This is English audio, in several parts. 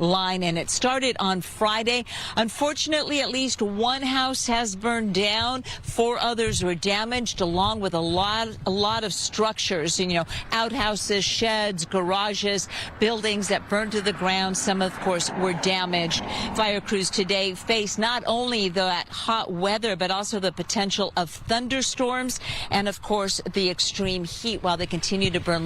line, and it started on Friday. Unfortunately, at least one house has burned down. 4 others were damaged, along with a lot of structures, outhouses, sheds, garages, buildings that burned to the ground. Some, of course, were damaged. Fire crews today face not only that hot weather, but also the potential of thunderstorms and, of course, the extreme heat while they continue to burn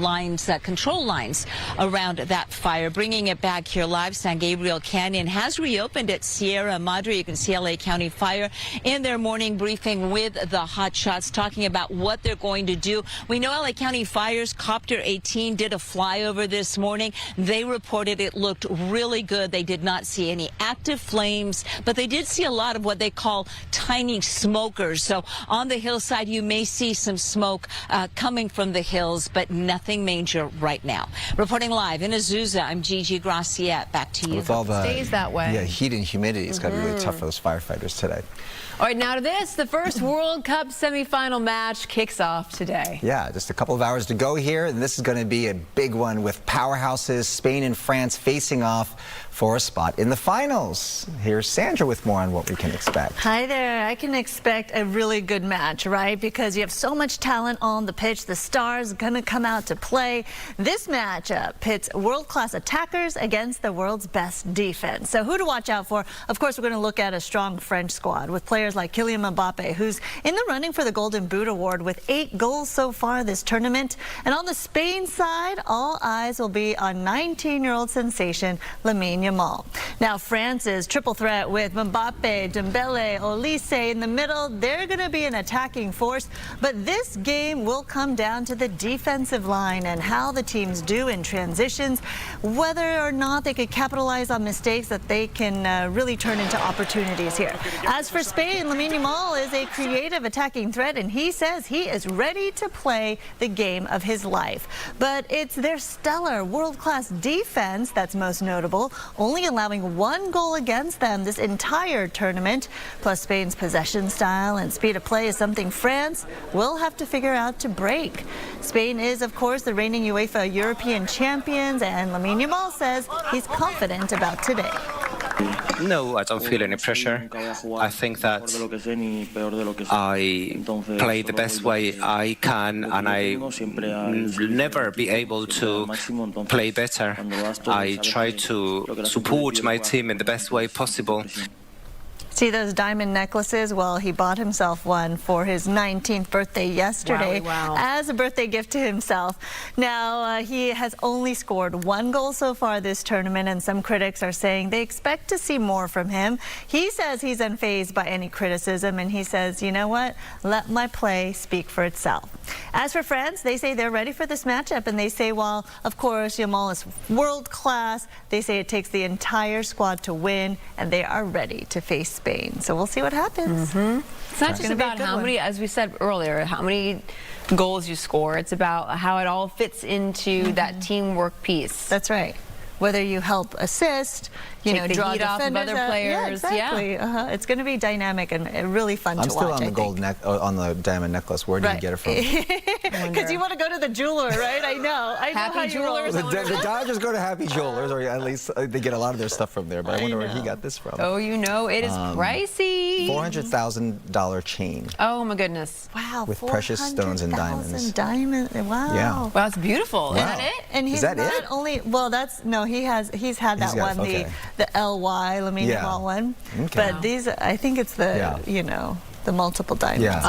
control lines around that fire. Bringing it back here live, San Gabriel Canyon has reopened at Sierra Madre. You can see LA County Fire in their morning briefing with the hot shots, talking about what they're going to do. We know LA County Fire's Copter 18 did a flyover this morning. They reported it looked really good. They did not see any active flames, but they did see a lot of what they call tiny smokers. So on the hillside, you may see some smoke coming from the hills, but nothing major right now. Reporting live in Azusa, I'm Gigi Graciette. Back to you. With all the stays that way. heat and humidity, it's got to be really tough for those firefighters today. All right, now to this. The first World Cup semifinal match kicks off today. Yeah, just a couple of hours to go here, and this is going to be a big one with powerhouses Spain and France facing off for a spot in the finals. Here's Sandra with more on what we can expect. Hi there. I can expect a really good match, right? Because you have so much talent on the pitch. The stars going to come out to play. This matchup pits world-class attackers against the world's best defense. So who to watch out for? Of course, we're going to look at a strong French squad with players like Kylian Mbappe, who's in the running for the Golden Boot Award with 8 goals so far this tournament. And on the Spain side, all eyes will be on 19-year-old sensation Lamine Yamal. Now, France's triple threat with Mbappe, Dembele, Olise in the middle, they're going to be an attacking force. But this game will come down to the defensive line and how the teams do in transitions, whether or not they could capitalize on mistakes that they can really turn into opportunities here. As for Spain, Lamine Yamal is a creative attacking threat, and he says he is ready to play the game of his life. But it's their stellar world-class defense that's most notable, only allowing 1 goal against them this entire tournament. Plus, Spain's possession style and speed of play is something France will have to figure out to break. Spain is, of course, the reigning UEFA European champions, and Lamine Yamal says he's confident about today. No, I don't feel any pressure. I think that I play the best way I can, and I will never be able to play better. I try to support my team in the best way possible. See those diamond necklaces? Well, he bought himself one for his 19th birthday yesterday. Wow. As a birthday gift to himself. Now, he has only scored 1 goal so far this tournament, and some critics are saying they expect to see more from him. He says he's unfazed by any criticism, and he says, you know what? Let my play speak for itself. As for France, they say they're ready for this matchup, and they say, while, of course, Yamal is world class, they say it takes the entire squad to win, and they are ready to face Spain. So we'll see what happens. It's not just about how many, as we said earlier, how many goals you score. It's about how it all fits into that teamwork piece. That's right. Whether you help assist, Take the draw heat off of defenders other out. players. Yeah, exactly. It's going to be dynamic and really fun to watch. I'm still on the gold on the diamond necklace. Where did you get it from? Because you want to go to the jeweler, right? I know. Happy Jewelers. The Dodgers go to Happy Jewelers, or at least they get a lot of their stuff from there. But I wonder where he got this from. Oh, you know, it is pricey. $400,000 chain. Oh my goodness. Wow. With precious stones and diamonds. Wow. Yeah. Wow, it's beautiful. Wow. Is that it? And he's not only, well, he's had that one, okay. the LY Lamine Yamal one. Okay. But these, I think it's the, the multiple diamonds. Yeah.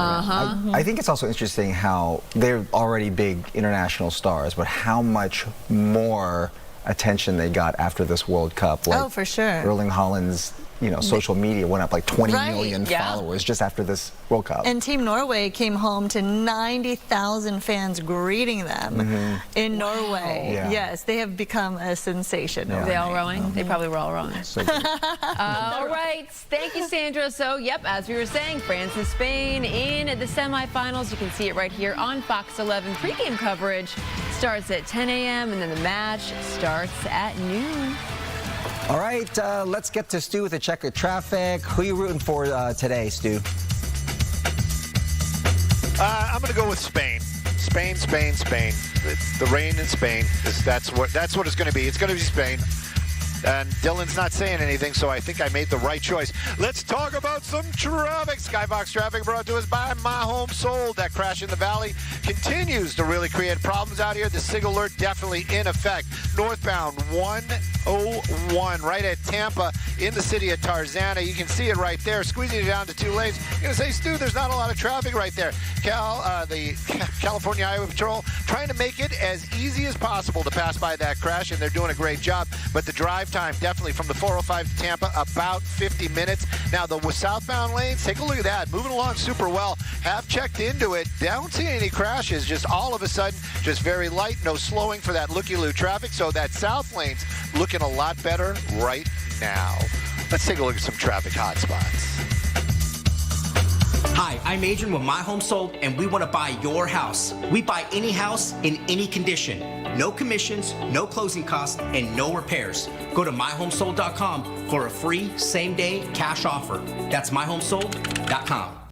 I think it's also interesting how they're already big international stars, but how much more attention they got after this World Cup. Like, oh, for sure. Erling Haaland's social media went up like 20 million followers just after this World Cup. And Team Norway came home to 90,000 fans greeting them in Norway. Yeah. Yes, they have become a sensation. Are they all rowing? They probably were all rowing. So all right. Thank you, Sandra. So, yep, as we were saying, France and Spain in the semifinals. You can see it right here on Fox 11. Pre-game coverage starts at 10 a.m. and then the match starts at noon. All right, let's get to Stu with a check of traffic. Who are you rooting for today, Stu? I'm going to go with Spain. Spain. The rain in Spain. That's what it's going to be. It's going to be Spain. And Dylan's not saying anything, so I think I made the right choice. Let's talk about some traffic. Skybox traffic brought to us by My Home Sold. That crash in the valley continues to really create problems out here. The SIG alert definitely in effect. Northbound 101 right at Tampa in the city of Tarzana. You can see it right there, squeezing it down to 2 lanes. You're going to say, Stu, there's not a lot of traffic right there. The California Highway Patrol trying to make it as easy as possible to pass by that crash, and they're doing a great job. But the drive time definitely from the 405 to Tampa, about 50 minutes. Now, the southbound lanes, take a look at that. Moving along super well. Have checked into it. Don't see any crashes. Just all of a sudden, just very light. No slowing for that looky-loo traffic. So that south lane's looking a lot better right now. Let's take a look at some traffic hotspots. Hi, I'm Adrian with My Home Sold, and we want to buy your house. We buy any house in any condition. No commissions, no closing costs, and no repairs. Go to myhomesold.com for a free same-day cash offer. That's myhomesold.com.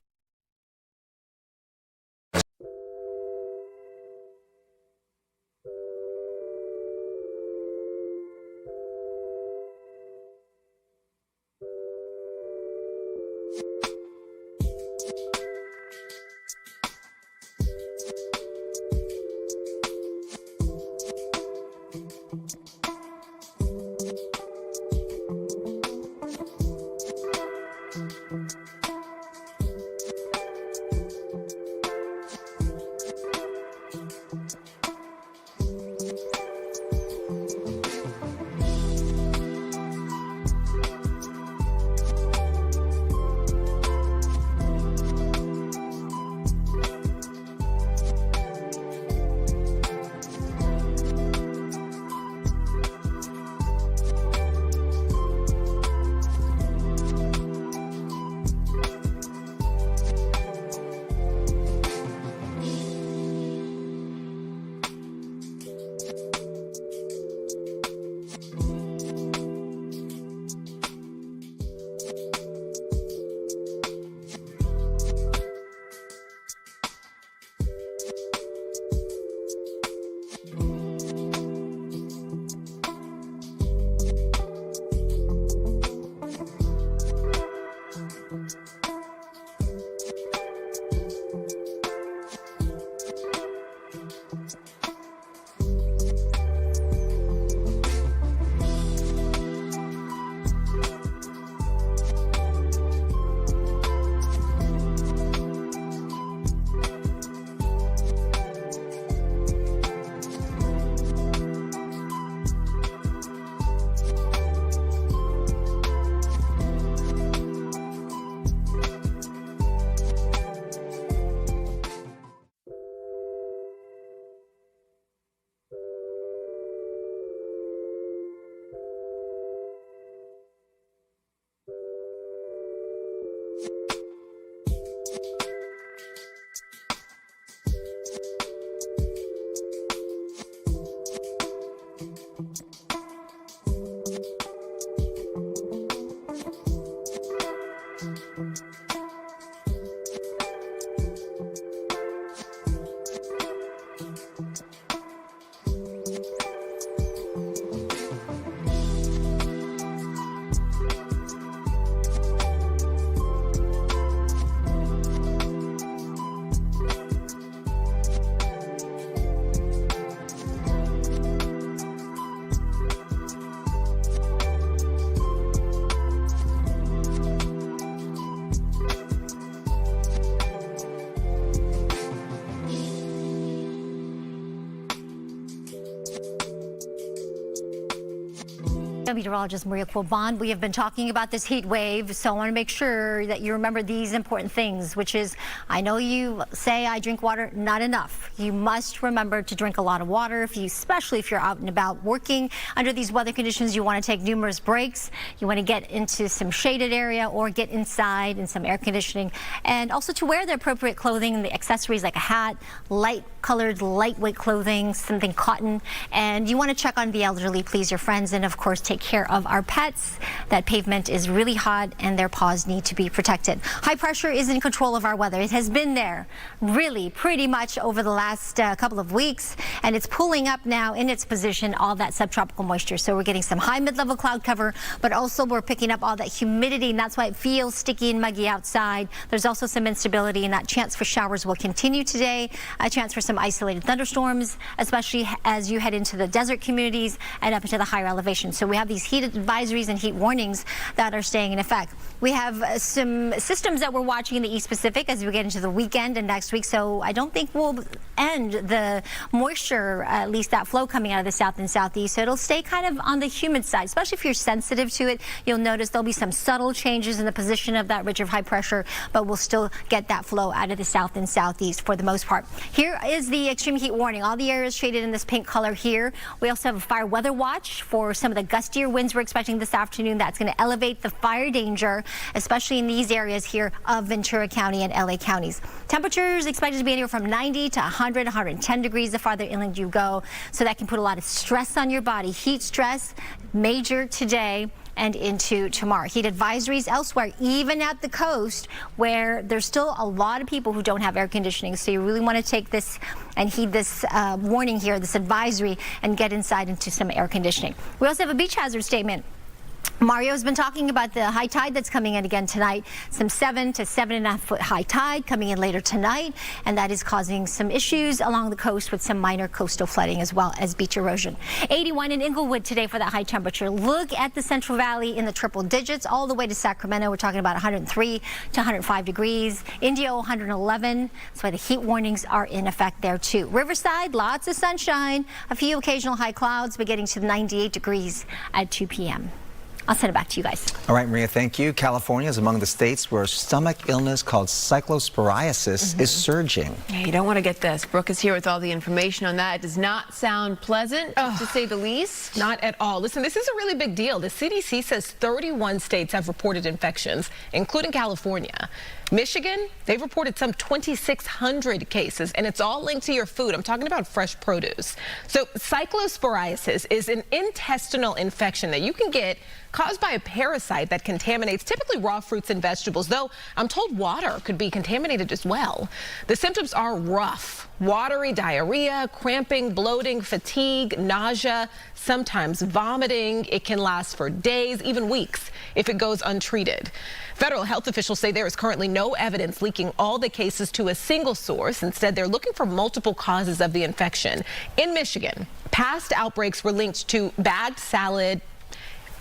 Meteorologist Maria Quilbon. We have been talking about this heat wave, so I want to make sure that you remember these important things, which is, I know you say I drink water, not enough. You must remember to drink a lot of water, especially if you're out and about working. Under these weather conditions, you want to take numerous breaks. You want to get into some shaded area or get inside in some air conditioning, and also to wear the appropriate clothing, the accessories like a hat, light colored, lightweight clothing, something cotton, and you want to check on the elderly, please, your friends, and of course take take care of our pets. That pavement is really hot and their paws need to be protected. High pressure is in control of our weather. It has been there really pretty much over the last couple of weeks, and it's pulling up now in its position all that subtropical moisture. So we're getting some high mid-level cloud cover, but also we're picking up all that humidity, and that's why it feels sticky and muggy outside. There's also some instability, and that chance for showers will continue today. A chance for some isolated thunderstorms, especially as you head into the desert communities and up into the higher elevations. So we have these heat advisories and heat warnings that are staying in effect. We have some systems that we're watching in the East Pacific as we get into the weekend and next week. So I don't think we'll end the moisture, at least that flow coming out of the south and southeast. So it'll stay kind of on the humid side, especially if you're sensitive to it. You'll notice there'll be some subtle changes in the position of that ridge of high pressure, but we'll still get that flow out of the south and southeast for the most part. Here is the extreme heat warning. All the areas shaded in this pink color here. We also have a fire weather watch for some of the gustier winds we're expecting this afternoon. That's going to elevate the fire danger, especially in these areas here of Ventura County and LA counties. Temperatures expected to be anywhere from 90 to 100, 110 degrees the farther inland you go. So that can put a lot of stress on your body. Heat stress, major today and into tomorrow. Heat advisories elsewhere, even at the coast, where there's still a lot of people who don't have air conditioning. So you really want to take this and heed this warning here, this advisory, and get inside into some air conditioning. We also have a beach hazard statement. Mario's been talking about the high tide that's coming in again tonight. Some 7 to 7.5 foot high tide coming in later tonight, and that is causing some issues along the coast with some minor coastal flooding as well as beach erosion. 81 in Inglewood today for that high temperature. Look at the Central Valley in the triple digits all the way to Sacramento. We're talking about 103 to 105 degrees. Indio 111. That's why the heat warnings are in effect there too. Riverside, lots of sunshine, a few occasional high clouds, but getting to 98 degrees at 2 p.m. I'll send it back to you guys. All right, Maria, thank you. California is among the states where a stomach illness called cyclosporiasis is surging. Yeah, you don't want to get this. Brooke is here with all the information on that. It does not sound pleasant, to say the least. Not at all. Listen, this is a really big deal. The CDC says 31 states have reported infections, including California. Michigan, they've reported some 2,600 cases, and it's all linked to your food. I'm talking about fresh produce. So cyclosporiasis is an intestinal infection that you can get caused by a parasite that contaminates typically raw fruits and vegetables, though I'm told water could be contaminated as well. The symptoms are rough: watery diarrhea, cramping, bloating, fatigue, nausea, sometimes vomiting. It can last for days, even weeks, if it goes untreated. Federal health officials say there is currently no evidence linking all the cases to a single source. Instead, they're looking for multiple causes of the infection. In Michigan, past outbreaks were linked to bagged salad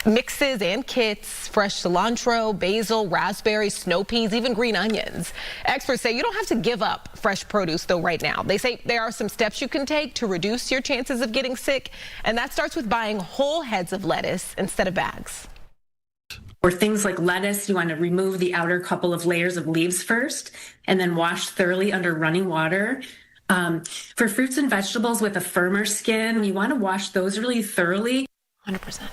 mixes and kits, fresh cilantro, basil, raspberries, snow peas, even green onions. Experts say you don't have to give up fresh produce, though, right now. They say there are some steps you can take to reduce your chances of getting sick, and that starts with buying whole heads of lettuce instead of bags. For things like lettuce, you want to remove the outer couple of layers of leaves first and then wash thoroughly under running water. For fruits and vegetables with a firmer skin, you want to wash those really thoroughly. 100%.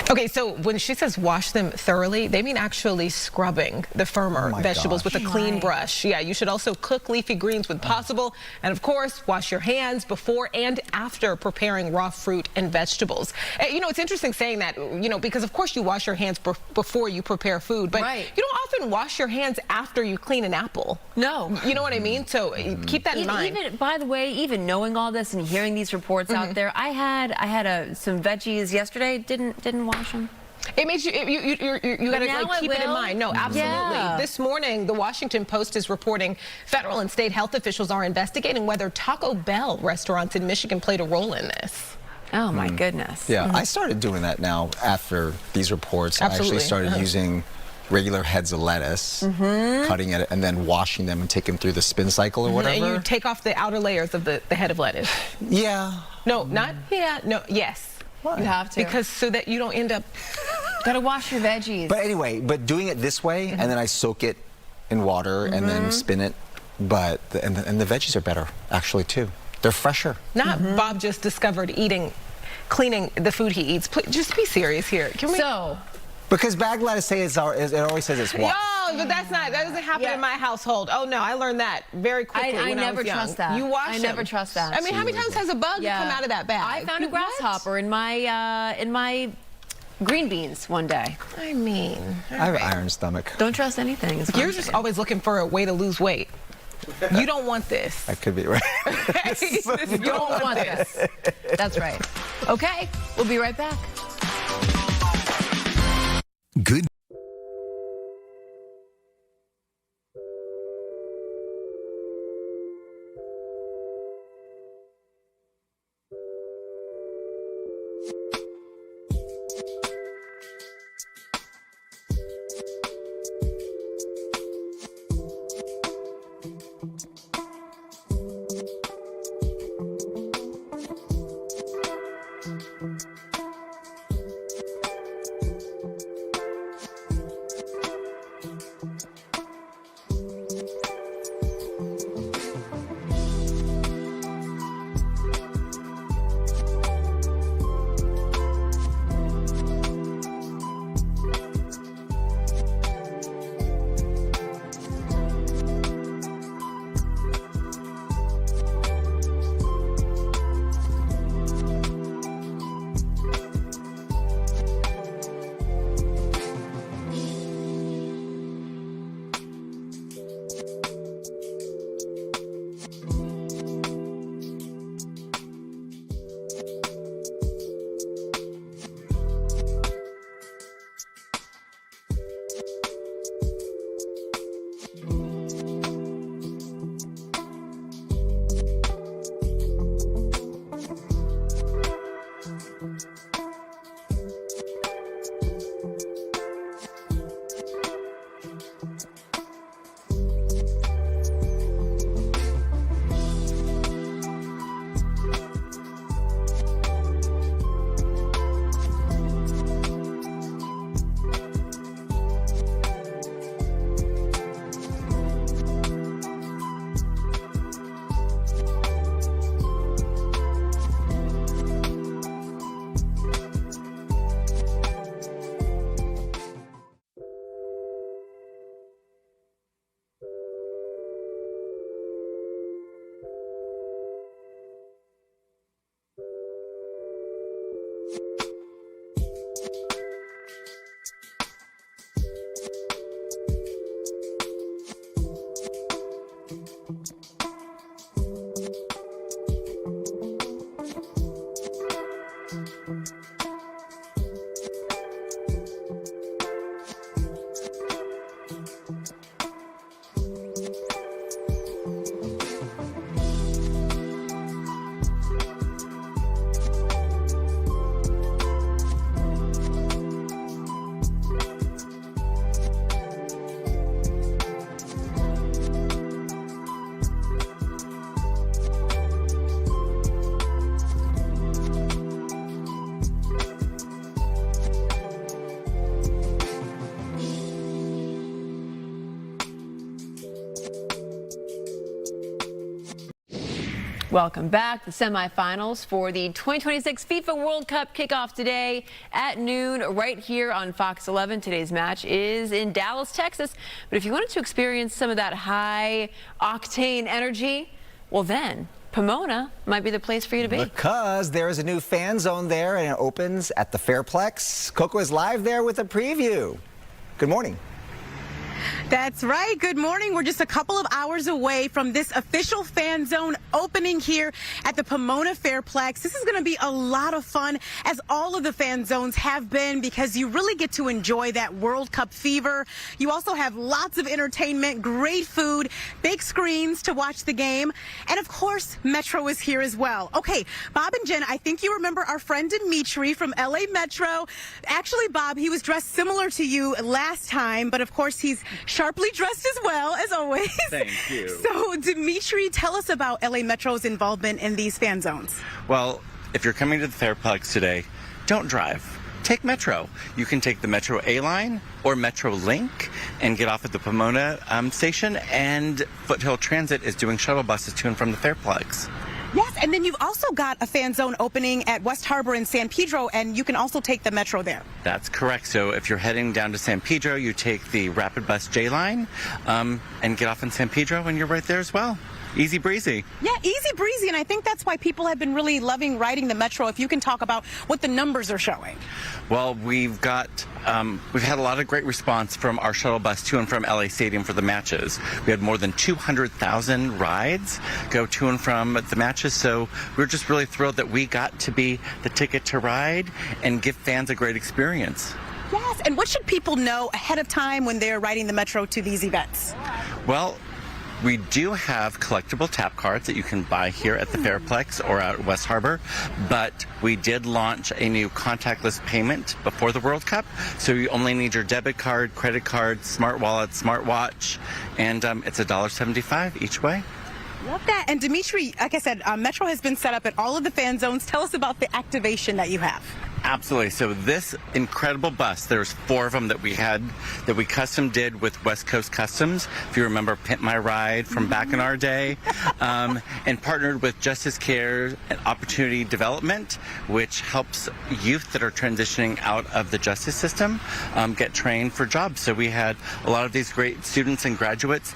Okay, so when she says wash them thoroughly, they mean actually scrubbing the firmer vegetables with a clean brush. Yeah, you should also cook leafy greens when possible. And of course, wash your hands before and after preparing raw fruit and vegetables. You know, it's interesting saying that, you know, because of course you wash your hands before you prepare food, but you don't often wash your hands after you clean an apple. No. You know what I mean? So keep that in mind. Even, by the way, even knowing all this and hearing these reports out there, I had some veggies yesterday, didn't wash them. It makes you gotta like, keep it in mind. No, absolutely. Yeah. This morning, the Washington Post is reporting federal and state health officials are investigating whether Taco Bell restaurants in Michigan played a role in this. Oh my goodness. Yeah, I started doing that now after these reports. I actually started using regular heads of lettuce, cutting it, and then washing them and taking them through the spin cycle or whatever. And you take off the outer layers of the head of lettuce. Yeah. No, not yeah. No, yes. What? You have to. Because so that you don't end up... Gotta wash your veggies. But anyway, doing it this way, and then I soak it in water and then spin it. But and the veggies are better actually too. They're fresher. Not Bob just discovered cleaning the food he eats. Please, just be serious here. Can we? So. Because bagged lettuce it always says it's washed. No, but that doesn't happen in my household. Oh no, I learned that very quickly. I never trust that. You wash I never trust that. I mean, how many times has a bug come out of that bag? I found a grasshopper in my green beans one day. I mean, I have an iron stomach. Don't trust anything. is what you're I'm just saying. always looking for a way to lose weight. You don't want this. That could be right. You don't want this. That's right. Okay, we'll be right back. Good. Welcome back. The semifinals for the 2026 FIFA World Cup kickoff today at noon right here on Fox 11. Today's match is in Dallas, Texas. But if you wanted to experience some of that high octane energy, well then Pomona might be the place for you to be. Because there is a new fan zone there and it opens at the Fairplex. Coco is live there with a preview. Good morning. That's right. Good morning. We're just a couple of hours away from this official fan zone opening here at the Pomona Fairplex. This is going to be a lot of fun, as all of the fan zones have been, because you really get to enjoy that World Cup fever. You also have lots of entertainment, great food, big screens to watch the game. And of course, Metro is here as well. Okay, Bob and Jen, I think you remember our friend Dimitri from LA Metro. Actually, Bob, he was dressed similar to you last time, but of course he's sharply dressed as well, as always. Thank you. So, Dimitri, tell us about LA Metro's involvement in these fan zones. Well, if you're coming to the Fairplex today, don't drive. Take Metro. You can take the Metro A line or Metro Link and get off at the Pomona station, and Foothill Transit is doing shuttle buses to and from the Fairplex. Yes, and then you've also got a fan zone opening at West Harbor and San Pedro, and you can also take the Metro there. That's correct. So if you're heading down to San Pedro, you take the Rapid Bus J line and get off in San Pedro, and you're right there as well. easy breezy. Yeah, easy breezy, and I think that's why people have been really loving riding the Metro. If you can talk about what the numbers are showing. Well, we've had a lot of great response from our shuttle bus to and from LA Stadium for the matches. We had more than 200,000 rides go to and from the matches, so we're just really thrilled that we got to be the ticket to ride and give fans a great experience. Yes, and what should people know ahead of time when they're riding the Metro to these events? Well, we do have collectible tap cards that you can buy here at the Fairplex or at West Harbor, but we did launch a new contactless payment before the World Cup, so you only need your debit card, credit card, smart wallet, smartwatch, and it's $1.75 each way. Love that. And Dimitri, like I said, Metro has been set up at all of the fan zones. Tell us about the activation that you have. Absolutely. So this incredible bus, there's 4 of them that we custom did with West Coast Customs. If you remember Pimp My Ride from back in our day, and partnered with Justice Care and Opportunity Development, which helps youth that are transitioning out of the justice system get trained for jobs. So we had a lot of these great students and graduates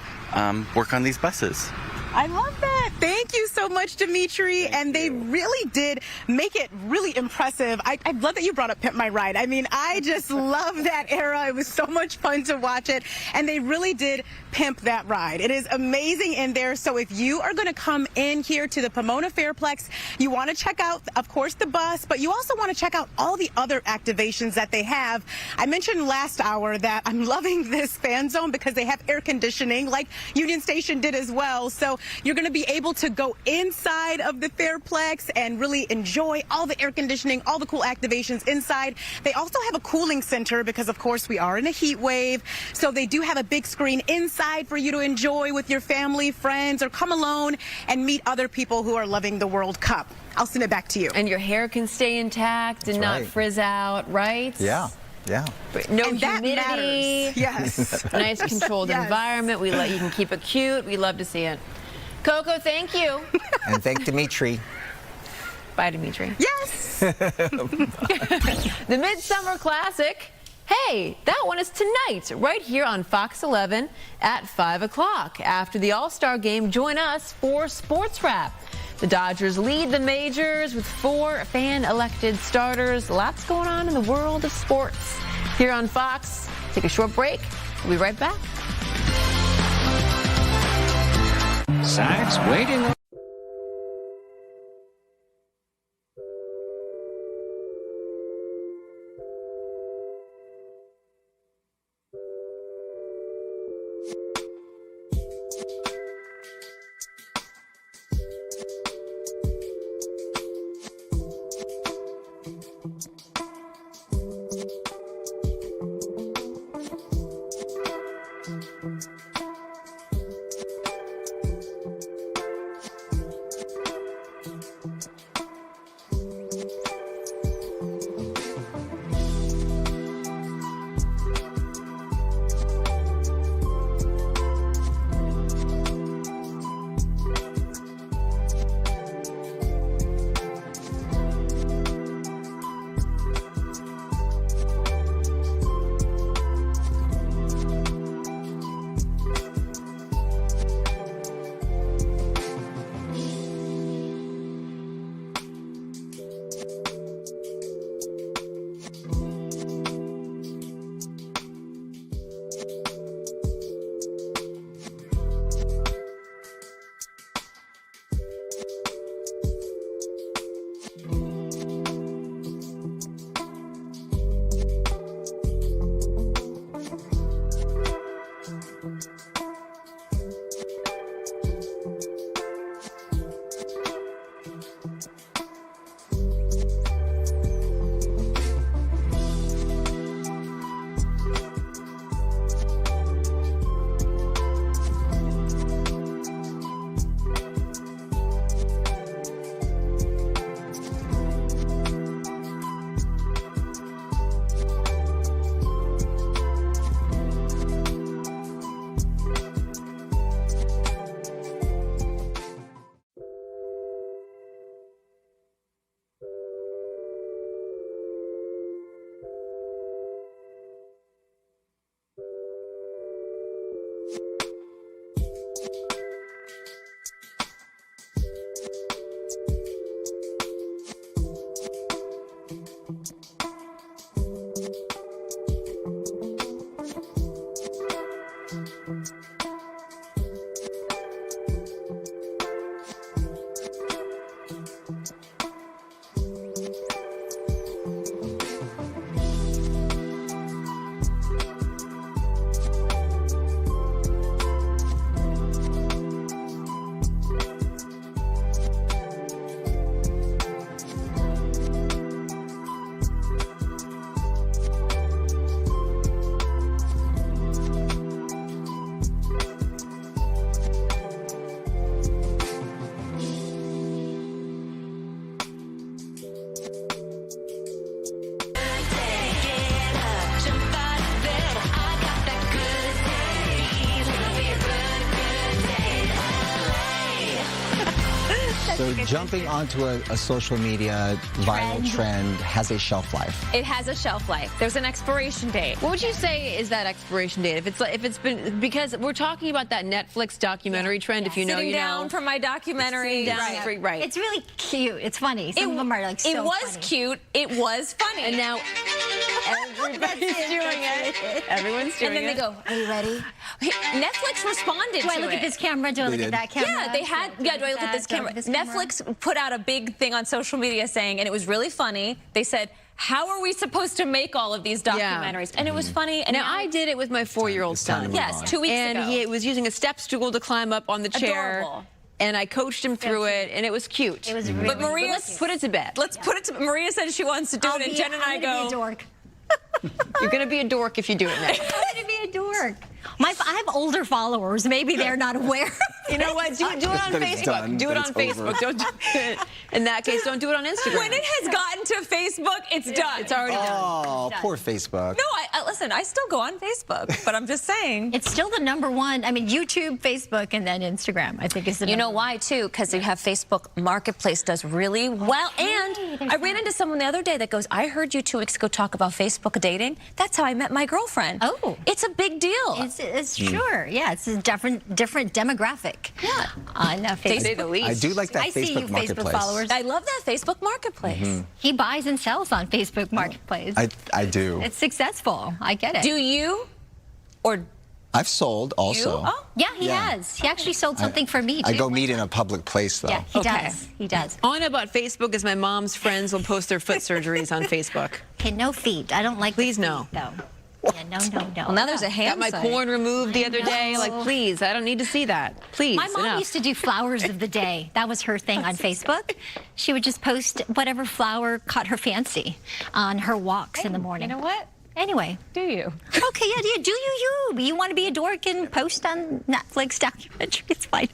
work on these buses. I love that. Thank you so much, Dimitri. And they really did make it really impressive. I love that you brought up Pimp My Ride. I mean, I just love that era. It was so much fun to watch it. And they really did pimp that ride. It is amazing in there. So if you are going to come in here to the Pomona Fairplex, you want to check out, of course, the bus, but you also want to check out all the other activations that they have. I mentioned last hour that I'm loving this fan zone because they have air conditioning like Union Station did as well. So you're going to be able to go inside of the Fairplex and really enjoy all the air conditioning, all the cool activations inside. They also have a cooling center because, of course, we are in a heat wave. So they do have a big screen inside for you to enjoy with your family, friends, or come alone and meet other people who are loving the World Cup. I'll send it back to you. And your hair can stay intact and not frizz out, right? Yeah. Yeah. No and humidity. Yes. Nice controlled environment. You can keep it cute. We love to see it. Coco, thank you. And thank Dimitri. Bye, Dimitri. Yes. The Midsummer Classic. Hey, that one is tonight, right here on Fox 11 at 5 o'clock. After the All-Star game, join us for Sports Wrap. The Dodgers lead the majors with 4 fan-elected starters. Lots going on in the world of sports. Here on Fox, take a short break. We'll be right back. Sacks waiting. jumping onto a social media viral trend has a shelf life. It has a shelf life. There's an expiration date. What would you say is that expiration date? If it's been, because we're talking about that Netflix documentary trend. If you know, Sitting you know. down for my documentary. Right. It's really cute. It's funny. Some of them are like so It was funny. cute. It was funny. And now everybody's doing it. Everyone's doing it. And then they go, "Are you ready?" Netflix responded to it. Do I look at this camera? Do I look at that camera? Yeah, they had. Yeah, do I look at this camera? Netflix put out a big thing on social media saying, and it was really funny. They said, "How are we supposed to make all of these documentaries?" And it was funny. And now I did it with my 4-year-old son. Yes, 2 weeks ago. And he was using a step stool to climb up on the chair. Adorable. And I coached him through it, and it was cute. It was really. But Maria, let's put it to bed. Let's put it to. Maria said she wants to do it, and Jen and I go. Be a dork. You're going to be a dork if you do it now. I'm going to be a dork. I have older followers. Maybe they're not aware. You know what? Do it on Facebook. Do it on Facebook. Don't do it. In that case, don't do it on Instagram. When it has gotten to Facebook, it's done. It's already done. Oh, poor Facebook. No, listen, I still go on Facebook, but I'm just saying. It's still the #1. I mean, YouTube, Facebook, and then Instagram, I think is the You know number why, too? Because you have Facebook Marketplace does really well. And I ran into someone the other day that goes, I heard you 2 weeks ago talk about Facebook dating. That's how I met my girlfriend. Oh. It's a big deal. It's sure. Yeah, it's a different demographic. Yeah. On Facebook. Say the least. I do like that I see you, Facebook Marketplace. Facebook followers. I love that Facebook Marketplace. He buys and sells on Facebook Marketplace. I do. It's successful. I get it. Do you? Or I've sold also. you? Oh. Yeah, he has. He actually sold something for me, too. I go meet in a public place, though. Yeah, he does. He does. All I know about Facebook is my mom's friends will post their foot surgeries on Facebook. Okay, no feet. I don't like Please, the feet, no. though. Yeah, no. Well, now there's a hand Got my site. corn removed the other day. Like, please, I don't need to see that. Please, My mom enough. used to do flowers of the day. That was her thing on Facebook. She would just post whatever flower caught her fancy on her walks in the morning. You know what? Anyway. Do you? Okay, yeah, do you. You want to be a dork and post on Netflix documentary, it's fine.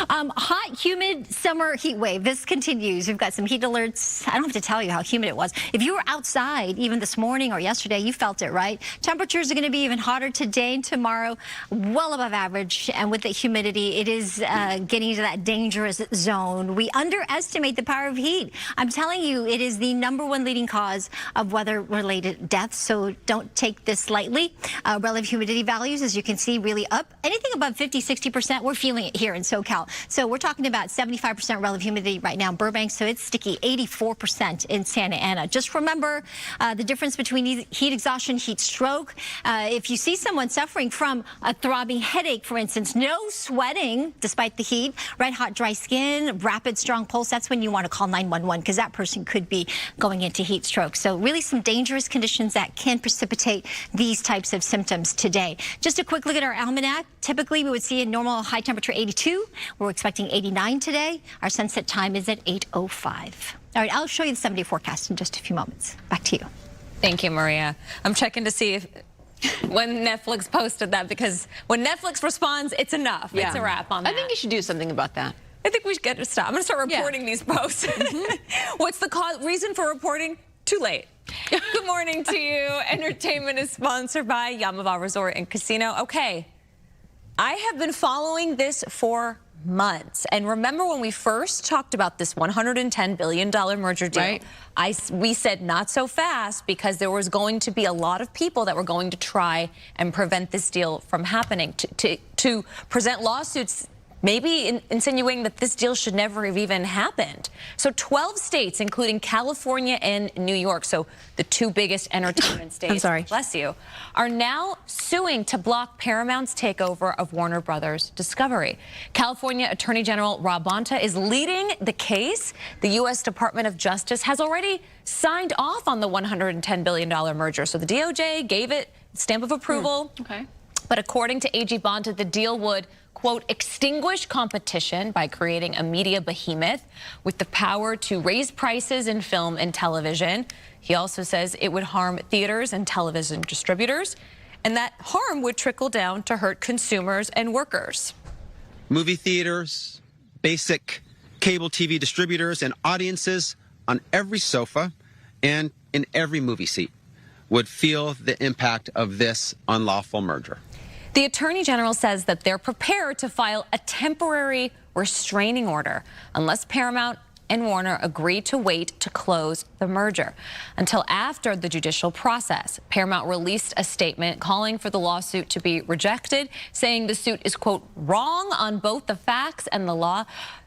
Hot, humid summer heat wave. This continues. We've got some heat alerts. I don't have to tell you how humid it was. If you were outside, even this morning or yesterday, you felt it, right? Temperatures are going to be even hotter today and tomorrow, well above average. And with the humidity, it is getting into that dangerous zone. We underestimate the power of heat. I'm telling you, it is the #1 leading cause of weather-related deaths. So don't take this lightly. Relative humidity values, as you can see, really up. Anything above 50-60%, we're feeling it here in SoCal. So we're talking about 75% relative humidity right now in Burbank, so it's sticky. 84% in Santa Ana. Just remember the difference between heat exhaustion, heat stroke. If you see someone suffering from a throbbing headache, for instance, no sweating despite the heat, red hot dry skin, rapid strong pulse, that's when you want to call 911 because that person could be going into heat stroke. So really some dangerous conditions that can precipitate these types of symptoms today. Just a quick look at our almanac. Typically, we would see a normal high temperature 82. We're expecting 89 today. Our sunset time is at 8:05. All right, I'll show you the 7-day forecast in just a few moments. Back to you. Thank you, Maria. I'm checking to see if when Netflix posted that, because when Netflix responds, it's enough. Yeah. It's a wrap on that. I think you should do something about that. I think we should get to stop. I'm going to start reporting these posts. What's the reason for reporting? Too late. Good morning to you. Entertainment is sponsored by Yamava Resort and Casino. Okay, I have been following this for months. And remember when we first talked about this $110 billion merger deal, right. We said not so fast because there was going to be a lot of people that were going to try and prevent this deal from happening, to present lawsuits maybe insinuating that this deal should never have even happened. So 12 states, including California and New York, so the 2 biggest entertainment states, I'm sorry. bless you, are now suing to block Paramount's takeover of Warner Brothers Discovery. California Attorney General Rob Bonta is leading the case. The U.S. Department of Justice has already signed off on the $110 billion merger. So the DOJ gave it stamp of approval. Okay. But according to AG Bonta, the deal would, quote, extinguish competition by creating a media behemoth with the power to raise prices in film and television. He also says it would harm theaters and television distributors, and that harm would trickle down to hurt consumers and workers. Movie theaters, basic cable TV distributors, and audiences on every sofa and in every movie seat would feel the impact of this unlawful merger. The Attorney General says that they're prepared to file a temporary restraining order unless Paramount and Warner agreed to wait to close the merger until after the judicial process. Paramount released a statement calling for the lawsuit to be rejected, saying the suit is, quote, wrong on both the facts and the law.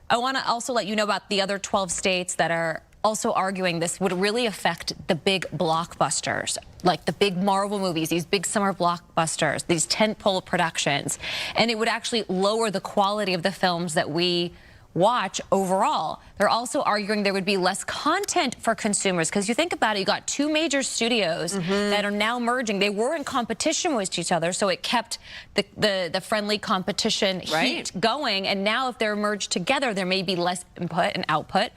I want to also let you know about the other 12 states that are also arguing this would really affect the big blockbusters, like the big Marvel movies, these big summer blockbusters, these tentpole productions. And it would actually lower the quality of the films that we watch overall. They're also arguing there would be less content for consumers, because you think about it, you got two major studios that are now merging. They were in competition with each other, so it kept the friendly competition heat going. And now if they're merged together, there may be less input and output.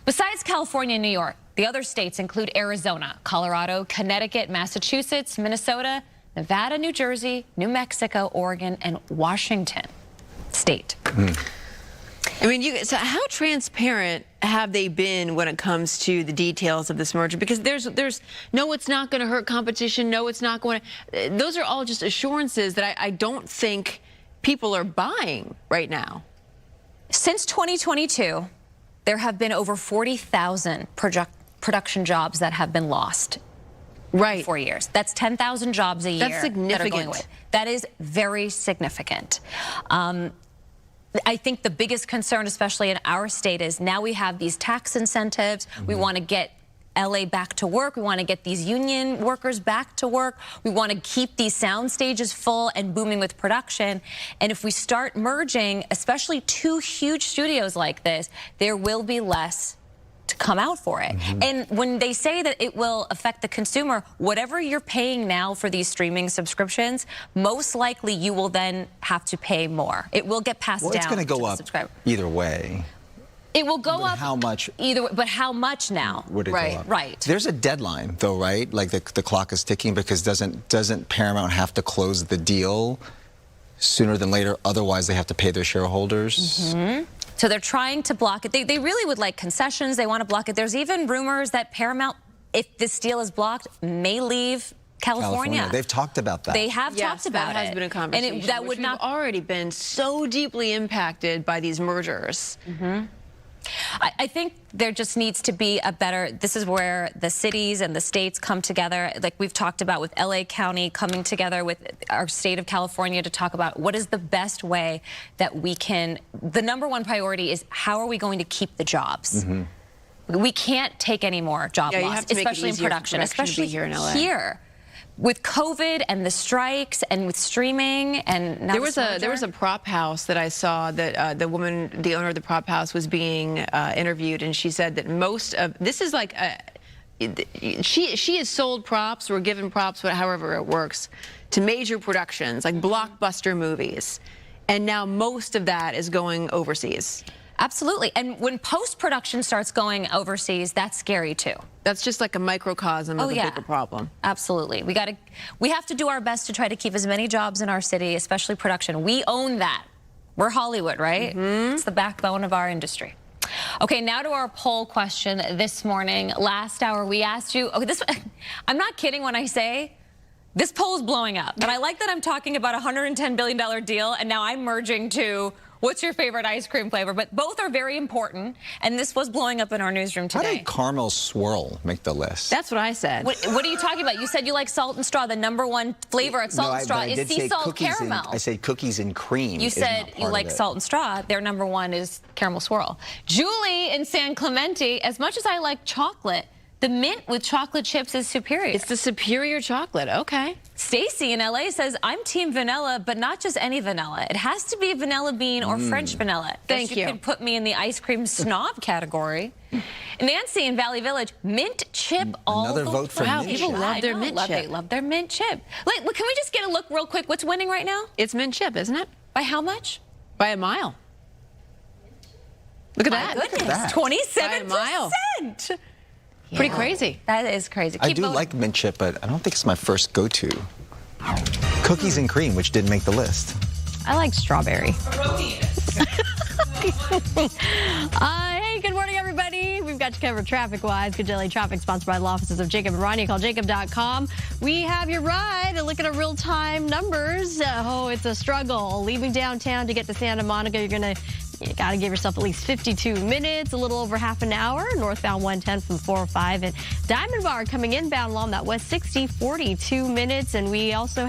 Besides California and New York, the other states include Arizona, Colorado, Connecticut, Massachusetts, Minnesota, Nevada, New Jersey, New Mexico, Oregon, and Washington State. I mean, so how transparent have they been when it comes to the details of this merger? Because there's no, it's not going to hurt competition. No, it's not going to. Those are all just assurances that I don't think people are buying right now. Since 2022, there have been over 40,000 production jobs that have been lost. In 4 years. That's 10,000 jobs a year. That's significant. That are going away. That is very significant. I think the biggest concern, especially in our state, is now we have these tax incentives. We want to get LA back to work. We want to get these union workers back to work. We want to keep these sound stages full and booming with production. And if we start merging, especially two huge studios like this, there will be less to come out for it. And when they say that it will affect the consumer, whatever you're paying now for these streaming subscriptions, most likely you will then have to pay more. It will get passed down. It's going to go up either way. It will go up. How much? Either way, but how much now? Would it go up? Right. There's a deadline, though, right? Like the clock is ticking, because doesn't Paramount have to close the deal sooner than later? Otherwise, they have to pay their shareholders. So they're trying to block it. They really would like concessions. They want to block it. There's even rumors that Paramount, if this deal is blocked, may leave California. They've talked about that. They have talked about it. That has been a conversation. And that would not not already been so deeply impacted by these mergers. I think there just needs to be a better, this is where the cities and the states come together, like we've talked about with LA County coming together with our state of California to talk about what is the best way that we can, the number one priority is how are we going to keep the jobs? We can't take any more job loss, especially in production, especially here in LA. Here. With COVID and the strikes and with streaming and now there was a prop house that I saw that the owner of the prop house was being interviewed, and she said that most of this is like she has sold props or given props, however it works, to major productions like blockbuster movies, and now most of that is going overseas. Absolutely. And when post-production starts going overseas, that's scary too. That's just like a microcosm of the bigger problem. Absolutely. We have to do our best to try to keep as many jobs in our city, especially production. We own that. We're Hollywood, right? It's the backbone of our industry. Okay, now to our poll question this morning. Last hour we asked you, I'm not kidding when I say this poll is blowing up. And I like that I'm talking about a $110 billion deal, and now I'm merging to what's your favorite ice cream flavor? But both are very important, and this was blowing up in our newsroom today. How did caramel swirl make the list? That's what I said. What are you talking about? You said you like salt and straw. The number one flavor at Salt and Straw is sea salt caramel. I said cookies and cream. You said you like salt and straw. Their number one is caramel swirl. Julie in San Clemente, as much as I like chocolate, the mint with chocolate chips is superior. It's the superior chocolate. Okay. Stacy in LA says, I'm team vanilla, but not just any vanilla. It has to be vanilla bean or French vanilla. Thank you. You could put me in the ice cream snob category. Nancy in Valley Village, mint chip all Another vote for mint chip. People love their mint chip. They love their mint chip. Can we just get a look real quick? What's winning right now? It's mint chip, isn't it? By how much? By a mile. Look at that. My goodness, that. 27%. By a mile. Yeah. Pretty crazy. That is crazy. I do like mint chip, but I don't think it's my first go-to. Cookies and cream, which didn't make the list. I like strawberry. Hey, good morning, everybody. We've got you covered traffic-wise. Good daily traffic sponsored by the law offices of Jacob and Ronnie. Call jacob.com. We have your ride. A look at our real-time numbers. It's a struggle. Leaving downtown to get to Santa Monica, you're going to You got to give yourself at least 52 minutes, a little over half an hour. Northbound 110 from 405. And Diamond Bar coming inbound along that West 60, 42 minutes. And we also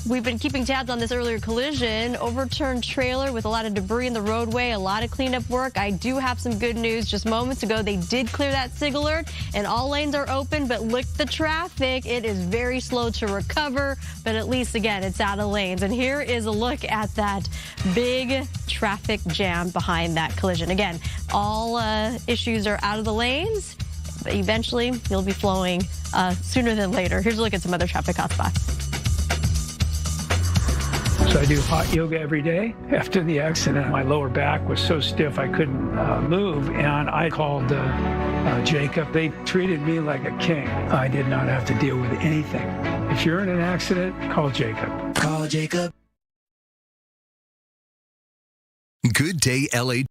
we've been keeping tabs on this earlier collision. Overturned trailer with a lot of debris in the roadway, a lot of cleanup work. I do have some good news. Just moments ago, they did clear that signal alert and all lanes are open. But look at the traffic. It is very slow to recover. But at least, again, it's out of lanes. And here is a look at that big traffic jam behind that collision. Again, all issues are out of the lanes, but eventually you'll be flowing sooner than later. Here's a look at some other traffic hotspots. So I do hot yoga every day. After the accident, my lower back was so stiff I couldn't move, and I called Jacob. They treated me like a king. I did not have to deal with anything. If you're in an accident, call Jacob. Call Jacob. Good Day LA.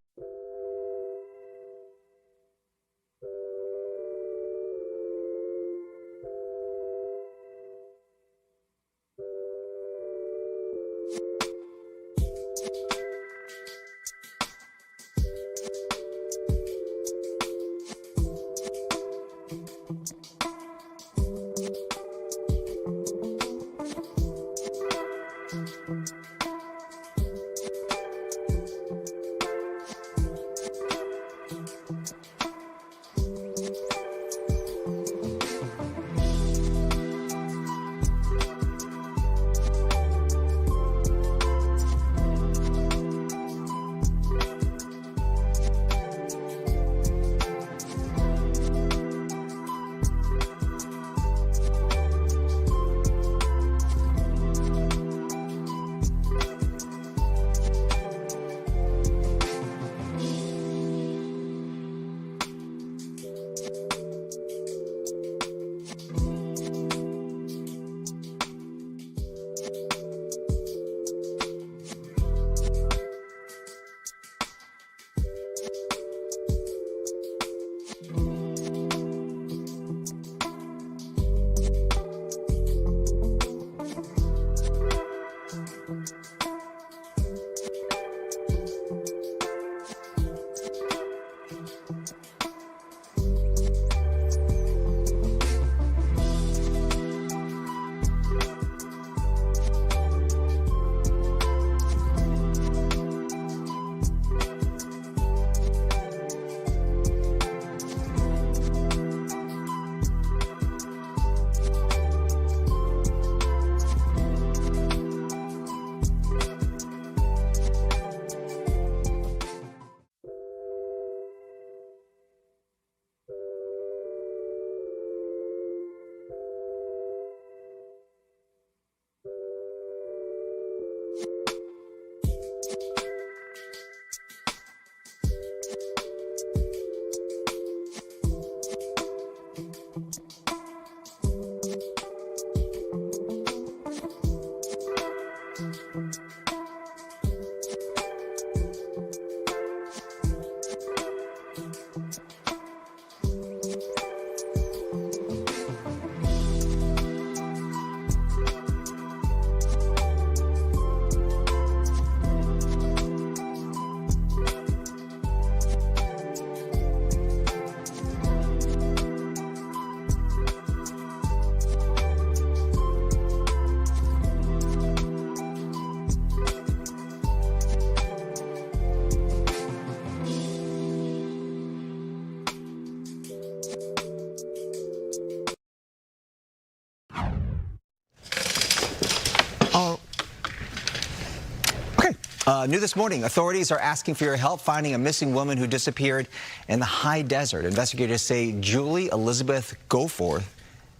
New this morning, authorities are asking for your help finding a missing woman who disappeared in the high desert. Investigators say Julie Elizabeth Goforth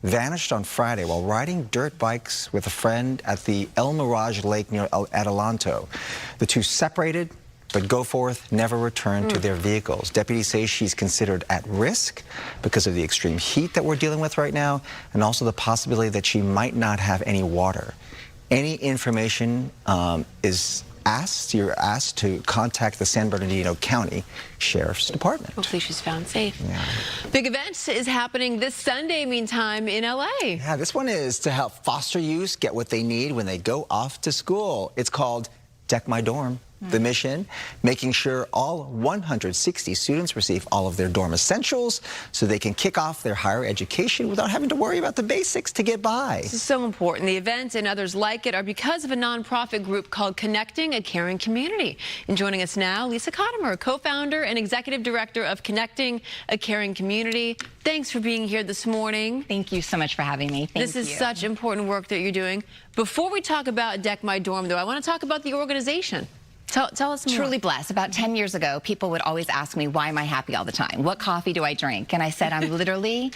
vanished on Friday while riding dirt bikes with a friend at the El Mirage Lake near Adelanto. The two separated, but Goforth never returned to their vehicles. Deputies say she's considered at risk because of the extreme heat that we're dealing with right now, and also the possibility that she might not have any water. Any information you're asked to contact the San Bernardino County Sheriff's Department. Hopefully she's found safe. Yeah. Big event is happening this Sunday, meantime, in LA. Yeah, this one is to help foster youth get what they need when they go off to school. It's called Deck My Dorm. The mission, making sure all 160 students receive all of their dorm essentials so they can kick off their higher education without having to worry about the basics to get by. This is so important. The event and others like it are because of a nonprofit group called Connecting a Caring Community. And joining us now, Lisa Cotimer, co-founder and executive director of Connecting a Caring Community. Thanks for being here this morning. Thank you so much for having me. Thank you. This is such important work that you're doing. Before we talk about Deck My Dorm, though, I want to talk about the organization. Tell us more. Truly blessed. About 10 years ago, people would always ask me, why am I happy all the time? What coffee do I drink? And I said, I'm literally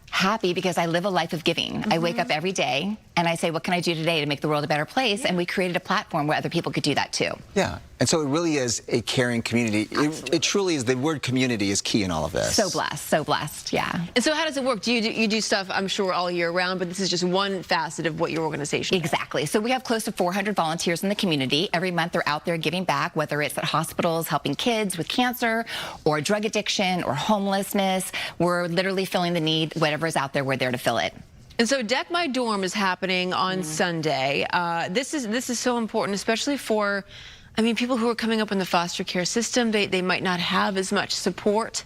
happy because I live a life of giving. I wake up every day and I say, what can I do today to make the world a better place? And we created a platform where other people could do that too. Yeah, and so it really is a caring community. It truly is. The word community is key in all of this. So blessed, yeah. And so how does it work? You do stuff, I'm sure, all year round, but this is just one facet of what your organization is. Exactly. So we have close to 400 volunteers in the community. Every month they're out there giving back, whether it's at hospitals helping kids with cancer or drug addiction or homelessness. We're literally filling the need. Whatever is out there, we're there to fill it. And so Deck My Dorm is happening on Sunday. This is so important, especially for, I mean, people who are coming up in the foster care system. They might not have as much support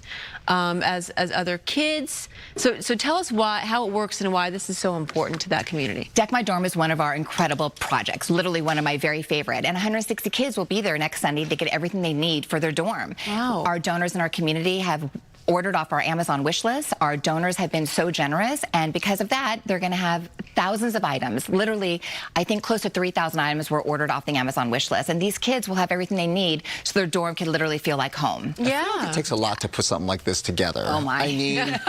as other kids. So tell us how it works and why this is so important to that community. Deck My Dorm is one of our incredible projects, literally one of my very favorite. And 160 kids will be there next Sunday to get everything they need for their dorm. Wow. Our donors in our community have ordered off our Amazon wish list. Our donors have been so generous, and because of that, they're going to have thousands of items. Literally, I think close to 3,000 items were ordered off the Amazon wish list, and these kids will have everything they need so their dorm can literally feel like home. I feel like it takes a lot to put something like this together. Oh my. I mean,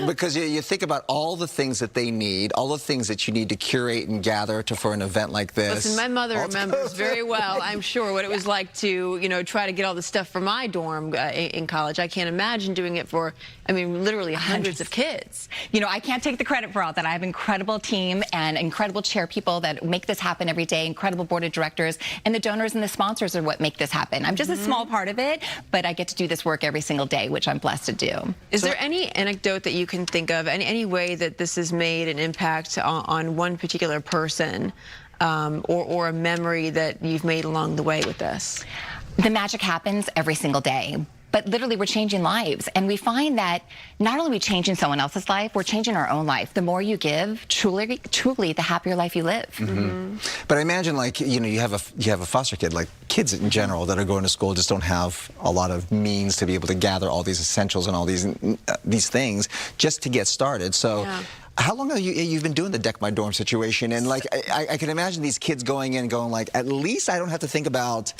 because you think about all the things that they need, all the things that you need to curate and gather for an event like this. Listen, my mother remembers very well, I'm sure, what it was like to, try to get all the stuff for my dorm in college. I can't imagine doing it for, I mean, literally hundreds of kids. I can't take the credit for all that. I have an incredible team and incredible chair people that make this happen every day, incredible board of directors, and the donors and the sponsors are what make this happen. I'm just a small part of it, but I get to do this work every single day, which I'm blessed to do. Is there any anecdote that you can think of, any way that this has made an impact on one particular person or a memory that you've made along the way with this? The magic happens every single day. But literally, we're changing lives. And we find that not only are we changing someone else's life, we're changing our own life. The more you give, truly, the happier life you live. But I imagine, like, you have a foster kid, like kids in general that are going to school just don't have a lot of means to be able to gather all these essentials and all these things just to get started. So. Yeah. How long have you've been doing the Deck My Dorm situation? And like, I can imagine these kids going in and going like, at least I don't have to think about,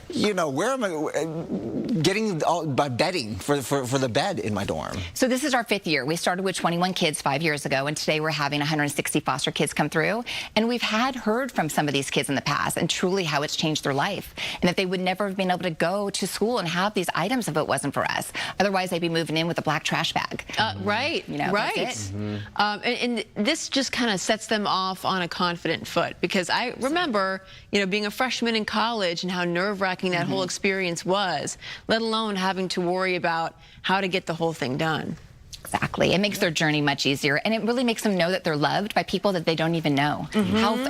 where am I getting by bedding for the bed in my dorm? So this is our 5th year. We started with 21 kids 5 years ago, and today we're having 160 foster kids come through. And we've heard from some of these kids in the past and truly how it's changed their life, and that they would never have been able to go to school and have these items if it wasn't for us. Otherwise, they'd be moving in with a black trash bag. Right, right. That's it. And this just kind of sets them off on a confident foot, because I remember, being a freshman in college and how nerve-wracking that whole experience was, let alone having to worry about how to get the whole thing done. Exactly. It makes their journey much easier, and it really makes them know that they're loved by people that they don't even know.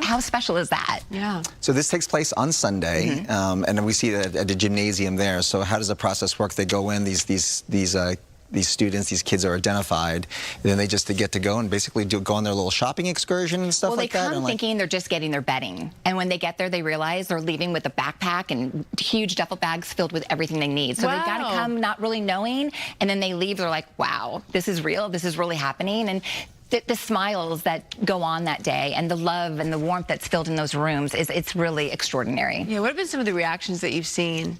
How special is that? Yeah. So this takes place on Sunday, and we see that at the gymnasium there. So how does the process work? They go in, these students, these kids are identified, and then they just get to go and basically go on their little shopping excursion and stuff like that? Well, they come thinking they're just getting their bedding, and when they get there, they realize they're leaving with a backpack and huge duffel bags filled with everything they need. So they've got to come not really knowing, and then they leave, they're like, wow, this is real, this is really happening. And the smiles that go on that day and the love and the warmth that's filled in those rooms, it's really extraordinary. Yeah, what have been some of the reactions that you've seen?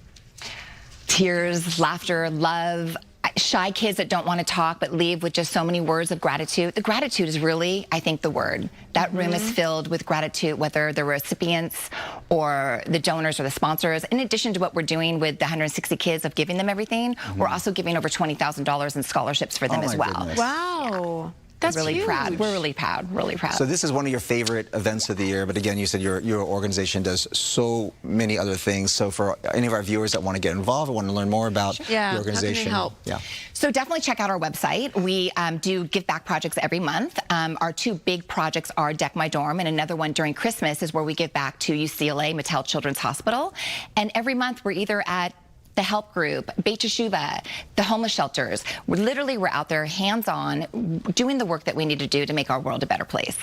Tears, laughter, love. Shy kids that don't want to talk but leave with just so many words of gratitude. The gratitude is really, I think, the word. That room is filled with gratitude, whether the recipients or the donors or the sponsors. In addition to what we're doing with the 160 kids of giving them everything, we're also giving over $20,000 in scholarships for them as well. Wow. Yeah. That's really huge. proud. We're really proud. Really proud. So this is one of your favorite events of the year, but again, you said your organization does so many other things. So for any of our viewers that want to get involved or want to learn more about your organization, how can they help? So definitely check out our website. We do give back projects every month. Our two big projects are Deck My Dorm, and another one during Christmas is where we give back to UCLA Mattel Children's Hospital. And every month we're either at the help group, Beit Teshuva, the homeless shelters. We're out there hands-on doing the work that we need to do to make our world a better place.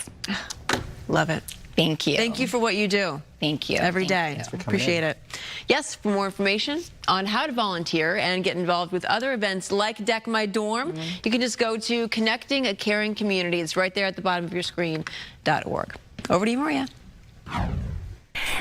Love it. Thank you. Thank you for what you do. Thank you. Every day. Appreciate it. Yes, for more information on how to volunteer and get involved with other events like Deck My Dorm, you can just go to Connecting a Caring Community. It's right there at the bottom of your screen.org. Over to you, Maria.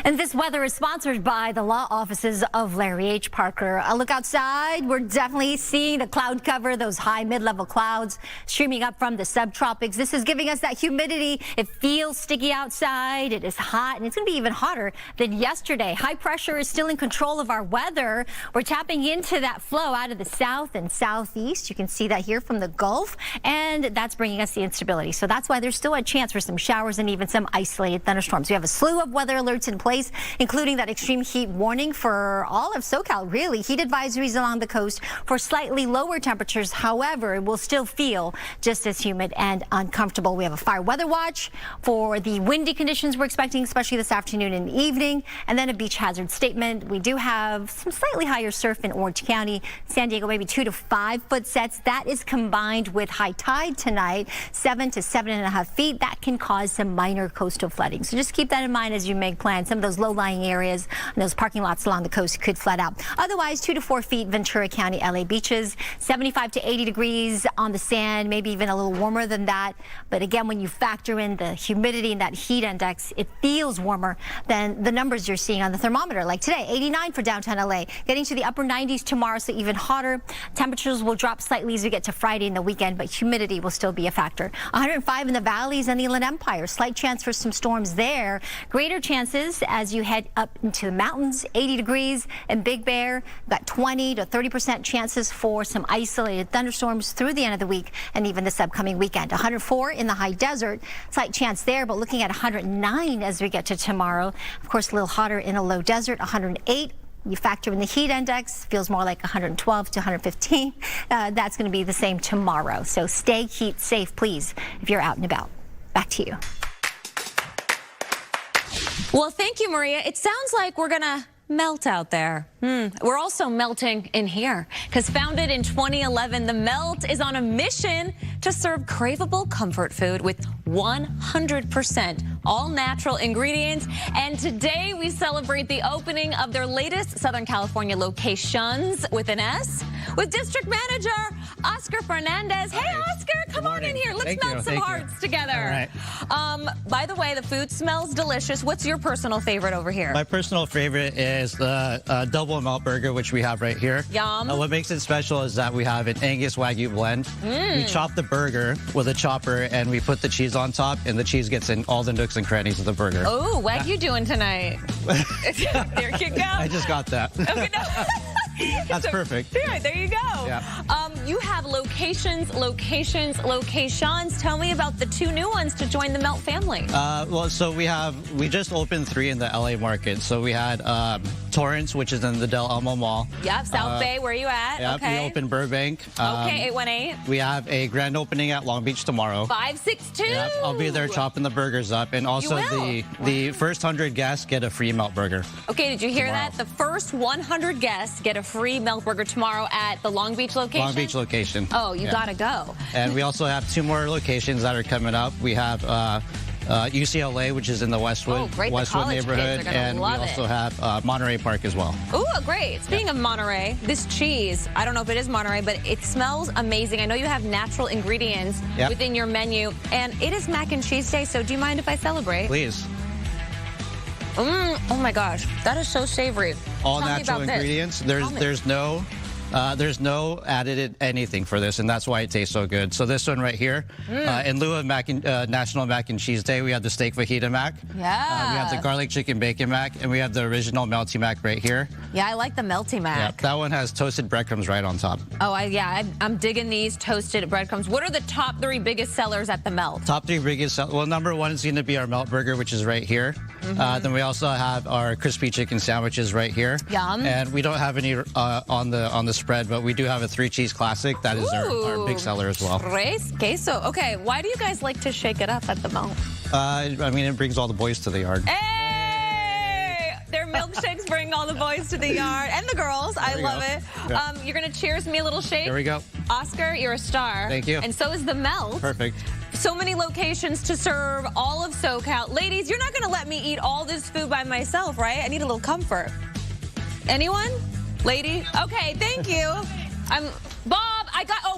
And this weather is sponsored by the law offices of Larry H. Parker. A look outside, we're definitely seeing a cloud cover, those high mid-level clouds streaming up from the subtropics. This is giving us that humidity. It feels sticky outside. It is hot, and it's going to be even hotter than yesterday. High pressure is still in control of our weather. We're tapping into that flow out of the south and southeast. You can see that here from the Gulf, and that's bringing us the instability. So that's why there's still a chance for some showers and even some isolated thunderstorms. We have a slew of weather alerts in place, including that extreme heat warning for all of SoCal, really. Heat advisories along the coast for slightly lower temperatures. However, it will still feel just as humid and uncomfortable. We have a fire weather watch for the windy conditions we're expecting, especially this afternoon and evening, and then a beach hazard statement. We do have some slightly higher surf in Orange County, San Diego, maybe 2 to 5 foot sets. That is combined with high tide tonight, 7 to 7.5 feet. That can cause some minor coastal flooding. So just keep that in mind as you make plans. Some of those low-lying areas and those parking lots along the coast could flood out. Otherwise, 2 to 4 feet, Ventura County, LA beaches, 75 to 80 degrees on the sand, maybe even a little warmer than that. But again, when you factor in the humidity and that heat index, it feels warmer than the numbers you're seeing on the thermometer. Like today, 89 for downtown LA, getting to the upper 90s tomorrow, so even hotter. Temperatures will drop slightly as we get to Friday and the weekend, but humidity will still be a factor. 105 in the valleys and the Inland Empire. Slight chance for some storms there. Greater chances as you head up into the mountains. 80 degrees in Big Bear. Got 20 to 30% chances for some isolated thunderstorms through the end of the week and even this upcoming weekend. 104 in the high desert. Slight chance there, but looking at 109 as we get to tomorrow. Of course, a little hotter in a low desert. 108. You factor in the heat index, feels more like 112 to 115. That's going to be the same tomorrow. So stay heat safe, please, if you're out and about. Back to you. Well, thank you, Maria. It sounds like we're going to melt out there. We're also melting in here, because founded in 2011, The Melt is on a mission to serve craveable comfort food with 100% all-natural ingredients. And today we celebrate the opening of their latest Southern California locations with an S, with District Manager Oscar Fernandez. Hey, Oscar, come on in here. Let's melt some hearts together. All right. By the way, the food smells delicious. What's your personal favorite over here? My personal favorite is the double melt burger, which we have right here. Yum. What makes it special is that we have an Angus Wagyu blend. We chop the burger with a chopper and we put the cheese on top, and the cheese gets in all the nooks and crannies of the burger. Oh, what are you doing tonight? There you go. I just got that. Okay, no. That's perfect. Yeah, there you go. Yeah. You have locations. Tell me about the 2 new ones to join the Melt family. Well, so we just opened 3 in the LA market. So we had Torrance, which is in the Del Amo Mall. Yep, South Bay, where are you at? Yep, okay. We opened Burbank. Okay, 818. We have a grand opening at Long Beach tomorrow. 562. Yep, I'll be there chopping the burgers up. And also the first 100 guests get a free melt burger. Okay, did you hear that? The first 100 guests get a free melt burger tomorrow at the Long Beach location? Long Beach location. Oh, you gotta go. And we also have 2 more locations that are coming up. We have UCLA, which is in the Westwood neighborhood, and we also have Monterey Park as well. Ooh, great. Speaking of Monterey, this cheese, I don't know if it is Monterey, but it smells amazing. I know you have natural ingredients within your menu, and it is mac and cheese day, so do you mind if I celebrate? Please. Oh my gosh, that is so savory. All natural ingredients. There's no There's no added anything for this, and that's why it tastes so good. So this one right here, in lieu of National Mac and Cheese Day, we have the steak fajita mac. Yeah. We have the garlic chicken bacon mac, and we have the original melty mac right here. Yeah, I like the melty mac. Yeah, that one has toasted breadcrumbs right on top. Oh, I'm digging these toasted breadcrumbs. What are the top 3 biggest sellers at the Melt? Top 3 biggest sellers. Well, number 1 is going to be our Melt Burger, which is right here. Then we also have our crispy chicken sandwiches right here. Yum. And we don't have any on the spread, but we do have a 3-cheese classic. That is our big seller as well. Tres queso. Okay, why do you guys like to shake it up at the Melt? I mean, it brings all the boys to the yard. Hey! Their milkshakes bring all the boys to the yard and the girls. I love it. Yeah. You're going to cheers me a little shake? Here we go. Oscar, you're a star. Thank you. And so is the Melt. Perfect. So many locations to serve all of SoCal. Ladies, you're not going to let me eat all this food by myself, right? I need a little comfort. Anyone? Lady? Okay, thank you. Bob,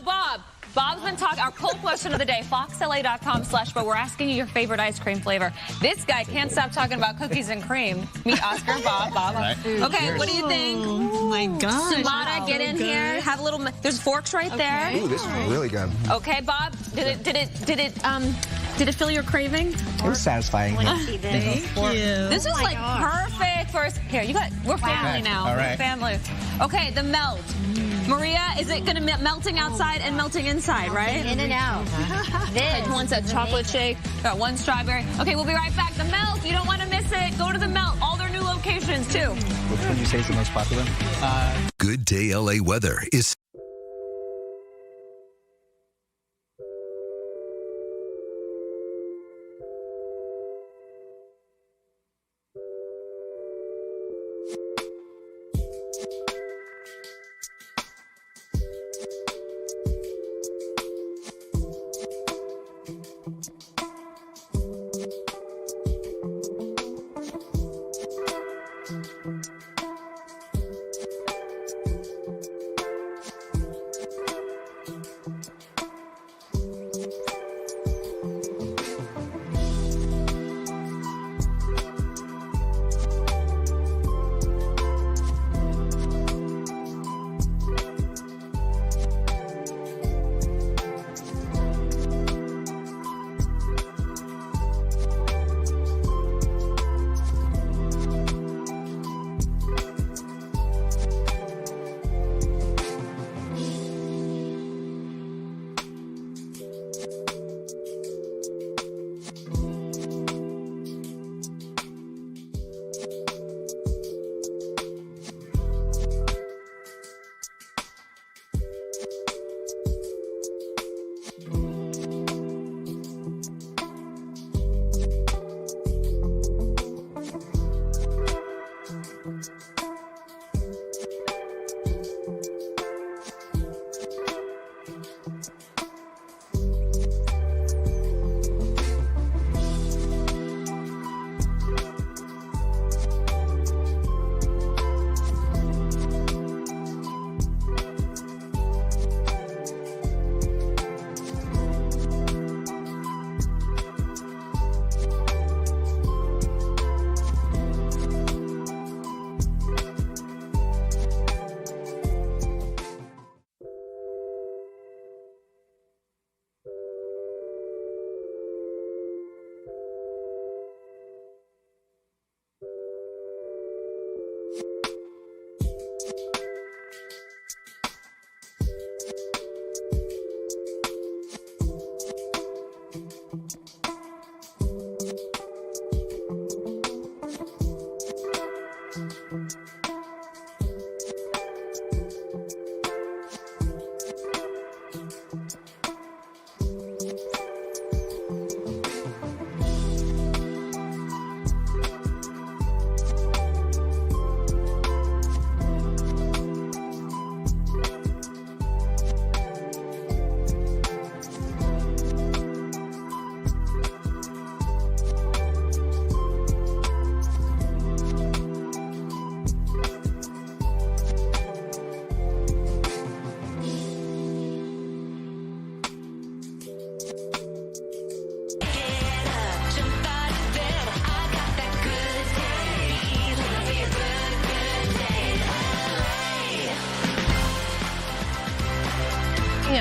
Bob. Bob's been talking, our poll question of the day, foxla.com/vote. We're asking you your favorite ice cream flavor. This guy can't stop talking about cookies and cream. Meet Oscar, Bob. Right. Okay, what do you think? Oh my gosh. Sumata, get in here. Have a little, there's forks right there. Ooh, this is really good. Okay, Bob, did it fill your craving? It was satisfying. Thank you. This is like perfect for us. Here, we're family now. All right. We're family. Okay, the Melt. Maria, is it going to be melting outside and melting inside, right? In and out. Like one's a chocolate shake, got one strawberry. Okay, we'll be right back. The Melt, you don't want to miss it. Go to the Melt. All their new locations, too. Which one do you say is the most popular? Good Day LA weather is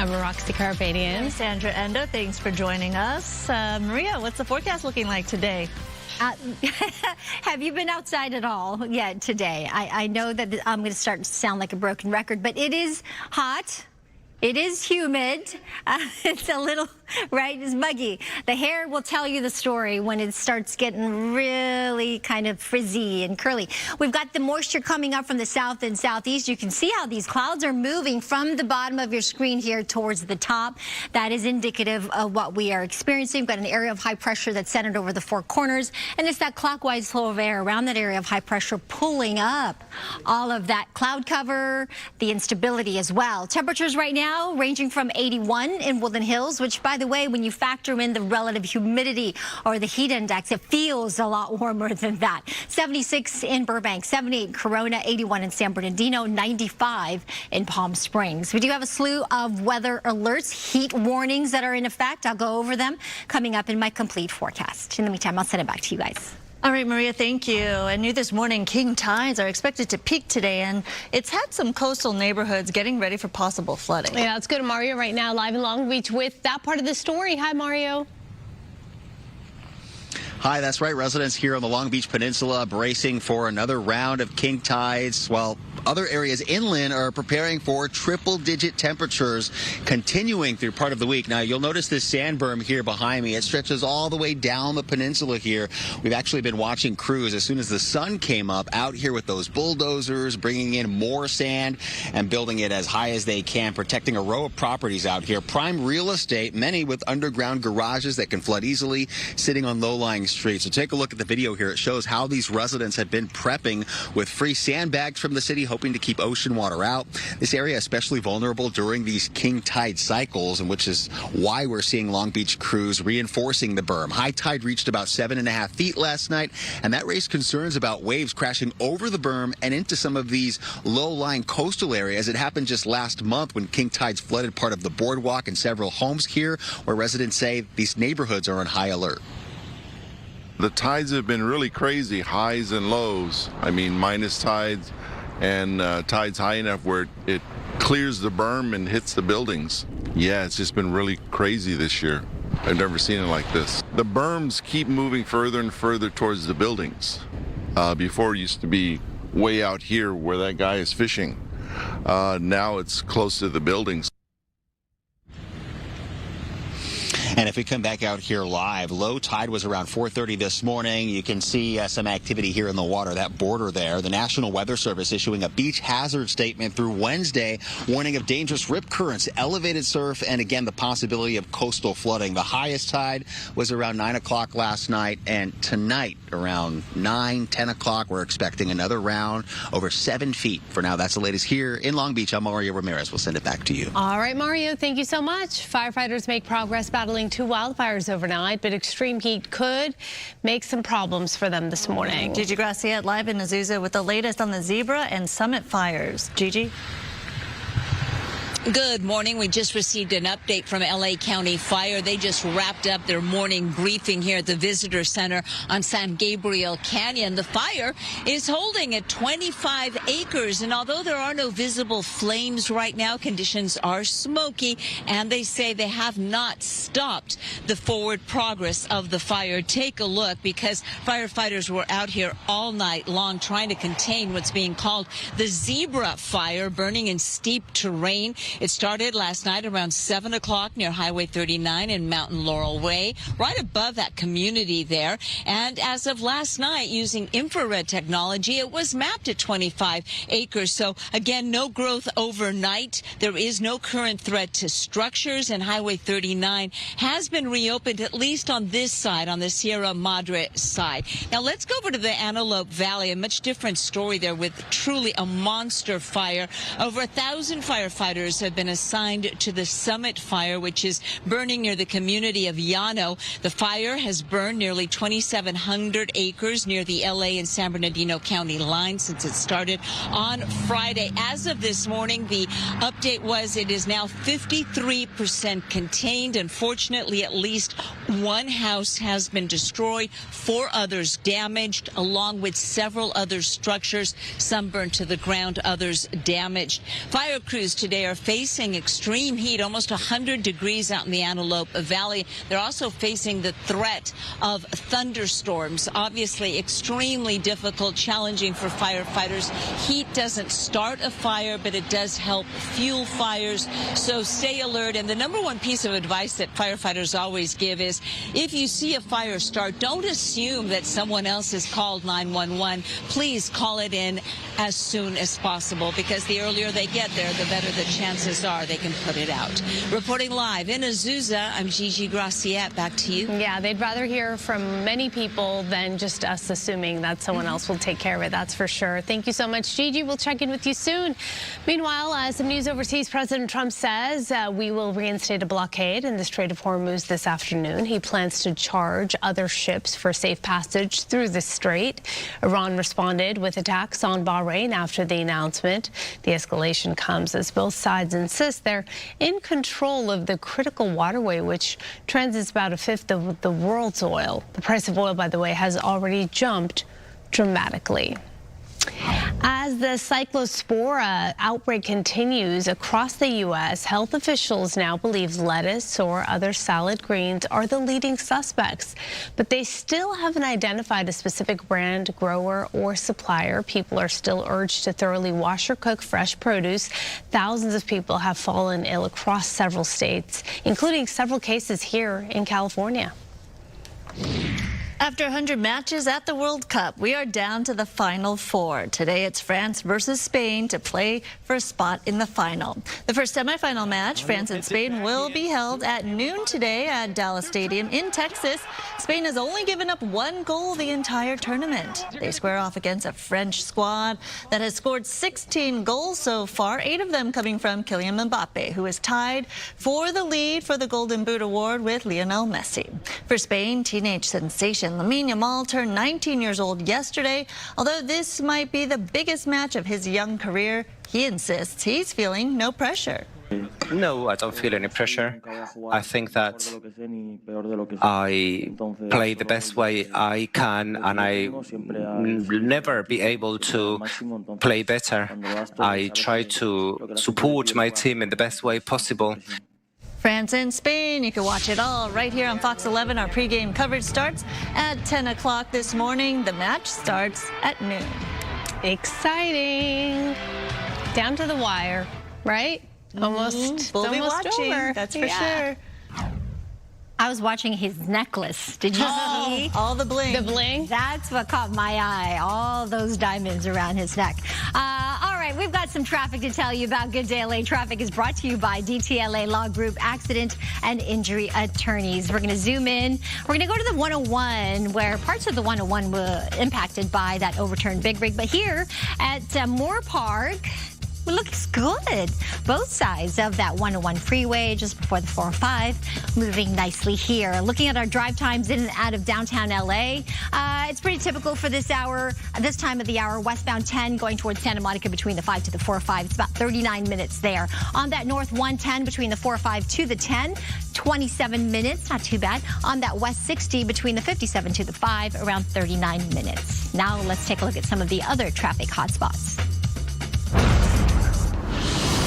I'm Roxy Carpadian. I'm Sandra Endo. Thanks for joining us. Maria, what's the forecast looking like today? Have you been outside at all yet today? I know that I'm going to start to sound like a broken record, but it is hot. It is humid. It's a little, right, it's muggy. The hair will tell you the story when it starts getting really kind of frizzy and curly. We've got the moisture coming up from the south and southeast. You can see how these clouds are moving from the bottom of your screen here towards the top. That is indicative of what we are experiencing. We've got an area of high pressure that's centered over the four corners, and it's that clockwise flow of air around that area of high pressure pulling up all of that cloud cover, the instability as well. Temperatures right now ranging from 81 in Woodland Hills, which, by the way, when you factor in the relative humidity or the heat index, it feels a lot warmer than that. 76 in Burbank, 78 in Corona, 81 in San Bernardino, 95 in Palm Springs. We do have a slew of weather alerts, heat warnings that are in effect. I'll go over them coming up in my complete forecast. In the meantime, I'll send it back to you guys. All right, Maria, thank you. And new this morning, king tides are expected to peak today, and it's had some coastal neighborhoods getting ready for possible flooding. Yeah, let's go to Mario right now, live in Long Beach with that part of the story. Hi, Mario. Hi, that's right. Residents here on the Long Beach Peninsula bracing for another round of king tides, while other areas inland are preparing for triple-digit temperatures continuing through part of the week. Now, you'll notice this sand berm here behind me. It stretches all the way down the peninsula here. We've actually been watching crews as soon as the sun came up out here with those bulldozers, bringing in more sand and building it as high as they can, protecting a row of properties out here. Prime real estate, many with underground garages that can flood easily, sitting on low-lying streets. So take a look at the video here. It shows how these residents have been prepping with free sandbags from the city, hoping to keep ocean water out. This area especially vulnerable during these king tide cycles, and which is why we're seeing Long Beach crews reinforcing the berm. High tide reached about 7.5 feet last night, and that raised concerns about waves crashing over the berm and into some of these low-lying coastal areas. It happened just last month when king tides flooded part of the boardwalk and several homes here, where residents say these neighborhoods are on high alert. The tides have been really crazy, highs and lows. I mean, minus tides and tides high enough where it clears the berm and hits the buildings. Yeah, it's just been really crazy this year. I've never seen it like this. The berms keep moving further and further towards the buildings. Before it used to be way out here where that guy is fishing. Now it's close to the buildings. And if we come back out here live, low tide was around 4:30 this morning. You can see some activity here in the water, that border there. The National Weather Service issuing a beach hazard statement through Wednesday, warning of dangerous rip currents, elevated surf, and again, the possibility of coastal flooding. The highest tide was around 9 o'clock last night, and tonight around 9, 10 o'clock, we're expecting another round over 7 feet. For now, that's the latest here in Long Beach. I'm Mario Ramirez. We'll send it back to you. All right, Mario, thank you so much. Firefighters make progress battling 2 wildfires overnight, but extreme heat could make some problems for them this morning. Gigi Graciette live in Azusa with the latest on the Zebra and Summit fires. Gigi? Good morning. We just received an update from LA County Fire. They just wrapped up their morning briefing here at the Visitor Center on San Gabriel Canyon. The fire is holding at 25 acres, and although there are no visible flames right now, conditions are smoky, and they say they have not stopped the forward progress of the fire. Take a look, because firefighters were out here all night long trying to contain what's being called the Zebra fire, burning in steep terrain. It started last night around 7 o'clock near Highway 39 and Mountain Laurel Way, right above that community there. And as of last night, using infrared technology, it was mapped at 25 acres. So again, no growth overnight. There is no current threat to structures, and Highway 39 has been reopened, at least on this side, on the Sierra Madre side. Now let's go over to the Antelope Valley, a much different story there with truly a monster fire. Over 1,000 firefighters have been assigned to the Summit fire, which is burning near the community of Llano. The fire has burned nearly 2,700 acres near the LA and San Bernardino County line since it started on Friday. As of this morning, the update was it is now 53% contained. Unfortunately, at least One house has been destroyed, 4 others damaged, along with several other structures, some burned to the ground, others damaged. Fire crews today are facing extreme heat, almost 100 degrees out in the Antelope Valley. They're also facing the threat of thunderstorms. Obviously, extremely difficult, challenging for firefighters. Heat doesn't start a fire, but it does help fuel fires. So stay alert. And the number one piece of advice that firefighters always give is if you see a fire start, don't assume that someone else has called 911. Please call it in as soon as possible, because the earlier they get there, the better the chances are they can put it out. Reporting live in Azusa, I'm Gigi Graciette. Back to you. Yeah, they'd rather hear from many people than just us assuming that someone else will take care of it. That's for sure. Thank you so much, Gigi. We'll check in with you soon. Meanwhile, some news overseas. President Trump says we will reinstate a blockade in the Strait of Hormuz this afternoon. He plans to charge other ships for safe passage through the strait. Iran responded with attacks on Bahrain after the announcement. The escalation comes as both sides insist they're in control of the critical waterway, which transits about 1/5 of the world's oil. The price of oil, by the way, has already jumped dramatically. As the cyclospora outbreak continues across the U.S., health officials now believe lettuce or other salad greens are the leading suspects. But they still haven't identified a specific brand, grower, or supplier. People are still urged to thoroughly wash or cook fresh produce. Thousands of people have fallen ill across several states, including several cases here in California. After 100 matches at the World Cup, we are down to the final 4. Today it's France versus Spain to play for a spot in the final. The first semifinal match, France and Spain, will be held at noon today at Dallas Stadium in Texas. Spain has only given up 1 goal the entire tournament. They square off against a French squad that has scored 16 goals so far, 8 of them coming from Kylian Mbappe, who is tied for the lead for the Golden Boot Award with Lionel Messi. For Spain, teenage sensation Lamine Yamal turned 19 years old yesterday. Although this might be the biggest match of his young career, he insists he's feeling no pressure. No, I don't feel any pressure. I think that I play the best way I can, and I will never be able to play better. I try to support my team in the best way possible. France and Spain, you can watch it all right here on Fox 11. Our pregame coverage starts at 10 o'clock this morning. The match starts at noon. Exciting. Down to the wire, right? Almost. We'll be almost watching, over. that's for sure. I was watching his necklace. Did you see? All the bling. The bling? That's what caught my eye. All those diamonds around his neck. All right, we've got some traffic to tell you about. Good Day LA traffic is brought to you by DTLA Law Group Accident and Injury Attorneys. We're going to zoom in. We're going to go to the 101, where parts of the 101 were impacted by that overturned big rig. But here at Moore Park, it looks good. Both sides of that 101 freeway just before the 405, moving nicely here. Looking at our drive times in and out of downtown LA, it's pretty typical for this hour, this time of the hour. Westbound 10 going towards Santa Monica between the 5 to the 405. It's about 39 minutes there. On that north 110 between the 405 to the 10, 27 minutes, not too bad. On that west 60 between the 57 to the 5, around 39 minutes. Now let's take a look at some of the other traffic hotspots.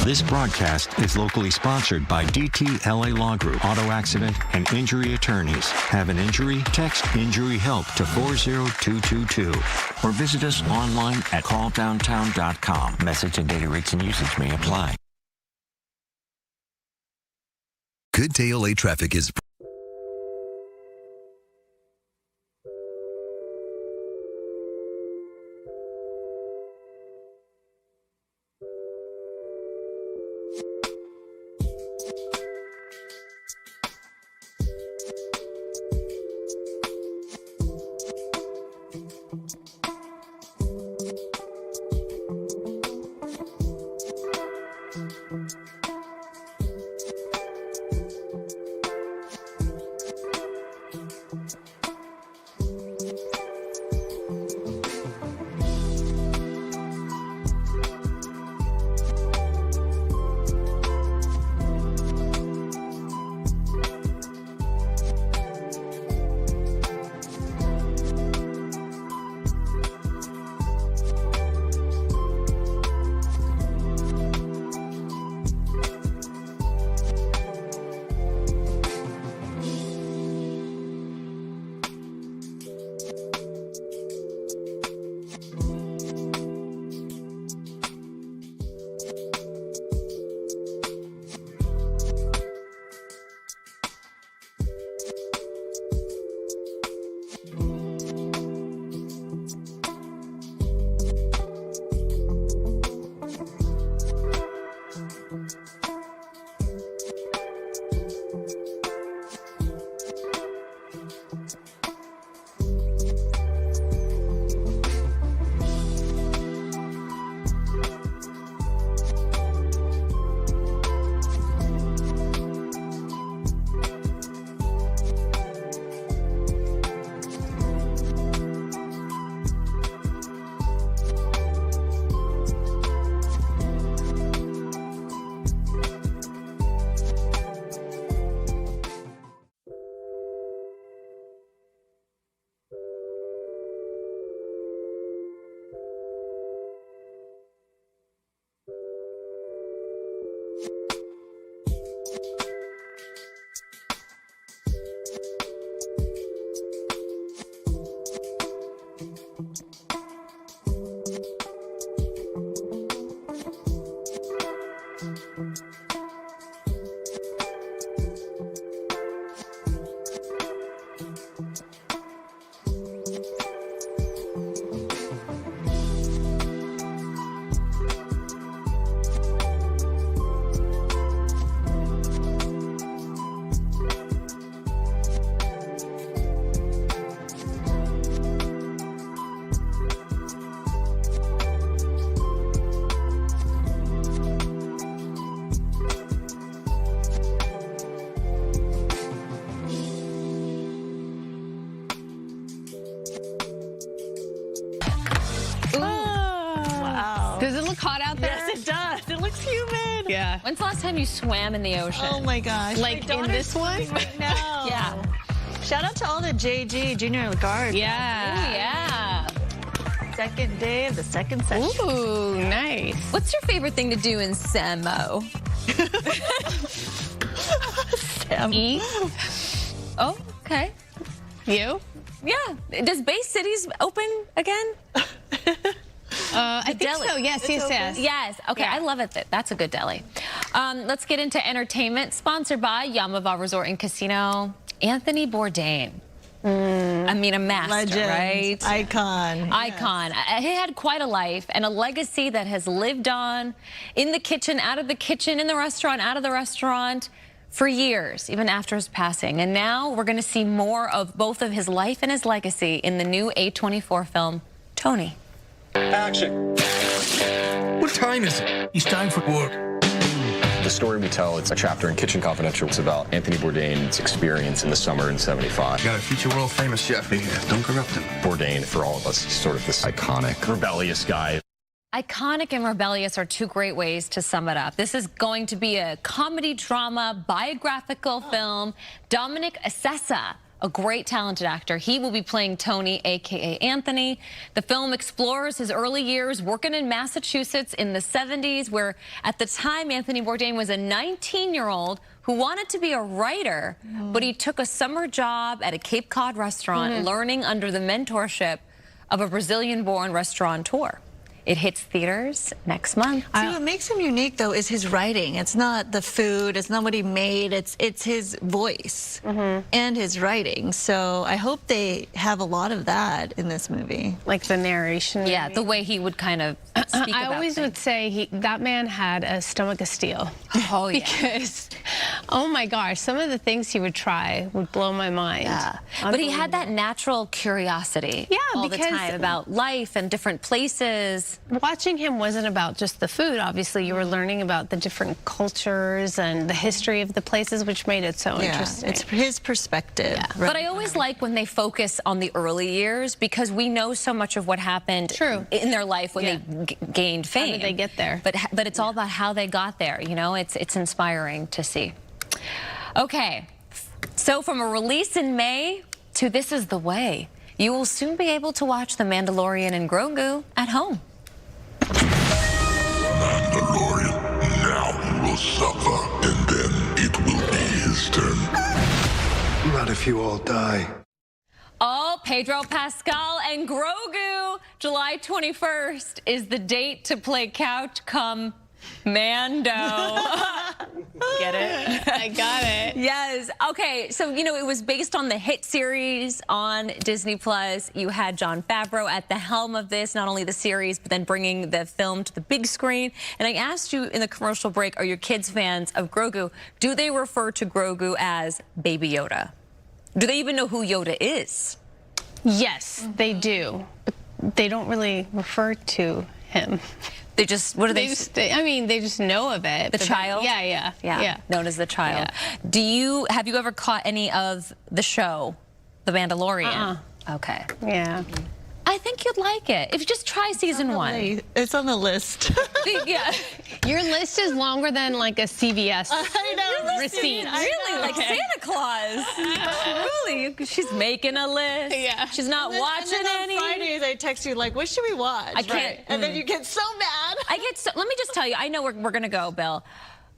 This broadcast is locally sponsored by DTLA Law Group, Auto Accident and Injury Attorneys. Have an injury? Text Injury Help to 40222 or visit us online at calldowntown.com. Message and data rates and usage may apply. Good Day LA traffic is Does it look hot out there? Yes, it does. It looks humid. Yeah. When's the last time you swam in the ocean? Oh my gosh. Like in this one? Right now. Yeah. Shout out to all the JG, Junior Guard. Yeah. Yeah. Second day of the second session. Ooh, nice. What's your favorite thing to do in Samo? Eat. Oh, okay. You? Yeah. Does Bay Cities open again? I think so. Yes, yes. Yes. Okay, Yeah. I love it. That's a good deli. Let's get into entertainment. Sponsored by Yamava Resort and Casino. Anthony Bourdain. I mean, a master, Legend. right? Icon. Icon. He had quite a life and a legacy that has lived on in the kitchen, out of the kitchen, in the restaurant, out of the restaurant for years, even after his passing. And now we're going to see more of both of his life and his legacy in the new A24 film, Tony. Action. What time is it? It's time for work. The story we tell, it's a chapter in Kitchen Confidential. It's about Anthony Bourdain's experience in the summer in '75. Got a future world famous chef here. Don't corrupt him. Bourdain, for all of us, he's sort of this iconic, rebellious guy. Iconic and rebellious are two great ways to sum it up. This is going to be a comedy drama, biographical film. Dominic Assessa, a great talented actor. He will be playing Tony, a.k.a. Anthony. The film explores his early years working in Massachusetts in the 70s, where at the time Anthony Bourdain was a 19-year-old who wanted to be a writer, but he took a summer job at a Cape Cod restaurant, learning under the mentorship of a Brazilian-born restaurateur. It hits theaters next month. See, what makes him unique, though, is his writing. It's not the food. It's not what he made. It's his voice and his writing. So I hope they have a lot of that in this movie. Like the narration. Yeah, the way he would kind of speak I about always things. would say that man had a stomach of steel. Oh, yeah. Because, oh my gosh, some of the things he would try would blow my mind. Yeah. But he had that natural curiosity all the time about life and different places. Watching him wasn't about just the food. Obviously, you were learning about the different cultures and the history of the places, which made it so interesting. It's his perspective. Yeah. But I always like when they focus on the early years, because we know so much of what happened in their life when they gained fame. How did they get there? But it's all about how they got there. You know, it's inspiring to see. Okay, so from a release in May to This Is the Way, you will soon be able to watch The Mandalorian and Grogu at home. Mandalorian, now he will suffer, and then it will be his turn. Not if you all die. Oh, Pedro Pascal and Grogu. July 21st is the date to play couch come Mando. Get it? I got it. Yes. Okay. So, you know, it was based on the hit series on Disney Plus. You had Jon Favreau at the helm of this, not only the series, but then bringing the film to the big screen. And I asked you in the commercial break, are your kids fans of Grogu? Do they refer to Grogu as Baby Yoda? Do they even know who Yoda is? Yes, they do. But they don't really refer to him. They just, what do they? I mean, they just know of it. The child? Yeah. Known as the child. Yeah. Have you ever caught any of the show, The Mandalorian? Okay. Yeah. I think you'd like it. If you just try season 1. It's on the list. Yeah. Your list is longer than like a CVS receipt. Really, like Santa Claus. Really, she's making a list. Yeah. She's not watching any. On Friday, they text you like, what should we watch? I can't. And then you get so mad. I get so, let me just tell you, I know we're going to go, Bill.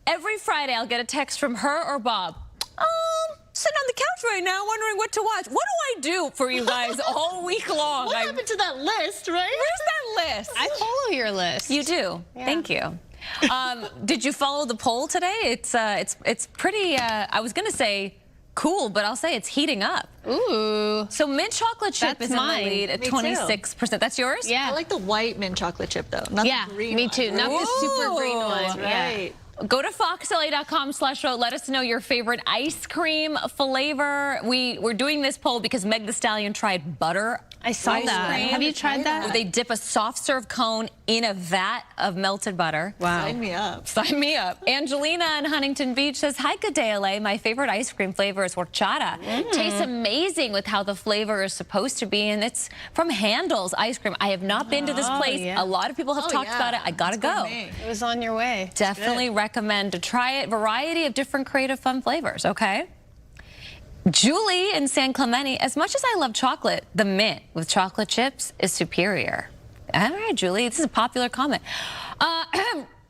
Every Friday, I'll get a text from her or Bob. Sitting on the couch right now wondering what to watch. What do I do for you guys all week long? What happened to that list, right? Where's that list? I follow your list. You do. Yeah. Thank you. Did you follow the poll today? It's pretty, I was going to say cool, but I'll say it's heating up. Ooh. So mint chocolate chip is in the lead at 26%. That's yours? Yeah. I like the white mint chocolate chip, though. Not the green me one. too. Not the super green one. Right. Go to foxla.com/vote. Let us know your favorite ice cream flavor. We're doing this poll because Meg Thee Stallion tried butter I saw that. cream. Have you tried that? They dip a soft serve cone in a vat of melted butter. Wow. Sign me up. Sign me up. Angelina in Huntington Beach says, hi, good day, LA. My favorite ice cream flavor is horchata. Tastes amazing with how the flavor is supposed to be, and it's from Handel's Ice Cream. I have not been to this place. yeah. A lot of people have talked about it. I gotta go. It was on your way. Definitely recommend to try it. Variety of different creative fun flavors, okay? Julie in San Clemente, as much as I love chocolate, the mint with chocolate chips is superior. All right, Julie, this is a popular comment.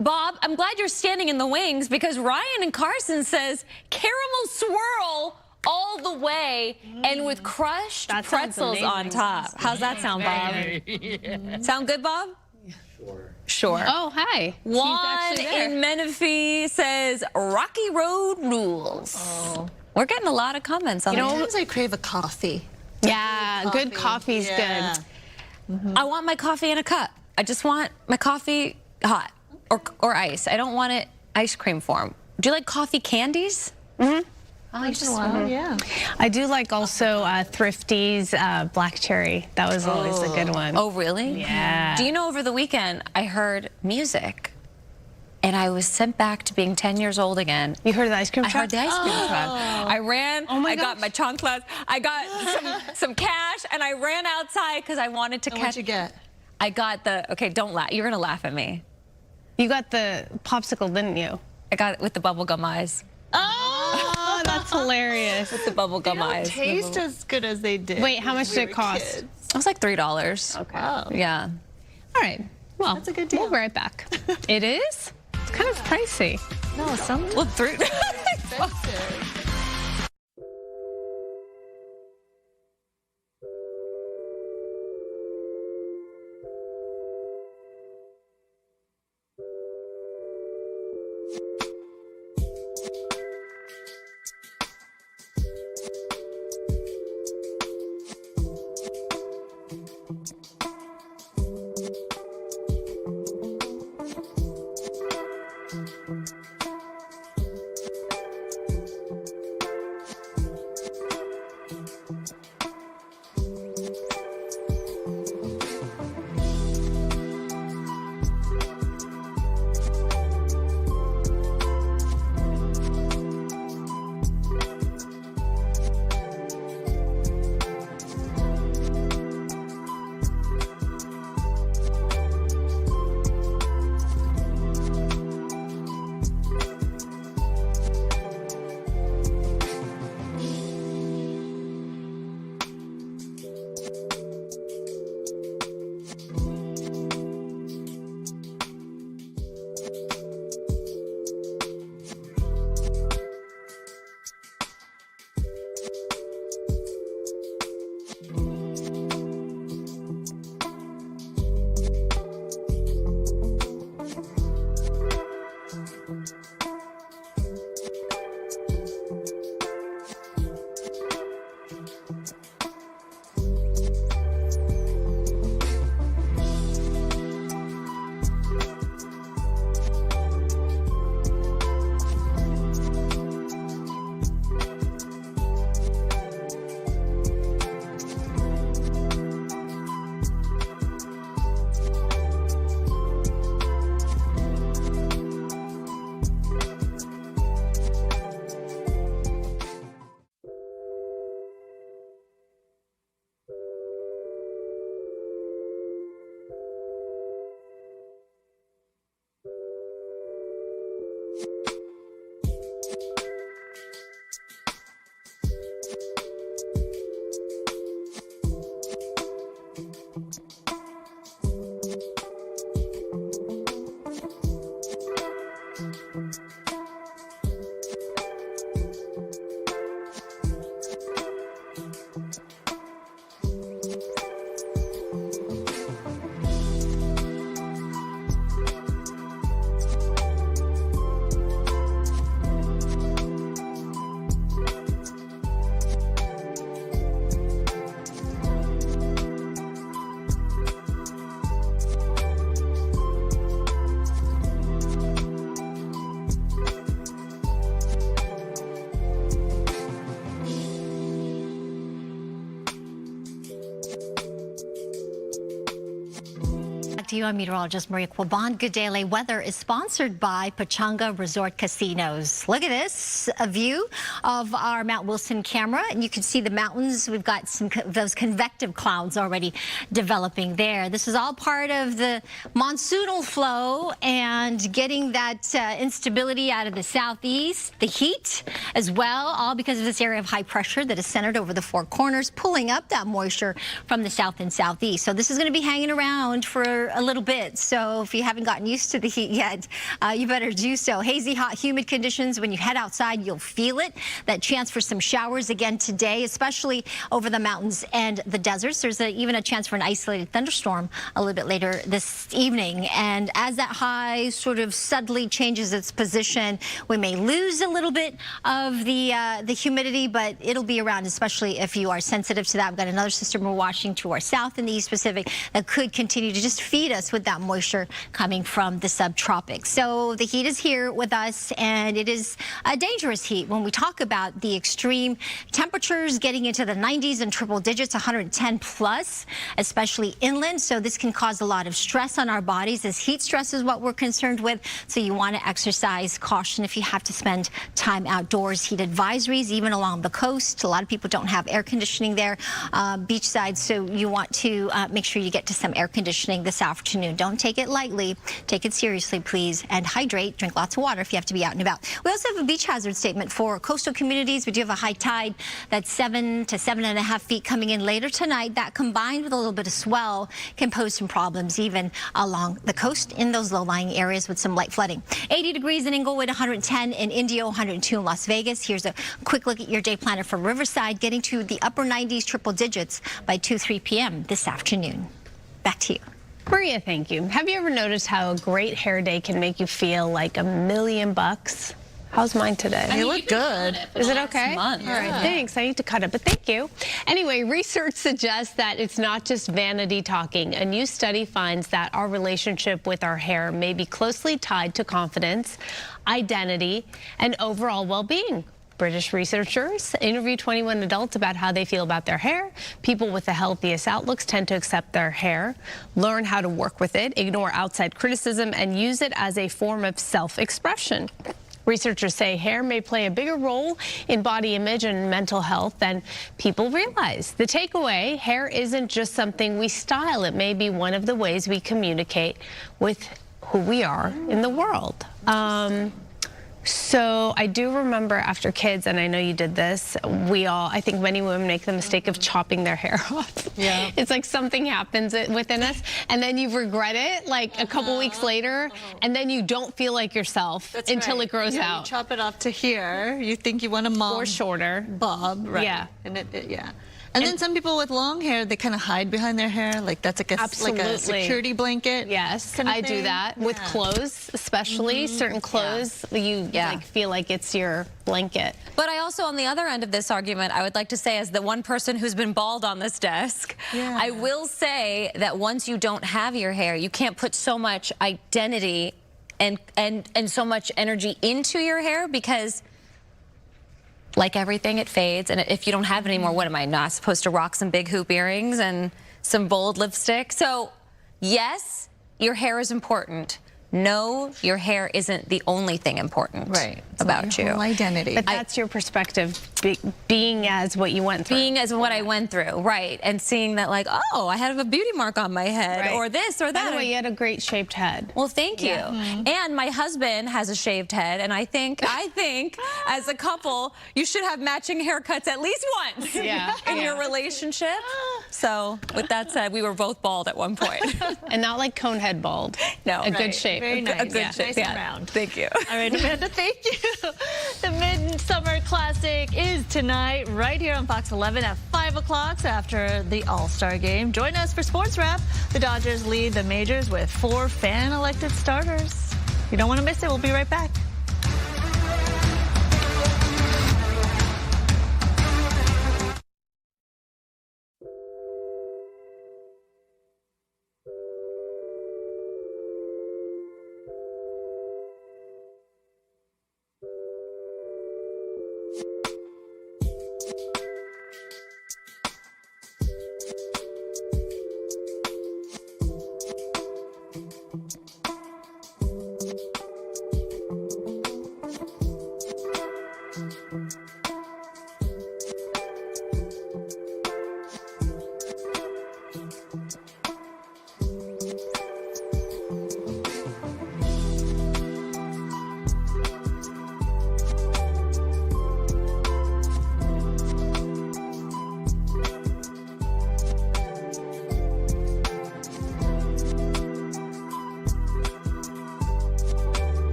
Bob, I'm glad you're standing in the wings because Ryan and Carson says caramel swirl all the way and with crushed pretzels on top. How's that sound, Bob? Sound good, Bob? Sure. Oh, hi. Juan in Menifee says Rocky Road rules. Oh. We're getting a lot of comments on that. Sometimes I crave a coffee. Yeah, good coffee's good. I want my coffee in a cup. I just want my coffee hot or ice. I don't want it ice cream form. Do you like coffee candies? Yeah. I do like also Thrifty's black cherry. That was always a good one. Oh, really? Yeah. Do you know over the weekend I heard music and I was sent back to being 10 years old again. You heard the ice cream truck? I heard the ice cream truck. I ran, I got my chanclas, I got some cash, and I ran outside because I wanted to catch. What'd you get? I got the, okay, don't laugh. You're going to laugh at me. You got the popsicle, didn't you? I got it with the bubblegum eyes. Oh, that's hilarious. With the bubblegum eyes. Taste as good as they did. Wait, how much did it cost? It was like $3. Okay. Wow. Yeah. All right. Well, That's a good deal. We'll be right back. It is? It's kind of pricey. No, some Well, $3. expensive. back to you. I'm meteorologist Maria Quaban. Good Day LA weather is sponsored by Pechanga Resort Casinos. Look at this, a view of our Mount Wilson camera, and you can see the mountains. We've got some those convective clouds already developing there. This is all part of the monsoonal flow and getting that instability out of the southeast, the heat as well, all because of this area of high pressure that is centered over the Four Corners, pulling up that moisture from the south and southeast. So this is going to be hanging around for a little bit. So if you haven't gotten used to the heat yet, you better do so. Hazy, hot, humid conditions. When you head outside, you'll feel it. That chance for some showers again today, especially over the mountains and the deserts. There's even a chance for an isolated thunderstorm a little bit later this evening. And as that high sort of subtly changes its position, we may lose a little bit of the humidity, but it'll be around, especially if you are sensitive to that. We've got another system we're watching to our south in the East Pacific that could continue to just feed us with that moisture coming from the subtropics. So the heat is here with us, and it is a dangerous heat. When we talk about the extreme temperatures getting into the 90s and triple digits, 110 plus, especially inland. So this can cause a lot of stress on our bodies, as heat stress is what we're concerned with. So you want to exercise caution if you have to spend time outdoors. Heat advisories, even along the coast. A lot of people don't have air conditioning there, beachside. So you want to make sure you get to some air conditioning this afternoon. Don't take it lightly. Take it seriously, please. And hydrate. Drink lots of water if you have to be out and about. We also have a beach hazard statement for coastal communities. We do have a high tide that's 7 to 7.5 feet coming in later tonight. That, combined with a little bit of swell, can pose some problems even along the coast in those low-lying areas with some light flooding. 80 degrees in Inglewood, 110 in Indio, 102 in Las Vegas. Here's a quick look at your day planner for Riverside, getting to the upper 90s, triple digits by 3 p.m. this afternoon. Back to you. Maria, thank you. Have you ever noticed how a great hair day can make you feel like $1,000,000? How's mine today? You look good. Is it okay? Month. All right, thanks. I need to cut it, but thank you. Anyway, research suggests that it's not just vanity talking. A new study finds that our relationship with our hair may be closely tied to confidence, identity, and overall well-being. British researchers interviewed 21 adults about how they feel about their hair. People with the healthiest outlooks tend to accept their hair, learn how to work with it, ignore outside criticism, and use it as a form of self-expression. Researchers say hair may play a bigger role in body image and mental health than people realize. The takeaway, hair isn't just something we style. It may be one of the ways we communicate with who we are in the world. So I do remember after kids, and I know you did this, I think many women make the mistake of chopping their hair off. Yeah. It's like something happens within us, and then you regret it like a couple weeks later, and then you don't feel like yourself until it grows out. You chop it off to here. You think you want a mom. Or shorter. Bob, right. Yeah. And And then some people with long hair, they kind of hide behind their hair, like that's like a security blanket. Yes, kind of I do that with clothes, especially certain clothes. You like feel like it's your blanket. But I also, on the other end of this argument, I would like to say, as the one person who's been bald on this desk, I will say that once you don't have your hair, you can't put so much identity and so much energy into your hair, because like everything, it fades. And if you don't have it anymore, what am I not supposed to rock some big hoop earrings and some bold lipstick? So yes, your hair is important. No, your hair isn't the only thing important about you. Whole identity. But that's your perspective, being as what you went through. Being as what I went through, right. And seeing that, like, oh, I have a beauty mark on my head, or this or that. By the way, you had a great shaped head. Well, thank you. And my husband has a shaved head, and I think as a couple, you should have matching haircuts at least once in your relationship. So with that said, we were both bald at one point. And not like cone head bald. No. A good shape. Very nice. A good shape. Nice and round. Thank you. All right, Amanda, thank you. The Midsummer Classic is tonight right here on Fox 11 at 5 o'clock after the All-Star Game. Join us for Sports Wrap. The Dodgers lead the majors with 4 fan-elected starters. You don't want to miss it. We'll be right back.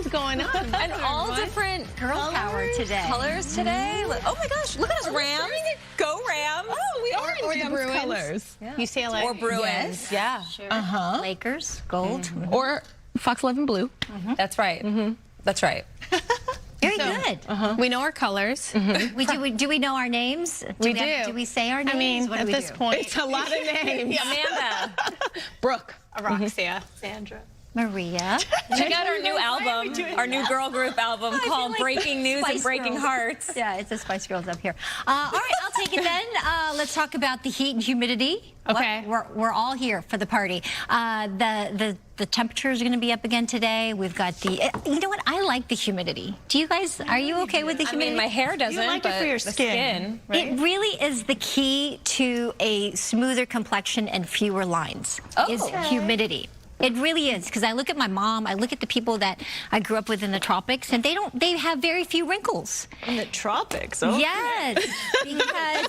is going on? And all different Girl power today. Colors today. Oh my gosh, look at us, Rams. Go Rams. Oh, we are Or in the Rams Bruins. colors. Yeah. UCLA. Or Bruins. Yes. Yeah. Uh-huh. Lakers, gold. Or Fox 11 blue. That's right. That's right. Very good. We know our colors. Do we know our names? We Do we say our names? I mean, What do at we this do? point. It's a lot of names. Amanda. Brooke. Roxia. Sandra. Maria. Check out our new album, our new girl group album I feel called like Breaking News and Spice Breaking Girls. Hearts. Yeah, it's the Spice Girls up here. All right, I'll take it then. Let's talk about the heat and humidity. Okay. We're all here for the party. The temperatures are going to be up again today. We've got the, you know what? I like the humidity. Do you guys, are you okay with the humidity? I mean, my hair doesn't, You like it but for your the skin. right? It really is the key to a smoother complexion and fewer lines, is humidity. It really is, because I look at my mom, I look at the people that I grew up with in the tropics, and they have very few wrinkles. In the tropics, oh. Yes, because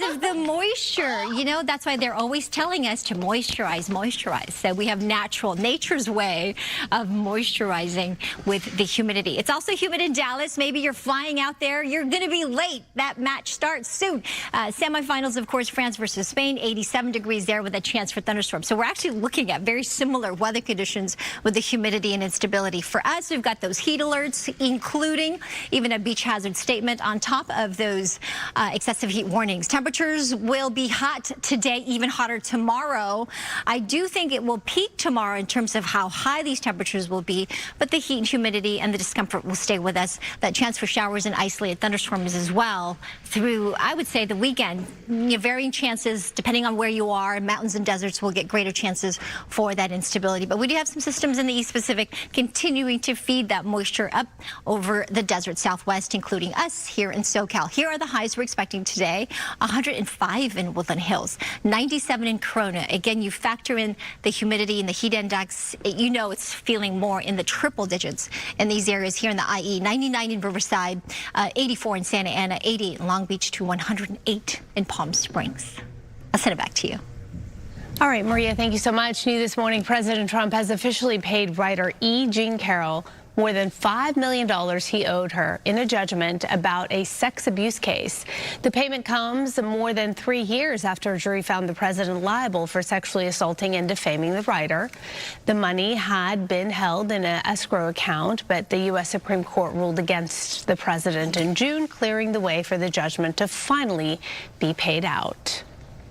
of the moisture. You know, that's why they're always telling us to moisturize, moisturize. So we have nature's way of moisturizing with the humidity. It's also humid in Dallas. Maybe you're flying out there. You're going to be late. That match starts soon. Semifinals, of course, France versus Spain, 87 degrees there with a chance for thunderstorms. So we're actually looking at very similar weather conditions with the humidity and instability. For us, we've got those heat alerts, including even a beach hazard statement on top of those excessive heat warnings. Temperatures will be hot today, even hotter tomorrow. I do think it will peak tomorrow in terms of how high these temperatures will be, but the heat and humidity and the discomfort will stay with us. That chance for showers and isolated thunderstorms as well through, I would say, the weekend. Varying chances, depending on where you are. Mountains and deserts will get greater chances for that instability. But we do have some systems in the East Pacific continuing to feed that moisture up over the desert Southwest, including us here in SoCal. Here are the highs we're expecting today. 105 in Woodland Hills, 97 in Corona. Again, you factor in the humidity and the heat index, you know it's feeling more in the triple digits in these areas here in the IE. 99 in Riverside, 84 in Santa Ana, 88 in Long Beach to 108 in Palm Springs. I'll send it back to you. All right, Maria, thank you so much. New this morning, President Trump has officially paid writer E. Jean Carroll more than $5 million he owed her in a judgment about a sex abuse case. The payment comes more than 3 years after a jury found the president liable for sexually assaulting and defaming the writer. The money had been held in an escrow account, but the U.S. Supreme Court ruled against the president in June, clearing the way for the judgment to finally be paid out.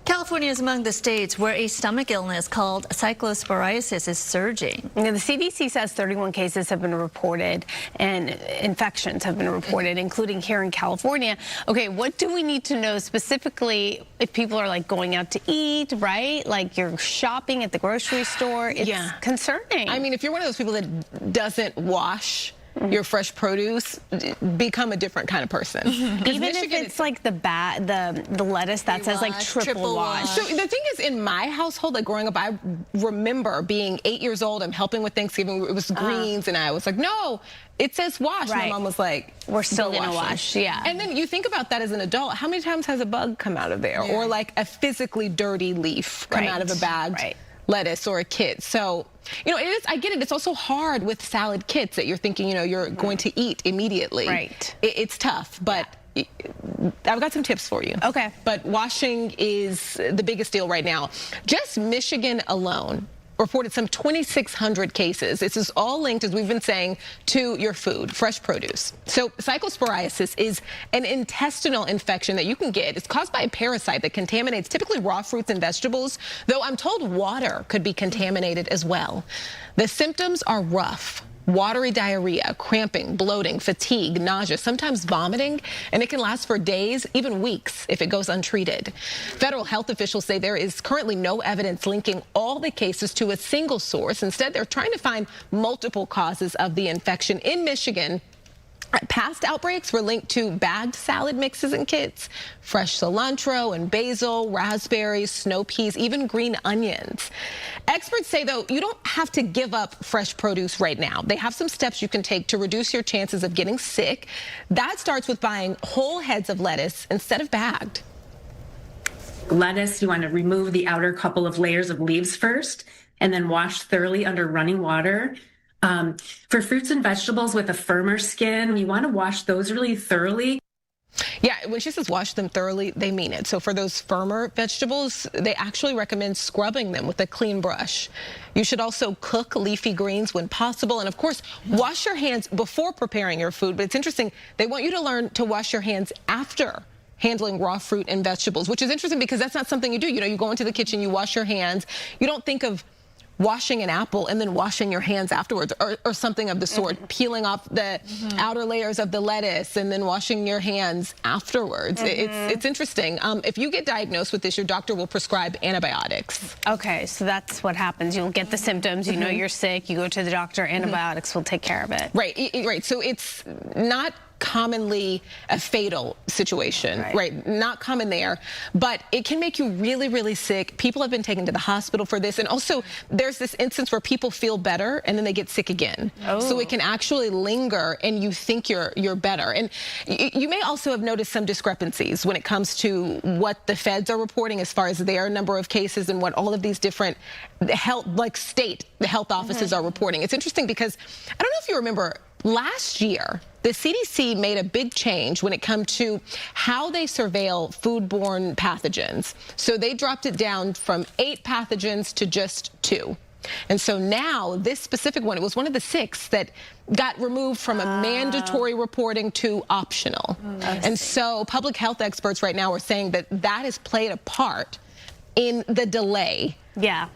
California is among the states where a stomach illness called cyclosporiasis is surging. The CDC says 31 cases have been reported and infections have been reported, including here in California. Okay, what do we need to know specifically if people are like going out to eat, right? Like you're shopping at the grocery store. It's concerning. I mean, if you're one of those people that doesn't wash your fresh produce, become a different kind of person. Even if it's like the lettuce that says like triple wash. So the thing is, in my household, like growing up, I remember being 8 years old and helping with Thanksgiving. It was greens, and I was like, no, it says wash. Right. My mom was like, we're still gonna wash. Yeah. And then you think about that as an adult. How many times has a bug come out of there, or like a physically dirty leaf come out of a bag? Lettuce or a kit. So, you know, it is, I get it. It's also hard with salad kits that you're thinking, you know, you're going to eat immediately. Right. It's tough, but I've got some tips for you. Okay. But washing is the biggest deal right now. Just Michigan alone reported some 2,600 cases. This is all linked, as we've been saying, to your food, fresh produce. So cyclosporiasis is an intestinal infection that you can get. It's caused by a parasite that contaminates typically raw fruits and vegetables, though I'm told water could be contaminated as well. The symptoms are rough. Watery diarrhea, cramping, bloating, fatigue, nausea, sometimes vomiting, and it can last for days, even weeks, if it goes untreated. Federal health officials say there is currently no evidence linking all the cases to a single source. Instead, they're trying to find multiple causes of the infection. In Michigan, past outbreaks were linked to bagged salad mixes and kits, fresh cilantro and basil, raspberries, snow peas, even green onions. Experts say, though, you don't have to give up fresh produce right now. They have some steps you can take to reduce your chances of getting sick. That starts with buying whole heads of lettuce instead of bagged. Lettuce, you want to remove the outer couple of layers of leaves first and then wash thoroughly under running water. For fruits and vegetables with a firmer skin, you want to wash those really thoroughly. Yeah, when she says wash them thoroughly, they mean it. So for those firmer vegetables, they actually recommend scrubbing them with a clean brush. You should also cook leafy greens when possible. And of course, wash your hands before preparing your food. But it's interesting, they want you to learn to wash your hands after handling raw fruit and vegetables, which is interesting because that's not something you do. You know, you go into the kitchen, you wash your hands. You don't think of washing an apple and then washing your hands afterwards or something of the sort, peeling off the outer layers of the lettuce and then washing your hands afterwards. It's interesting. If you get diagnosed with this, your doctor will prescribe antibiotics. Okay, so that's what happens. You'll get the symptoms, you know you're sick, you go to the doctor, antibiotics will take care of it. Right, right. So it's not commonly a fatal situation, right? Not common there, but it can make you really, really sick. People have been taken to the hospital for this. And also there's this instance where people feel better and then they get sick again. So it can actually linger and you think you're better. And you may also have noticed some discrepancies when it comes to what the feds are reporting as far as their number of cases and what all of these different health, like state health offices are reporting. It's interesting because I don't know if you remember, last year, the CDC made a big change when it comes to how they surveil foodborne pathogens. So they dropped it down from 8 pathogens to just 2. And so now this specific one, it was one of the 6 that got removed from a mandatory reporting to optional. And so public health experts right now are saying that that has played a part in the delay.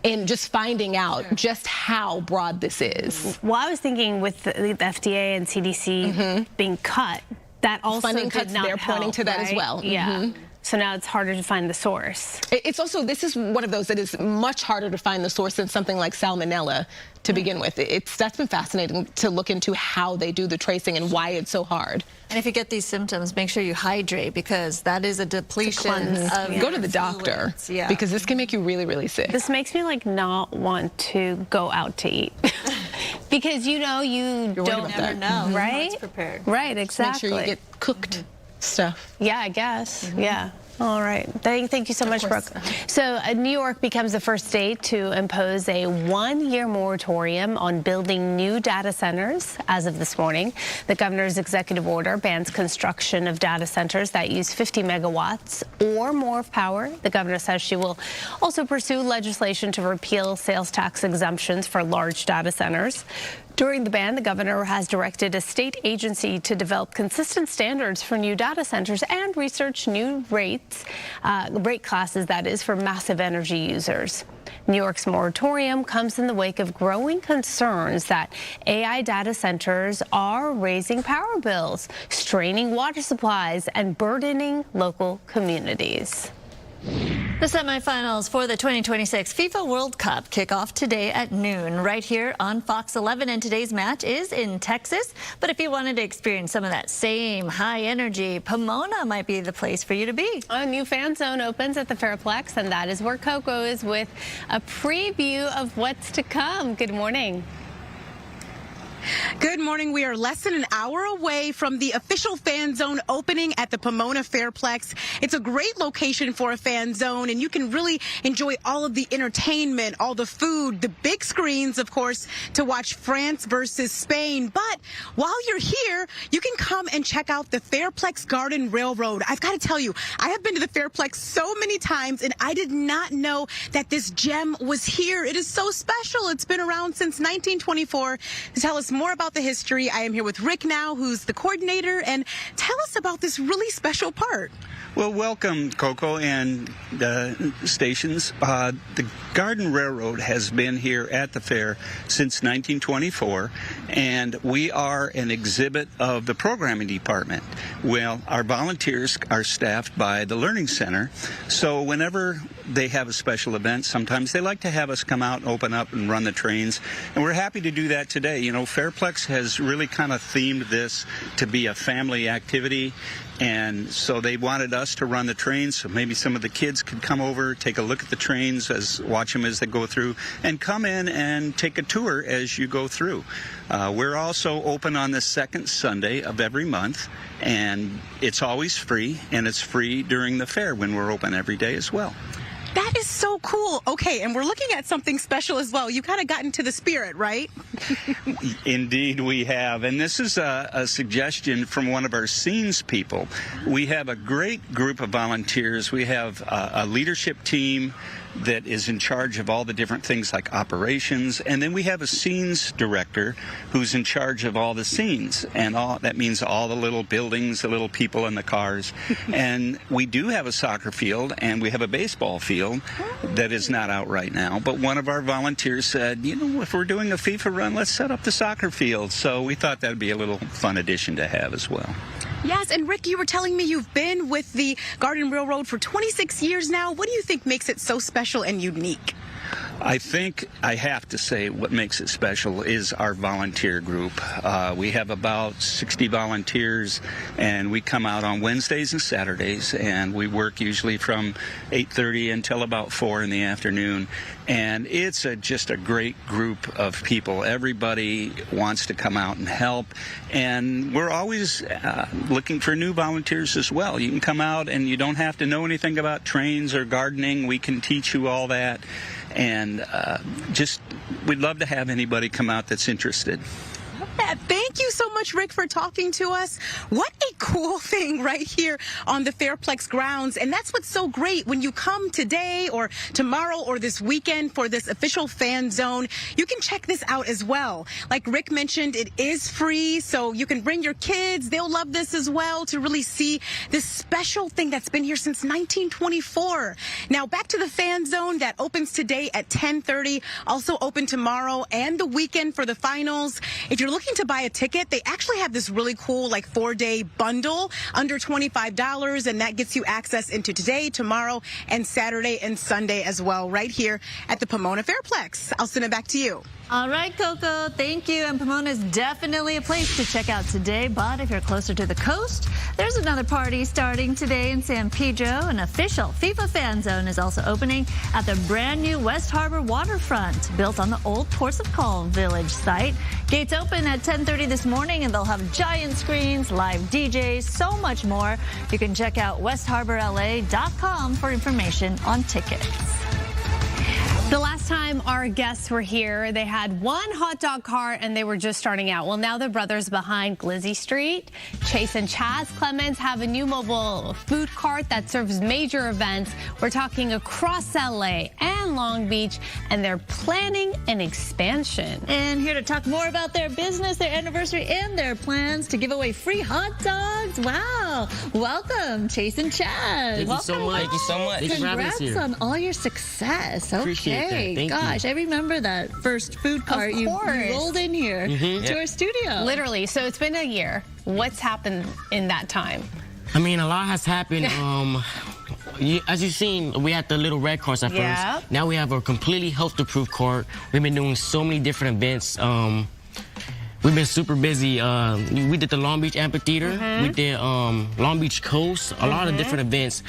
In just finding out just how broad this is. Well, I was thinking with the FDA and CDC being cut, that also funding did cuts, not they're help, pointing to that as well. Yeah. So now it's harder to find the source. It's also, this is one of those that is much harder to find the source than something like salmonella to begin with. That's been fascinating to look into how they do the tracing and why it's so hard. And if you get these symptoms, make sure you hydrate because that is a depletion of Go to the doctor because this can make you really, really sick. This makes me like not want to go out to eat. Because you know, you don't never know. Right? Prepared. Right, exactly. Make sure you get cooked stuff. Yeah, I guess. Yeah. All right. Thank you so much, Brooke. So New York becomes the first state to impose a 1-year moratorium on building new data centers as of this morning. The governor's executive order bans construction of data centers that use 50 megawatts or more of power. The governor says she will also pursue legislation to repeal sales tax exemptions for large data centers. During the ban, the governor has directed a state agency to develop consistent standards for new data centers and research new rate classes, that is, for massive energy users. New York's moratorium comes in the wake of growing concerns that AI data centers are raising power bills, straining water supplies, and burdening local communities. The semifinals for the 2026 FIFA World Cup kick off today at noon right here on Fox 11, and today's match is in Texas. But if you wanted to experience some of that same high energy, Pomona might be the place for you to be. A new fan zone opens at the Fairplex, and that is where Coco is with a preview of what's to come. Good morning. Good morning. We are less than an hour away from the official fan zone opening at the Pomona Fairplex. It's a great location for a fan zone, and you can really enjoy all of the entertainment, all the food, the big screens, of course, to watch France versus Spain. But while you're here, you can come and check out the Fairplex Garden Railroad. I've got to tell you, I have been to the Fairplex so many times, and I did not know that this gem was here. It is so special. It's been around since 1924. To tell us more about the history, I am here with Rick now, who's the coordinator, and tell us about this really special part. Well, welcome, Coco and the stations. The Garden Railroad has been here at the fair since 1924, and we are an exhibit of the programming department. Well, our volunteers are staffed by the Learning Center, so whenever they have a special event, sometimes they like to have us come out and open up and run the trains, and we're happy to do that today. You know, Fairplex has really kind of themed this to be a family activity. And so they wanted us to run the trains, so maybe some of the kids could come over, take a look at the trains, watch them as they go through, and come in and take a tour as you go through. We're also open on the second Sunday of every month, and it's always free, and it's free during the fair when we're open every day as well. That is so cool. Okay, and we're looking at something special as well. You kind of got into the spirit, right? Indeed, we have. And this is a suggestion from one of our scenes people. We have a great group of volunteers. We have a leadership team that is in charge of all the different things like operations, and then we have a scenes director who's in charge of all the scenes, and that means all the little buildings, the little people in the cars. And we do have a soccer field, and we have a baseball field that is not out right now, but one of our volunteers said, you know, if we're doing a FIFA run, let's set up the soccer field. So we thought that'd be a little fun addition to have as well. Yes, and Rick, you were telling me you've been with the Garden Railroad for 26 years now. What do you think makes it so special and unique? I think I have to say what makes it special is our volunteer group. We have about 60 volunteers, and we come out on Wednesdays and Saturdays, and we work usually from 8:30 until about 4 in the afternoon. And it's just a great group of people. Everybody wants to come out and help, and we're always looking for new volunteers as well. You can come out, and you don't have to know anything about trains or gardening. We can teach you all that. And we'd love to have anybody come out that's interested. Thank you so much, Rick, for talking to us. What a cool thing right here on the Fairplex grounds. And that's what's so great when you come today or tomorrow or this weekend for this official fan zone. You can check this out as well. Like Rick mentioned, it is free, so you can bring your kids. They'll love this as well to really see this special thing that's been here since 1924. Now, back to the fan zone that opens today at 10:30, also open tomorrow and the weekend for the finals. If you're looking to buy a ticket, they actually have this really cool 4-day bundle under $25, and that gets you access into today, tomorrow, and Saturday and Sunday as well, right here at the Pomona Fairplex. I'll send it back to you. All right, Coco, thank you. And Pomona is definitely a place to check out today. But if you're closer to the coast, there's another party starting today in San Pedro. An official FIFA fan zone is also opening at the brand new West Harbor waterfront, built on the old Ports of Call Village site. Gates open at 10:30 this morning, and they'll have giant screens, live DJs, so much more. You can check out westharborla.com for information on tickets. The last time our guests were here, they had one hot dog cart and they were just starting out. Well, now the brothers behind Glizzy Street, Chase and Chaz Clemens, have a new mobile food cart that serves major events. We're talking across LA and Long Beach, and they're planning an expansion. And here to talk more about their business, their anniversary, and their plans to give away free hot dogs. Wow. Welcome, Chase and Chaz. Thank you so much. Thank you so much. Congrats on all your success. Appreciate that. Thank Gosh, you. I remember that first food cart you rolled in here to our studio. Literally. So it's been a year. What's happened in that time? I mean, a lot has happened. As you've seen, we had the little red carts at first. Now we have a completely health-approved cart. We've been doing so many different events. We've been super busy. We did the Long Beach Amphitheater. We did Long Beach Coast, a lot of different events.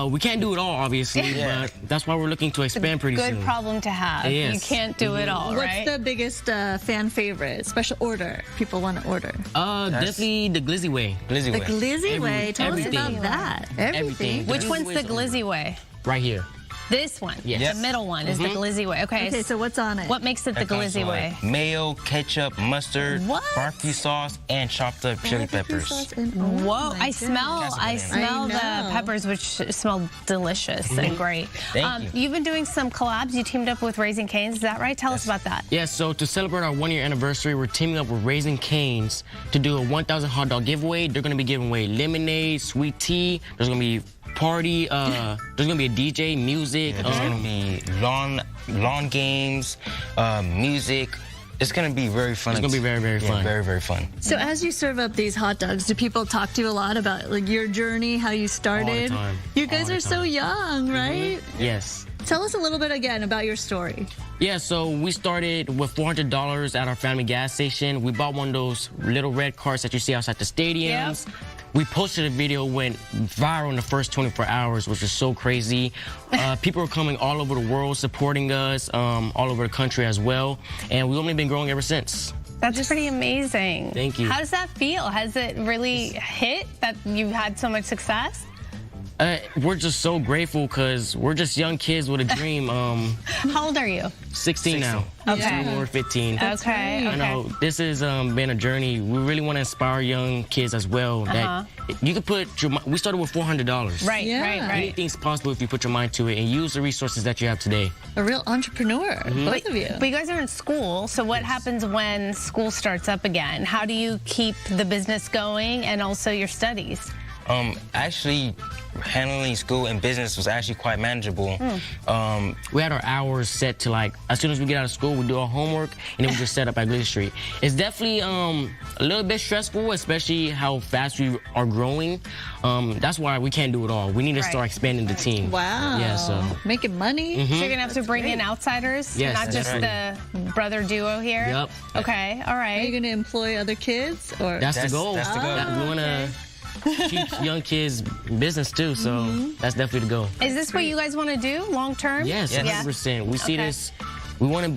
We can't do it all, obviously, but that's why we're looking to expand pretty soon. Good problem to have. Yes. You can't do it all, right? What's the biggest fan favorite, special order people want to order? Definitely the Glizzy Way. The Glizzy Way. Tell us about that. Everything. Which one's the Glizzy Way? Right here. This one, yes. The middle one is the Glizzy Way. Okay, so what's on it? What makes it the Glizzy Way? Mayo, ketchup, mustard, barbecue sauce, and chopped up chili peppers. Whoa! I smell the peppers, which smell delicious and great. Thank you. You've been doing some collabs. You teamed up with Raising Cane's. Is that right? Tell us about that. Yeah. So to celebrate our 1-year anniversary, we're teaming up with Raising Cane's to do a 1,000 hot dog giveaway. They're going to be giving away lemonade, sweet tea. There's going to be party. There's gonna be a DJ, music. There's gonna be lawn games, music. It's gonna be very fun. It's gonna be very, very fun. Very, very fun. So as you serve up these hot dogs, do people talk to you a lot about your journey, how you started? All the time. You guys are so young, right? Yes. Tell us a little bit again about your story. Yeah, so we started with $400 at our family gas station. We bought one of those little red carts that you see outside the stadiums. Yep. We posted a video, went viral in the first 24 hours, which is so crazy. People are coming all over the world, supporting us, all over the country as well. And we've only been growing ever since. That's pretty amazing. Thank you. How does that feel? Has it really hit that you've had so much success? We're just so grateful because we're just young kids with a dream. How old are you? 16 now. Okay. We're 15. Okay. I know this has been a journey. We really want to inspire young kids as well. That you could put your. We started with $400. Right. Anything's possible if you put your mind to it and use the resources that you have today. A real entrepreneur, both of you. But you guys are in school, so what happens when school starts up again? How do you keep the business going and also your studies? Actually, handling school and business was actually quite manageable. We had our hours set to like, as soon as we get out of school, we do our homework, and then we just set up at Glitch Street. It's definitely a little bit stressful, especially how fast we are growing. That's why we can't do it all. We need to start expanding the team. Wow. Yeah, so. Making money. So you're going to have to bring in outsiders, yes, not just the brother duo here? Yep. Okay, all right. Are you going to employ other kids? Or That's the goal. That's the goal. We want to teach young kids business too, so that's definitely the goal. Is this what you guys want to do long term? Yes, 100%. We see this, we want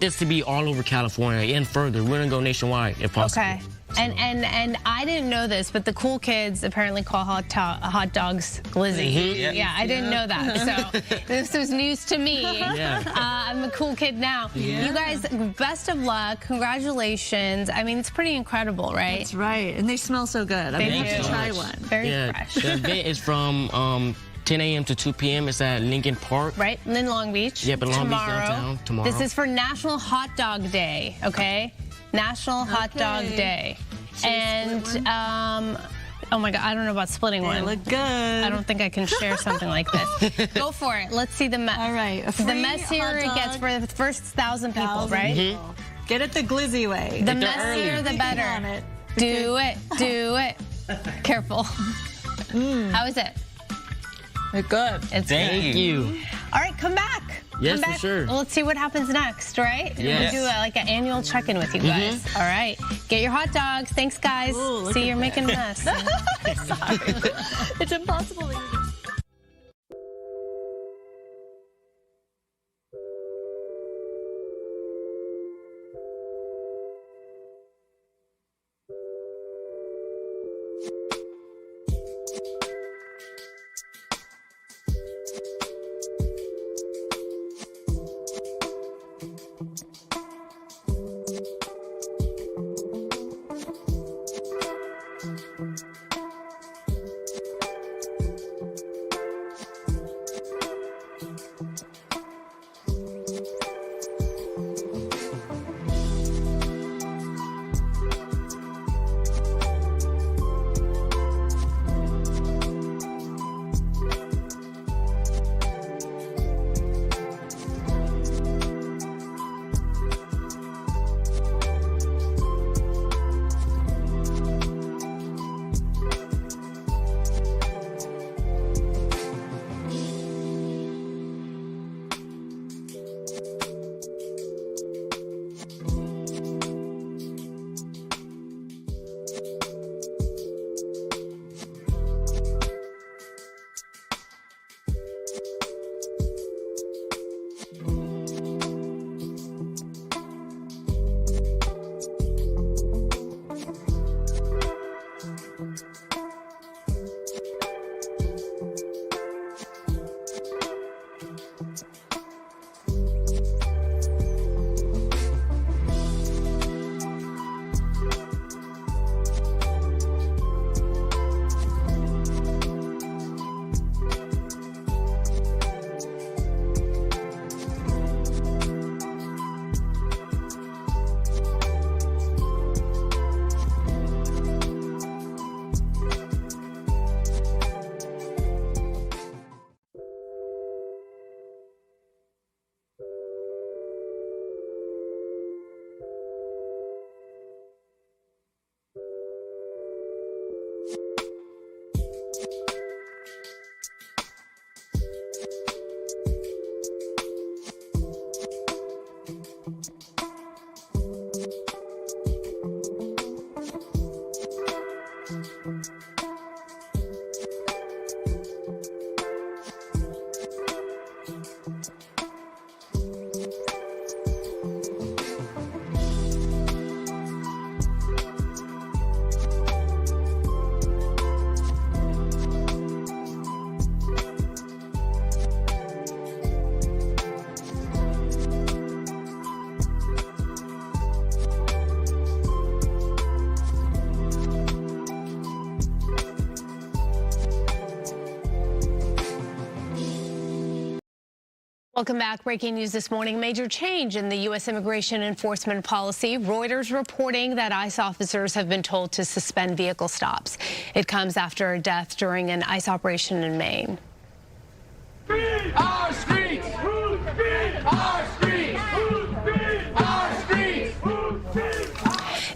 this to be all over California and further. We're gonna go nationwide if possible. Okay. And I didn't know this, but the cool kids apparently call hot dogs glizzy. Yeah, I didn't know that. So this was news to me. I'm a cool kid now. You guys, best of luck. Congratulations. I mean, it's pretty incredible, right? That's right. And they smell so good. I'm going to try one. Very fresh. The event is from 10 a.m. to 2 p.m. It's at Lincoln Park. Right, in Long Beach. Yep, in Long Beach downtown tomorrow. This is for National Hot Dog Day, okay? National Hot Dog Day. And, oh my God, I don't know about splitting one. Look good. I don't think I can share something like this. Go for it. Let's see the mess. All right. The messier it gets for the first 1,000 people, right? Get it the glizzy way. The messier, the better. Do it. Do it. Careful. How is it? They're good. It's Thank you. All right, come back. Yes, come back. for sure. Let's see what happens next, right? Yes. We'll do like an annual check-in with you guys. All right. Get your hot dogs. Thanks, guys. Ooh, see, you're making a mess. Sorry. It's impossible. Welcome back. Breaking news this morning. Major change in the U.S. immigration enforcement policy. Reuters reporting that ICE officers have been told to suspend vehicle stops. It comes after a death during an ICE operation in Maine. Free our streets! Free our streets! Free our streets!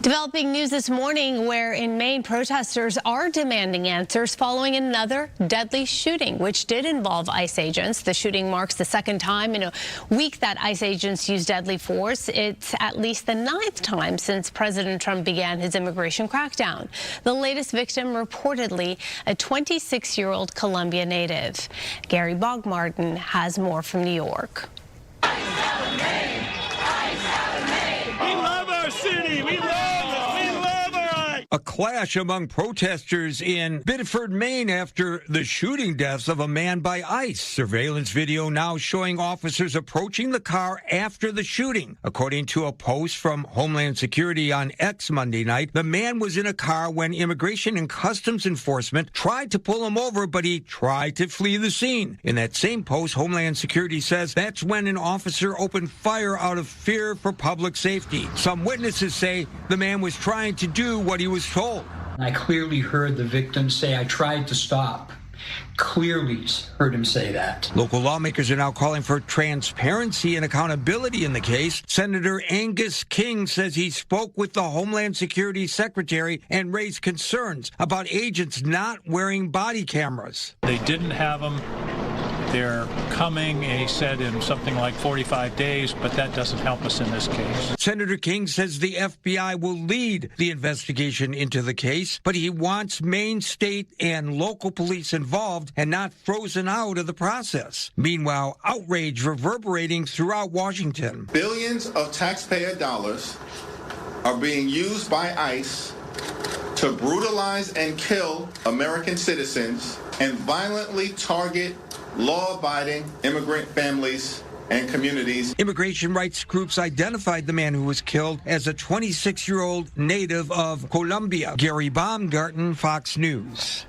Developing news this morning where in Maine protesters are demanding answers following another deadly shooting, which did involve ICE agents. The shooting marks the second time in a week that ICE agents used deadly force. It's at least the 9th time since President Trump began his immigration crackdown. The latest victim reportedly a 26-year-old Columbia native. Gary Bogmartin has more from New York. We love our city. We love it. A clash among protesters in Biddeford, Maine after the shooting deaths of a man by ICE. Surveillance video now showing officers approaching the car after the shooting. According to a post from Homeland Security on X Monday night, the man was in a car when Immigration and Customs Enforcement tried to pull him over, but he tried to flee the scene. In that same post, Homeland Security says that's when an officer opened fire out of fear for public safety. Some witnesses say the man was trying to do what he was told. I clearly heard the victim say, "I tried to stop." Clearly heard him say that. Local lawmakers are now calling for transparency and accountability in the case. Senator Angus King says he spoke with the Homeland Security Secretary and raised concerns about agents not wearing body cameras. They didn't have them. They're coming, he said, in something like 45 days, but that doesn't help us in this case. Senator King says the FBI will lead the investigation into the case, but he wants Maine state and local police involved and not frozen out of the process. Meanwhile, outrage reverberating throughout Washington. Billions of taxpayer dollars are being used by ICE to brutalize and kill American citizens and violently target law-abiding immigrant families and communities. Immigration rights groups identified the man who was killed as a 26-year-old native of Columbia. Gary Baumgarten, Fox News.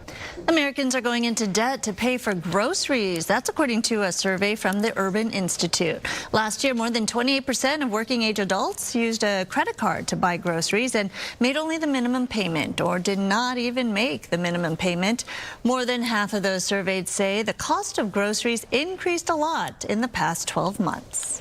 Americans are going into debt to pay for groceries. That's according to a survey from the Urban Institute. Last year, more than 28% of working-age adults used a credit card to buy groceries and made only the minimum payment or did not even make the minimum payment. More than half of those surveyed say the cost of groceries increased a lot in the past 12 months.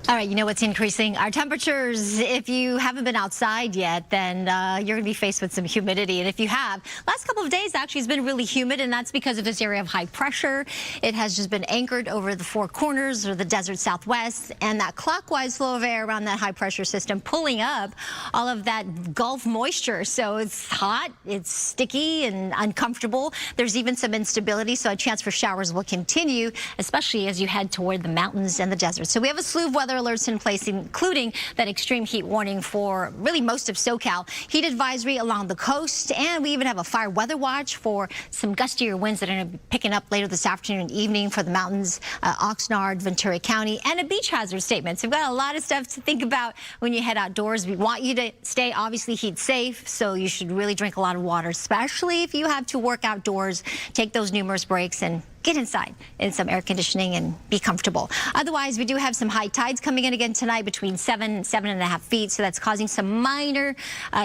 All right, you know what's increasing? Our temperatures. If you haven't been outside yet, then you're going to be faced with some humidity. And if you have, last couple of days actually has been really humid, and that's because of this area of high pressure. It has just been anchored over the Four Corners or the desert southwest, and that clockwise flow of air around that high pressure system pulling up all of that Gulf moisture. So it's hot, it's sticky and uncomfortable. There's even some instability, so a chance for showers will continue, especially as you head toward the mountains and the desert. So we have a slew of weather alerts in place, including that extreme heat warning for really most of SoCal. Heat advisory along the coast, and we even have a fire weather watch for some gustier winds that are going to be picking up later this afternoon and evening for the mountains, Oxnard, Ventura County, and a beach hazard statement. So we've got a lot of stuff to think about when you head outdoors. We want you to stay obviously heat safe, so you should really drink a lot of water, especially if you have to work outdoors. Take those numerous breaks and get inside in some air conditioning and be comfortable. Otherwise, we do have some high tides coming in again tonight between 7 and 7.5 feet. So that's causing some minor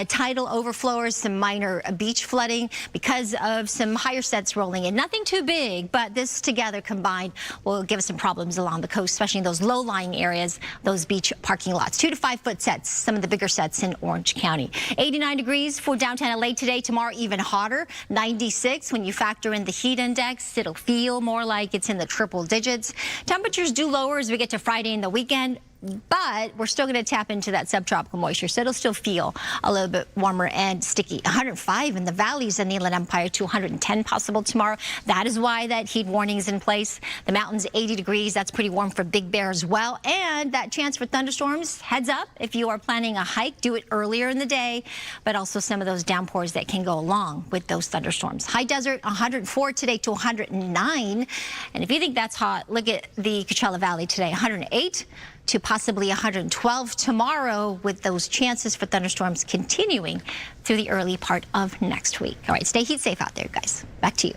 tidal overflowers, some minor beach flooding because of some higher sets rolling in. Nothing too big, but this together combined will give us some problems along the coast, especially in those low-lying areas, those beach parking lots. 2 to 5 foot sets, some of the bigger sets in Orange County. 89 degrees for downtown LA today. Tomorrow even hotter, 96. When you factor in the heat index, it'll feel more like it's in the triple digits. Temperatures do lower as we get to Friday and the weekend, but we're still going to tap into that subtropical moisture, so it'll still feel a little bit warmer and sticky. 105 in the valleys and the Inland Empire, to 110 possible tomorrow. That is why that heat warning is in place. The mountains, 80 degrees. That's pretty warm for Big Bear as well. And that chance for thunderstorms, heads up, if you are planning a hike, do it earlier in the day, but also some of those downpours that can go along with those thunderstorms. High desert, 104 today to 109. And if you think that's hot, look at the Coachella Valley today, 108 to possibly 112 tomorrow, with those chances for thunderstorms continuing through the early part of next week. All right, stay heat safe out there, guys. Back to you.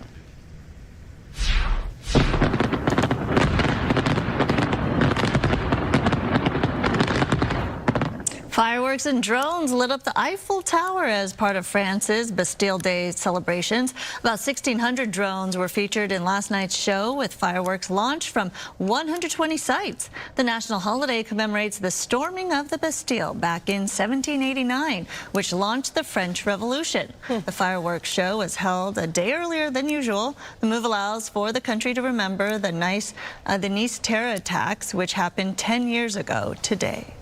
Fireworks and drones lit up the Eiffel Tower as part of France's Bastille Day celebrations. About 1,600 drones were featured in last night's show, with fireworks launched from 120 sites. The national holiday commemorates the storming of the Bastille back in 1789, which launched the French Revolution. The fireworks show was held a day earlier than usual. The move allows for the country to remember the Nice terror attacks, which happened 10 years ago today.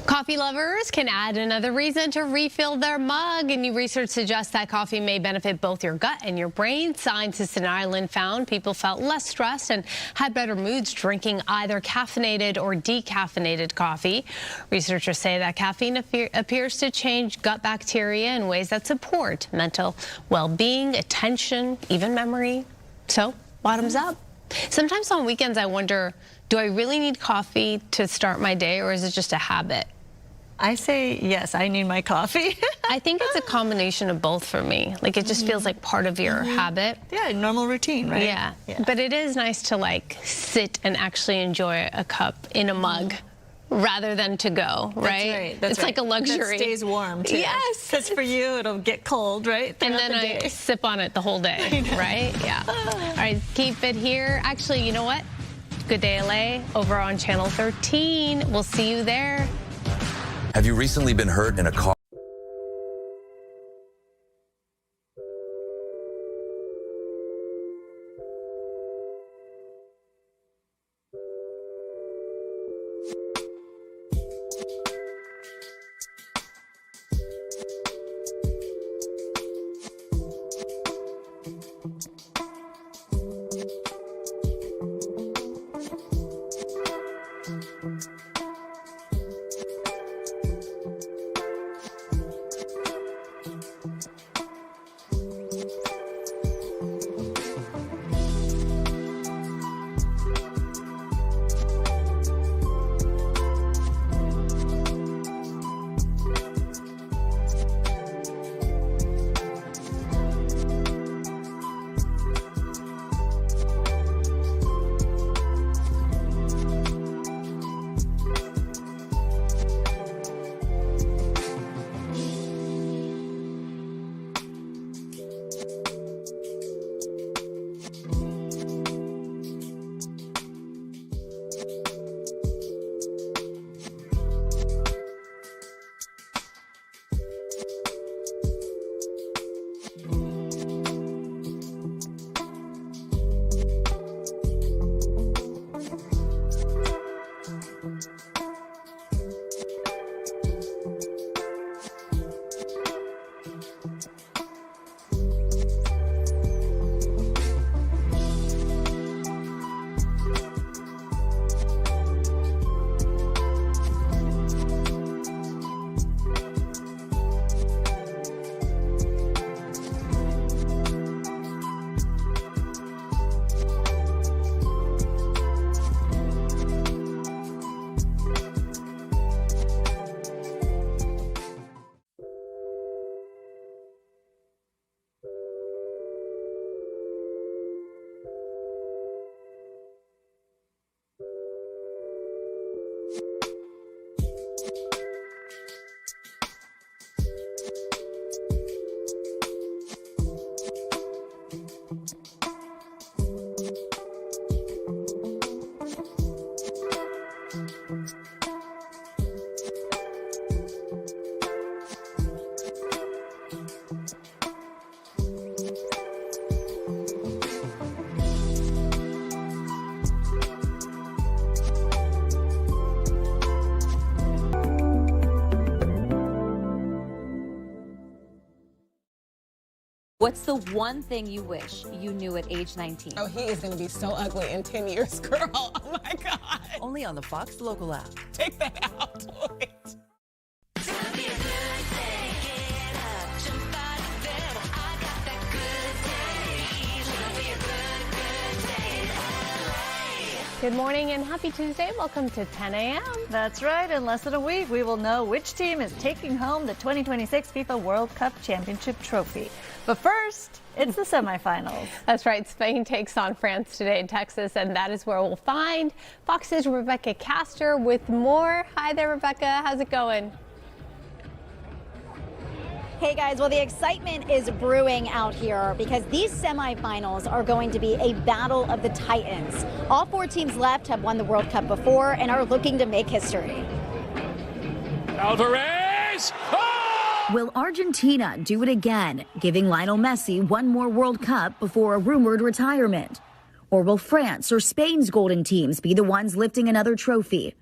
Coffee lovers can add another reason to refill their mug. And new research suggests that coffee may benefit both your gut and your brain. Scientists in Ireland found people felt less stressed and had better moods drinking either caffeinated or decaffeinated coffee. Researchers say that caffeine appears to change gut bacteria in ways that support mental well-being, attention, even memory. So, bottoms up. Sometimes on weekends I wonder, do I really need coffee to start my day, or is it just a habit? I say yes, I need my coffee. I think it's a combination of both for me. Like, it just feels like part of your habit. Yeah, normal routine, right? Yeah. But it is nice to like sit and actually enjoy a cup in a mug rather than to go, right? That's it's like a luxury. That stays warm, too. Yes. Because for you, it'll get cold, right? And then I sip on it the whole day, right? Yeah. All right, keep it here. Actually, you know what? Good Day LA over on Channel 13. We'll see you there. Have you recently been hurt in a car? What's the one thing you wish you knew at age 19? Oh, he is going to be so ugly in 10 years, girl. Oh, my God. Only on the Fox Local app. Take that out, please. Good morning and happy Tuesday. Welcome to 10 a.m. That's right. In less than a week, we will know which team is taking home the 2026 FIFA World Cup Championship trophy. But first, it's the semifinals. That's right. Spain takes on France today in Texas, and that is where we'll find Fox's Rebecca Castor with more. Hi there, Rebecca. How's it going? Hey guys, well the excitement is brewing out here because these semifinals are going to be a battle of the titans. All 4 teams left have won the World Cup before and are looking to make history. Alvarez! Oh! Will Argentina do it again, giving Lionel Messi one more World Cup before a rumored retirement? Or will France or Spain's golden teams be the ones lifting another trophy?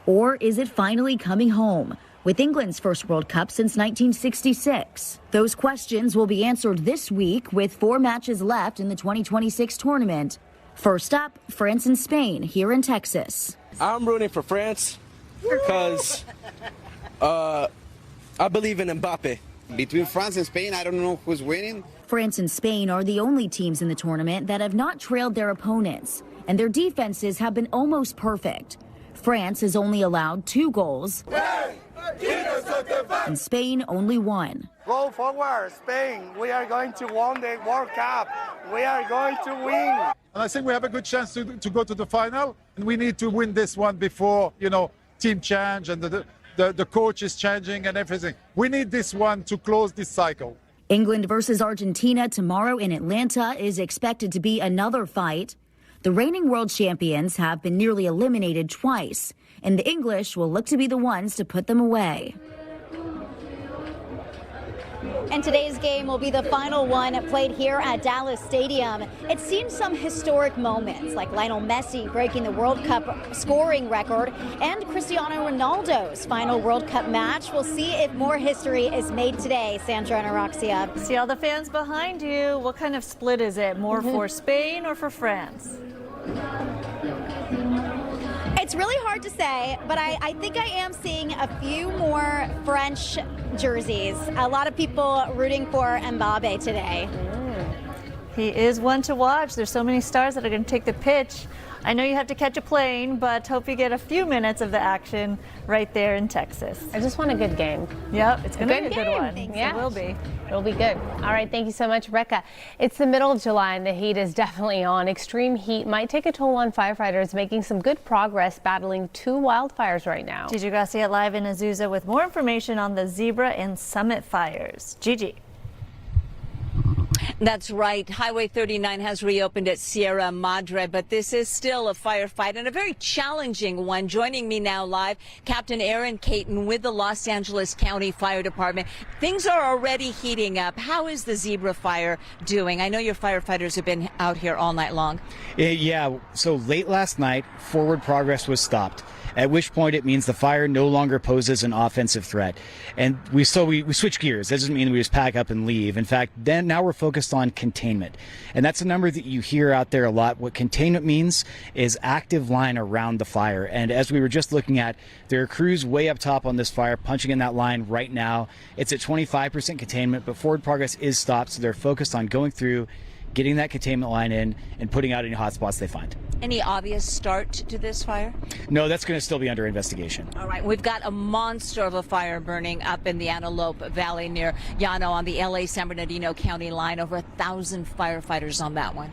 Or is it finally coming home, with England's first World Cup since 1966? Those questions will be answered this week with 4 matches left in the 2026 tournament. First up, France and Spain here in Texas. I'm rooting for France because I believe in Mbappe. Between France and Spain, I don't know who's winning. France and Spain are the only teams in the tournament that have not trailed their opponents, and their defenses have been almost perfect. France has only allowed 2 goals, and Spain only 1. Go forward, Spain. We are going to win the World Cup. We are going to win. And I think we have a good chance to go to the final, and we need to win this one before, team change and the coach is changing and everything. We need this one to close this cycle. England versus Argentina tomorrow in Atlanta is expected to be another fight. The reigning world champions have been nearly eliminated twice, and the English will look to be the ones to put them away. And today's game will be the final one played here at Dallas Stadium. It's seen some historic moments, like Lionel Messi breaking the World Cup scoring record and Cristiano Ronaldo's final World Cup match. We'll see if more history is made today. Sandra and Araxia. See all the fans behind you. What kind of split is it? More for Spain or for France? It's really hard to say, but I think I am seeing a few more French jerseys. A lot of people rooting for Mbappe today. He is one to watch. There's so many stars that are going to take the pitch. I know you have to catch a plane, but hope you get a few minutes of the action right there in Texas. I just want a good game. Yep, it's going to be a good one. Yeah. It will be. It'll be good. All right, thank you so much, Rebecca. It's the middle of July and the heat is definitely on. Extreme heat might take a toll on firefighters, making some good progress battling 2 wildfires right now. Gigi Gracia live in Azusa with more information on the Zebra and Summit fires. Gigi. That's right. Highway 39 has reopened at Sierra Madre, but this is still a firefight and a very challenging one. Joining me now live, Captain Aaron Caton with the Los Angeles County Fire Department. Things are already heating up. How is the Zebra fire doing? I know your firefighters have been out here all night long. Yeah, so late last night, forward progress was stopped, at which point it means the fire no longer poses an offensive threat. And we switch gears. That doesn't mean we just pack up and leave. In fact, now we're focused on containment. And that's a number that you hear out there a lot. What containment means is active line around the fire. And as we were just looking at, there are crews way up top on this fire punching in that line right now. It's at 25% containment, but forward progress is stopped. So they're focused on going through, getting that containment line in, and putting out any hot spots they find. Any obvious start to this fire? No, that's going to still be under investigation. All right, we've got a monster of a fire burning up in the Antelope Valley near Llano on the LA-San Bernardino County line. Over 1,000 firefighters on that one.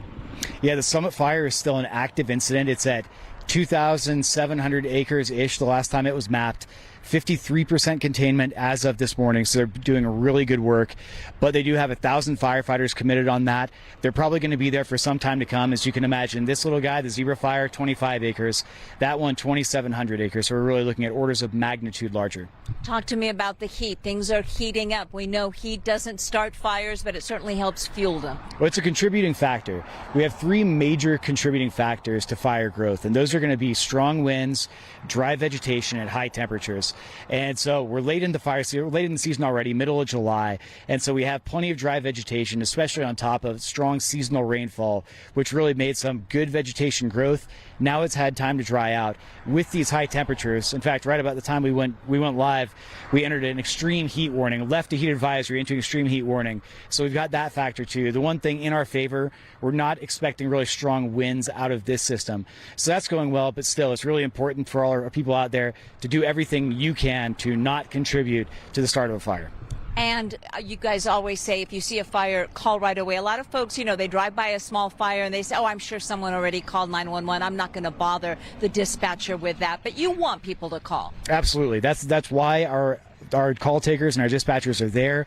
Yeah, the Summit fire is still an active incident. It's at 2,700 acres-ish the last time it was mapped. 53% containment as of this morning, so they're doing really good work. But they do have 1,000 firefighters committed on that. They're probably going to be there for some time to come. As you can imagine, this little guy, the Zebra fire, 25 acres. That one, 2,700 acres. So we're really looking at orders of magnitude larger. Talk to me about the heat. Things are heating up. We know heat doesn't start fires, but it certainly helps fuel them. Well, it's a contributing factor. We have 3 major contributing factors to fire growth, and those are going to be strong winds, dry vegetation, and high temperatures. And so we're late in the fire season, we're late in the season already, middle of July. And so we have plenty of dry vegetation, especially on top of strong seasonal rainfall, which really made some good vegetation growth. Now it's had time to dry out with these high temperatures. In fact, right about the time we went live, we entered an extreme heat warning, left a heat advisory into an extreme heat warning. So we've got that factor too. The one thing in our favor, we're not expecting really strong winds out of this system. So that's going well, but still it's really important for all our people out there to do everything you can to not contribute to the start of a fire. And you guys always say if you see a fire, call right away. A lot of folks, they drive by a small fire and they say, oh, I'm sure someone already called 911. I'm not going to bother the dispatcher with that. But you want people to call. Absolutely. That's why our call takers and our dispatchers are there.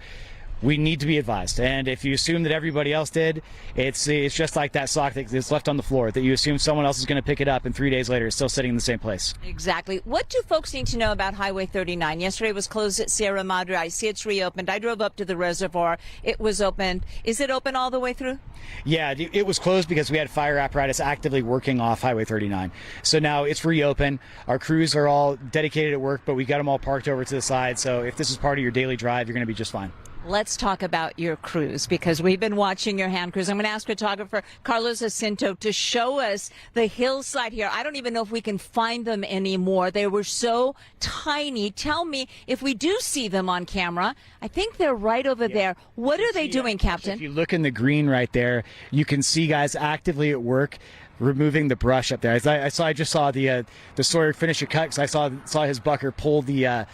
we need to be advised. And if you assume that everybody else did, it's just like that sock that's left on the floor, that you assume someone else is going to pick it up and 3 days later it's still sitting in the same place. Exactly. What do folks need to know about Highway 39? Yesterday was closed at Sierra Madre. I see it's reopened. I drove up to the reservoir. It was open. Is it open all the way through? Yeah, it was closed because we had fire apparatus actively working off Highway 39. So now it's reopened. Our crews are all dedicated at work, but we got them all parked over to the side. So if this is part of your daily drive, you're going to be just fine. Let's talk about your crews, because we've been watching your hand crews. I'm going to ask photographer Carlos Jacinto to show us the hillside here. I don't even know if we can find them anymore. They were so tiny. Tell me if we do see them on camera. I think they're right over there. What are they doing, Captain? If you look in the green right there, you can see guys actively at work removing the brush up there. I just saw the Sawyer finish a cut, because I saw his bucker pull the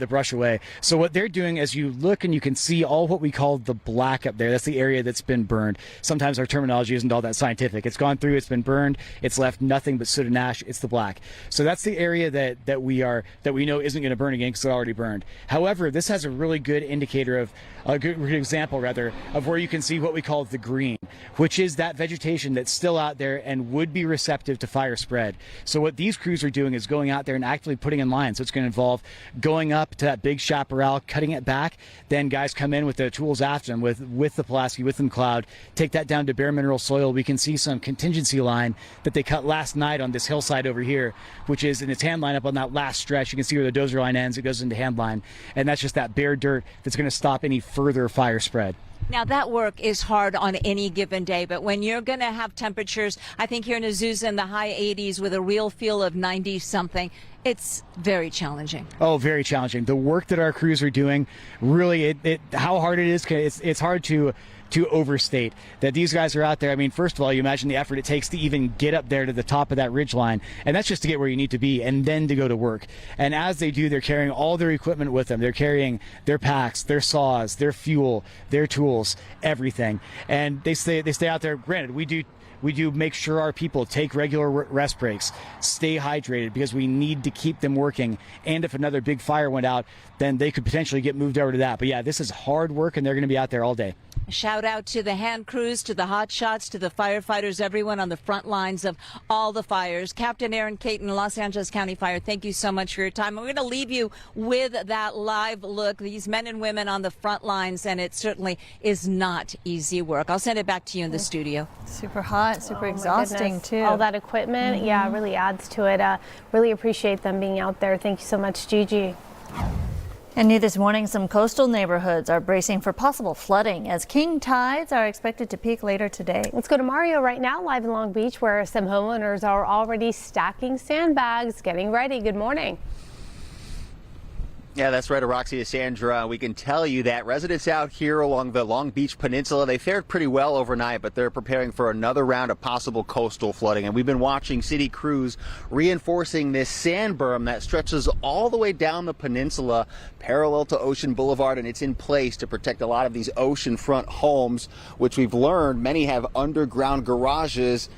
brush away. So what they're doing, as you look and you can see all what we call the black up there, that's the area that's been burned. Sometimes our terminology isn't all that scientific. It's gone through, it's been burned, it's left nothing but soot and ash, it's the black. So that's the area that we know isn't going to burn again because it's already burned. However, this has a really good indicator of, a good example rather, of where you can see what we call the green, which is that vegetation that's still out there and would be receptive to fire spread. So what these crews are doing is going out there and actively putting in lines. So it's going to involve going up to that big chaparral, cutting it back. Then guys come in with the tools after them, with the Pulaski, with the McLeod, take that down to bare mineral soil. We can see some contingency line that they cut last night on this hillside over here, which is in its hand line up on that last stretch. You can see where the dozer line ends. It goes into hand line. And that's just that bare dirt that's going to stop any further fire spread. Now, that work is hard on any given day, but when you're going to have temperatures, I think here in Azusa in the high 80s with a real feel of 90-something, it's very challenging. Oh, very challenging. The work that our crews are doing, really, how hard it is, it's hard to overstate that these guys are out there. I mean, first of all, you imagine the effort it takes to even get up there to the top of that ridge line, and that's just to get where you need to be and then to go to work. And as they do, they're carrying all their equipment with them. They're carrying their packs, their saws, their fuel, their tools, everything. And they stay out there. Granted, we do make sure our people take regular rest breaks, stay hydrated, because we need to keep them working. And if another big fire went out, then they could potentially get moved over to that. But yeah, this is hard work, and they're going to be out there all day. Shout out to the hand crews, to the hot shots, to the firefighters, everyone on the front lines of all the fires. Captain Aaron Caton, Los Angeles County Fire, thank you so much for your time. I'm going to leave you with that live look, these men and women on the front lines, and it certainly is not easy work. I'll send it back to you in the studio. Super hot, super exhausting, too. All that equipment, yeah, really adds to it. Really appreciate them being out there. Thank you so much, Gigi. And new this morning, some coastal neighborhoods are bracing for possible flooding as king tides are expected to peak later today. Let's go to Mario right now, live in Long Beach, where some homeowners are already stacking sandbags, getting ready. Good morning. Yeah, that's right, Roxy, Sandra. We can tell you that residents out here along the Long Beach Peninsula, they fared pretty well overnight, but they're preparing for another round of possible coastal flooding. And we've been watching city crews reinforcing this sand berm that stretches all the way down the peninsula, parallel to Ocean Boulevard, and it's in place to protect a lot of these oceanfront homes, which we've learned many have underground garages.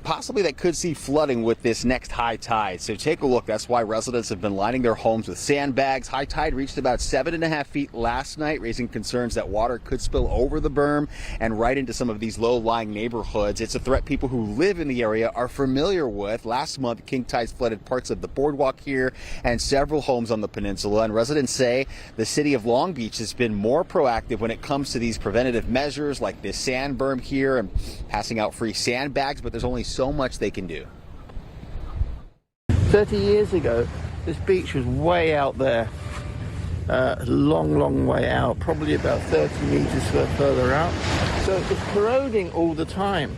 Possibly that could see flooding with this next high tide. So take a look. That's why residents have been lining their homes with sandbags. High tide reached about 7.5 feet last night, raising concerns that water could spill over the berm and right into some of these low-lying neighborhoods. It's a threat people who live in the area are familiar with. Last month, king tides flooded parts of the boardwalk here and several homes on the peninsula. And residents say the city of Long Beach has been more proactive when it comes to these preventative measures like this sand berm here and passing out free sandbags, but there's only so much they can do. 30 years ago, this beach was way out there, long way out, probably about 30 meters further out. So it's corroding all the time.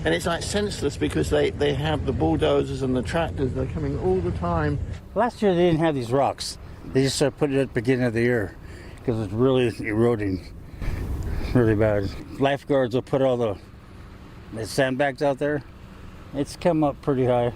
And it's like senseless because they have the bulldozers and the tractors, they're coming all the time. Last year they didn't have these rocks. They just put it at the beginning of the year because it's really eroding really bad. Lifeguards will put all the sandbags out there. It's come up pretty high.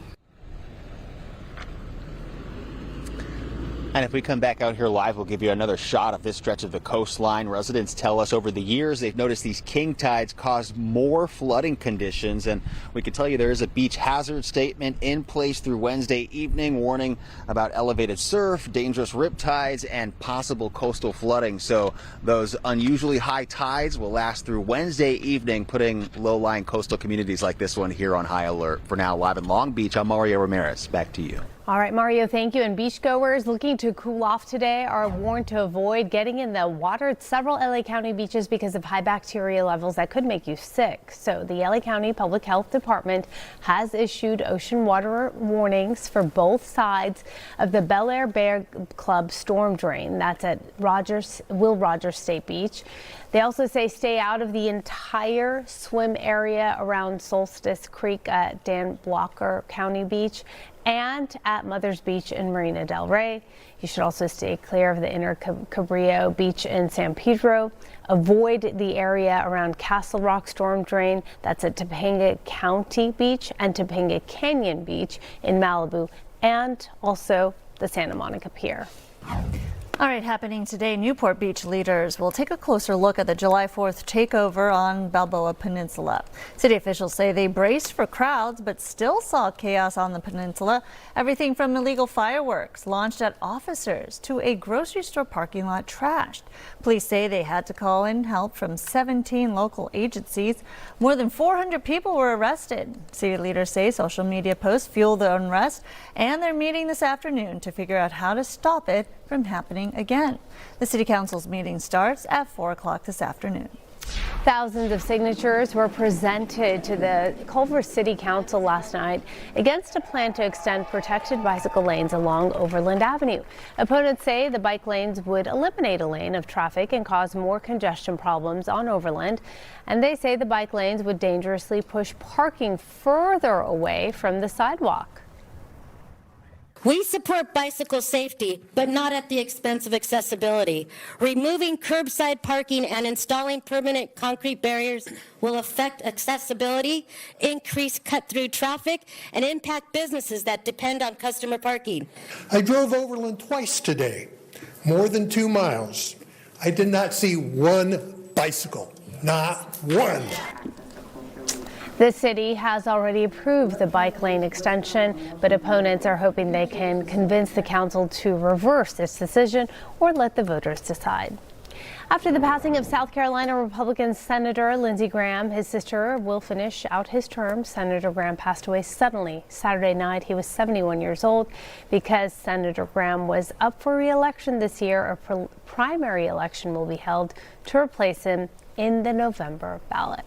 And if we come back out here live, we'll give you another shot of this stretch of the coastline. Residents tell us over the years they've noticed these king tides caused more flooding conditions. And we can tell you there is a beach hazard statement in place through Wednesday evening, warning about elevated surf, dangerous rip tides, and possible coastal flooding. So those unusually high tides will last through Wednesday evening, putting low-lying coastal communities like this one here on high alert. For now, live in Long Beach, I'm Mario Ramirez. Back to you. All right, Mario, thank you. And beachgoers looking to cool off today are warned to avoid getting in the water at several LA County beaches because of high bacteria levels that could make you sick. So the LA County Public Health Department has issued ocean water warnings for both sides of the Bel Air Bear Club storm drain. That's at Will Rogers State Beach. They also say stay out of the entire swim area around Solstice Creek at Dan Blocker County Beach and at Mother's Beach in Marina del Rey. You should also stay clear of the inner Cabrillo Beach in San Pedro. Avoid the area around Castle Rock Storm Drain. That's at Topanga County Beach and Topanga Canyon Beach in Malibu, and also the Santa Monica Pier. All right, happening today, Newport Beach leaders will take a closer look at the July 4th takeover on Balboa Peninsula. City officials say they braced for crowds but still saw chaos on the peninsula. Everything from illegal fireworks launched at officers to a grocery store parking lot trashed. Police say they had to call in help from 17 local agencies. More than 400 people were arrested. City leaders say social media posts fueled the unrest, and they're meeting this afternoon to figure out how to stop it from happening again. The City Council's meeting starts at 4 o'clock this afternoon. Thousands of signatures were presented to the Culver City Council last night against a plan to extend protected bicycle lanes along Overland Avenue. Opponents say the bike lanes would eliminate a lane of traffic and cause more congestion problems on Overland. And they say the bike lanes would dangerously push parking further away from the sidewalk. We support bicycle safety, but not at the expense of accessibility. Removing curbside parking and installing permanent concrete barriers will affect accessibility, increase cut-through traffic, and impact businesses that depend on customer parking. I drove Overland twice today, more than 2 miles. I did not see one bicycle, not one. The city has already approved the bike lane extension, but opponents are hoping they can convince the council to reverse this decision or let the voters decide. After the passing of South Carolina Republican Senator Lindsey Graham, his sister will finish out his term. Senator Graham passed away suddenly Saturday night. He was 71 years old. Because Senator Graham was up for re-election this year, a primary election will be held to replace him in the November ballot.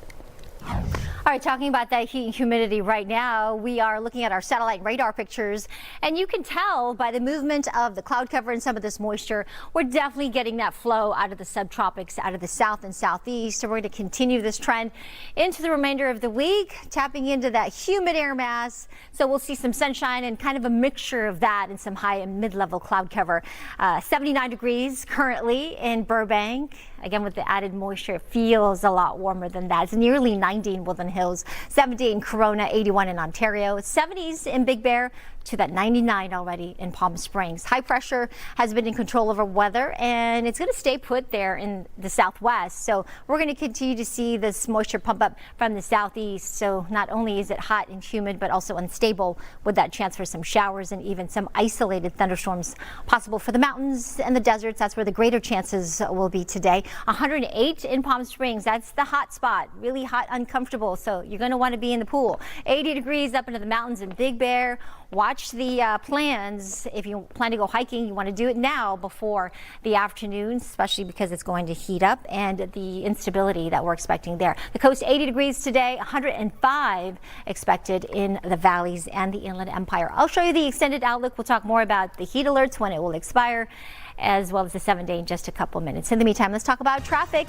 All right, talking about that heat and humidity right now, we are looking at our satellite radar pictures, and you can tell by the movement of the cloud cover and some of this moisture, we're definitely getting that flow out of the subtropics, out of the south and southeast. So we're going to continue this trend into the remainder of the week, tapping into that humid air mass. So we'll see some sunshine and kind of a mixture of that and some high and mid-level cloud cover. 79 degrees currently in Burbank. Again, with the added moisture, it feels a lot warmer than that. It's nearly 90 in Woodland Hills, 70 in Corona, 81 in Ontario, 70s in Big Bear, to that 99 already in Palm Springs. High pressure has been in control over weather, and it's going to stay put there in the southwest. So we're going to continue to see this moisture pump up from the southeast. So not only is it hot and humid, but also unstable with that chance for some showers and even some isolated thunderstorms possible for the mountains and the deserts. That's where the greater chances will be today. 108 in Palm Springs. That's the hot spot. Really hot, uncomfortable. So you're going to want to be in the pool. 80 degrees up into the mountains in Big Bear. Watch the plans. If you plan to go hiking, you want to do it now before the afternoon, especially because it's going to heat up and the instability that we're expecting there. The coast 80 degrees today, 105 expected in the valleys and the Inland Empire. I'll show you the extended outlook. We'll talk more about the heat alerts when it will expire, as well as the 7-day in just a couple minutes. In the meantime, let's talk about traffic.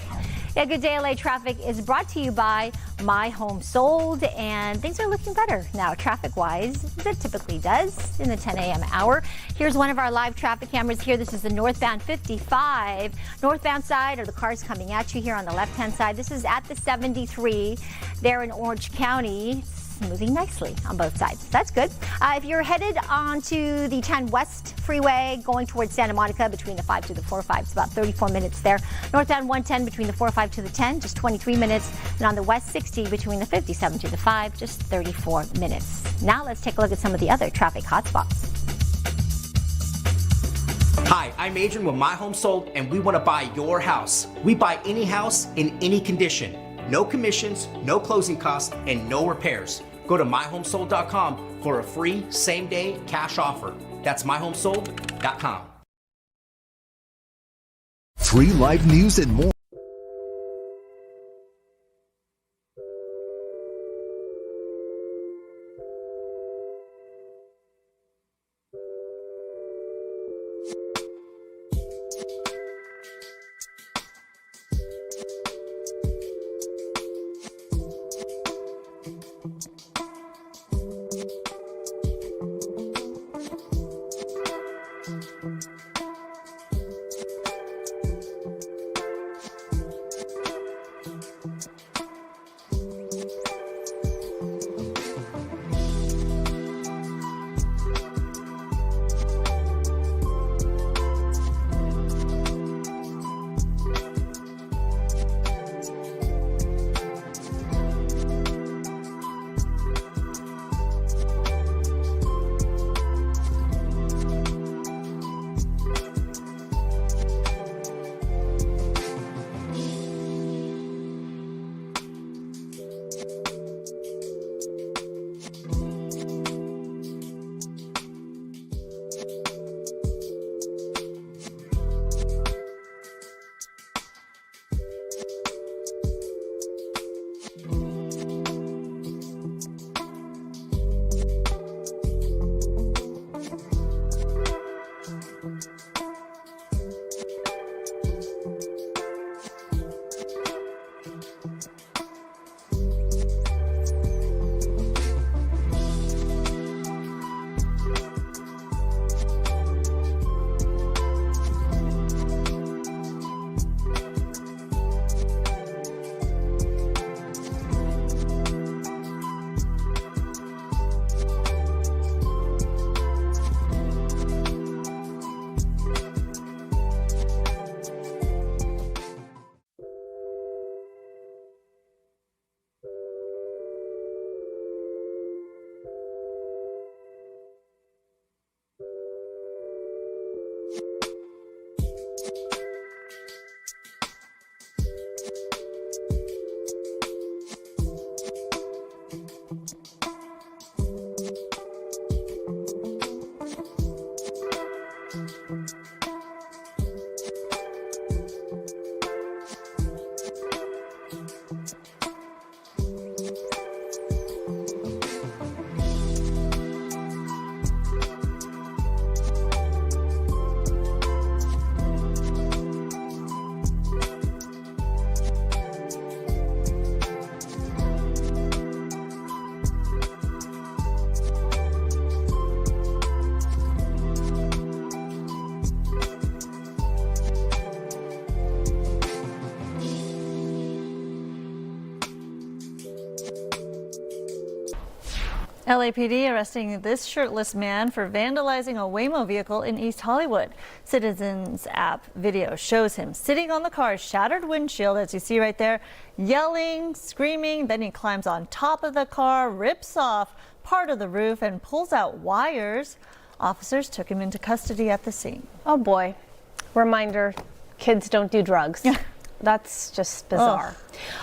Yeah, Good Day LA traffic is brought to you by My Home Sold, and things are looking better now traffic-wise, as it typically does in the 10 a.m. hour. Here's one of our live traffic cameras here. This is the northbound 55. Northbound side are the cars coming at you here on the left-hand side. This is at the 73 there in Orange County. moving nicely on both sides. That's good. If you're headed onto the 10 West Freeway going towards Santa Monica between the 5 to the 405, it's about 34 minutes there. Northbound 110 between the 405 to the 10, just 23 minutes. And on the West 60 between the 57 to the 5, just 34 minutes. Now let's take a look at some of the other traffic hotspots. Hi, I'm Adrian with My Home Sold, and we want to buy your house. We buy any house in any condition. No commissions, no closing costs, and no repairs. Go to myhomesold.com for a free same-day cash offer. That's myhomesold.com. Free live news and more. LAPD arresting this shirtless man for vandalizing a Waymo vehicle in East Hollywood. Citizens app video shows him sitting on the car's shattered windshield, as you see right there, yelling, screaming. Then he climbs on top of the car, rips off part of the roof and pulls out wires. Officers took him into custody at the scene. Oh boy. Reminder, kids don't do drugs. That's just bizarre.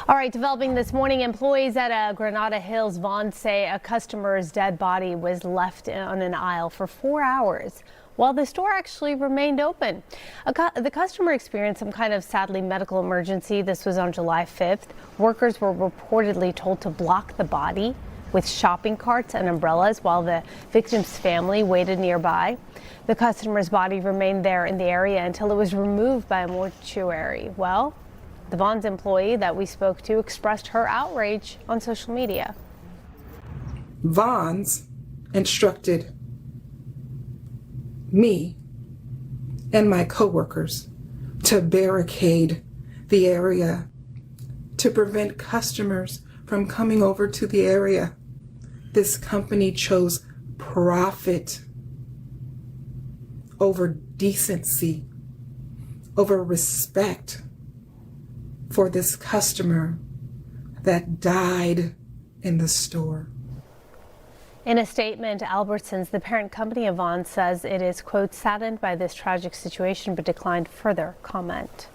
All right, developing this morning, employees at a Granada Hills Vons say a customer's dead body was left on an aisle for 4 hours while the store actually remained open. The customer experienced some kind of, sadly, medical emergency. This was on July 5th. Workers were reportedly told to block the body with shopping carts and umbrellas while the victim's family waited nearby. The customer's body remained there in the area until it was removed by a mortuary. Well, the Vons employee that we spoke to expressed her outrage on social media. Vons instructed me and my coworkers to barricade the area to prevent customers from coming over to the area. this company chose profit over decency, over respect for this customer that died in the store. In a statement, Albertsons, the parent company of Vons, says it is, quote, saddened by this tragic situation, but declined further comment.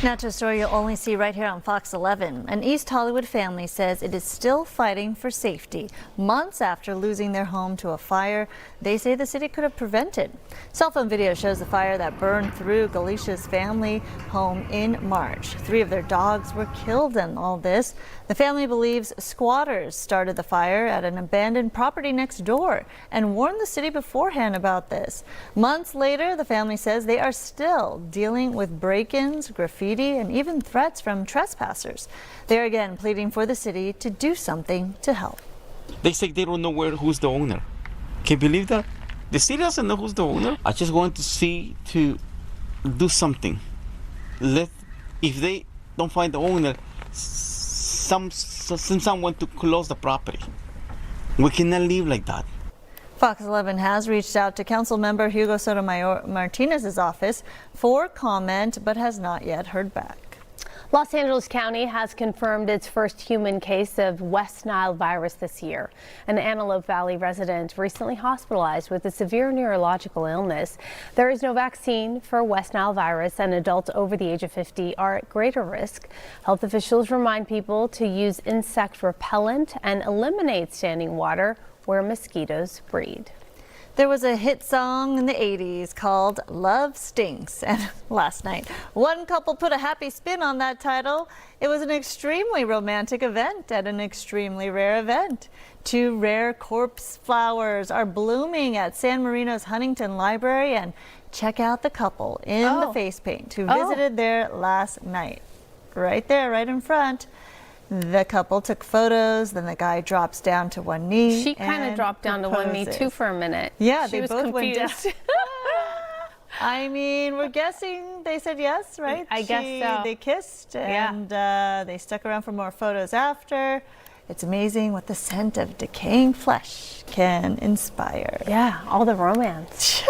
Now to a story you'll only see right here on Fox 11. An East Hollywood family says it is still fighting for safety. Months after losing their home to a fire they say the city could have prevented. Cell phone video shows the fire that burned through Galicia's family home in March. 3 of their dogs were killed in all this. The family believes squatters started the fire at an abandoned property next door and warned the city beforehand about this. Months later, the family says they are still dealing with break-ins, graffiti, and even threats from trespassers. They're again pleading for the city to do something to help. They say they don't know who's the owner. Can you believe that? The city doesn't know who's the owner. I just want to see to do something. If they don't find the owner, send someone to close the property. We cannot live like that. Fox 11 has reached out to Council Member Hugo Sotomayor Martinez's office for comment, but has not yet heard back. Los Angeles County has confirmed its first human case of West Nile virus this year. An Antelope Valley resident recently hospitalized with a severe neurological illness. There is no vaccine for West Nile virus, and adults over the age of 50 are at greater risk. Health officials remind people to use insect repellent and eliminate standing water where mosquitoes breed. There was a hit song in the 80s called Love Stinks, and last night one couple put a happy spin on that title. It was an extremely romantic event at an extremely rare event. 2 rare corpse flowers are blooming at San Marino's Huntington Library, and check out the couple in the face paint who visited there last night. Right there, right in front. The couple took photos, then the guy drops down to one knee. She kind of dropped down to one knee too for a minute. Yeah, she they was both confused. went down. I mean, we're guessing they said yes, right? I guess so. They kissed, and they stuck around for more photos after. It's amazing what the scent of decaying flesh can inspire. Yeah, all the romance.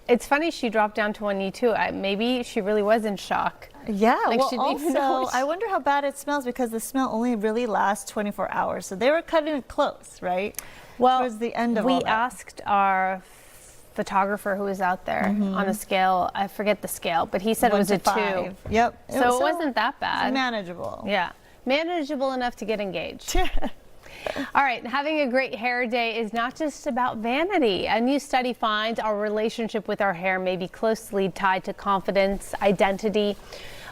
It's funny she dropped down to one knee too. Maybe she really was in shock. Yeah, like well, she didn't even know also, I wonder how bad it smells, because the smell only really lasts 24 hours. So they were cutting it close, right? Well, towards the end of we all that. asked our photographer who was out there on a scale. I forget the scale, but he said 1 it was to a 5. 2. Yep. So it wasn't that bad. It's manageable. Yeah, manageable enough to get engaged. All right, having a great hair day is not just about vanity. A new study finds our relationship with our hair may be closely tied to confidence, identity,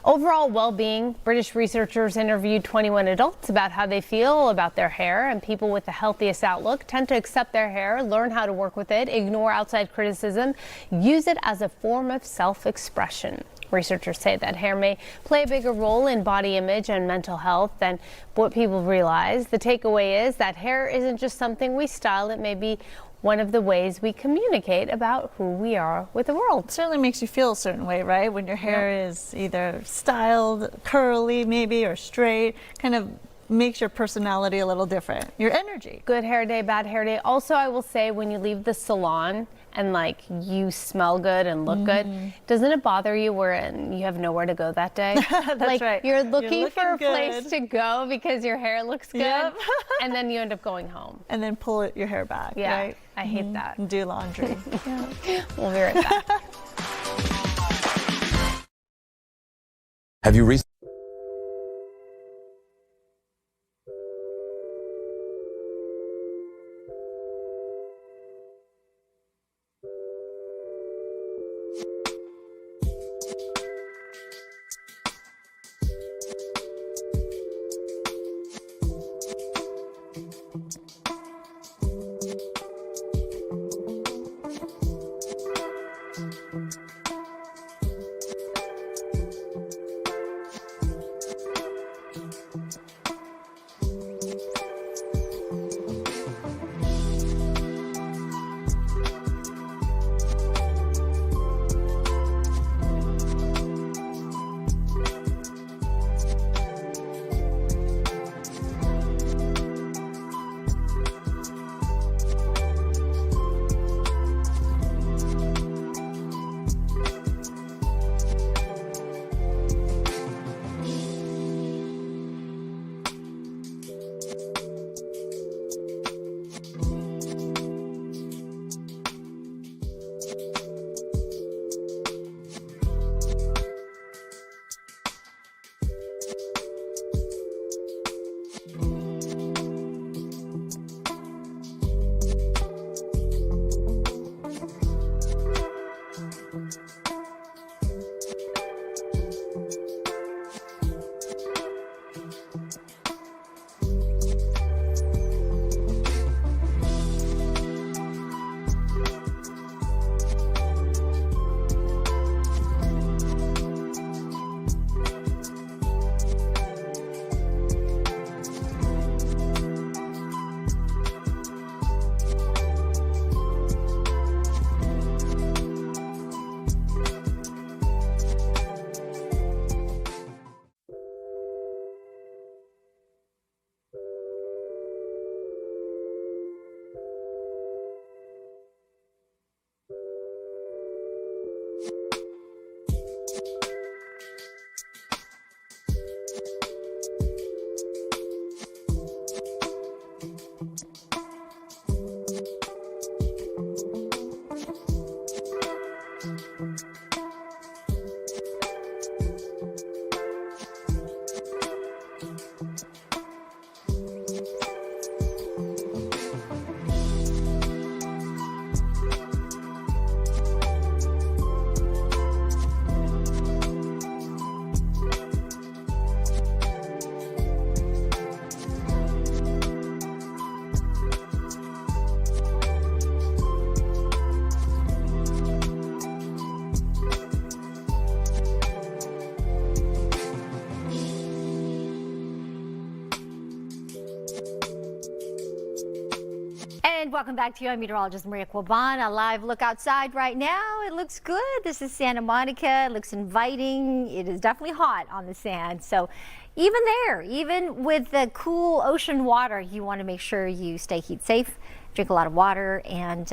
overall well-being. British researchers interviewed 21 adults about how they feel about their hair, and people with the healthiest outlook tend to accept their hair, learn how to work with it, ignore outside criticism, use it as a form of self-expression. Researchers say that hair may play a bigger role in body image and mental health than what people realize. The takeaway is that hair isn't just something we style. It may be one of the ways we communicate about who we are with the world. It certainly makes you feel a certain way, right? When your hair is either styled, curly maybe, or straight, kind of makes your personality a little different. Your energy. Good hair day, bad hair day. Also, I will say, when you leave the salon and like you smell good and look good, doesn't it bother you when you have nowhere to go that day? That's like, right. You're looking for a good. place to go because your hair looks good, Yep. and then you end up going home. And then pull your hair back, Yeah, right? I hate that. And do laundry. We'll be right back. Have you recently? And welcome back to you. I'm meteorologist Maria Quaban. A live look outside right now. It looks good. This is Santa Monica. It looks inviting. It is definitely hot on the sand. So even there, even with the cool ocean water, you want to make sure you stay heat safe, drink a lot of water, and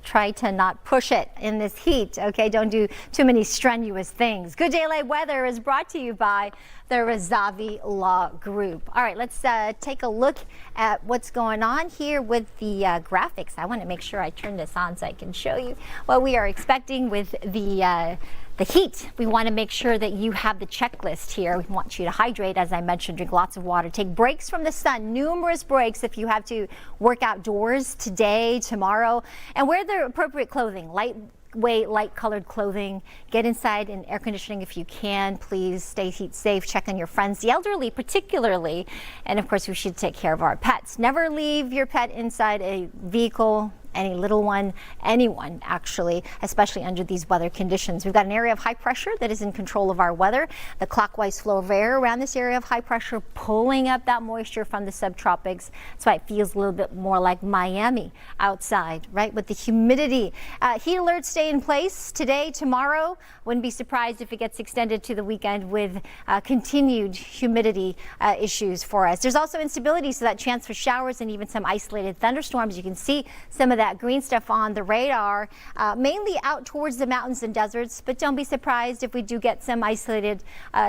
try to not push it in this heat, okay? Don't do too many strenuous things. Good Day LA weather is brought to you by the Razavi Law Group. All right, let's take a look at what's going on here with the graphics. I want to make sure I turn this on so I can show you what we are expecting with the heat. We want to make sure that you have the checklist here. We want you to hydrate, as I mentioned, drink lots of water, take breaks from the sun, numerous breaks if you have to work outdoors today, tomorrow, and wear the appropriate clothing, lightweight, light colored clothing. Get inside in air conditioning if you can. Please stay heat safe. Check on your friends, the elderly particularly. And of course, we should take care of our pets. Never leave your pet inside a vehicle, any little one, anyone actually, especially under these weather conditions. We've got an area of high pressure that is in control of our weather. The clockwise flow of air around this area of high pressure pulling up that moisture from the subtropics. That's why it feels a little bit more like Miami outside, right? With the humidity. Heat alerts stay in place today, tomorrow. Wouldn't be surprised if it gets extended to the weekend with continued humidity issues for us. There's also instability, so that chance for showers and even some isolated thunderstorms. You can see some of that green stuff on the radar, mainly out towards the mountains and deserts, but don't be surprised if we do get some isolated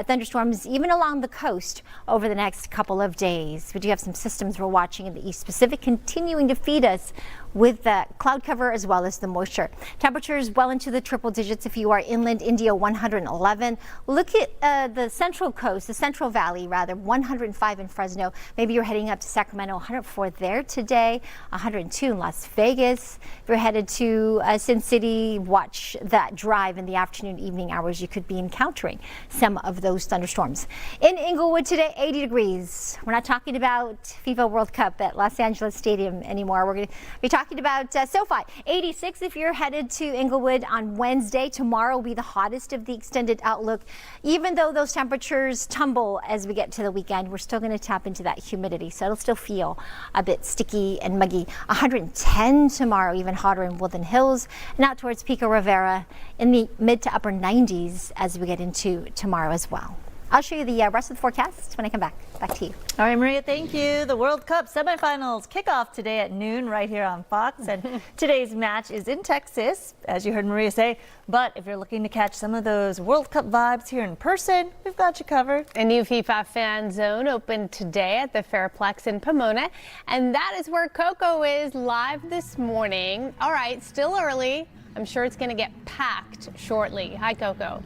thunderstorms even along the coast over the next couple of days. We do have some systems we're watching in the East Pacific continuing to feed us with the cloud cover as well as the moisture. Temperatures well into the triple digits if you are inland. India 111. Look at the central coast, the Central Valley rather, 105 in Fresno. Maybe you're heading up to Sacramento, 104 there today, 102 in Las Vegas. If you're headed to Sin City, watch that drive in the afternoon, evening hours. You could be encountering some of those thunderstorms. In Inglewood today, 80 degrees. We're not talking about FIFA World Cup at Los Angeles Stadium anymore. We're going to be talking about SoFi. 86 if you're headed to Inglewood on Wednesday. Tomorrow will be the hottest of the extended outlook. Even though those temperatures tumble as we get to the weekend, we're still going to tap into that humidity, so it'll still feel a bit sticky and muggy. 110 tomorrow, even hotter in Woodland Hills, and out towards Pico Rivera in the mid to upper 90s as we get into tomorrow as well. I'll show you the rest of the forecast when I come back. Back to you. All right, Maria, thank you. The World Cup semifinals kick off today at noon right here on Fox. And today's match is in Texas, as you heard Maria say. But if you're looking to catch some of those World Cup vibes here in person, we've got you covered. A new FIFA fan zone opened today at the Fairplex in Pomona. And that is where Coco is live this morning. All right, still early. I'm sure it's going to get packed shortly. Hi, Coco.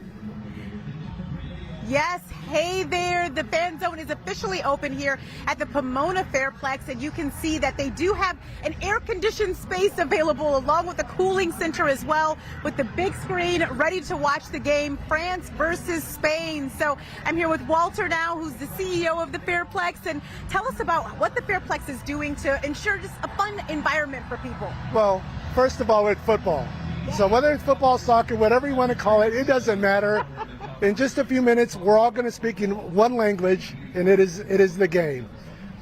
Yes, hey there. The fan zone is officially open here at the Pomona Fairplex, and you can see that they do have an air-conditioned space available along with a cooling center as well, with the big screen ready to watch the game, France versus Spain. So I'm here with Walter now, who's the CEO of the Fairplex, and tell us about what the Fairplex is doing to ensure just a fun environment for people. Well, first of all, it's football. So whether it's football, soccer, whatever you want to call it, it doesn't matter. In just a few minutes, we're all going to speak in one language, and it is the game.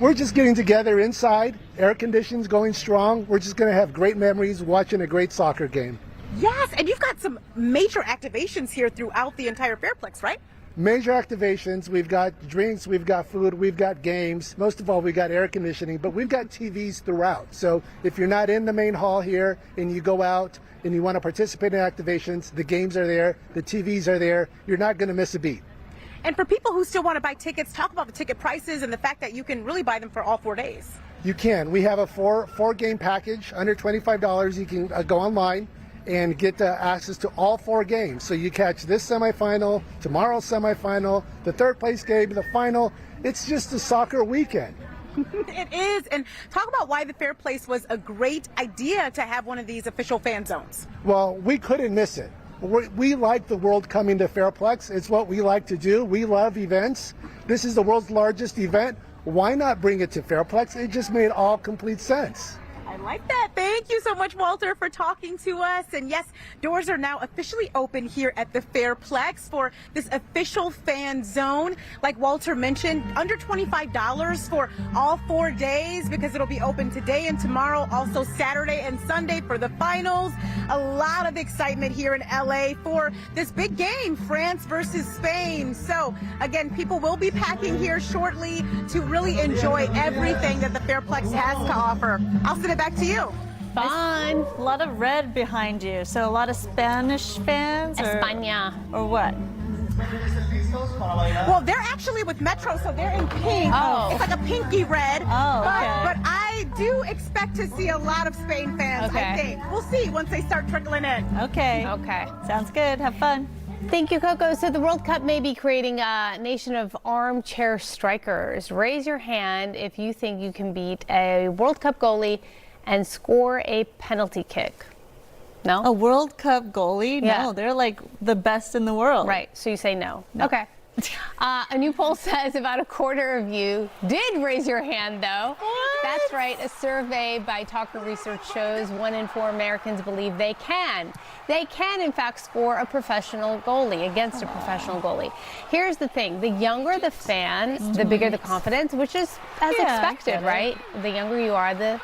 We're just getting together inside, air conditions going strong. We're just going to have great memories watching a great soccer game. Yes, and you've got some major activations here throughout the entire Fairplex, right? Major activations. We've got drinks, we've got food, we've got games. Most of all, we've got air conditioning, but we've got TVs throughout. So if you're not in the main hall here and you go out and you want to participate in activations, the games are there, the TVs are there. You're not going to miss a beat. And for people who still want to buy tickets, talk about the ticket prices and the fact that you can really buy them for all 4 days. You can. We have a four game package under $25. You can go online and get access to all 4 games. So you catch this semifinal, tomorrow's semifinal, the third place game, the final. It's just a soccer weekend. It is. And talk about why the Fair Place was a great idea to have one of these official fan zones. Well, we couldn't miss it. We like the world coming to Fairplex. It's what we like to do. We love events. This is the world's largest event. Why not bring it to Fairplex? It just made all complete sense. I like that. Thank you so much, Walter, for talking to us. And yes, doors are now officially open here at the Fairplex for this official fan zone. Like Walter mentioned, under $25 for all 4 days because it'll be open today and tomorrow, also Saturday and Sunday for the finals. A lot of excitement here in LA for this big game, France versus Spain. So again, people will be packing here shortly to really enjoy everything that the Fairplex has to offer. I'll send it back to you. Fun. A lot of red behind you. So a lot of Spanish fans? España. Or what? Well, they're actually with Metro, so they're in pink. Oh. It's like a pinky red. Oh, okay. But I do expect to see a lot of Spain fans, I think. We'll see once they start trickling in. Okay. Okay. Sounds good. Have fun. Thank you, Coco. So the World Cup may be creating a nation of armchair strikers. Raise your hand if you think you can beat a World Cup goalie and score a penalty kick. No? A World Cup goalie? Yeah. No, they're like the best in the world. Right, so you say no. Okay. A new poll says about a quarter of you did raise your hand, though. What? That's right. A survey by Talker Research shows 1 in 4 Americans believe they can. They can, in fact, score a professional goalie against a professional goalie. Here's the thing. The younger the fan, the bigger the confidence, which is as expected, right? The younger you are, the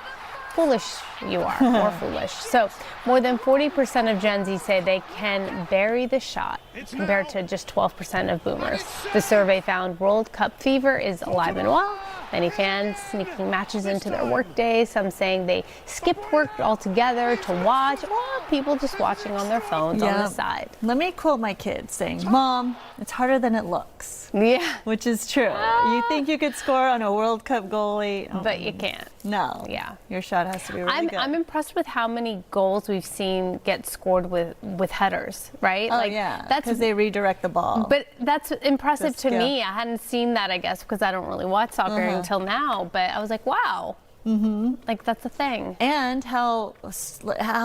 foolish you are, more foolish. So more than 40% of Gen Z say they can bury the shot, compared to just 12% of boomers. The survey found World Cup fever is alive and well. Many fans sneaking matches into their work days, some saying they skipped work altogether to watch, or people just watching on their phones on the side. Let me quote my kids saying, "Mom, it's harder than it looks." Yeah. Which is true. You think you could score on a World Cup goalie, but you can't. No. Yeah. Your shot has to be really good. I'm impressed with how many goals we've seen get scored with headers, right? Oh, yeah. That's because they redirect the ball. But that's impressive to me. I hadn't seen that, I guess, because I don't really watch soccer until now. But I was like, wow. Like, that's a thing. And how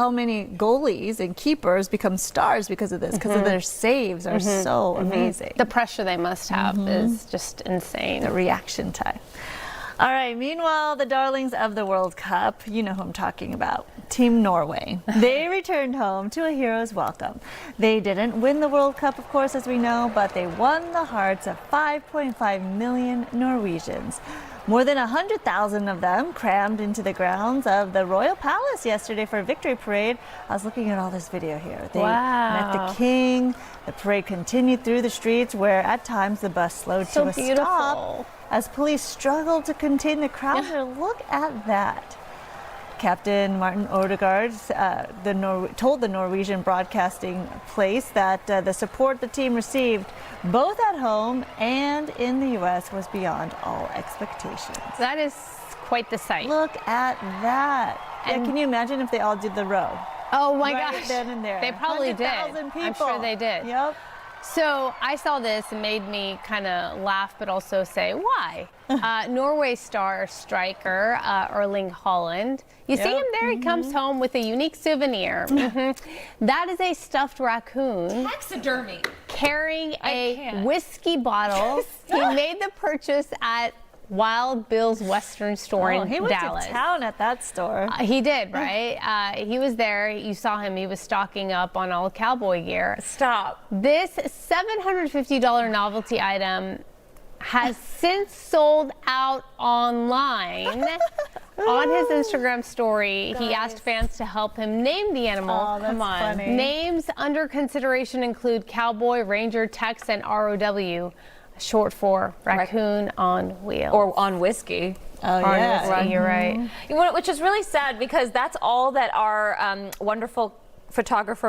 many goalies and keepers become stars because of this, because of their saves are so amazing. The pressure they must have is just insane. The reaction time. All right, meanwhile, the darlings of the World Cup, you know who I'm talking about, Team Norway. They returned home to a hero's welcome. They didn't win the World Cup, of course, as we know, but they won the hearts of 5.5 million Norwegians. More than 100,000 of them crammed into the grounds of the Royal Palace yesterday for a victory parade. I was looking at all this video here. They met the king. The parade continued through the streets where at times the bus slowed to a stop as police struggled to contain the crowd. Look at that. Captain Martin Odegaard told the Norwegian broadcasting place that the support the team received both at home and in the U.S. was beyond all expectations. That is quite the sight. Look at that. And can you imagine if they all did the row? Oh my right gosh. Then and there. They probably did. 100,000 people. I'm sure they did. Yep. So I saw this and made me kind of laugh, but also say, why? Norway star striker Erling Haaland. You see him there? He comes home with a unique souvenir. That is a stuffed raccoon. Taxidermy. Carrying a whiskey bottle. He made the purchase at Wild Bill's Western store in Dallas. He went to town at that store. He did, right? He was there. You saw him. He was stocking up on all cowboy gear. Stop. This $750 novelty item has since sold out online. On his Instagram story, he asked fans to help him name the animal. Oh, that's funny. Names under consideration include Cowboy, Ranger, Tex, and ROW. Short for raccoon on wheels. Or on whiskey. Oh, yeah. Whiskey, you're right. Which is really sad because that's all that our wonderful photographer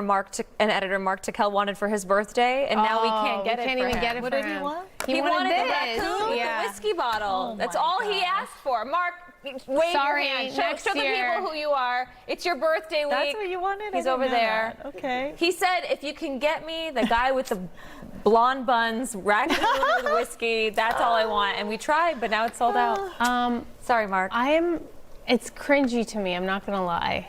and editor Mark Tickell wanted for his birthday, and now we can't get it for him. What did he want? He wanted this. the raccoon with the whiskey bottle. That's all he asked for. Mark, wave Sorry, your hand. next Show the year. people who you are. It's your birthday week. That's what you wanted? I He's didn't over know there. that. Okay. He said, if you can get me the guy with the blonde buns, raccoon with whiskey, that's all I want. And we tried, but now it's sold out. Sorry, Mark. It's cringy to me, I'm not gonna lie.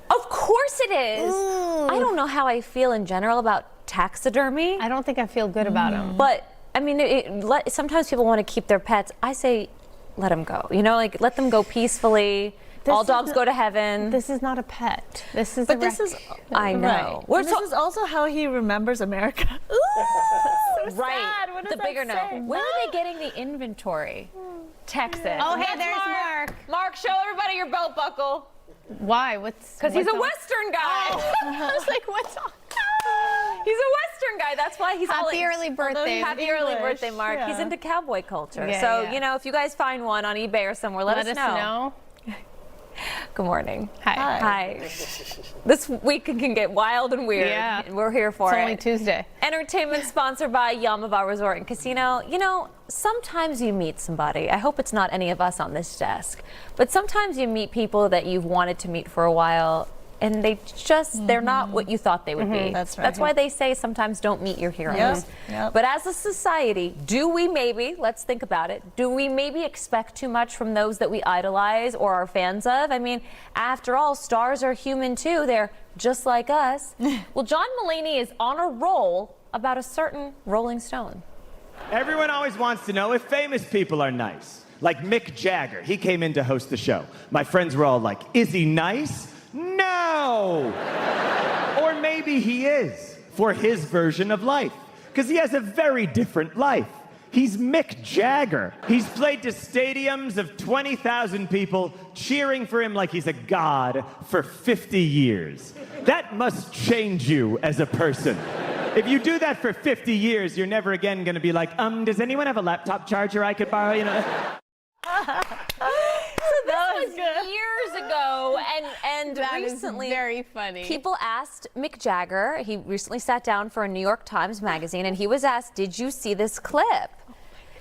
Of course it is. I don't know how I feel in general about taxidermy. I don't think I feel good about them. But, I mean, sometimes people want to keep their pets. I say, let them go. You know, like, let them go peacefully. All dogs go to heaven. This is not a pet. This is But this is, I know. Right. This is also how he remembers America. Ooh, so right. sad. What does The bigger that say? note. When are they getting the inventory? Texas. Oh, hey, That's there's Mark. Mark, show everybody your belt buckle. Why? Because he's a Western guy. Oh. I was like, what's on? He's a Western guy. That's why he's Happy early birthday. Happy early birthday, Mark. Yeah. He's into cowboy culture. Yeah, so, yeah. you know, if you guys find one on eBay or somewhere, let us know. Good morning. Hi. This week can get wild and weird. Yeah. And we're here for It's it. only Tuesday. Entertainment sponsored by Yamava Resort and Casino. You know, sometimes you meet somebody. I hope it's not any of us on this desk. But sometimes you meet people that you've wanted to meet for a while, and they're not what you thought they would be. That's right. That's why they say sometimes don't meet your heroes. Yep. But as a society, let's think about it, do we maybe expect too much from those that we idolize or are fans of? I mean, after all, stars are human too. They're just like us. Well, John Mulaney is on a roll about a certain Rolling Stone. Everyone always wants to know if famous people are nice. Like Mick Jagger. He came in to host the show. My friends were all like, is he nice? No! Or maybe he is, for his version of life. Because he has a very different life. He's Mick Jagger. He's played to stadiums of 20,000 people cheering for him like he's a god for 50 years. That must change you as a person. If you do that for 50 years, you're never again going to be like, does anyone have a laptop charger I could borrow? You know? This was years ago, and That recently, is very funny. people asked Mick Jagger. He recently sat down for a New York Times magazine, and he was asked, "Did you see this clip?"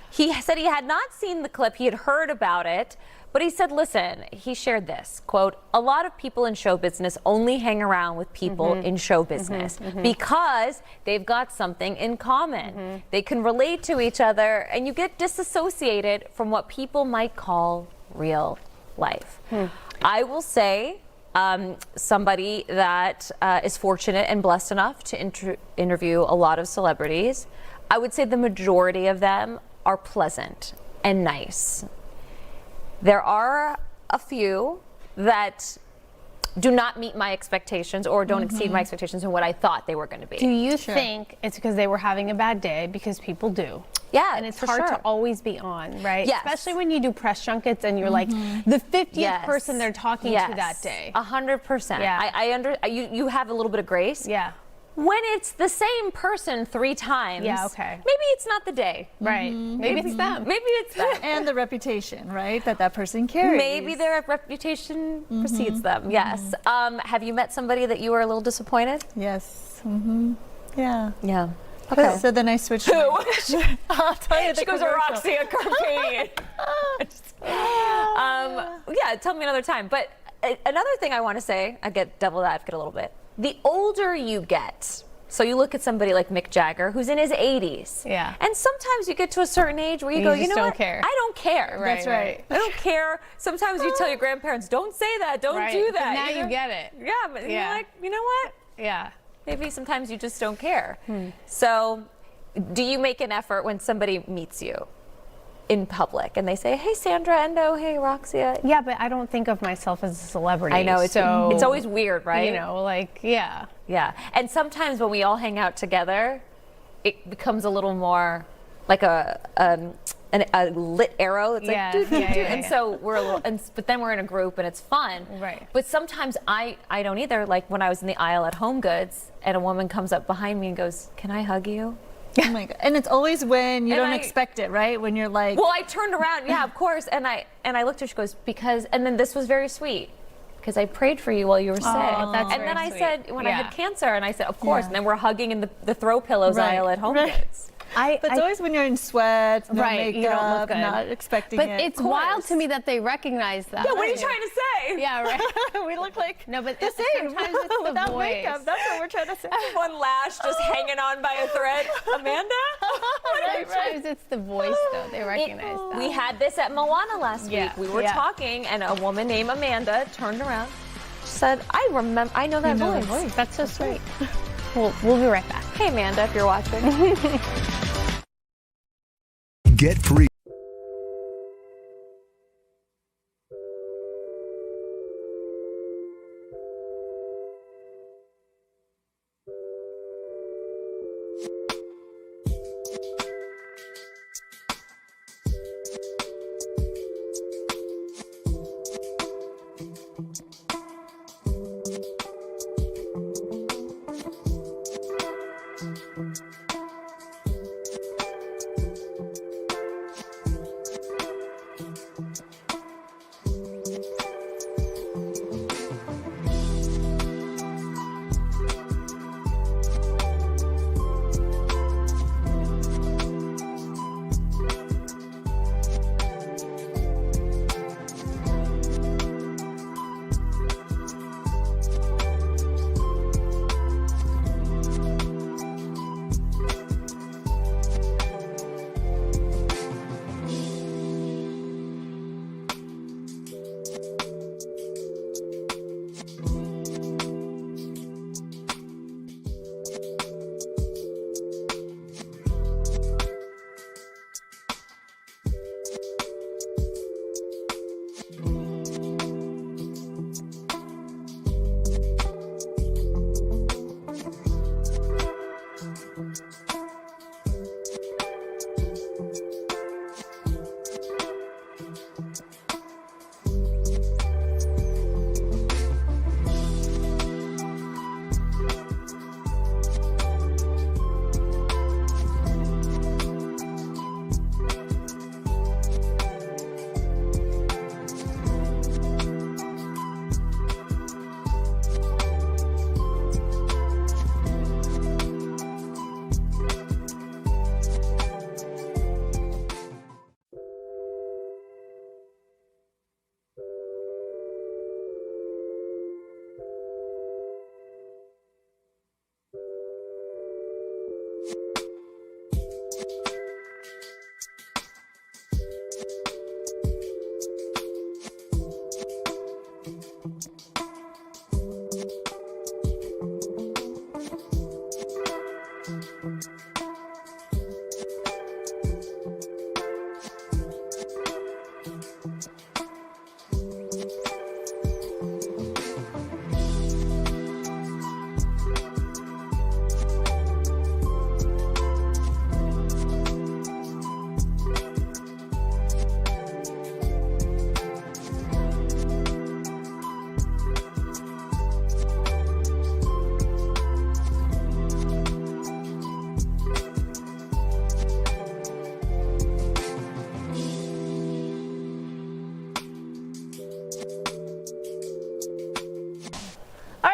He said he had not seen the clip. He had heard about it, but he said, "Listen." He shared this quote: "A lot of people in show business only hang around with people in show business because they've got something in common. They can relate to each other, and you get disassociated from what people might call real life." I will say, somebody that is fortunate and blessed enough to interview a lot of celebrities, I would say the majority of them are pleasant and nice. There are a few that do not meet my expectations or don't exceed my expectations and what I thought they were going to be. Do you think it's because they were having a bad day? Because people do. Yeah, and it's for hard sure. to always be on, right? Yes. Especially when you do press junkets and you're like the 50th person they're talking to that day. 100%. Yeah. You have a little bit of grace. Yeah. When it's the same person 3 times, okay. maybe it's not the day. Right. Maybe it's them. Maybe it's them. And the reputation, right, that person carries. Maybe their reputation precedes them. Yes. Have you met somebody that you were a little disappointed? Yes. Yeah. Yeah. Okay. So then I switched. I'll tell you the She goes to commercial. Roxy at Carpathian. Yeah, tell me another time. But another thing I want to say, I get devil's advocate a little bit. The older you get, so you look at somebody like Mick Jagger, who's in his 80s. Yeah. And sometimes you get to a certain age where you go, you know don't what? care. I don't care. Right, That's right. I don't care. Sometimes you tell your grandparents, don't say that, don't Right. do But that. now know? you get it. Yeah, but you're Yeah. like, you know what? Yeah. Maybe sometimes you just don't care. So do you make an effort when somebody meets you in public and they say, hey, Sandra Endo, hey, Roxy? Yeah, but I don't think of myself as a celebrity. I know, it's always weird, right? You know, like, yeah. Yeah. And sometimes when we all hang out together, it becomes a little more like a lit arrow. It's Yeah, like, doo, doo, yeah, doo. yeah, And yeah. so we're a little, but then we're in a group and it's fun. Right. But sometimes I don't either. Like when I was in the aisle at Home Goods and a woman comes up behind me and goes, can I hug you? Oh my God. And it's always when you And don't I- expect it, right? When you're like, Well, I turned around, yeah, of course, and I looked at her. She goes, because, and then this was very sweet, because I prayed for you while you were sick. that's and very then I sweet. said, when I Yeah. had cancer, and I said, of course. Yeah. And then we're hugging in the throw pillows Right, aisle at Home right. Goods. But it's always when you're in sweats, no Right, you don't look makeup, good. not expecting But it. it's wild to me that they recognize that. Yeah, what are you trying to say? Yeah, right. We look like No, but the same. sometimes it's the Without voice. makeup. That's what we're trying to say. One lash just hanging on by a thread. Amanda? Sometimes it's the voice, though. They recognize that. We had this at Moana last week. We were talking, and a woman named Amanda turned around, said, I know that voice. That's so sweet. We'll be right back. Hey, Amanda, if you're watching. Get free.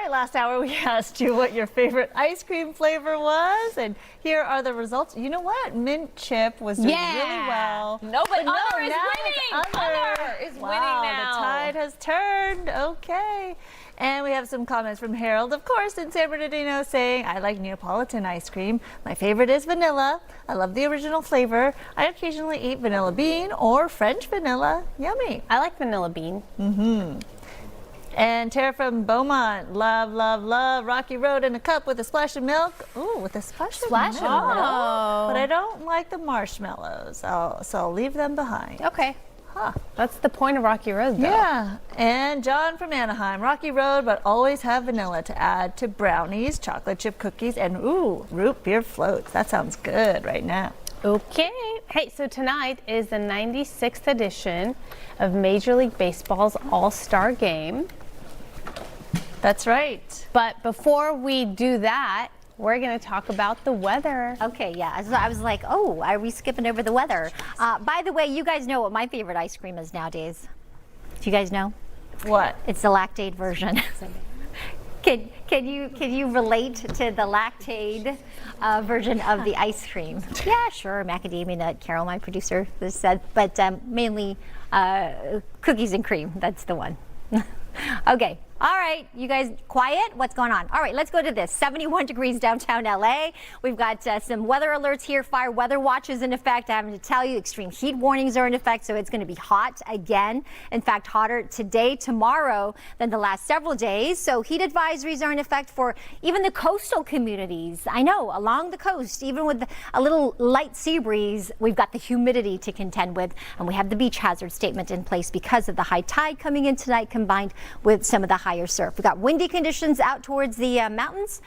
Last hour we asked you what your favorite ice cream flavor was, and here are the results. You know what? Mint chip was doing really well. No, but now Other is winning. it's Other is winning now. The tide has turned. Okay. And we have some comments from Harold, of course, in San Bernardino saying, I like Neapolitan ice cream. My favorite is vanilla. I love the original flavor. I occasionally eat vanilla bean or French vanilla. Yummy. I like vanilla bean. Mm-hmm. And Tara from Beaumont, love, love, love Rocky Road in a cup with a splash of milk. Ooh, with a splash of milk. But I don't like the marshmallows, so I'll leave them behind. Okay. Huh. That's the point of Rocky Road, though. Yeah. And John from Anaheim, Rocky Road, but always have vanilla to add to brownies, chocolate chip cookies, and ooh, root beer floats. That sounds good right now. Okay. Hey, so tonight is the 96th edition of Major League Baseball's All-Star Game. That's right. But before we do that, we're going to talk about the weather. Okay, yeah. So I was like, oh, are we skipping over the weather? By the way, you guys know what my favorite ice cream is nowadays. Do you guys know? What? It's the lactate version. Can you relate to the lactate version of the ice cream? Yeah, sure. Macadamia nut. Carol, my producer, has said, but mainly cookies and cream. That's the one. Okay. All right, you guys quiet? What's going on? All right, let's go to this. 71 degrees downtown LA. We've got some weather alerts here. Fire weather watch is in effect. I have to tell you, extreme heat warnings are in effect, so it's going to be hot again. In fact, hotter today, tomorrow than the last several days. So heat advisories are in effect for even the coastal communities. I know, along the coast, even with a little light sea breeze, we've got the humidity to contend with, and we have the beach hazard statement in place because of the high tide coming in tonight, combined with some of the higher surf. We've got windy conditions out towards the mountains,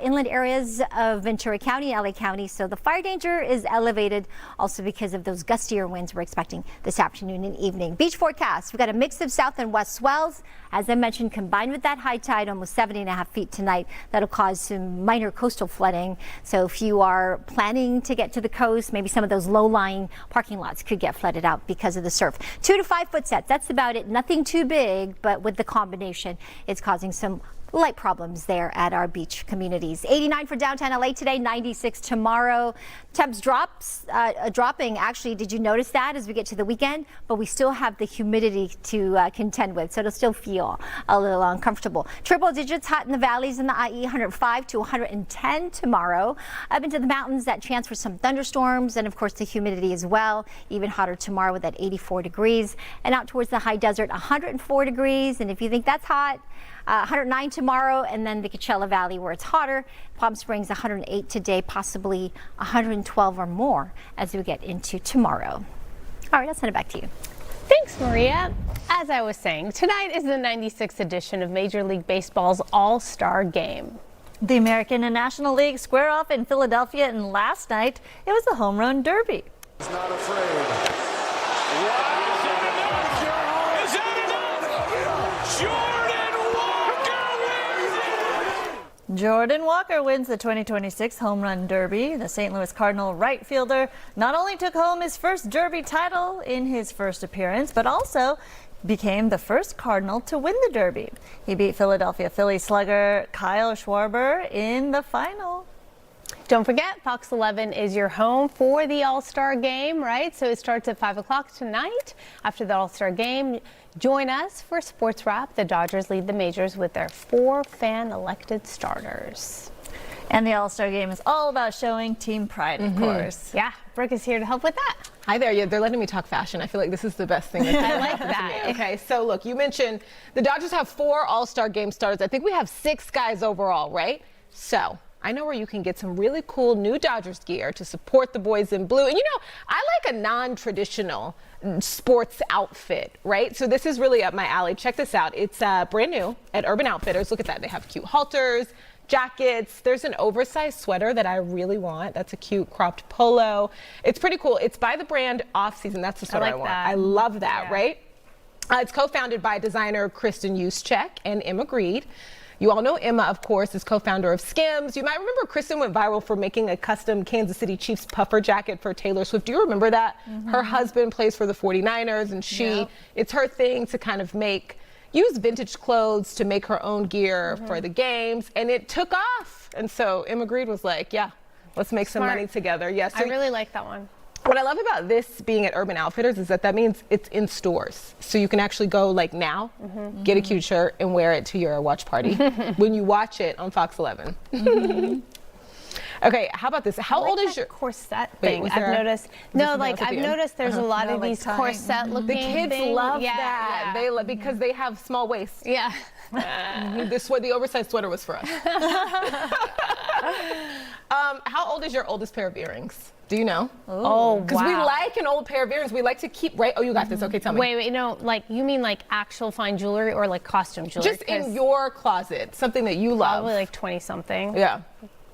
inland areas of Ventura County, LA County. So the fire danger is elevated also because of those gustier winds we're expecting this afternoon and evening. Beach forecast. We've got a mix of south and west swells. As I mentioned, combined with that high tide, almost 70.5 feet tonight, that'll cause some minor coastal flooding. So if you are planning to get to the coast, maybe some of those low-lying parking lots could get flooded out because of the surf. 2 to 5 foot sets. That's about it. Nothing too big, but with the combination, it's causing some light problems there at our beach communities. 89 for downtown LA today, 96 tomorrow. Temps dropping. Actually, did you notice that as we get to the weekend? But we still have the humidity to contend with, so it'll still feel a little uncomfortable. Triple digits hot in the valleys in the IE, 105 to 110 tomorrow. Up into the mountains, that chance for some thunderstorms, and of course the humidity as well. Even hotter tomorrow with that 84 degrees. And out towards the high desert, 104 degrees. And if you think that's hot, 109 tomorrow, and then the Coachella Valley where it's hotter. Palm Springs 108 today, possibly 112 or more as we get into tomorrow. All right, I'll send it back to you. Thanks, Maria. As I was saying, tonight is the 96th edition of Major League Baseball's All-Star Game. The American and National League square off in Philadelphia, and last night it was the home run derby. He's not afraid. Jordan Walker wins the 2026 Home Run Derby. The St. Louis Cardinal right fielder not only took home his first Derby title in his first appearance, but also became the first Cardinal to win the Derby. He beat Philadelphia Phillies slugger Kyle Schwarber in the final. Don't forget, Fox 11 is your home for the All-Star Game, right? So it starts at 5 o'clock tonight. After the All-Star Game, join us for Sports Wrap. The Dodgers lead the majors with their 4 fan-elected starters. And the All-Star Game is all about showing team pride, of course. Yeah, Brooke is here to help with that. Hi there. Yeah, they're letting me talk fashion. I feel like this is the best thing. I like that. Okay, so look, you mentioned the Dodgers have 4 All-Star Game starters. I think we have 6 guys overall, right? So I know where you can get some really cool new Dodgers gear to support the boys in blue. And you know, I like a non-traditional sports outfit, right? So this is really up my alley. Check this out. It's brand new at Urban Outfitters. Look at that. They have cute halters, jackets. There's an oversized sweater that I really want. That's a cute cropped polo. It's pretty cool. It's by the brand Off Season. That's the sweater I want. I love that, right? It's co-founded by designer Kristen Juszczyk and Emma Grede. You all know Emma, of course, is co-founder of Skims. You might remember Kristen went viral for making a custom Kansas City Chiefs puffer jacket for Taylor Swift. Do you remember that? Her husband plays for the 49ers, and it's her thing to kind of use vintage clothes to make her own gear for the games, and it took off. And so Emma Grede was like, yeah, let's make some money together. Yes, I really like that one. What I love about this being at Urban Outfitters is that means it's in stores. So you can actually go like now, get a cute shirt and wear it to your watch party when you watch it on Fox 11. Okay, how about this? How old is your corset thing? I've noticed. No, like I've noticed there's a lot of these corset looking The kids things. love that. They love because they have small waists. Yeah. The oversized sweater was for us. How old is your oldest pair of earrings? Do you know? Oh, because we like an old pair of earrings. We like to keep, right? Oh, you got this. Okay, tell me. Wait, no, like you mean like actual fine jewelry or like costume jewelry? Just in your closet, something that you love. Probably like 20 something. Yeah.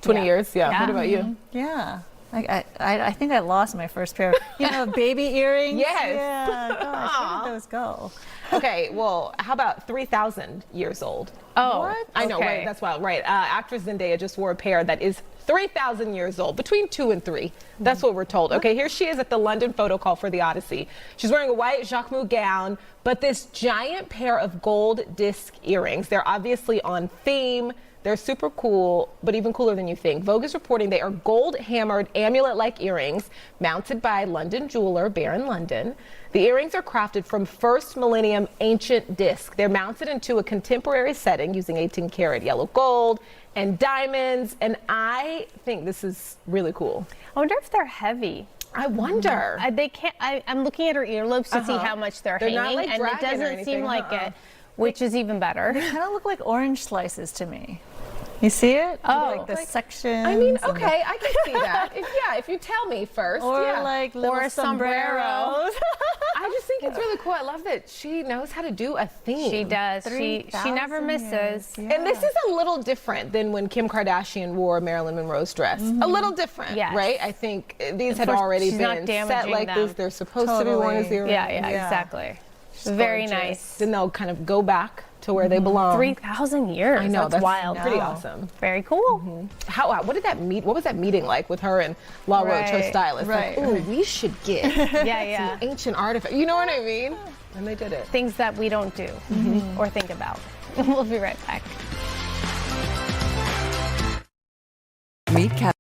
20 years, yeah. What about you? Yeah. I think I lost my first pair of, baby earrings. Yes. Yeah, gosh, where did those go? Okay, well, how about 3,000 years old? Oh, what? I know, right? That's wild, right? Actress Zendaya just wore a pair that is 3,000 years old, between 2 and 3. That's what we're told. Okay, here she is at the London photo call for the Odyssey. She's wearing a white Jacquemus gown, but this giant pair of gold disc earrings. They're obviously on theme. They're super cool, but even cooler than you think. Vogue is reporting they are gold-hammered amulet-like earrings mounted by London jeweler Baron London. The earrings are crafted from first millennium ancient disc. They're mounted into a contemporary setting using 18-karat yellow gold and diamonds, and I think this is really cool. I wonder if they're heavy. I wonder. They can't. I'm looking at her earlobes to see how much they're hanging, not, like, and it dragging or doesn't seem anything, like it, which is even better. They kind of look like orange slices to me. You see it? Oh. Like the sections. I mean, okay, I can see that. If you tell me first. Or yeah. like little Or a sombrero. I just think it's really cool. I love that she knows how to do a theme. She does. She never misses. Yeah. And this is a little different than when Kim Kardashian wore Marilyn Monroe's dress. A little different, right? I think these had already been set like this. They're supposed to be worn as earrings. Yeah, exactly. Very nice. Then they'll kind of go back to where they belong. 3,000 years. I know, that's wild. Pretty awesome. Very cool. What did that meet? What was that meeting like with her and La Roche, her stylist? Right. Like, ooh, we should get Yeah. some ancient artifacts. You know what I mean? And they did it. Things that we don't do or think about. We'll be right back. Meet Cap.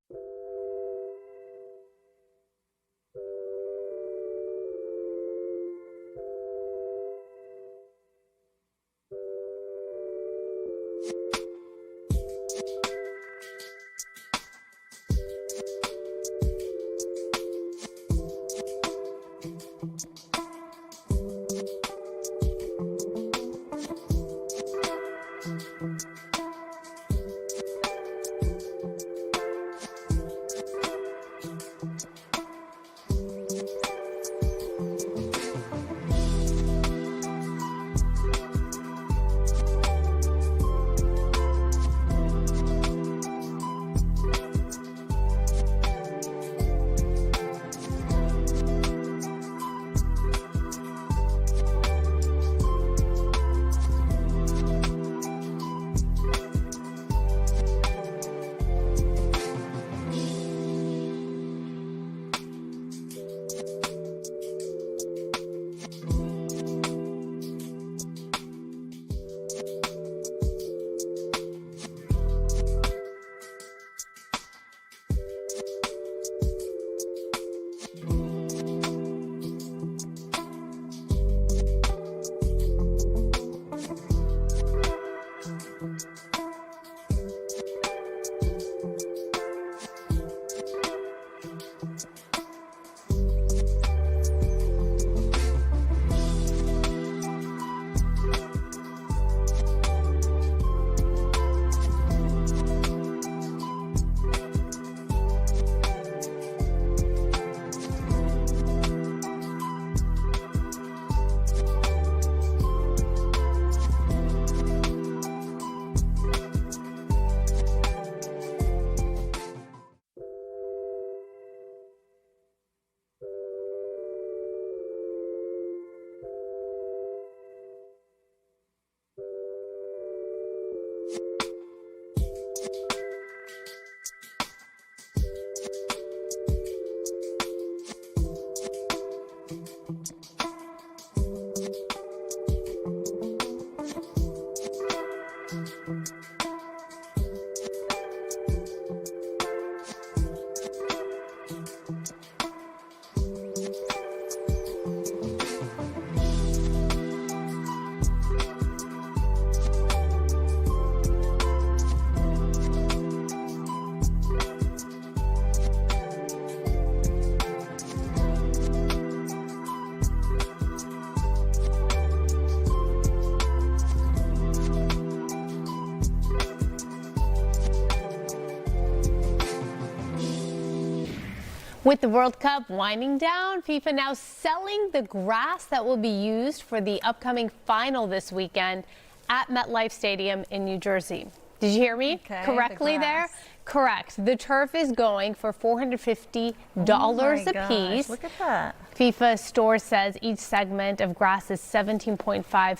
With the World Cup winding down, FIFA now selling the grass that will be used for the upcoming final this weekend at MetLife Stadium in New Jersey. Did you hear me correctly there? Correct. The turf is going for $450 a piece. Look at that. FIFA store says each segment of grass is 17.5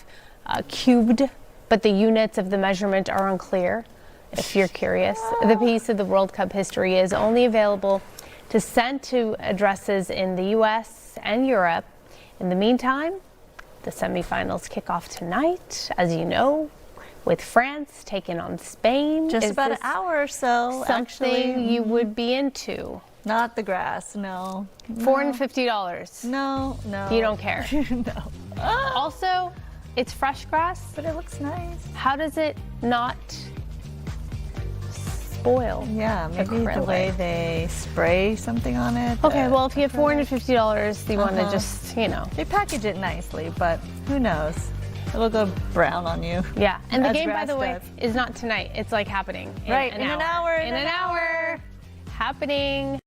cubed, but the units of the measurement are unclear. If you're curious, the piece of the World Cup history is only available to send to addresses in the U.S. and Europe. In the meantime, the semifinals kick off tonight, as you know, with France taking on Spain. Just Is about an this hour or so. something actually. you would be into? Not the grass, no. $450. No. You don't care. No. Also, it's fresh grass, but it looks nice. How does it not spoil? Yeah, maybe the way they spray something on it. Okay, well, if you have $450, you want to just, They package it nicely, but who knows? It'll go brown on you. Yeah, and the as game, by grass the way, does. is not tonight. It's like happening in Right, an in an hour. hour. In an hour. Happening.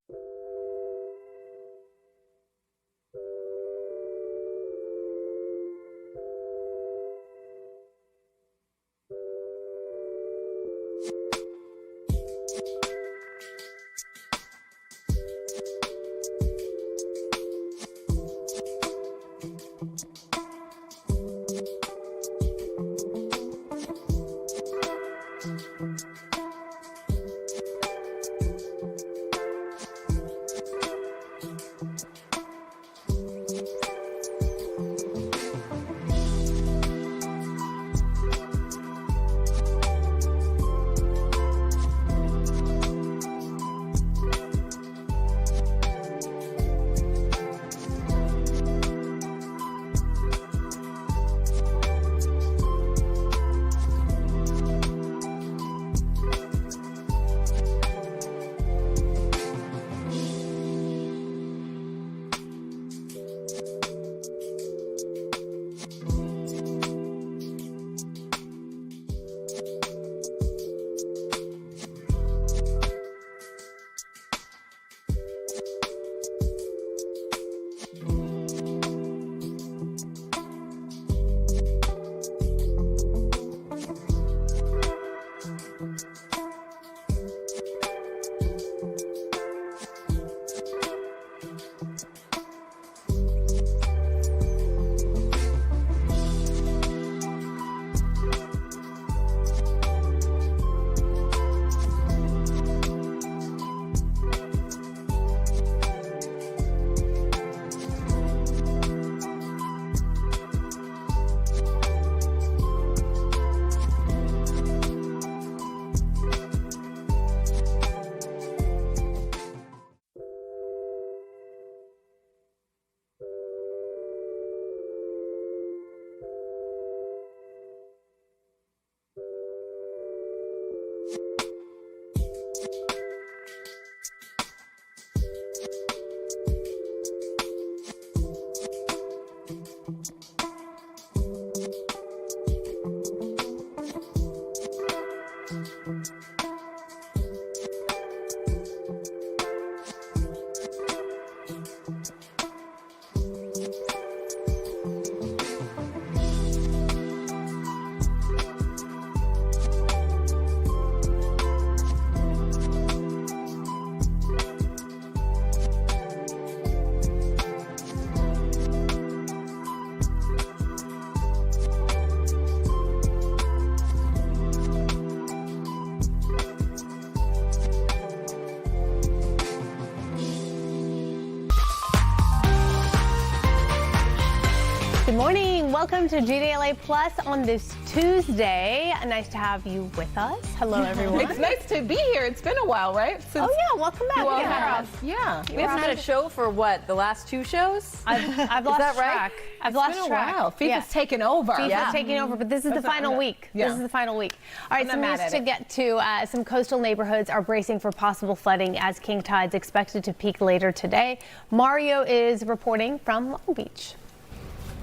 Good morning. Welcome to GDLA Plus on this Tuesday. Nice to have you with us. Hello, everyone. It's nice to be here. It's been a while, right? Oh, yeah. Welcome back. Yeah. We haven't had a show for what, the last two shows? I've lost that right? track. I've lost track. FIFA's taking over. FIFA's taking over, but this is the final week. Yeah. This is the final week. All right, I'm some not news mad to at it. get to. Some coastal neighborhoods are bracing for possible flooding as king tides expected to peak later today. Mario is reporting from Long Beach.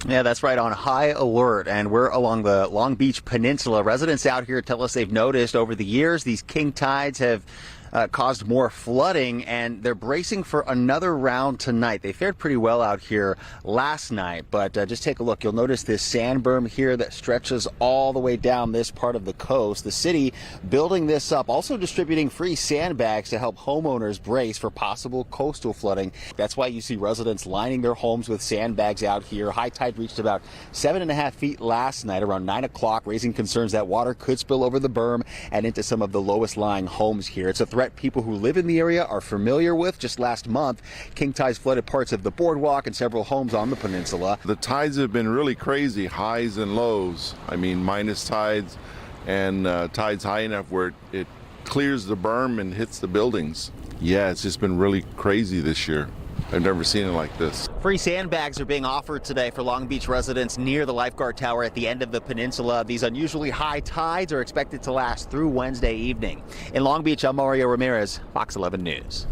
Yeah, that's right, on high alert, and we're along the Long Beach Peninsula. Residents out here tell us they've noticed over the years these king tides have caused more flooding, and they're bracing for another round tonight. They fared pretty well out here last night, but just take a look. You'll notice this sand berm here that stretches all the way down this part of the coast. The city building this up, also distributing free sandbags to help homeowners brace for possible coastal flooding. That's why you see residents lining their homes with sandbags out here. High tide reached about 7.5 feet last night around 9 o'clock, raising concerns that water could spill over the berm and into some of the lowest lying homes here. It's a threat people who live in the area are familiar with. Just last month, king tides flooded parts of the boardwalk and several homes on the peninsula. The tides have been really crazy, highs and lows. I mean, minus tides and tides high enough where it clears the berm and hits the buildings. Yeah, it's just been really crazy this year. I've never seen it like this. Free sandbags are being offered today for Long Beach residents near the lifeguard tower at the end of the peninsula. These unusually high tides are expected to last through Wednesday evening. In Long Beach, I'm Mario Ramirez, Fox 11 News.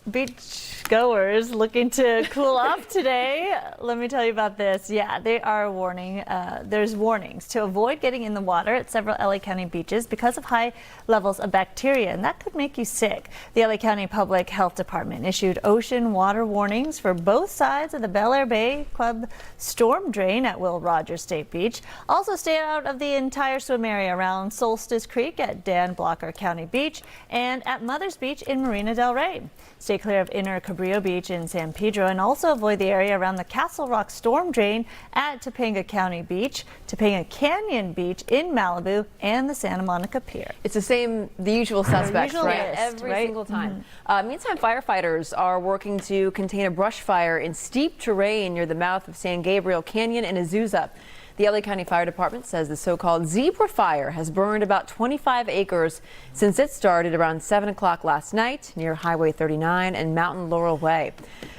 Beachgoers looking to cool off today. Let me tell you about this. Yeah, they are warning. There's warnings to avoid getting in the water at several LA County beaches because of high levels of bacteria, and that could make you sick. The LA County Public Health Department issued ocean water warnings for both sides of the Bel Air Bay Club storm drain at Will Rogers State Beach. Also, stay out of the entire swim area around Solstice Creek at Dan Blocker County Beach and at Mother's Beach in Marina del Rey. Stay clear of Inner Cabrillo Beach in San Pedro and also avoid the area around the Castle Rock storm drain at Topanga County Beach, Topanga Canyon Beach in Malibu, and the Santa Monica Pier. It's the usual suspects, right? List, Every right? single time. Meantime, firefighters are working to contain a brush fire in steep terrain near the mouth of San Gabriel Canyon in Azusa. The LA County Fire Department says the so-called zebra fire has burned about 25 acres since it started around 7 o'clock last night near Highway 39 and Mountain Laurel Way.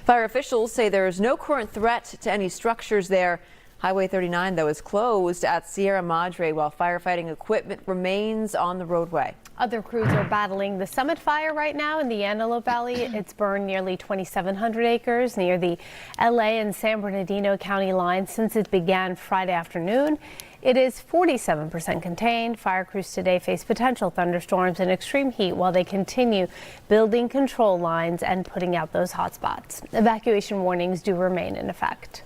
Fire officials say there is no current threat to any structures there. Highway 39, though, is closed at Sierra Madre while firefighting equipment remains on the roadway. Other crews are battling the Summit Fire right now in the Antelope Valley. It's burned nearly 2,700 acres near the LA and San Bernardino County line since it began Friday afternoon. It is 47% contained. Fire crews today face potential thunderstorms and extreme heat while they continue building control lines and putting out those hot spots. Evacuation warnings do remain in effect.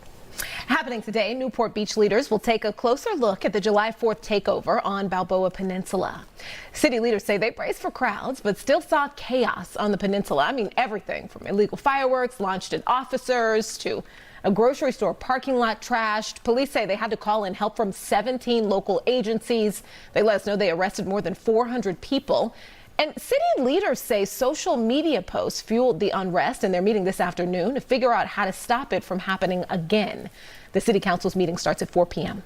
Happening today, Newport Beach leaders will take a closer look at the July 4th takeover on Balboa Peninsula. City leaders say they braced for crowds, but still saw chaos on the peninsula. I mean, everything from illegal fireworks launched at officers to a grocery store parking lot trashed. Police say they had to call in help from 17 local agencies. They let us know they arrested more than 400 people. And city leaders say social media posts fueled the unrest, and they're meeting this afternoon to figure out how to stop it from happening again. The city council's meeting starts at 4 p.m.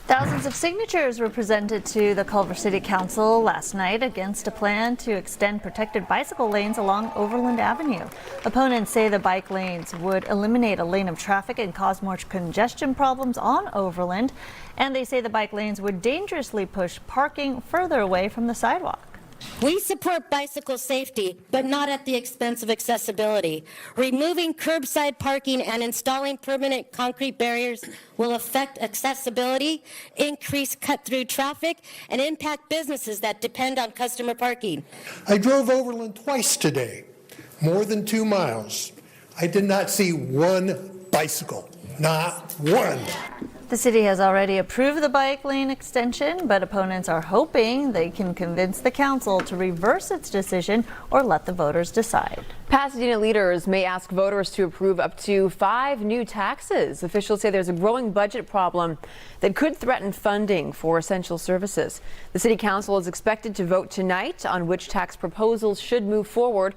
Thousands of signatures were presented to the Culver City Council last night against a plan to extend protected bicycle lanes along Overland Avenue. Opponents say the bike lanes would eliminate a lane of traffic and cause more congestion problems on Overland. And they say the bike lanes would dangerously push parking further away from the sidewalk. We support bicycle safety, but not at the expense of accessibility. Removing curbside parking and installing permanent concrete barriers will affect accessibility, increase cut-through traffic, and impact businesses that depend on customer parking. I drove Overland twice today, more than 2 miles. I did not see one bicycle, not one. The city has already approved the bike lane extension, but opponents are hoping they can convince the council to reverse its decision or let the voters decide. Pasadena leaders may ask voters to approve up to 5 new taxes. Officials say there's a growing budget problem that could threaten funding for essential services. The city council is expected to vote tonight on which tax proposals should move forward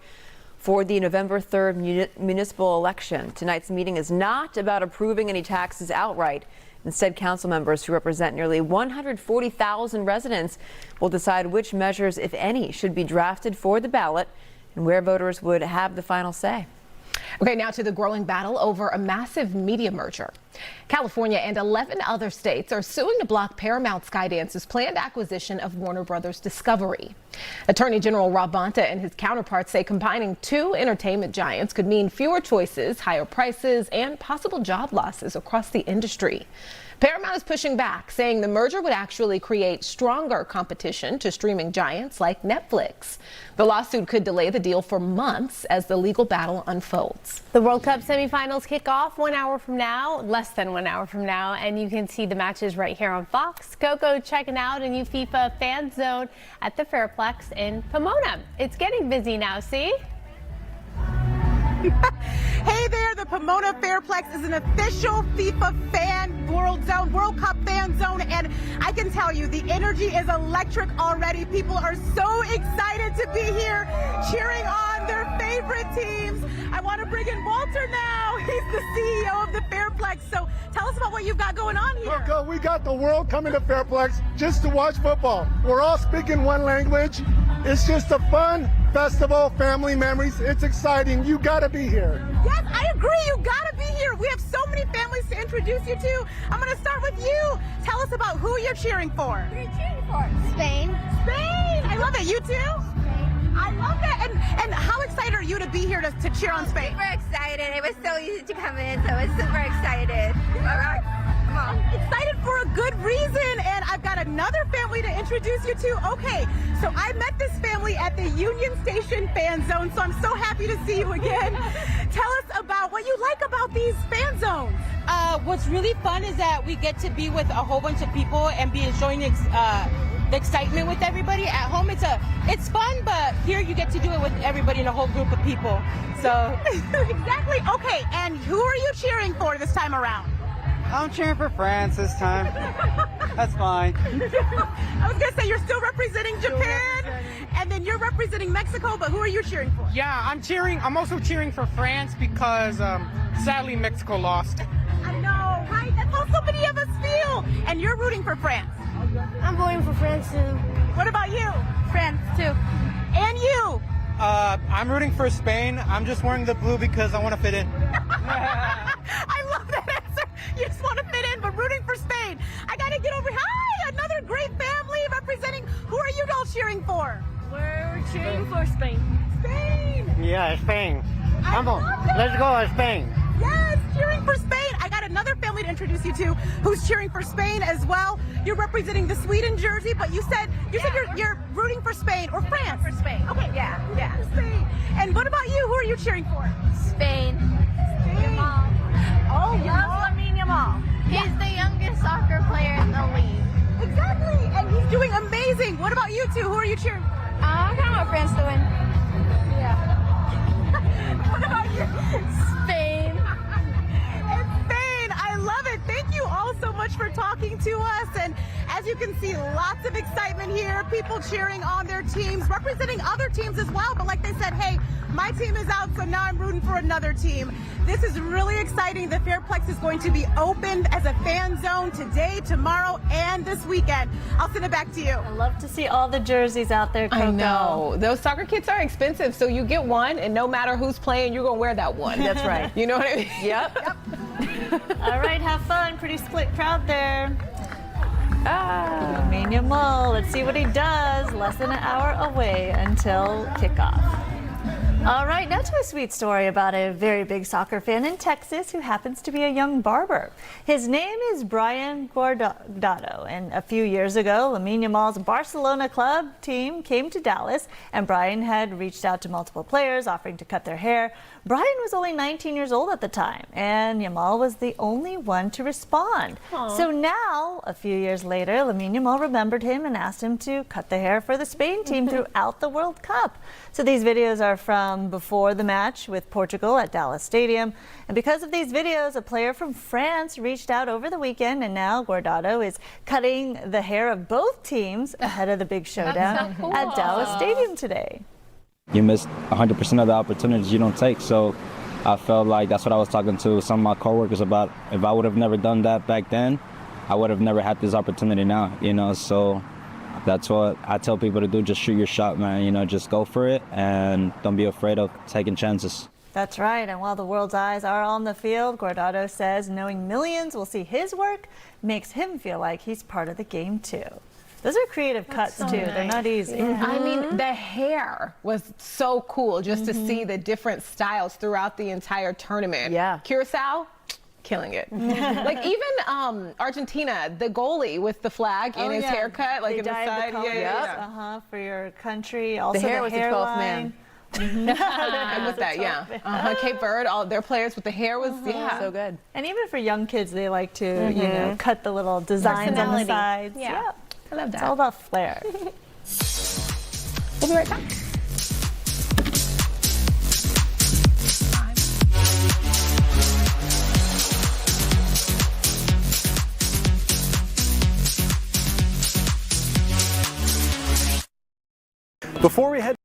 for the November 3rd municipal election. Tonight's meeting is not about approving any taxes outright. Instead, council members who represent nearly 140,000 residents will decide which measures, if any, should be drafted for the ballot and where voters would have the final say. Okay, now to the growing battle over a massive media merger. California and 11 other states are suing to block Paramount Skydance's planned acquisition of Warner Brothers Discovery. Attorney General Rob Bonta and his counterparts say combining two entertainment giants could mean fewer choices, higher prices, and possible job losses across the industry. Paramount is pushing back, saying the merger would actually create stronger competition to streaming giants like Netflix. The lawsuit could delay the deal for months as the legal battle unfolds. The World Cup semifinals kick off 1 hour from now, less than 1 hour from now, and you can see the matches right here on Fox. Coco checking out a new FIFA fan zone at the Fairplex in Pomona. It's getting busy now, see? Hey there, the Pomona Fairplex is an official FIFA fan World Cup fan zone, and I can tell you the energy is electric already. People are so excited to be here cheering on their favorite teams. I want to bring in Walter now. He's the CEO of the Fairplex. So tell us about what you've got going on here. Coco, we got the world coming to Fairplex just to watch football. We're all speaking one language. It's just a fun festival, family memories. It's exciting. You got to be here. Yes, I agree. You got to be here. We have so many families to introduce you to. I'm going to start with you. Tell us about who you're cheering for. Who are you cheering for? Spain. Spain. I love it. You too? Spain. I love it. And how excited are you to be here to cheer on Spain? Super excited. It was so easy to come in, so I was super excited. All right. I'm excited for a good reason, and I've got another family to introduce you to. Okay, so I met this family at the Union Station fan zone, so I'm so happy to see you again. Tell us about what you like about these fan zones. What's really fun is that we get to be with a whole bunch of people and be enjoying the excitement with everybody. At home, it's fun, but here you get to do it with everybody in a whole group of people. So exactly. Okay, and who are you cheering for this time around? I'm cheering for France this time. That's fine. I was gonna say you're still representing Japan, and then you're representing Mexico, but who are you cheering for? Yeah, I'm also cheering for France because sadly Mexico lost. I know, right? That's how so many of us feel. And you're rooting for France. I'm voting for France too. What about you? France too. And you? I'm rooting for Spain. I'm just wearing the blue because I want to fit in. I love that answer. You just want to fit in, but rooting for Spain. I got to get over here. Hi, another great family representing. Who are you all cheering for? We're cheering for Spain. Spain. Yeah, Spain. Let's go Spain. Yes, cheering for Spain. I got another family to introduce you to who's cheering for Spain as well. You're representing the Sweden jersey, but you said you're rooting for Spain or France. For Spain. Okay. Yeah. For Spain. And what about you? Who are you cheering for? Spain. Yamal. Oh, Lamine Yamal. He's the youngest soccer player in the league. Exactly, and he's doing amazing. What about you two? Who are you cheering for? I kind of want France to win. Yeah. What about you? Spain. And Spain, I love it. Thank you all so much for talking to us. And as you can see, lots of excitement here. People cheering on their teams, representing other teams as well. But like they said, hey, my team is out, so now I'm rooting for another team. This is really exciting. The Fairplex is going to be opened as a fan zone today, tomorrow, and this weekend. I'll send it back to you. I love to see all the jerseys out there, Coco. I know. Those soccer kits are expensive, so you get one, and no matter who's playing, you're going to wear that one. That's right. You know what I mean? Yep. All right, have fun. Pretty split crowd there. Lamine Yamal, let's see what he does. Less than an hour away until kickoff. All right, now to a sweet story about a very big soccer fan in Texas who happens to be a young barber. His name is Brian Guardado, and a few years ago, Lamine Yamal's Barcelona club team came to Dallas, and Brian had reached out to multiple players offering to cut their hair. Brian was only 19 years old at the time, and Yamal was the only one to respond. Aww. So now, a few years later, Lamine Yamal remembered him and asked him to cut the hair for the Spain team throughout the World Cup. So these videos are from before the match with Portugal at Dallas Stadium. And because of these videos, a player from France reached out over the weekend, and now Guardado is cutting the hair of both teams ahead of the big showdown at Dallas Stadium today. You miss 100% of the opportunities you don't take. So I felt like that's what I was talking to some of my coworkers about. If I would have never done that back then, I would have never had this opportunity now, you know. So that's what I tell people to do. Just shoot your shot, man. You know, just go for it and don't be afraid of taking chances. That's right. And while the world's eyes are on the field, Guardado says knowing millions will see his work makes him feel like he's part of the game too. Those are creative cuts too. They're not easy. I mean, the hair was so cool just to see the different styles throughout the entire tournament. Yeah. Curacao, killing it. Like even Argentina, the goalie with the flag in his haircut, like in the side. For your country. Also the hair was the 12th man. And with that, Cape Verde, all their players with the hair was so good. And even for young kids, they like to you know, cut the little designs on the sides. Yeah. I love that. It's all about flair. We'll be right back. Before we head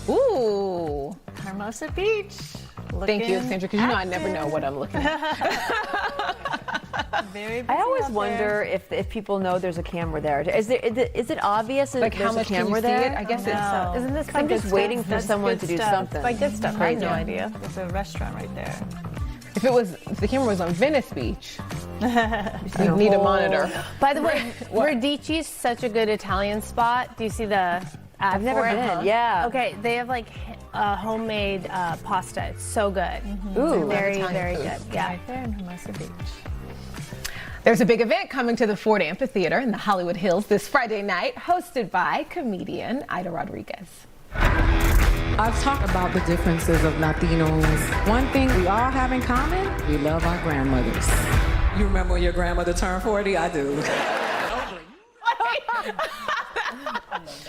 Ooh. Hermosa Beach. Thank you, Sandra, because you know I never know what I'm looking at. I always wonder if people know there's a camera there. Is it obvious that Like there's how much a camera can you see there? it? I guess it's so. Isn't this I'm just waiting for someone to do something. It's like good stuff. I had no Crazy. idea. There's a restaurant right there. If the camera was on Venice Beach, you'd need a monitor. By the way, Radici's such a good Italian spot. Do you see the I've never for it? been. Yeah. Okay, they have like homemade pasta. It's so good. Ooh. Very, very good. Yeah. Right there in Hermosa Beach. There's a big event coming to the Ford Amphitheater in the Hollywood Hills this Friday night, hosted by comedian Ida Rodriguez. I've talked about the differences of Latinos. One thing we all have in common, we love our grandmothers. You remember when your grandmother turned 40? I do.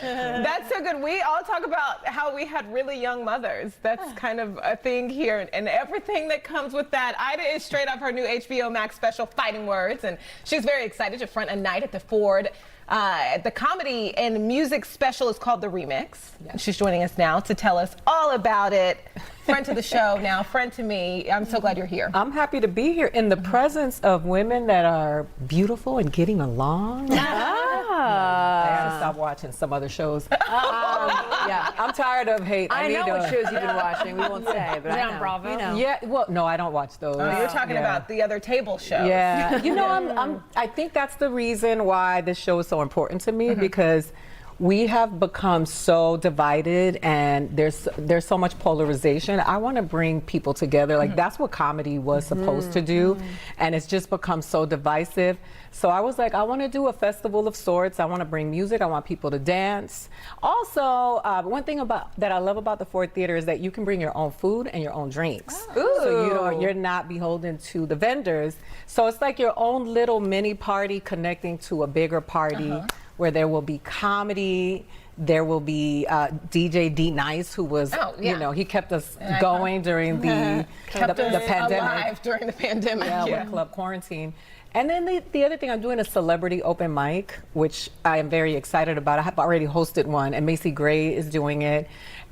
That That's so good. We all talk about how we had really young mothers. That's kind of a thing here, and everything that comes with that. Ida is straight off her new HBO Max special, Fighting Words, and she's very excited to front a night at the Ford. The comedy and music special is called The Remix. Yes. She's joining us now to tell us all about it. Friend to the show now, friend to me. I'm so glad you're here. I'm happy to be here in the presence of women that are beautiful and getting along. I have to stop watching some other shows. Yeah, I'm tired of hate. I know what shows you've been watching. We won't say, but I know. Bravo. You know. Yeah, well, no, I don't watch those. Oh, you're talking about the other table shows. Yeah, you know, I think that's the reason why this show is so important to me, because we have become so divided and there's so much polarization. I want to bring people together. Like that's what comedy was supposed to do, and it's just become so divisive. So I was like, I want to do a festival of sorts. I want to bring music. I want people to dance. Also, one thing that I love about the Ford Theater is that you can bring your own food and your own drinks. So you're not beholden to the vendors. So it's like your own little mini party connecting to a bigger party. Where there will be comedy, there will be DJ D Nice, who was, you know, he kept us going during the pandemic. Alive during the pandemic. With Club Quarantine. And then the other thing, I'm doing a celebrity open mic, which I am very excited about. I have already hosted one, and Macy Gray is doing it.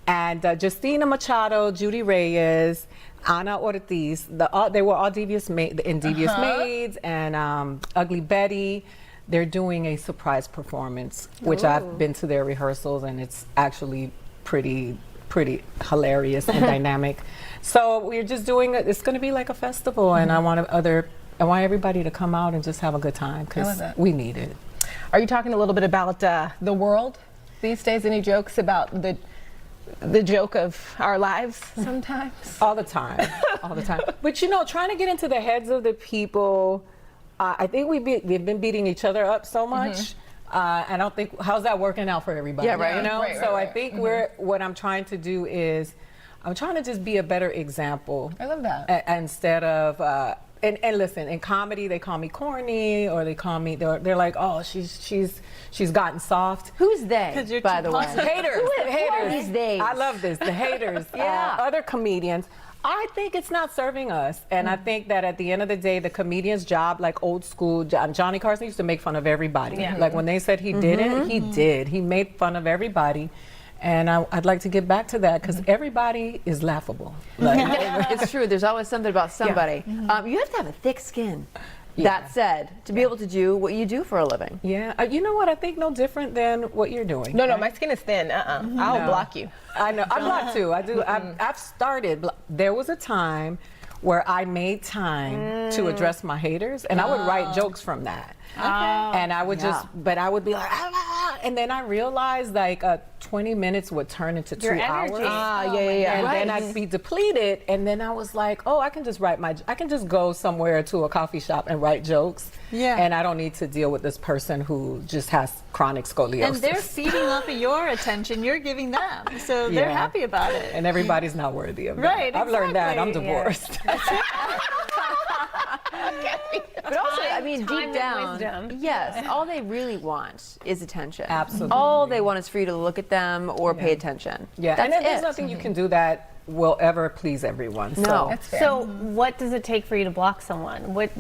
And Justina Machado, Judy Reyes, Ana Ortiz, they were all Devious Maids and Ugly Betty. They're doing a surprise performance, which I've been to their rehearsals, and it's actually pretty hilarious and dynamic. So we're just doing it. It's going to be like a festival, and I want everybody to come out and just have a good time, because we need it. Are you talking a little bit about the world these days? Any jokes about the joke of our lives sometimes? All the time, all the time. But you know, trying to get into the heads of the people. I think we've been beating each other up so much. I don't think, how's that working out for everybody? Yeah, right. You know, I think what I'm trying to do is, I'm trying to just be a better example. I love that. Instead of, and listen, in comedy they call me corny, or they call me, they're like, oh, she's gotten soft. Who's they? By the way, haters. Who are these they? I love this. The haters. Other comedians. I think it's not serving us, and I think that at the end of the day, the comedian's job, like old school, Johnny Carson used to make fun of everybody. Like when they said he didn't, he did. He made fun of everybody, and I'd like to get back to that, because everybody is laughable. Like, it's true. There's always something about somebody. You have to have a thick skin. That said, to be able to do what you do for a living. Yeah, you know what? I think no different than what you're doing. No, my skin is thin. I'll block you. I know. I block too. I do. I've started. There was a time where I made time to address my haters, and I would write jokes from that. And I would but I would be like, and then I realized like 20 minutes would turn into 2 hours. And then I'd be depleted, and then I was like, oh, I can just go somewhere to a coffee shop and write jokes. And I don't need to deal with this person who just has chronic scoliosis. And they're feeding off of your attention, you're giving them. So they're happy about it. And everybody's not worthy of that. Right, I've learned that. I'm divorced. But also, I mean, deep down, yes, all they really want is attention. Absolutely. All they want is for you to look at them or pay attention. Yeah, and there's nothing you can do that will ever please everyone. No. So what does it take for you to block someone? What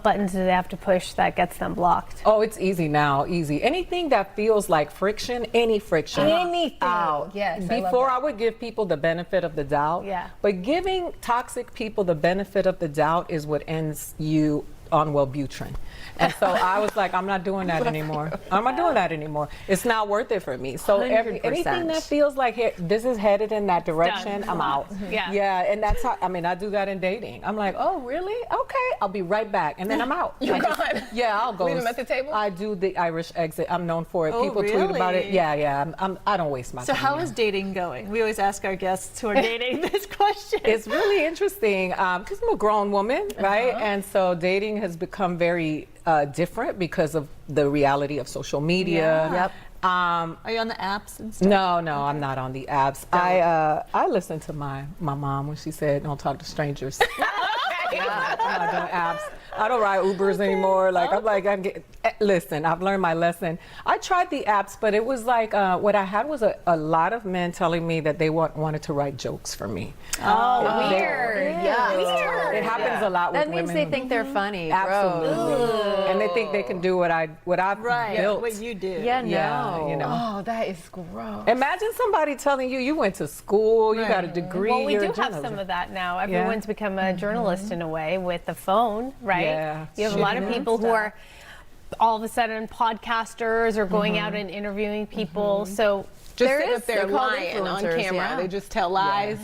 buttons do they have to push that gets them blocked? Oh, it's easy now, easy. Anything that feels like friction, any friction. Anything. Out. Yes. Before I would give people the benefit of the doubt. But giving toxic people the benefit of the doubt is what ends you on Wellbutrin. And so I was like, I'm not doing that anymore. I'm not doing that anymore. It's not worth it for me. So anything that feels like this is headed in that direction, I'm out. Yeah, and that's how, I mean, I do that in dating. I'm like, oh, really? Okay, I'll be right back. And then I'm out. You're gone. Yeah, I'll go. Leave them at the table? I do the Irish exit. I'm known for it. Oh, People tweet about it. Yeah, I don't waste my time. So how is dating going? We always ask our guests who are dating this question. It's really interesting because I'm a grown woman, right? And so dating has become very different because of the reality of social media. Are you on the apps and stuff? No, I'm not on the apps. I listen to my mom when she said, "Don't talk to strangers." I'm not doing apps. I don't ride Ubers anymore. Like I'm like listen, I've learned my lesson. I tried the apps, but it was like what I had was a lot of men telling me that they wanted to write jokes for me. Oh, weird. Yeah. Weird. It happens a lot with women. That means they think they're funny. Absolutely. And they think they can do what I've built. What you do. Yeah, no. Yeah, you know. Oh, that is gross. Imagine somebody telling you went to school, you got a degree. Well, we you're do a have journalist. some of that now. Everyone's become a journalist in a way with the phone, right? Yeah. You have a lot of people who are all of a sudden podcasters or going out and interviewing people. So Just sit up there lying on camera. Yeah. They just tell lies.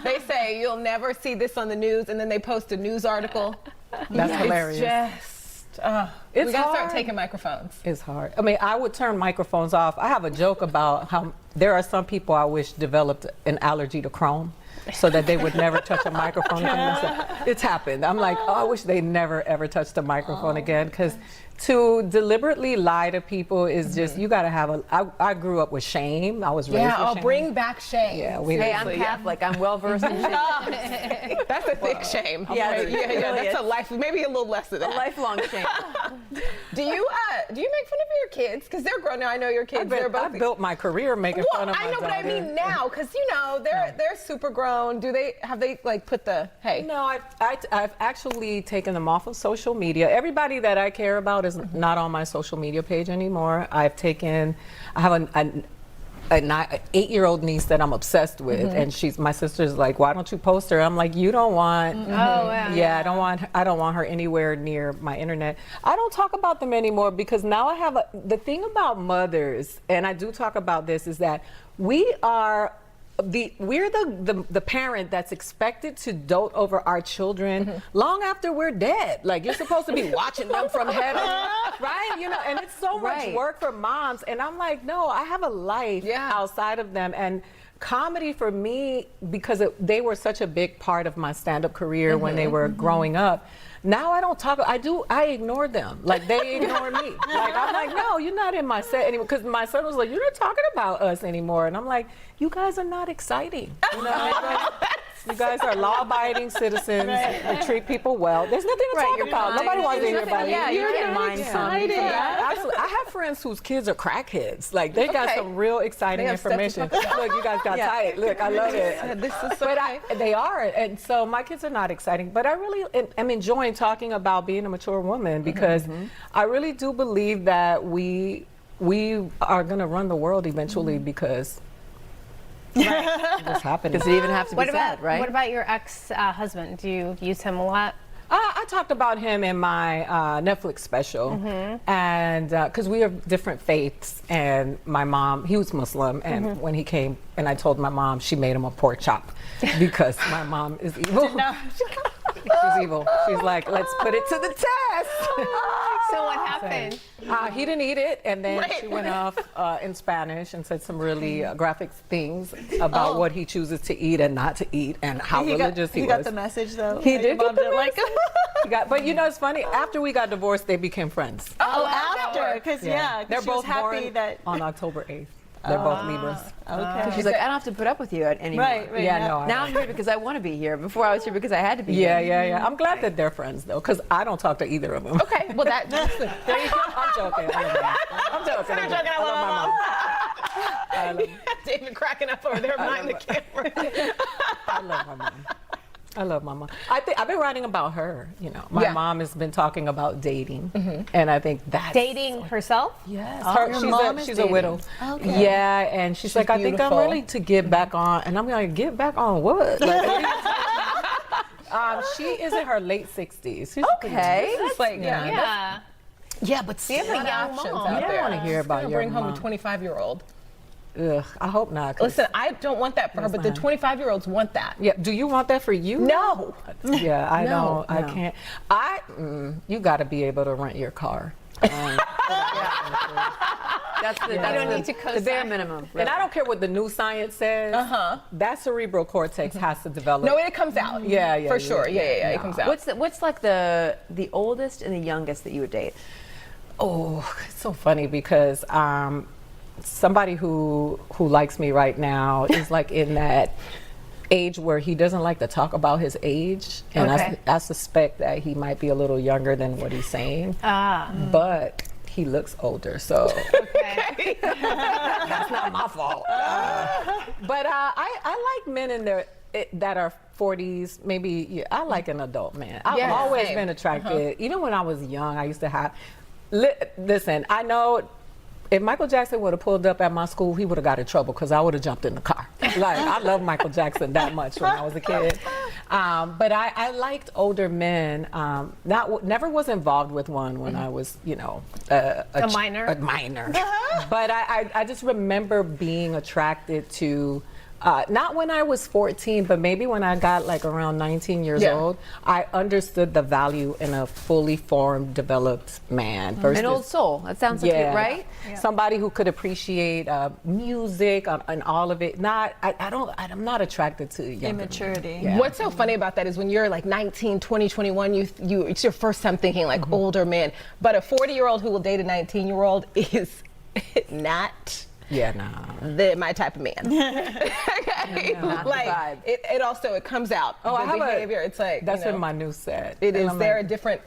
They say you'll never see this on the news, and then they post a news article. That's hilarious. We gotta start taking microphones. It's hard. I mean, I would turn microphones off. I have a joke about how there are some people I wish developed an allergy to chrome so that they would never touch a microphone again. It's happened. I'm like, oh, I wish they never ever touched a microphone again, because to deliberately lie to people is just, you got to have I grew up with shame. I was raised with shame. Bring back shame. Yeah, Hey, I'm Catholic. I'm well versed in shame. That's a thick shame. Yeah, Right? it really That's is. a life, maybe a little less of that. A lifelong shame. Do you make fun of your kids? Because they're grown now. I know your kids. They're both. I built my career making fun of my I know, but I daughter. mean now, because they're super grown. Have they like put the hey? No, I've actually taken them off of social media. Everybody that I care about is not on my social media page anymore. I have an 8-year-old niece that I'm obsessed with, and my sister's like, why don't you post her? I'm like, you don't want. I don't want her anywhere near my internet. I don't talk about them anymore because now I have the thing about mothers, and I do talk about this, is that we're the parent that's expected to dote over our children long after we're dead. Like, you're supposed to be watching them from heaven, right? You know, and it's so much work for moms. And I'm like, no, I have a life outside of them. And comedy for me, because they were such a big part of my stand-up career when they were growing up. Now I don't talk. I ignore them. Like, they ignore me. Like, I'm like, no, you're not in my set anymore. Because my son was like, you're not talking about us anymore. And I'm like, you guys are not exciting. You know, you guys are law-abiding citizens. You treat people well. There's nothing to talk about. Nobody wants to hear about you. Yeah, you're not mind excited. Absolutely. I have friends whose kids are crackheads. Like, they got some real exciting information. Look, you guys got tight. Look, I love it. This is so but they are. And so my kids are not exciting. But I really am enjoying talking about being a mature woman, because I really do believe that we are going to run the world eventually, because it's happening. Does it even have to be said, right? What about your ex-husband? Do you use him a lot? I talked about him in my Netflix special, and because we have different faiths, and my mom, he was Muslim, and when he came, and I told my mom, she made him a pork chop because my mom is evil. She's evil. She's like, let's put it to the test. So what happened? He didn't eat it, and then she went off in Spanish and said some really graphic things about what he chooses to eat and not to eat, and how religious he was. He got the message, though. He did get the message. But you know, it's funny. After we got divorced, they became friends. After, because they're both happy born that on October 8th. They're both Libras. Okay. She's like, I don't have to put up with you anymore. Right. No. Now I'm here because I want to be here. Before I was here because I had to be here. Yeah. I'm glad that they're friends, though, because I don't talk to either of them. Okay, well there you go. I'm joking. I'm joking. I love my mom. David cracking up over there behind the camera. I love my mom. I love my mom. I've been writing about her. You know, my mom has been talking about dating, and I think that's Dating herself? Yes, she's a widow. Okay. Yeah, and she's like, I think I'm ready to get back on, and I'm like, get back on what? Like, she is in her late 60s. She's Okay. It's like, Yeah, but see, a young options mom. out I there. want to hear about your Bring home mom. a 25-year-old. Ugh, I hope not. Listen, I don't want that for her, but the 25-year-olds want that. Yeah, do you want that for you? No. Yeah, I No. don't. I can't. You got to be able to rent your car. That's the bare minimum. And I don't care what the new science says. That cerebral cortex has to develop. No, it comes out. Yeah, for sure. Yeah, it comes out. What's like the oldest and the youngest that you would date? Oh, it's so funny because somebody who likes me right now is like in that age where he doesn't like to talk about his age, and I suspect that he might be a little younger than what he's saying. But he looks older, so that's not my fault. But I like men in their that are 40s, maybe. Yeah, I like an adult man. I've always been attracted. Even when I was young, I used to have. Listen, I know. If Michael Jackson would have pulled up at my school, he would have got in trouble because I would have jumped in the car. Like, I love Michael Jackson that much when I was a kid. But I liked older men. Never was involved with one when I was, you know, a minor. A minor. But I just remember being attracted to. Not when I was 14, but maybe when I got like around 19 years old, I understood the value in a fully formed, developed man. Versus, an old soul. That sounds like it, right? Somebody who could appreciate music and all of it. I'm not attracted to younger immaturity. men. What's so funny about that is when you're like 19, 20, 21, it's your first time thinking like older men. But a 40-year-old who will date a 19-year-old is not. Yeah, my type of man. Like it also comes out. Oh, the behavior. It's like that's in my new set. It is. There a different.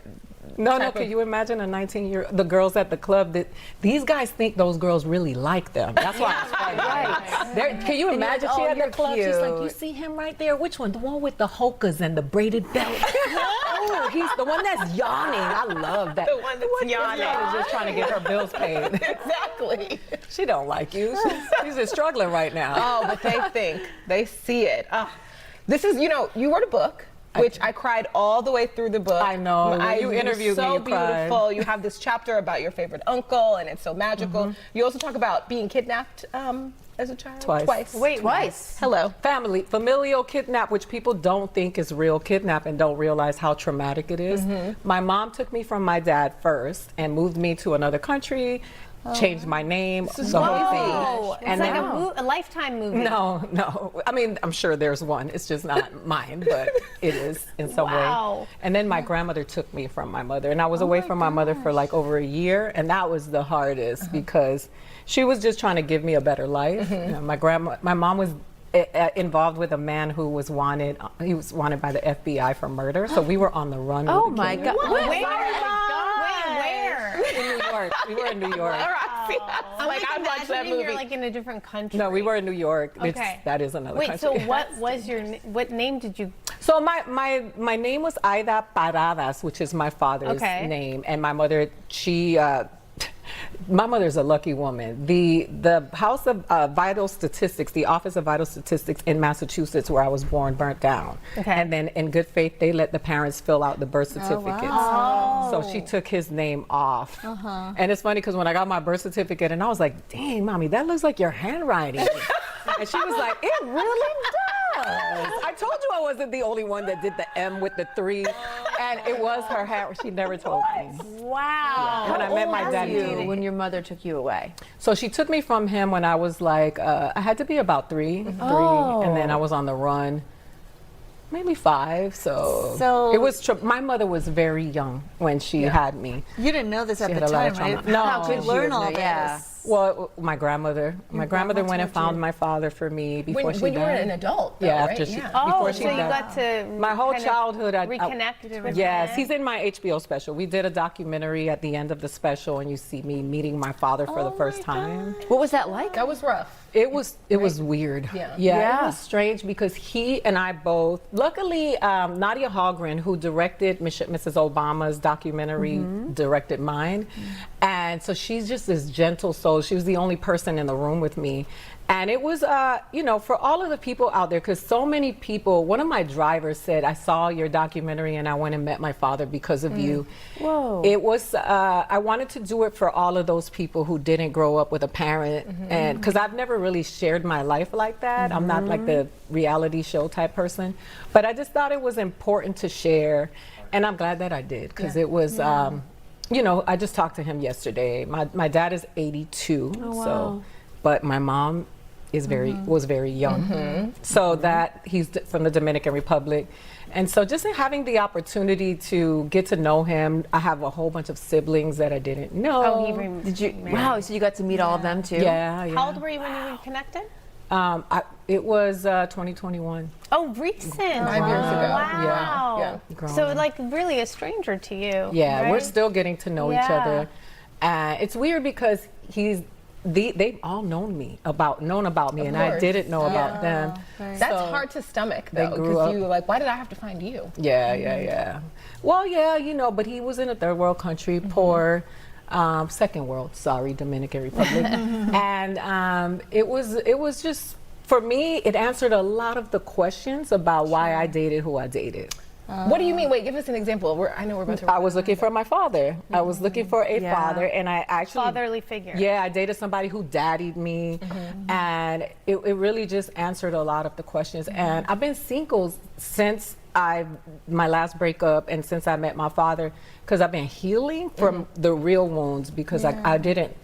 No. Can you imagine a 19-year-old? The girls at the club these guys think those girls really like them. That's why it's funny. Right. Can you imagine? She at the club. She's like, you see him right there? Which one? The one with the hokas and the braided belt. Oh, he's the one that's yawning. I love that. The one that's yawning. Is just trying to get her bills paid. Exactly. She don't like you. She's just struggling right now. Oh, but they see it. This is, you wrote a book. Which I cried all the way through the book. I know. You interviewed me. So beautiful. You have this chapter about your favorite uncle, and it's so magical. You also talk about being kidnapped as a child. Twice. Wait, twice. Hello. Familial kidnap, which people don't think is real kidnap and don't realize how traumatic it is. My mom took me from my dad first and moved me to another country. Changed my name, the whole thing. It's like a Lifetime movie. No. I mean, I'm sure there's one. It's just not mine, but it is in some way. And then my grandmother took me from my mother, and I was away from my mother for like over a year, and that was the hardest because she was just trying to give me a better life. You know, my mom was involved with a man who was wanted. He was wanted by the FBI for murder, so we were on the run. Oh my God! Where? In New York. We were in New York. I'd watch that movie. You're like in a different country. No, we were in New York. Okay. That is another country. Wait, so what name did you? So my name was Aida Paradas, which is my father's name, and my mother, my mother's a lucky woman. The House of Vital Statistics, the Office of Vital Statistics in Massachusetts, where I was born, burnt down. And then in good faith, they let the parents fill out the birth certificates. So she took his name off. And it's funny because when I got my birth certificate, and I was like, dang, Mommy, that looks like your handwriting. And she was like, it really does. I told you I wasn't the only one that did the M with the 3. And it was her hand. She never told me. Wow. Yeah. When I met my daddy. When your mother took you away? So she took me from him when I was like, I had to be about 3. And then I was on the run. Maybe 5. So it was. My mother was very young when she had me. You didn't know this at the time, right? No. How could you learn all this? Yeah. Well, my grandmother. My grandmother went and found my father for me before she died. When you were an adult, though, yeah, right? after before she died. You got to my whole childhood. Reconnect with Yes, he's in my HBO special. We did a documentary at the end of the special, and you see me meeting my father for the first time. What was that like? That was rough. It was weird. Yeah, it was strange because he and I both. Luckily, Nadia Hallgren, who directed Mrs. Obama's documentary, directed mine, and so she's just this gentle soul. She was the only person in the room with me. And it was, for all of the people out there, because so many people, one of my drivers said, I saw your documentary and I went and met my father because of you. Whoa. It was, I wanted to do it for all of those people who didn't grow up with a parent. And because I've never really shared my life like that. I'm not like the reality show type person. But I just thought it was important to share. And I'm glad that I did because it was, I just talked to him yesterday. My dad is 82. So, but my mom is was very young. So that he's from the Dominican Republic. And so just having the opportunity to get to know him, I have a whole bunch of siblings that I didn't know. Did you? Wow, so you got to meet all of them too? Yeah. How old were you when you reconnected? It was 2021. Oh, recent. 5 years ago. Wow. Yeah. So like really a stranger to you. Yeah, right? we're still getting to know each other. It's weird because they've all known about me, and I didn't know about them. That's So hard to stomach they though, grew up- because you like, why did I have to find you? Yeah. Well, yeah, but he was in a third world country, poor, second world, sorry, Dominican Republic. And it was just, for me, it answered a lot of the questions about why I dated who I dated. What do you mean? Wait, give us an example. I know we're about to. I was looking for my father. I was looking for a father, and I actually Fatherly figure. Yeah, I dated somebody who daddied me, and it really just answered a lot of the questions. And I've been single since my last breakup, and since I met my father, because I've been healing from the real wounds, because I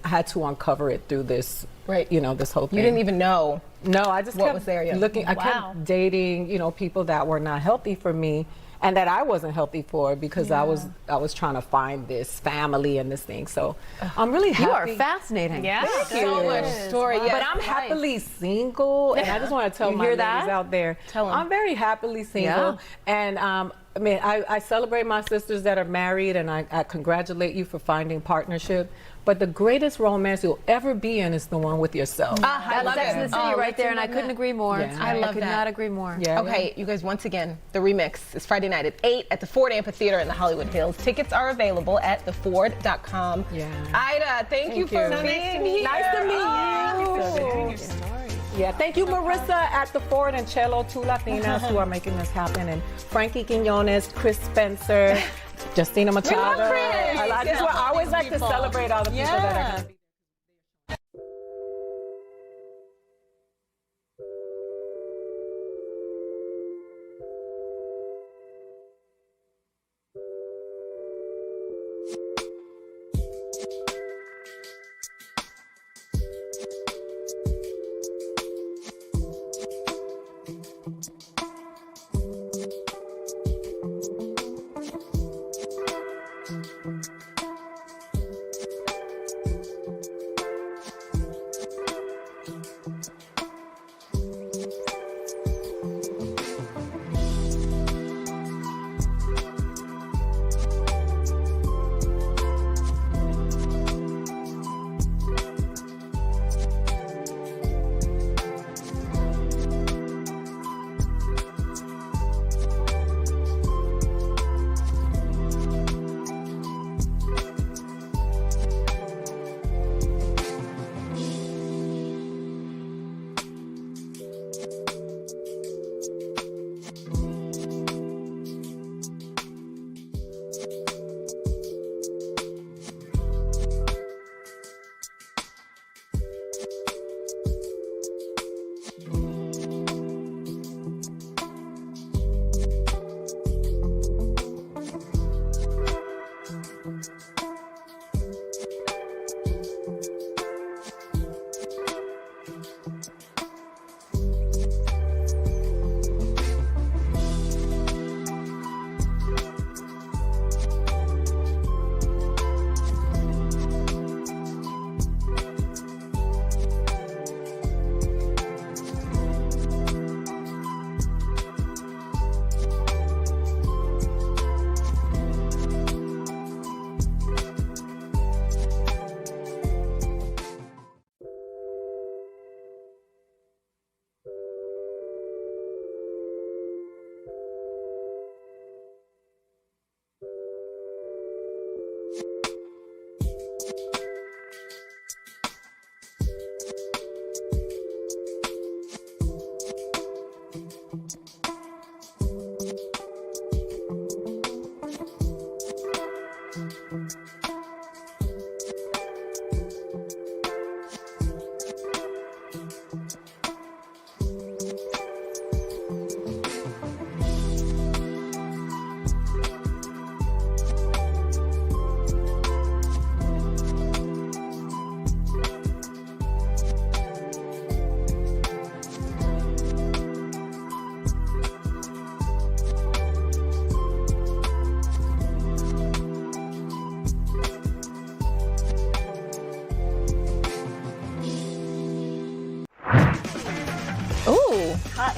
had to uncover it through this. Right. This whole thing. You didn't even know. No, I just what kept was there yet. looking. I kept dating, people that were not healthy for me, and that I wasn't healthy for, because I was trying to find this family and this thing. So I'm really happy. You are fascinating. Yeah. Thank you. So much story. But I'm happily single, and I just want to tell my ladies out there, I'm very happily single. And I celebrate my sisters that are married, and I congratulate you for finding partnership. But the greatest romance you'll ever be in is the one with yourself. That's Sex and the City right there, and I couldn't agree more. Yeah. I could not agree more. Yeah. Okay, you guys, once again, the remix is Friday night at 8 at the Ford Amphitheater in the Hollywood Hills. Tickets are available at theford.com. Yeah. Ida, thank you for being here. Nice to meet you. Yeah, thank you, Marissa at the Ford, and Cello, two Latinas who are making this happen, and Frankie Quinones, Chris Spencer, Justina Machado. I always like to celebrate all the people that are going to be.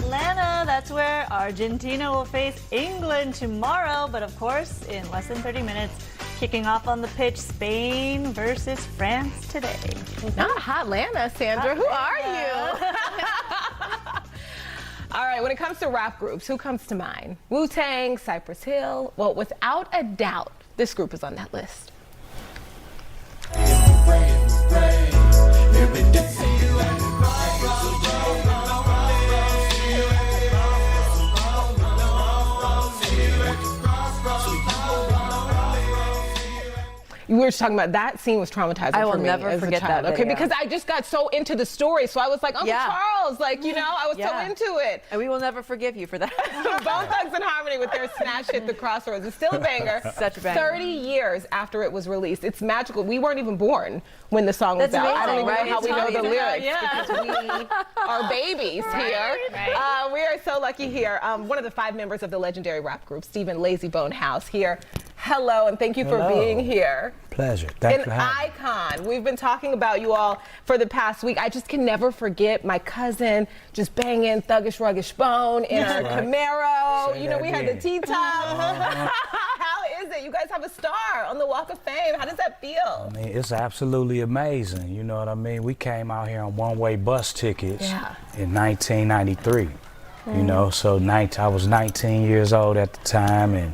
Atlanta. That's where Argentina will face England tomorrow. But of course, in less than 30 minutes, kicking off on the pitch, Spain versus France today. Not Hotlanta, Sandra. Who are you? All right, when it comes to rap groups, who comes to mind? Wu-Tang, Cypress Hill. Well, without a doubt, this group is on that list. We were just talking about that scene was traumatizing I will for me never as forget a child. that Okay, video. because I just got so into the story, so I was like, Uncle Charles, like, you know, I was so into it. And we will never forgive you for that. Bone Thugs and Harmony with their Smash Hit the Crossroads. It's still a banger. Such a banger. 30 years after it was released. It's magical. We weren't even born when the song was That's out. I don't even amazing, know how we know the lyrics Yeah. because we are babies here. Right. We are so lucky here. One of the 5 members of the legendary rap group, Stephen Lazy Bone House, here. Hello, and thank you for being here. Pleasure. Thanks for An having me. icon. We've been talking about you all for the past week. I just can never forget my cousin just banging Thuggish Ruggish Bone in our Camaro. Say you know, that we had the again. T-top. How is it? You guys have a star on the Walk of Fame. How does that feel? I mean, it's absolutely amazing. You know what I mean? We came out here on one-way bus tickets in 1993. You know, so I was 19 years old at the time, and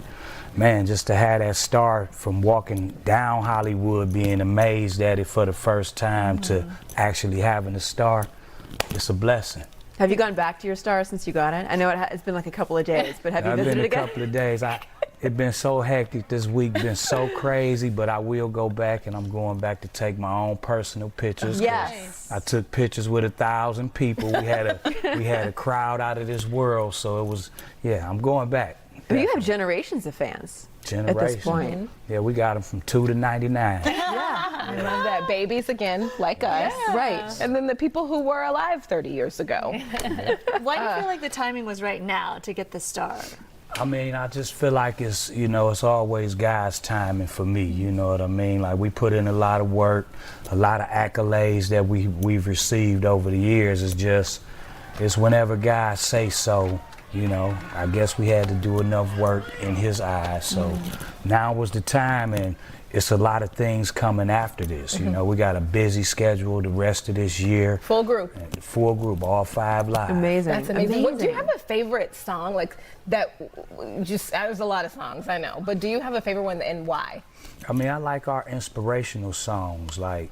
man, just to have that start from walking down Hollywood, being amazed at it for the first time to actually having a star, it's a blessing. Have you gone back to your star since you got it? I know it's been like a couple of days, but have you visited again? I've been a couple of days. It's been so hectic this week, been so crazy, but I will go back, and I'm going back to take my own personal pictures. Yes. I took pictures with 1,000 people. We had a crowd out of this world, so it was, I'm going back. But you have generations of fans Generation. at this point. Yeah, we got them from 2 to 99. I love that. Babies again, like us. Right. And then the people who were alive 30 years ago. Why do you feel like the timing was right now to get the star? I mean, I just feel like it's, it's always God's timing for me, you know what I mean? Like, we put in a lot of work, a lot of accolades that we've received over the years. It's whenever God say so, I guess we had to do enough work in his eyes. So now was the time, and it's a lot of things coming after this. We got a busy schedule the rest of this year. Full group. Full group, all 5 live. Amazing. That's amazing. What, do you have a favorite song there's a lot of songs, I know, but do you have a favorite one and why? I mean, I like our inspirational songs, like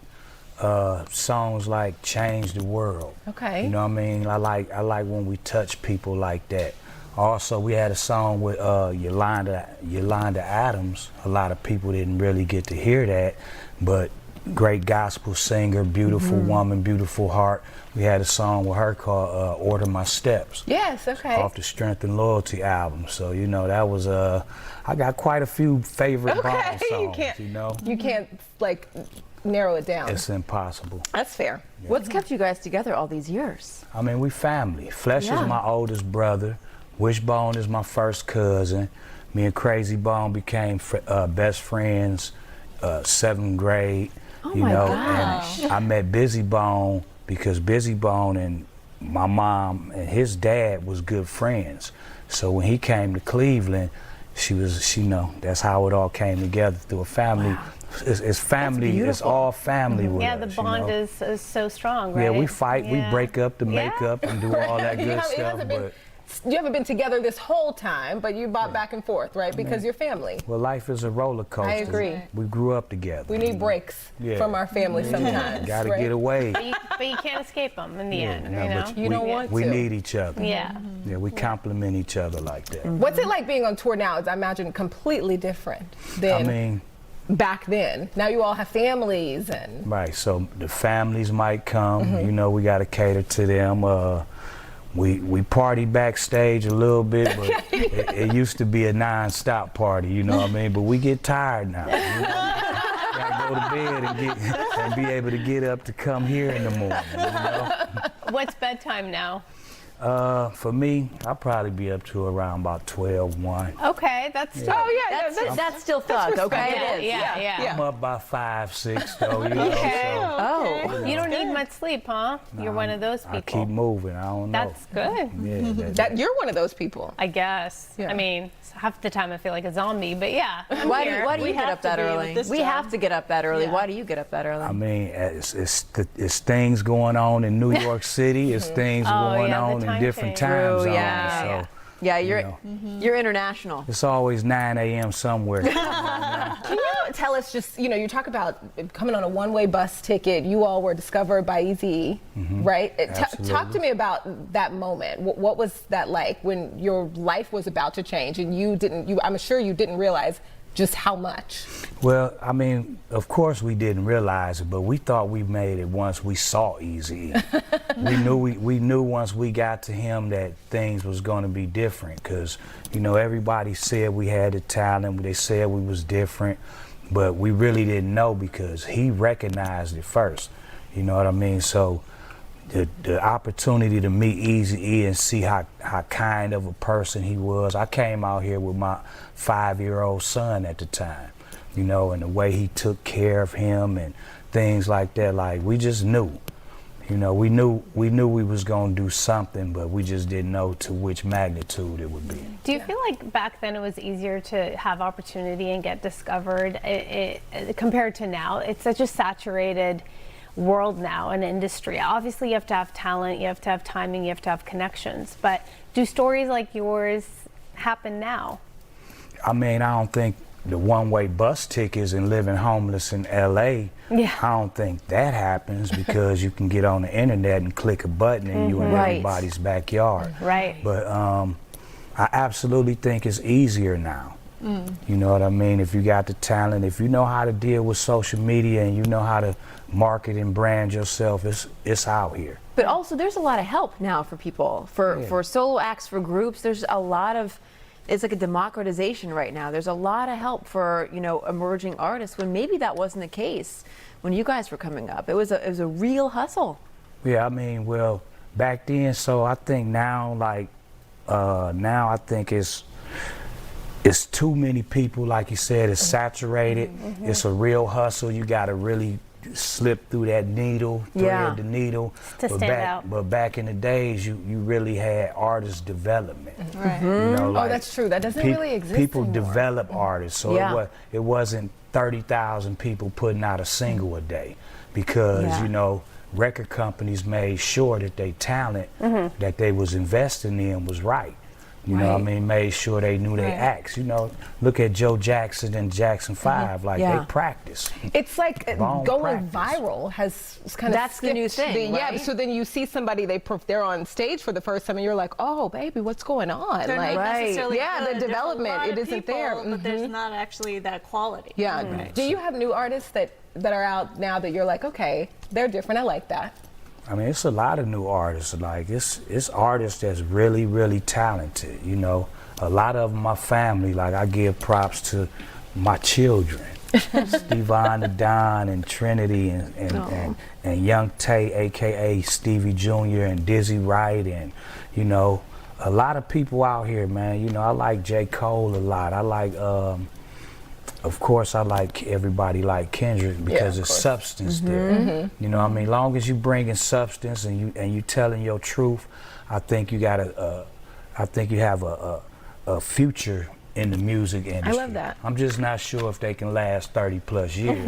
songs like Change the World. Okay. You know what I mean? I like when we touch people like that. Also, we had a song with Yolanda Adams. A lot of people didn't really get to hear that, but great gospel singer, beautiful woman, beautiful heart. We had a song with her called Order My Steps. Yes, okay. Off the Strength and Loyalty album. So, that was, I got quite a few favorite Bone songs, You can't, like, narrow it down. It's impossible. That's fair. Yeah. What's kept you guys together all these years? I mean, we family. Flesh is my oldest brother. Wishbone is my first cousin. Me and Crazy Bone became best friends 7th grade. Oh my gosh. And I met Busy Bone because Busy Bone and my mom and his dad was good friends. So when he came to Cleveland, that's how it all came together through a family. Wow. It's family. It's all family with us. The bond is so strong, right? Yeah, we fight, we break up to make up and do all that good stuff. You haven't been together this whole time, but you bought back and forth, right? Because you're family. Well, life is a roller coaster. I agree. We grew up together. We need breaks from our family sometimes. Gotta get away. But you can't escape them in the end, But you don't want to. We need each other. Yeah. Yeah, we complement each other like that. What's it like being on tour now? It's, I imagine, completely different than back then. Now you all have families and. Right, so the families might come, we gotta cater to them. We party backstage a little bit, but it used to be a non-stop party, you know what I mean? But we get tired now. Gotta go to bed and be able to get up to come here in the morning, What's bedtime now? For me, I'll probably be up to around about 12-1. Okay, that's still. Oh yeah, That's still thug, okay? Yeah, It is. yeah. I'm up by 5-6 though, you know. Okay. So, Oh. You don't need much sleep, huh? You're one of those people. I keep moving. I don't know. That's good. Yeah, that you're one of those people. I guess. Yeah. I mean, half the time I feel like a zombie, but yeah. Why do you get up that early? We have to get up that early. Yeah. Why do you get up that early? I mean, it's things going on in New York City. It's things going on in different time zones. So, yeah, you're international. it's always 9 a.m. somewhere. Can you tell us just, you talk about coming on a one-way bus ticket. You all were discovered by Eazy, right? Talk to me about that moment. What was that like when your life was about to change and I'm sure you didn't realize just how much? Well, I mean, of course we didn't realize it, but we thought we made it once we saw Eazy. we knew once we got to him that things was going to be different because, everybody said we had the talent. They said we was different, but we really didn't know because he recognized it first. You know what I mean? So the opportunity to meet Eazy and see how kind of a person he was. I came out here with my 5-year-old son at the time, and the way he took care of him and things like that. Like, we just knew, we knew we was gonna do something, but we just didn't know to which magnitude it would be. Do you feel like back then it was easier to have opportunity and get discovered compared to now? It's such a saturated world now, an industry. Obviously you have to have talent, you have to have timing, you have to have connections, but do stories like yours happen now? I mean, I don't think the one-way bus tickets and living homeless in LA, I don't think that happens because you can get on the internet and click a button and you're in everybody's backyard. Right. But I absolutely think it's easier now. You know what I mean? If you got the talent, if you know how to deal with social media and you know how to market and brand yourself, it's out here. But also there's a lot of help now for people, for solo acts, for groups. There's a lot of, it's like a democratization right now. There's a lot of help for, emerging artists when maybe that wasn't the case when you guys were coming up. It was a real hustle. Yeah, I mean, well, back then, so I think now, now I think it's too many people, like you said, it's saturated. It's a real hustle. You got to really slip through that needle, thread the needle. To stand out. But back in the days, you really had artist development. Right. Oh, that's true. That doesn't really exist People anymore. develop artists, so it wasn't 30,000 people putting out a single a day because, record companies made sure that their talent that they was investing in was right. You know what I mean? Made sure they knew their acts. Look at Joe Jackson and Jackson 5. They practice. It's like going viral has kind of That's the new thing, Yeah, so then you see somebody, they're on stage for the first time and you're like, oh, baby, what's going on? They're not necessarily good. the development, it isn't there. But there's not actually that quality. Yeah. Do you have new artists that are out now that you're like, okay, they're different, I like that? I mean, it's a lot of new artists. Like, it's artists that's really, really talented. A lot of them, my family. Like, I give props to my children, Stevon the Don and Trinity and Young Tay, aka Stevie Jr. and Dizzy Wright, and a lot of people out here, man. I like J. Cole a lot. I like. Of course, I like everybody like Kendrick because it's substance there. I mean, long as you bring in substance and you telling your truth, I think you got I think you have a future in the music industry. I love that. I'm just not sure if they can last 30 plus years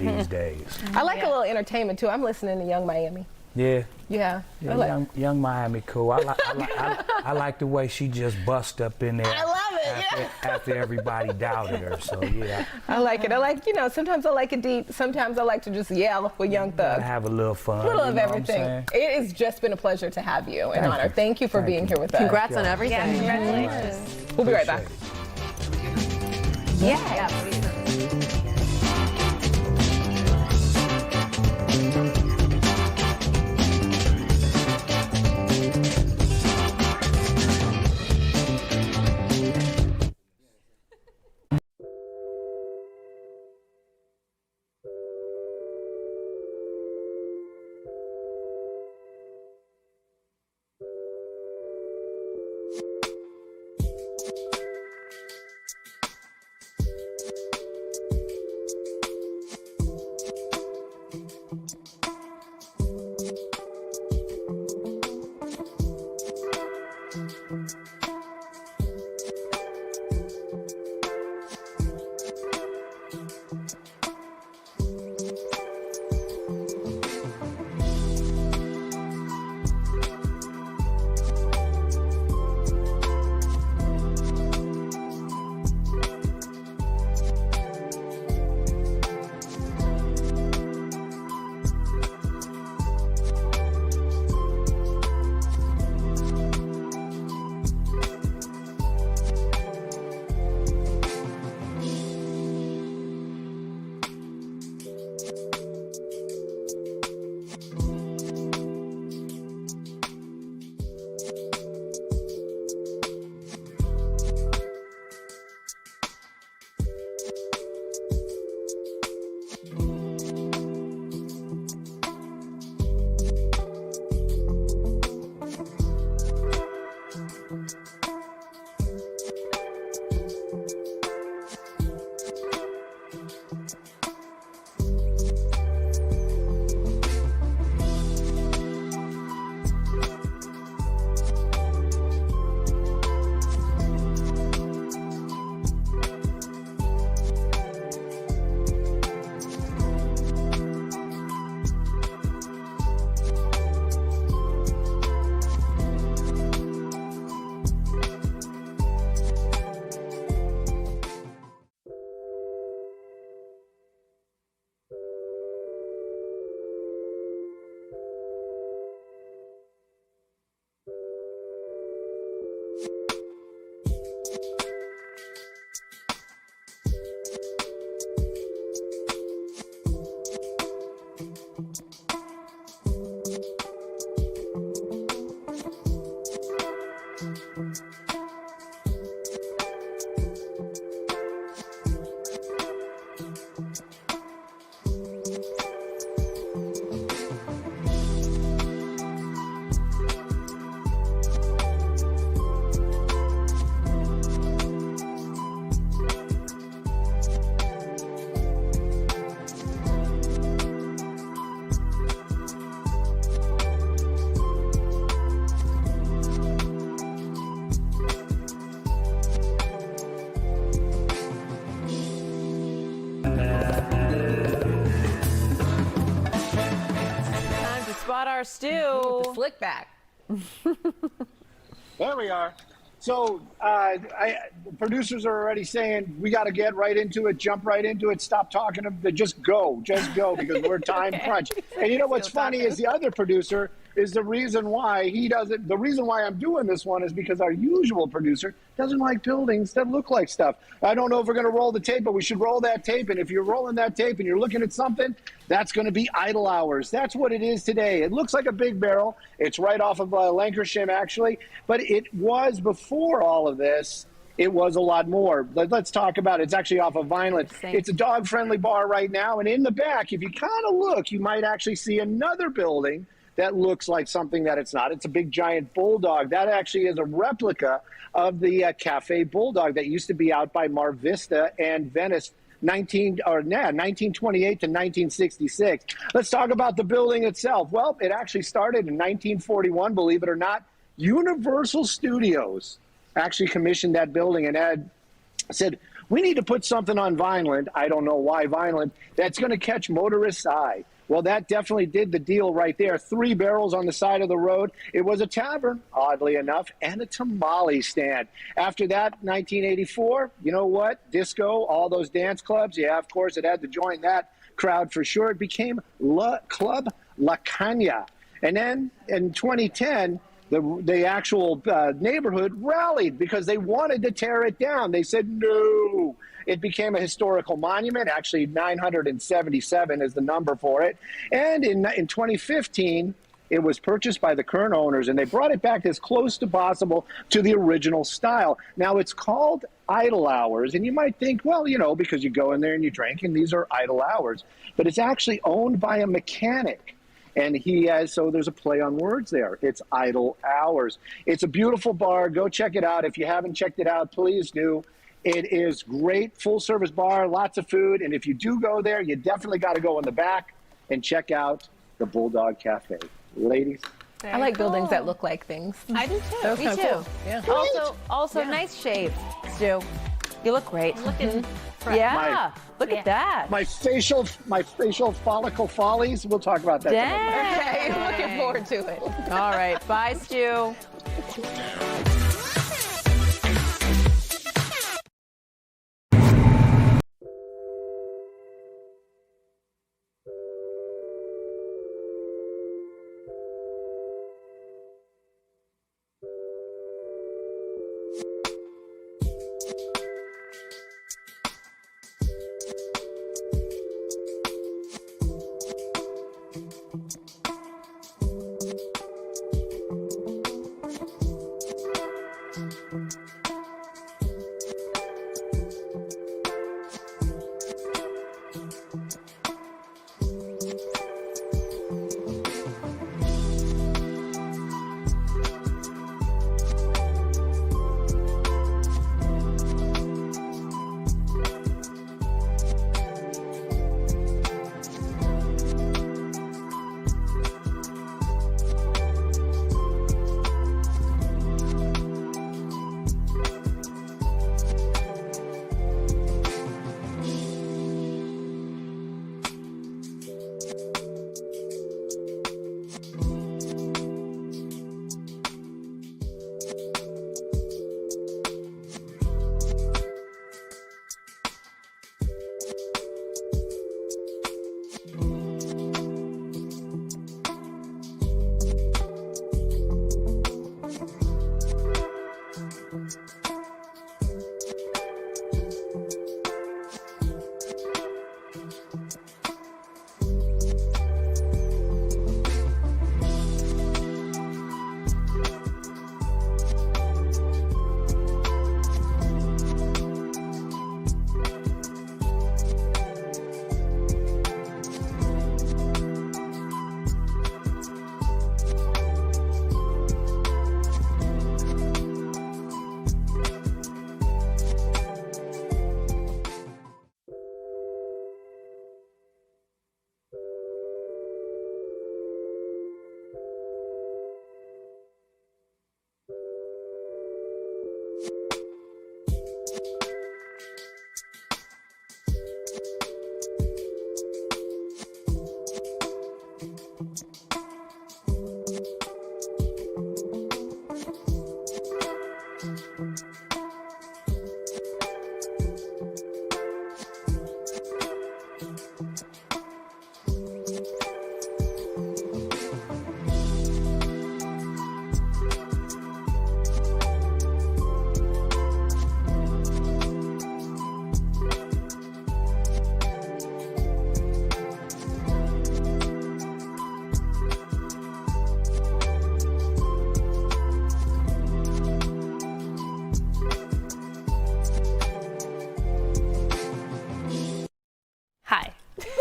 these days. I like a little entertainment too. I'm listening to Young Miami. Yeah. Yeah. Young Miami cool. I like the way she just bust up in there. I love it. After everybody doubted her. So yeah. I like it. I like, sometimes I like it deep. Sometimes I like to just yell with Young Thug. Have a little fun. A little of everything. It has just been a pleasure to have you. An honor. Thank you for being here with us. Congrats on everything. Yeah, congratulations. We'll be right back. Spot our stew. The slick back. There we are. So the producers are already saying we got to get right into it, jump right into it, stop talking, just go because we're time crunch. And you know what's funny is the other producer is the reason why he doesn't. The reason why I'm doing this one is because our usual producer doesn't like buildings that look like stuff. I don't know if we're going to roll the tape, but we should roll that tape. And if you're rolling that tape and you're looking at something, that's going to be idle hours. That's what it is today. It looks like a big barrel. It's right off of Lancashire, actually, but it was before all of this. It was a lot more. Let's talk about it. It's actually off of Vineland. It's a dog-friendly bar right now. And in the back, if you kind of look, you might actually see another building that looks like something that it's not. It's a big giant bulldog. That actually is a replica of the Cafe Bulldog that used to be out by Mar Vista and Venice 1928 to 1966. Let's talk about the building itself. Well, it actually started in 1941, believe it or not. Universal Studios actually commissioned that building and had said, we need to put something on Vineland. I don't know why Vineland. That's going to catch motorists' eye. Well, that definitely did the deal right there. 3 barrels on the side of the road. It was a tavern, oddly enough, and a tamale stand. After that, 1984, you know what? Disco, all those dance clubs. Yeah, of course, it had to join that crowd for sure. It became Club La Caña. And then in 2010, the actual neighborhood rallied because they wanted to tear it down. They said, no. It became a historical monument. Actually, 977 is the number for it. And in 2015, it was purchased by the current owners, and they brought it back as close to possible to the original style. Now, it's called idle hours, and you might think, well, you know, because you go in there and you drink, and these are idle hours. But it's actually owned by a mechanic. And he has, so there's a play on words there. It's idle hours. It's a beautiful bar. Go check it out. If you haven't checked it out, please do. It is great, full-service bar, lots of food. And if you do go there, you definitely got to go in the back and check out the Bulldog Cafe. Ladies, I like buildings that look like things. I do too. Me too. Cool. Yeah. Also, nice shave, Stu. You look great. Looking fresh. Yeah. Look at that. My facial follicle follies. We'll talk about that. Dang. Okay, looking forward to it. All right. Bye, Stu.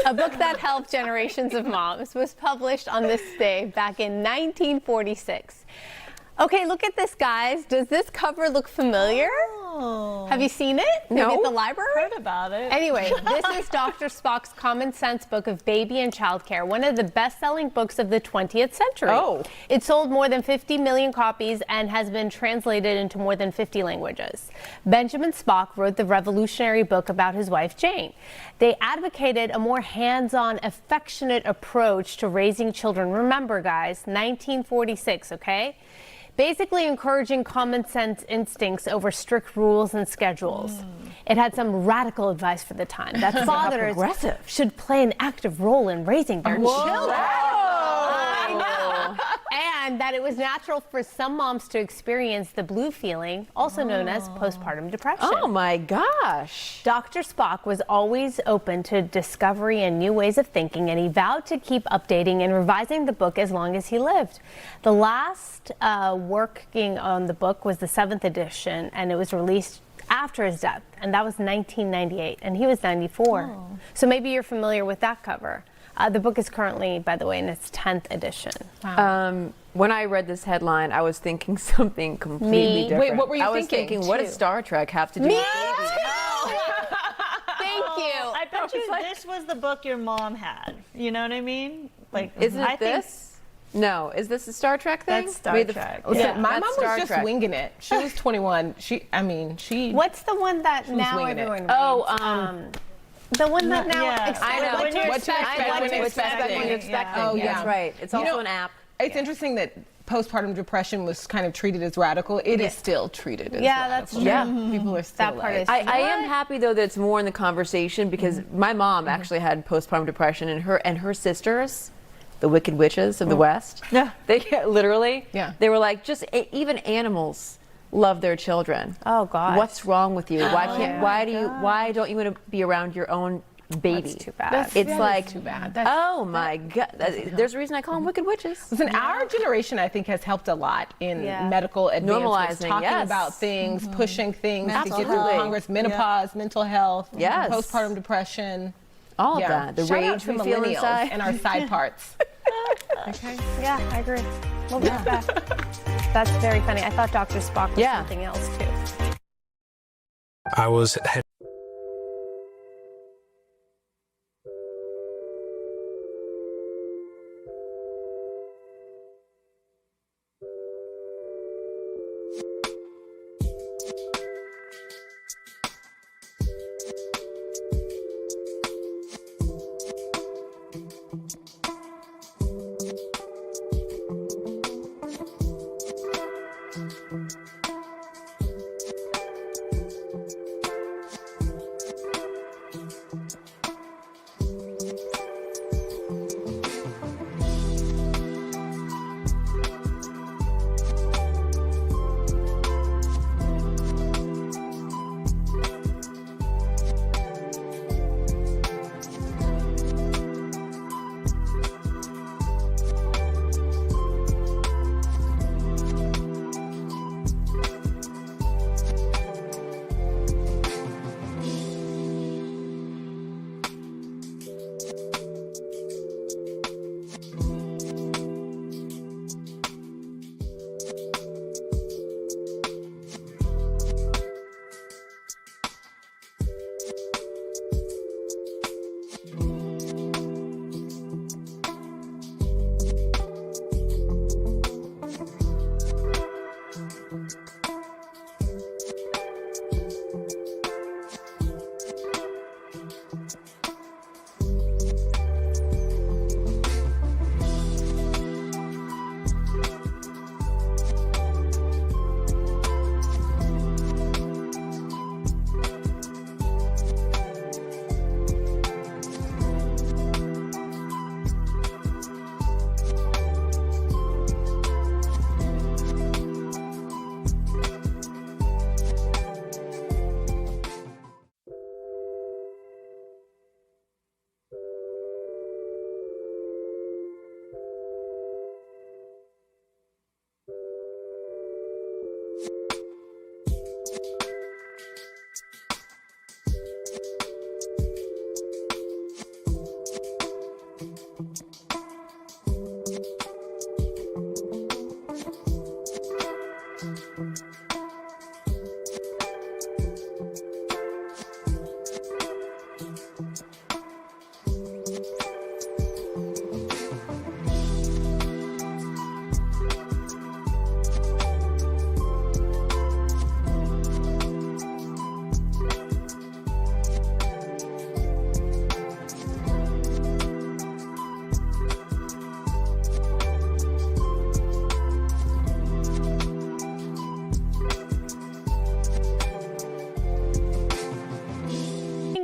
A book that helped generations of moms was published on this day back in 1946. Okay, look at this, guys. Does this cover look familiar? Oh. Have you seen it? No. Maybe at the library? Heard about it. Anyway, this is Dr. Spock's Common Sense Book of Baby and Childcare, one of the best-selling books of the 20th century. Oh. It sold more than 50 million copies and has been translated into more than 50 languages. Benjamin Spock wrote the revolutionary book about his wife, Jane. They advocated a more hands-on, affectionate approach to raising children. Remember, guys, 1946, okay? Basically encouraging common sense instincts over strict rules and schedules. It had some radical advice for the time that fathers should play an active role in raising their children. I know. And that it was natural for some moms to experience the blue feeling, also known as postpartum depression. Oh my gosh. Dr. Spock was always open to discovery and new ways of thinking, and he vowed to keep updating and revising the book as long as he lived. The last working on the book was the 7th edition, and it was released after his death, and that was 1998, and he was 94. So maybe you're familiar with that cover. The book is currently, by the way, in its 10th edition. Wow. When I read this headline, I was thinking something completely different. Wait, what were you I was thinking, what does Star Trek have to do with babies? Thank you. I bet you this was the book your mom had. You know what I mean? Like, Isn't it this? No, is this a Star Trek thing? That's Star Trek. Listen, my that's mom Star was just Trek. winging it. She was 21. She. What's the one that She was now winging it. everyone reads? Oh, the one that now Yeah. I know. What to What to expect expect when when you're expecting. expecting. Oh, yeah. That's right. It's You also know, an app. It's interesting that postpartum depression was kind of treated as radical. It is still treated as Yeah, that's radical. true. Yeah. People are still That part like, is- I am happy though that it's more in the conversation because my mom actually had postpartum depression, and her sisters, the Wicked Witches of the West, they literally, they were like, just even animals love their children. Oh gosh. What's wrong with you? Why don't you want to be around your own baby? That's too bad. It's like too bad. Oh my God! There's a reason I call them Wicked Witches. Listen, our generation, I think, has helped a lot in medical advancements, Normalizing, talking yes. about things, pushing things to Mental get through health. Congress, menopause, mental health, Yes. postpartum depression. All of that. The Shout out rage to we feel millennials inside. and our side parts. Okay. Yeah, I agree. We'll be back. That's very funny. I thought Dr. Spock was something else too. I was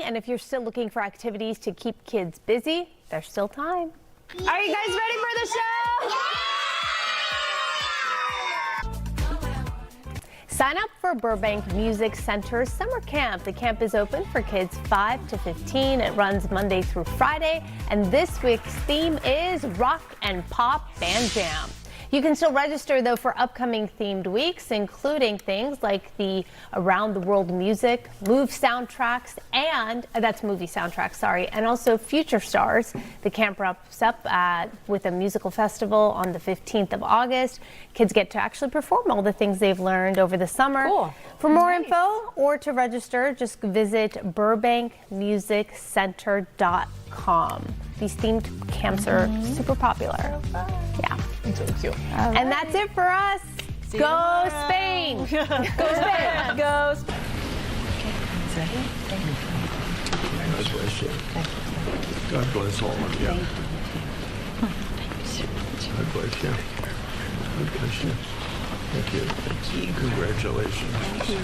And if you're still looking for activities to keep kids busy, there's still time. Are you guys ready for the show? Sign up for Burbank Music Center's summer camp. The camp is open for kids 5 to 15. It runs Monday through Friday, and this week's theme is Rock and Pop Band Jam. You can still register, though, for upcoming themed weeks, including things like the Around the World Music, movie soundtracks, and also Future Stars. The camp wraps up with a musical festival on the 15th of August. Kids get to actually perform all the things they've learned over the summer. Cool. For more info or to register, just visit burbankmusiccenter.com. These themed camps are super popular. Yeah. It's really cute. And that's it for us. Go Spain. Go Spain. Go Spain. God bless you. God bless all of you. God bless you. God bless you. Thank you. Thank you. Congratulations. Thank you.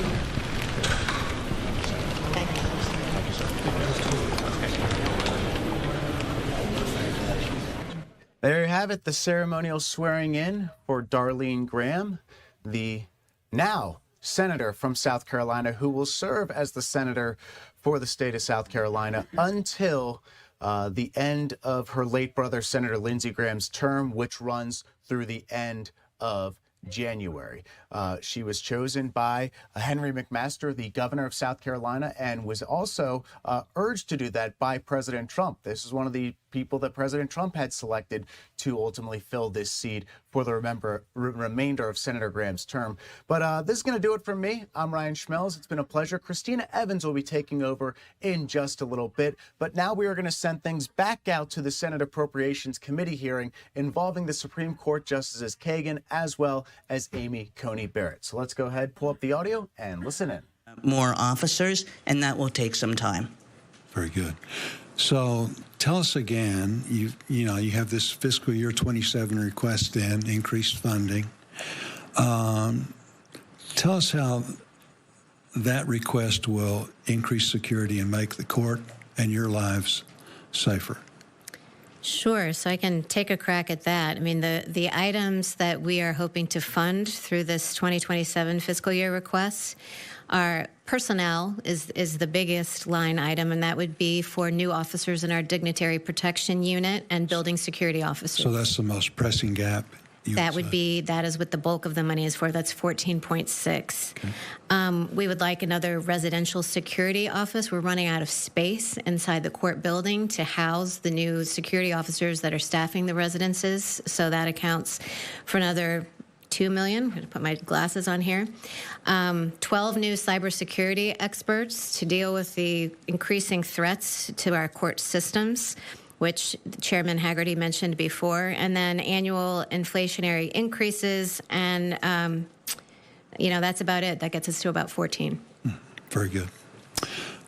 There you have it, the ceremonial swearing in for Darlene Graham, the now senator from South Carolina who will serve as the senator for the state of South Carolina until the end of her late brother, Senator Lindsey Graham's term, which runs through the end of January. She was chosen by Henry McMaster, the governor of South Carolina, and was also urged to do that by President Trump. This is one of the people that President Trump had selected to ultimately fill this seat for the remainder of Senator Graham's term. But this is going to do it from me. I'm Ryan Schmelz. It's been a pleasure. Christina Evans will be taking over in just a little bit. But now we are going to send things back out to the Senate Appropriations Committee hearing involving the Supreme Court Justices Kagan as well as Amy Coney Barrett. So let's go ahead, pull up the audio and listen in. More officers, and that will take some time. Very good. So tell us again, you have this fiscal year 27 request in, increased funding. Tell us how that request will increase security and make the court and your lives safer. Sure, so I can take a crack at that. I mean, the items that we are hoping to fund through this 2027 fiscal year requests are personnel is the biggest line item, and that would be for new officers in our dignitary protection unit and building security officers. So that's the most pressing gap. That is what the bulk of the money is for. That's 14.6. Okay. We would like another residential security office. We're running out of space inside the court building to house the new security officers that are staffing the residences. So that accounts for another $2 million. I'm going to put my glasses on here. 12 new cybersecurity experts to deal with the increasing threats to our court systems, which Chairman Hagerty mentioned before, and then annual inflationary increases, and that's about it. That gets us to about 14. Very good.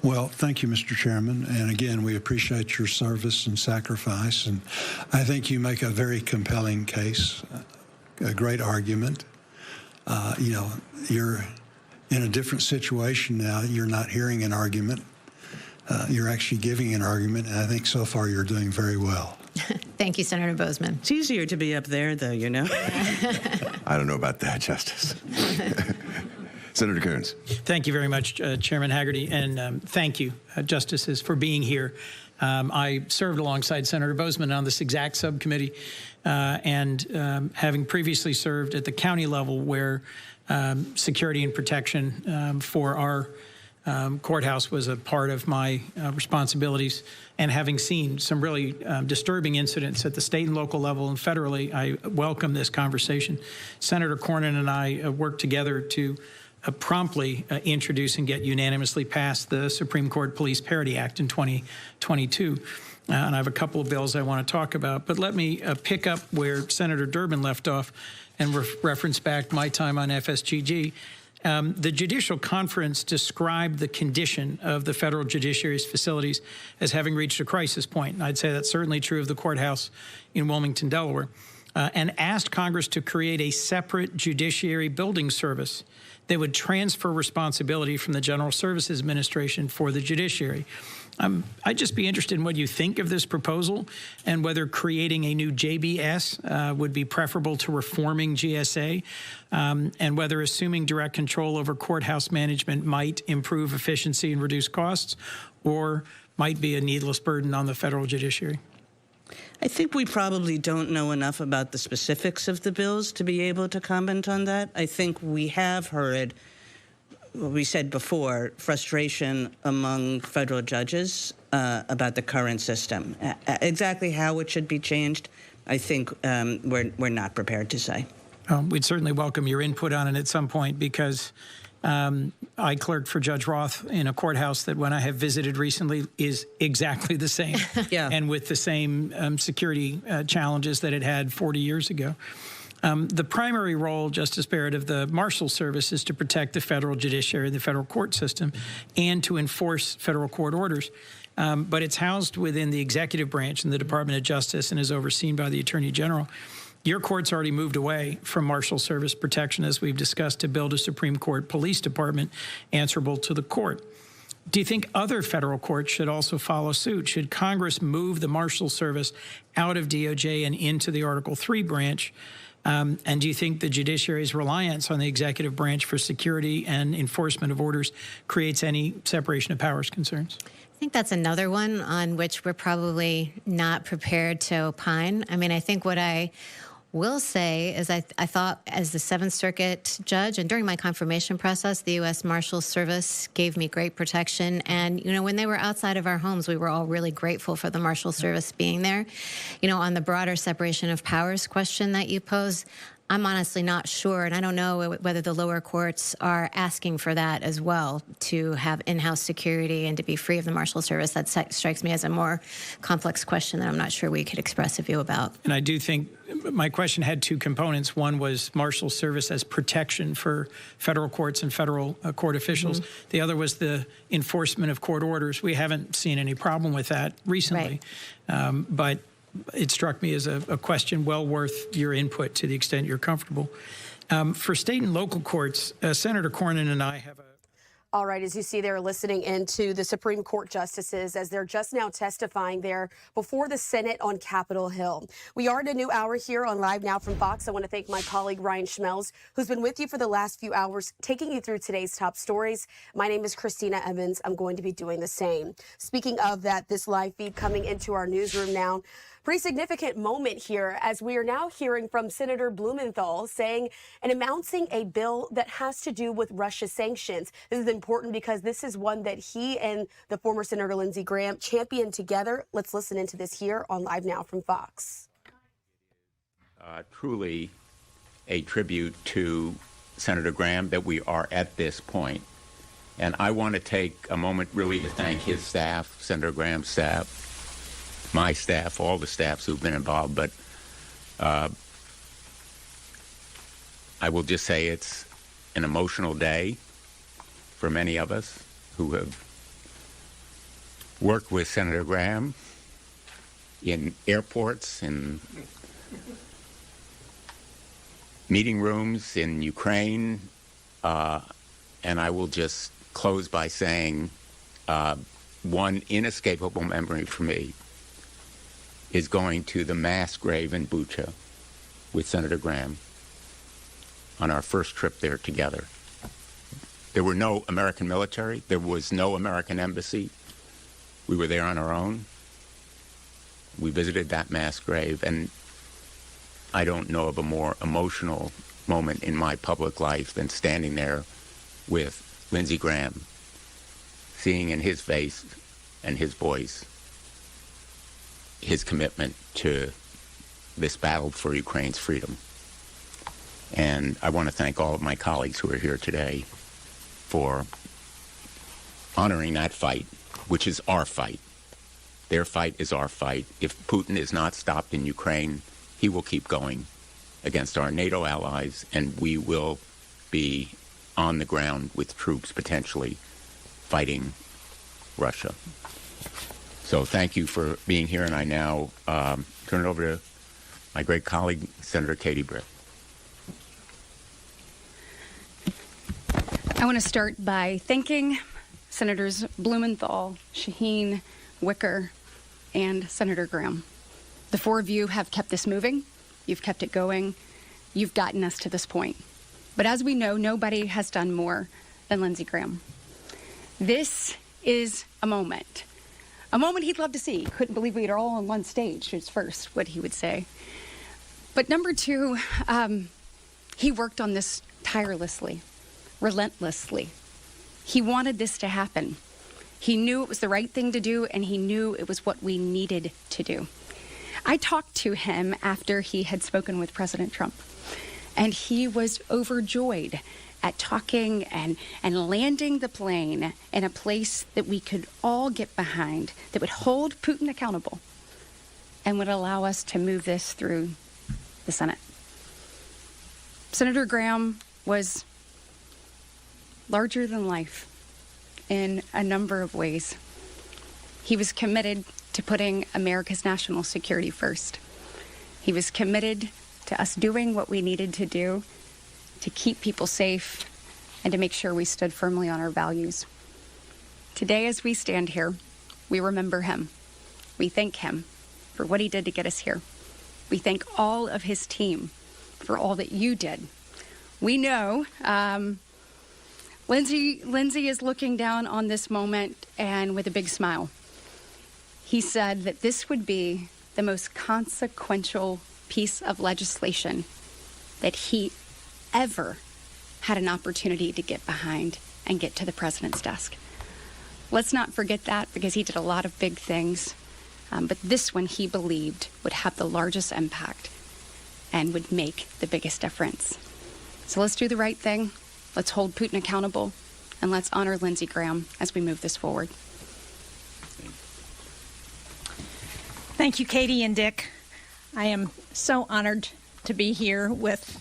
Well, thank you, Mr. Chairman. And again, we appreciate your service and sacrifice, and I think you make a very compelling case, a great argument. You're in a different situation now. You're not hearing an argument. You're actually giving an argument, and I think so far you're doing very well. Thank you, Senator Bozeman. It's easier to be up there, though, you know. I don't know about that, Justice. Senator Kearns. Thank you very much, Chairman Hagerty, and thank you, Justices, for being here. I served alongside Senator Bozeman on this exact subcommittee, and having previously served at the county level where security and protection for our courthouse was a part of my responsibilities, and having seen some really disturbing incidents at the state and local level and federally, I welcome this conversation. Senator Cornyn and I worked together to promptly introduce and get unanimously passed the Supreme Court Police Parity Act in 2022. And I have a couple of bills I want to talk about, but let me pick up where Senator Durbin left off and reference back my time on FSGG. The Judicial Conference described the condition of the federal judiciary's facilities as having reached a crisis point. And I'd say that's certainly true of the courthouse in Wilmington, Delaware, and asked Congress to create a separate judiciary building service that would transfer responsibility from the General Services Administration for the judiciary. I'd just be interested in what you think of this proposal and whether creating a new JBS would be preferable to reforming GSA, and whether assuming direct control over courthouse management might improve efficiency and reduce costs, or might be a needless burden on the federal judiciary. I think we probably don't know enough about the specifics of the bills to be able to comment on that. I think we have heard, what we said before, frustration among federal judges about the current system. Exactly how it should be changed, I think we're not prepared to say. We'd certainly welcome your input on it at some point, because I clerked for Judge Roth in a courthouse that, when I have visited recently, is exactly the same. Yeah. And with the same security challenges that it had 40 years ago. The primary role, Justice Barrett, of the Marshal Service is to protect the federal judiciary and the federal court system and to enforce federal court orders. But it's housed within the executive branch in the Department of Justice and is overseen by the Attorney General. Your court's already moved away from Marshal Service protection, as we've discussed, to build a Supreme Court police department answerable to the court. Do you think other federal courts should also follow suit? Should Congress move the Marshal Service out of DOJ and into the Article III branch? And do you think the judiciary's reliance on the executive branch for security and enforcement of orders creates any separation of powers concerns? I think that's another one on which we're probably not prepared to opine. I mean, I think what I will say is I thought, as the Seventh Circuit judge and during my confirmation process, the U.S. Marshal Service gave me great protection. And, you know, when they were outside of our homes, we were all really grateful for the Marshal Service being there. You know, on the broader separation of powers question that you pose, I'm honestly not sure, and I don't know whether the lower courts are asking for that as well, to have in-house security and to be free of the Marshal Service. That strikes me as a more complex question that I'm not sure we could express a view about. And I do think my question had two components. One was Marshal Service as protection for federal courts and federal court officials. Mm-hmm. The other was the enforcement of court orders. We haven't seen any problem with that recently, right. But it struck me as a question well worth your input to the extent you're comfortable. For state and local courts, Senator Cornyn and I have a... All right, as you see, they're listening into the Supreme Court justices as they're just now testifying there before the Senate on Capitol Hill. We are in a new hour here on Live Now from Fox. I want to thank my colleague Ryan Schmelz, who's been with you for the last few hours, taking you through today's top stories. My name is Christina Evans. I'm going to be doing the same. Speaking of that, this live feed coming into our newsroom now. Pretty significant moment here as we are now hearing from Senator Blumenthal saying and announcing a bill that has to do with Russia sanctions. This is important because this is one that he and the former Senator Lindsey Graham championed together. Let's listen into this here on Live Now from Fox. Truly a tribute to Senator Graham that we are at this point. And I want to take a moment really to thank his staff, Senator Graham's staff, my staff, all the staffs who've been involved, but I will just say it's an emotional day for many of us who have worked with Senator Graham in airports, in meeting rooms, in Ukraine, and I will just close by saying one inescapable memory for me is going to the mass grave in Bucha with Senator Graham on our first trip there together. There were no American military. There was no American embassy. We were there on our own. We visited that mass grave, and I don't know of a more emotional moment in my public life than standing there with Lindsey Graham, seeing in his face and his voice his commitment to this battle for Ukraine's freedom. And I want to thank all of my colleagues who are here today for honoring that fight, which is our fight. Their fight is our fight. If Putin is not stopped in Ukraine, he will keep going against our NATO allies, and we will be on the ground with troops potentially fighting Russia. So thank you for being here, and I now turn it over to my great colleague, Senator Katie Britt. I want to start by thanking Senators Blumenthal, Shaheen, Wicker, and Senator Graham. The four of you have kept this moving. You've kept it going. You've gotten us to this point. But as we know, nobody has done more than Lindsey Graham. This is a moment he'd love to see. Couldn't believe we were all on one stage, is first what he would say. But number two, he worked on this tirelessly, relentlessly. He wanted this to happen. He knew it was the right thing to do, and he knew it was what we needed to do. I talked to him after he had spoken with President Trump, and he was overjoyed at talking and landing the plane in a place that we could all get behind, that would hold Putin accountable and would allow us to move this through the Senate. Senator Graham was larger than life in a number of ways. He was committed to putting America's national security first. He was committed to us doing what we needed to do to keep people safe and to make sure we stood firmly on our values. Today, as we stand here, we remember him. We thank him for what he did to get us here. We thank all of his team for all that you did. We know Lindsey is looking down on this moment and with a big smile. He said that this would be the most consequential piece of legislation that he ever had an opportunity to get behind and get to the president's desk. Let's not forget that, because he did a lot of big things, but this one he believed would have the largest impact and would make the biggest difference. So let's do the right thing. Let's hold Putin accountable, and let's honor Lindsey Graham as we move this forward. Thank you, Katie and Dick. I am so honored to be here with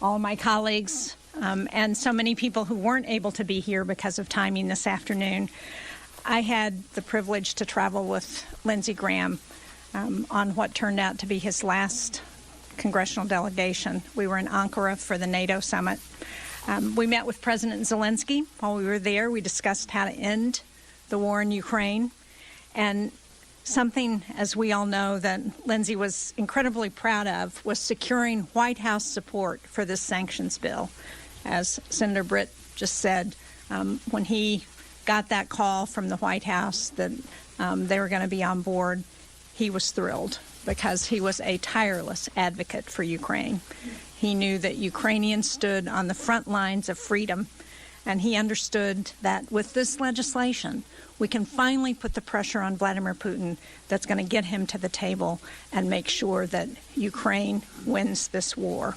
all my colleagues and so many people who weren't able to be here because of timing this afternoon. I had the privilege to travel with Lindsey Graham on what turned out to be his last congressional delegation. We were in Ankara for the NATO summit. We met with President Zelensky. While we were there, we discussed how to end the war in Ukraine. And something, as we all know, that Lindsey was incredibly proud of was securing White House support for this sanctions bill. As Senator Britt just said, when he got that call from the White House that they were going to be on board, he was thrilled, because he was a tireless advocate for Ukraine. He knew that Ukrainians stood on the front lines of freedom, and he understood that with this legislation, we can finally put the pressure on Vladimir Putin that's going to get him to the table and make sure that Ukraine wins this war.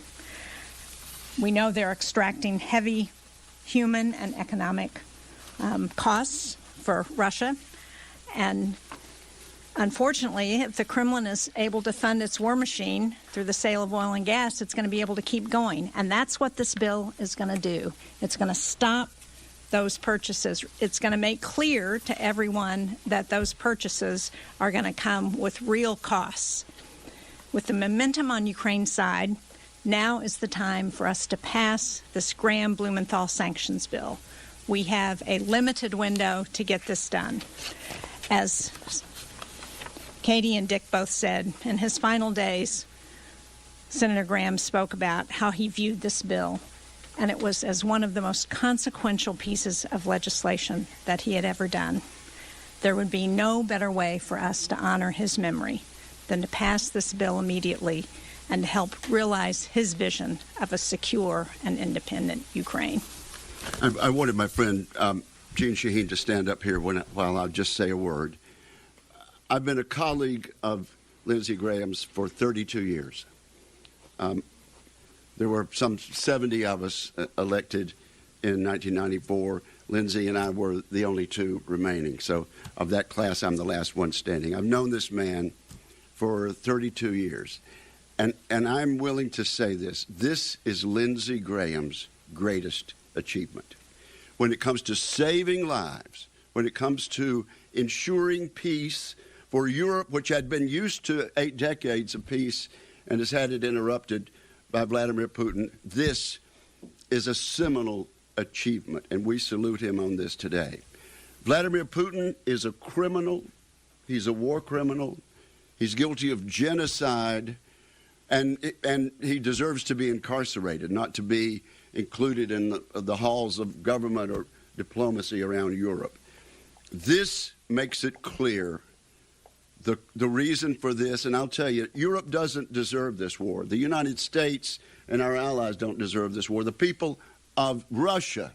We know they're extracting heavy human and economic costs for Russia, and unfortunately, if the Kremlin is able to fund its war machine through the sale of oil and gas, it's going to be able to keep going. And that's what this bill is going to do. It's going to stop those purchases. It's going to make clear to everyone that those purchases are going to come with real costs. With the momentum on Ukraine's side, now is the time for us to pass this Graham-Blumenthal sanctions bill. We have a limited window to get this done. As Katie and Dick both said, in his final days, Senator Graham spoke about how he viewed this bill, and it was as one of the most consequential pieces of legislation that he had ever done. There would be no better way for us to honor his memory than to pass this bill immediately and to help realize his vision of a secure and independent Ukraine. I wanted my friend Jean Shaheen to stand up here while I'll just say a word. I've been a colleague of Lindsey Graham's for 32 years. There were some 70 of us elected in 1994. Lindsey and I were the only two remaining. So of that class, I'm the last one standing. I've known this man for 32 years. And I'm willing to say this. This is Lindsey Graham's greatest achievement. When it comes to saving lives, when it comes to ensuring peace for Europe, which had been used to 8 decades of peace and has had it interrupted by Vladimir Putin, this is a seminal achievement, and we salute him on this today. Vladimir Putin is a criminal. He's a war criminal. He's guilty of genocide, and he deserves to be incarcerated, not to be included in the halls of government or diplomacy around Europe. This makes it clear the reason for this, and I'll tell you, Europe doesn't deserve this war. The United States and our allies don't deserve this war. The people of Russia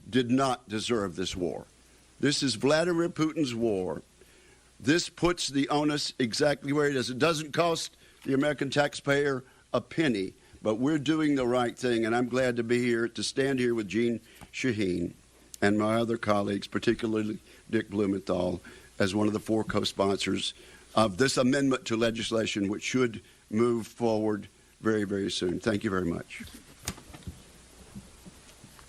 did not deserve this war. This is Vladimir Putin's war. This puts the onus exactly where it is. It doesn't cost the American taxpayer a penny, but we're doing the right thing, and I'm glad to be here, to stand here with Jeanne Shaheen and my other colleagues, particularly Dick Blumenthal, as one of the 4 co-sponsors of this amendment to legislation, which should move forward very, very soon. Thank you very much.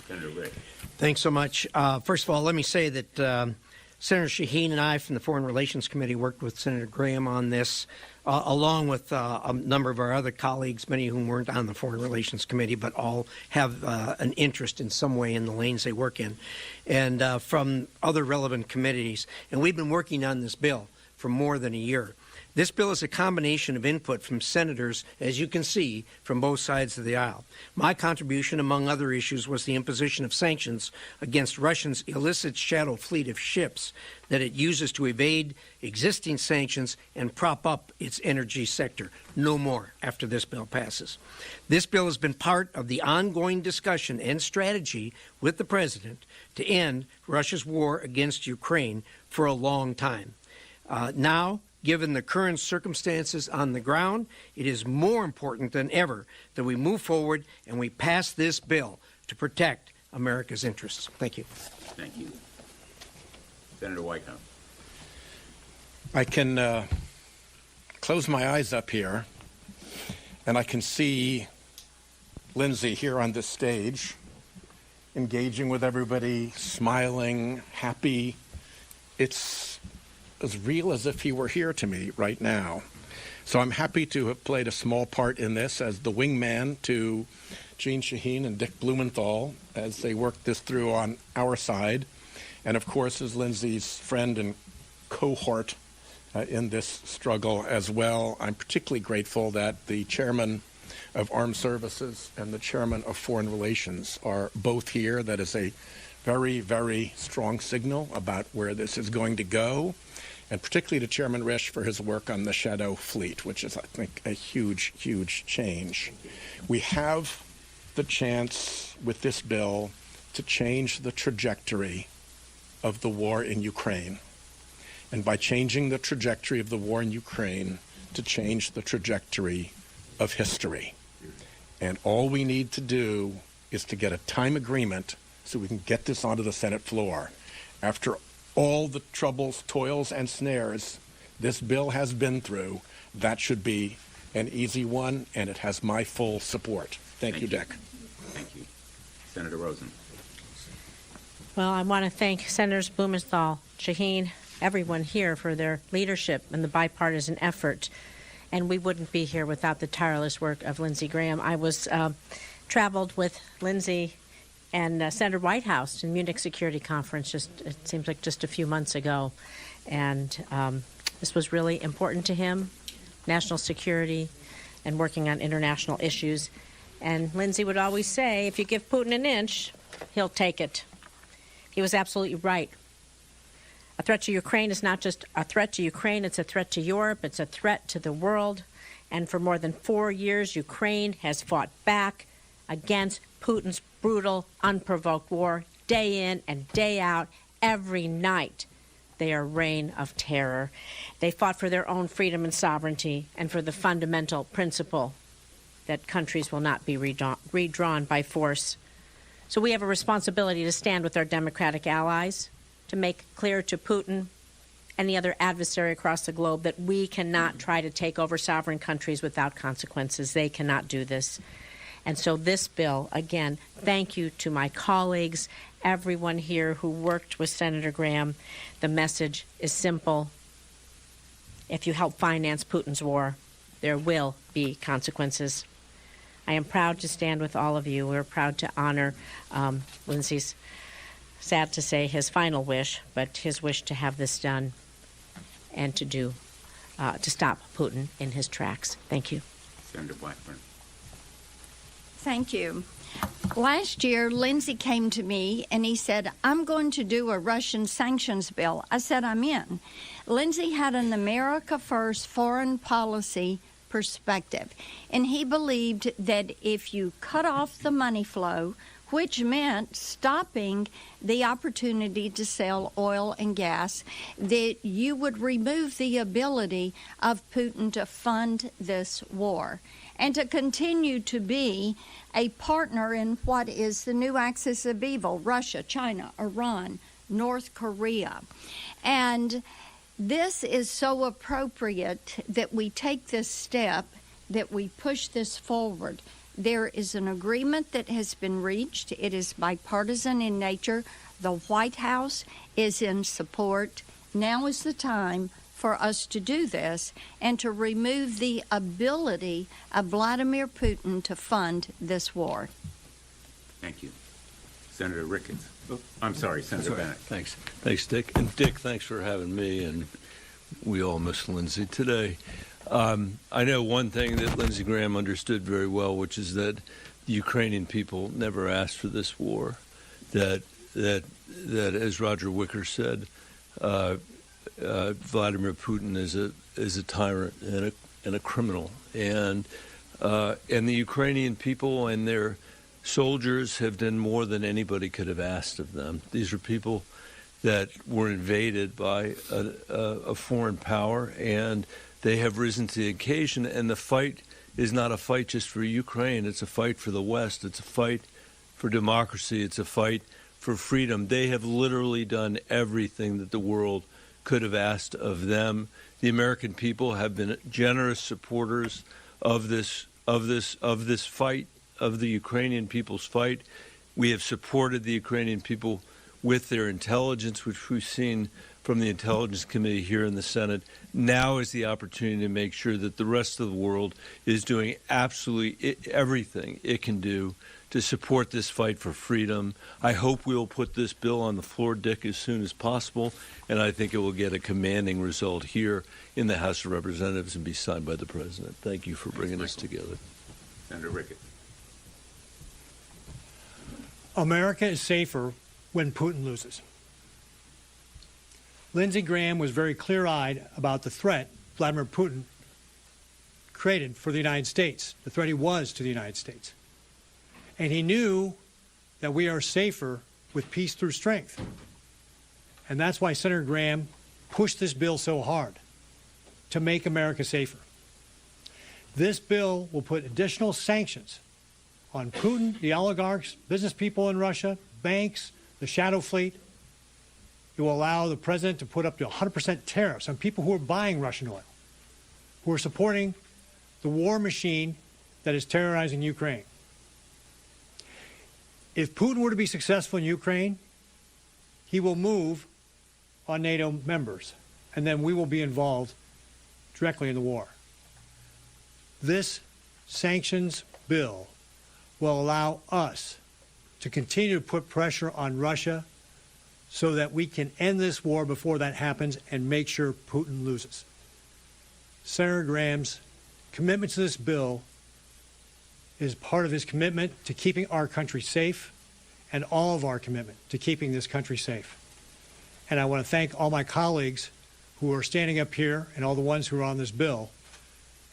Senator Rick. Thanks so much. First of all, let me say that Senator Shaheen and I from the Foreign Relations Committee worked with Senator Graham on this, along with a number of our other colleagues, many of whom weren't on the Foreign Relations Committee, but all have an interest in some way in the lanes they work in, and from other relevant committees. And we've been working on this bill for more than a year. This bill is a combination of input from senators, as you can see, from both sides of the aisle. My contribution, among other issues, was the imposition of sanctions against Russia's illicit shadow fleet of ships that it uses to evade existing sanctions and prop up its energy sector. No more after this bill passes. This bill has been part of the ongoing discussion and strategy with the President to end Russia's war against Ukraine for a long time. Now, given the current circumstances on the ground, it is more important than ever that we move forward and we pass this bill to protect America's interests. Thank you. Thank you. Senator Whitehouse. I can close my eyes up here, and I can see Lindsay here on this stage, engaging with everybody, smiling, happy. It's as real as if he were here to me right now. So I'm happy to have played a small part in this as the wingman to Jeanne Shaheen and Dick Blumenthal as they worked this through on our side, and of course as Lindsay's friend and cohort in this struggle as well. I'm particularly grateful that the chairman of Armed Services and the chairman of Foreign Relations are both here. That is a very, very strong signal about where this is going to go, and particularly to Chairman Risch for his work on the Shadow Fleet, which is, I think, a huge, huge change. We have the chance with this bill to change the trajectory of the war in Ukraine. And by changing the trajectory of the war in Ukraine, to change the trajectory of history. And all we need to do is to get a time agreement so we can get this onto the Senate floor. After all the troubles, toils, and snares this bill has been through, that should be an easy one, and it has my full support. Thank you, Dick. Thank you. Senator Rosen. Well, I want to thank Senators Blumenthal, Shaheen, everyone here for their leadership and the bipartisan effort. And we wouldn't be here without the tireless work of Lindsey Graham. I was traveled with Lindsey and Senator Whitehouse in Munich Security Conference it seems like just a few months ago. And this was really important to him, national security and working on international issues. And Lindsey would always say, if you give Putin an inch, he'll take it. He was absolutely right. A threat to Ukraine is not just a threat to Ukraine, it's a threat to Europe, it's a threat to the world. And for more than 4 years, Ukraine has fought back against Putin's brutal, unprovoked war, day in and day out, every night. They are a reign of terror. They fought for their own freedom and sovereignty and for the fundamental principle that countries will not be redrawn by force. So we have a responsibility to stand with our democratic allies, to make clear to Putin, any other adversary across the globe, that we cannot try to take over sovereign countries without consequences. They cannot do this. And so this bill, again, thank you to my colleagues, everyone here who worked with Senator Graham. The message is simple. If you help finance Putin's war, there will be consequences. I am proud to stand with all of you. We're proud to honor Lindsey's, sad to say, his final wish, but his wish to have this done and to stop Putin in his tracks. Thank you. Senator Blackburn. Thank you. Last year, Lindsey came to me and he said, I'm going to do a Russian sanctions bill. I said, I'm in. Lindsey had an America First foreign policy perspective, and he believed that if you cut off the money flow, which meant stopping the opportunity to sell oil and gas, that you would remove the ability of Putin to fund this war and to continue to be a partner in what is the new axis of evil: Russia, China, Iran, North Korea. And this is so appropriate that we take this step, that we push this forward. There is an agreement that has been reached. It is bipartisan in nature. The White House is in support. Now is the time for us to do this and to remove the ability of Vladimir Putin to fund this war. Thank you. Senator Ricketts. Oh, I'm sorry, Senator Bennett. Thanks. Thanks, Dick. And Dick, thanks for having me, and we all miss Lindsey today. I know one thing that Lindsey Graham understood very well, which is that the Ukrainian people never asked for this war. That as Roger Wicker said, Vladimir Putin is a tyrant and a criminal, and the Ukrainian people and their soldiers have done more than anybody could have asked of them. These are people that were invaded by a foreign power, and they have risen to the occasion. And the fight is not a fight just for Ukraine. It's a fight for the West. It's a fight for democracy. It's a fight for freedom. They have literally done everything that the world could have asked of them. The American people have been generous supporters of this fight, of the Ukrainian people's fight. We have supported the Ukrainian people with their intelligence, which we've seen from the Intelligence Committee here in the Senate. Now is the opportunity to make sure that the rest of the world is doing absolutely everything it can do to support this fight for freedom. I hope we will put this bill on the floor, Dick, as soon as possible, and I think it will get a commanding result here in the House of Representatives and be signed by the President. Thank you for bringing us together. Senator Ricketts. America is safer when Putin loses. Lindsey Graham was very clear-eyed about the threat Vladimir Putin created for the United States, the threat he was to the United States. And he knew that we are safer with peace through strength. And that's why Senator Graham pushed this bill so hard, to make America safer. This bill will put additional sanctions on Putin, the oligarchs, business people in Russia, banks, the shadow fleet. It will allow the president to put up to 100% tariffs on people who are buying Russian oil, who are supporting the war machine that is terrorizing Ukraine. If Putin were to be successful in Ukraine, he will move on NATO members, and then we will be involved directly in the war. This sanctions bill will allow us to continue to put pressure on Russia so that we can end this war before that happens and make sure Putin loses. Senator Graham's commitment to this bill is part of his commitment to keeping our country safe and all of our commitment to keeping this country safe. And I want to thank all my colleagues who are standing up here and all the ones who are on this bill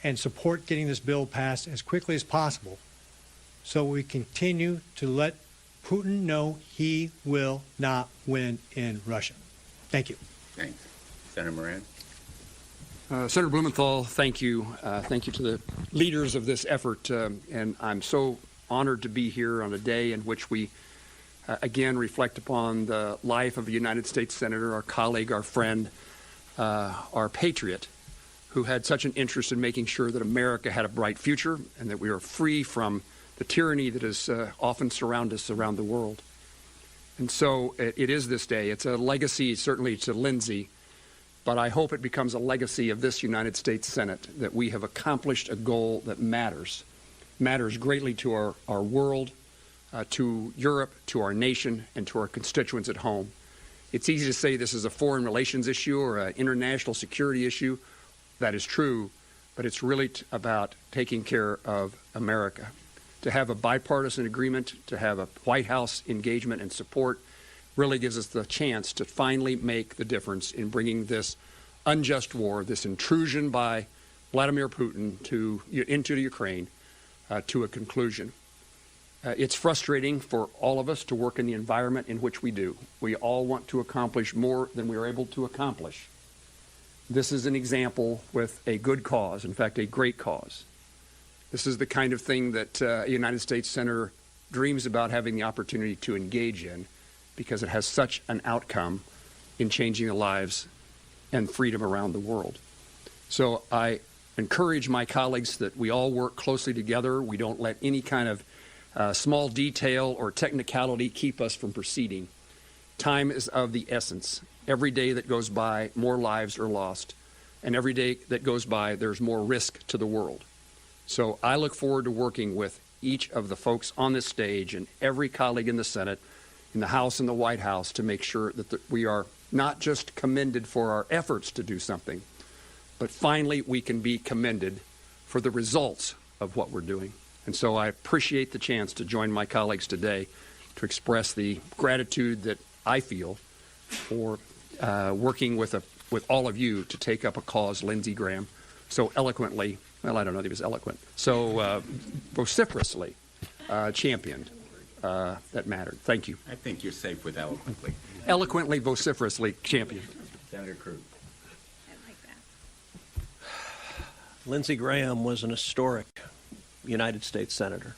and support getting this bill passed as quickly as possible so we continue to let Putin know he will not win in Russia. Thank you. Thanks. Senator Moran. Senator Blumenthal, thank you. Thank you to the leaders of this effort. And I'm so honored to be here on a day in which we again reflect upon the life of a United States Senator, our colleague, our friend, our patriot, who had such an interest in making sure that America had a bright future and that we are free from the tyranny that has often surrounded us around the world. And so it is this day. It's a legacy, certainly, to Lindsey, but I hope it becomes a legacy of this United States Senate, that we have accomplished a goal that matters greatly to our world, to Europe, to our nation, and to our constituents at home. It's easy to say this is a foreign relations issue or an international security issue. That is true, but it's really about taking care of America. To have a bipartisan agreement, to have a White House engagement and support really gives us the chance to finally make the difference in bringing this unjust war, this intrusion by Vladimir Putin into Ukraine, to a conclusion. It's frustrating for all of us to work in the environment in which we do. We all want to accomplish more than we are able to accomplish. This is an example with a good cause, in fact, a great cause. This is the kind of thing that a United States Senator dreams about having the opportunity to engage in, because it has such an outcome in changing the lives and freedom around the world. So I encourage my colleagues that we all work closely together. We don't let any kind of small detail or technicality keep us from proceeding. Time is of the essence. Every day that goes by, more lives are lost. And every day that goes by, there's more risk to the world. So I look forward to working with each of the folks on this stage and every colleague in the Senate, in the House and the White House, to make sure that we are not just commended for our efforts to do something, but finally we can be commended for the results of what we're doing. And so I appreciate the chance to join my colleagues today to express the gratitude that I feel for working with all of you to take up a cause Lindsey Graham so eloquently, well, I don't know if he was eloquent, so vociferously championed that mattered. Thank you. I think you're safe with eloquently. Eloquently, vociferously championed. Senator Cruz. Lindsey Graham was an historic United States Senator.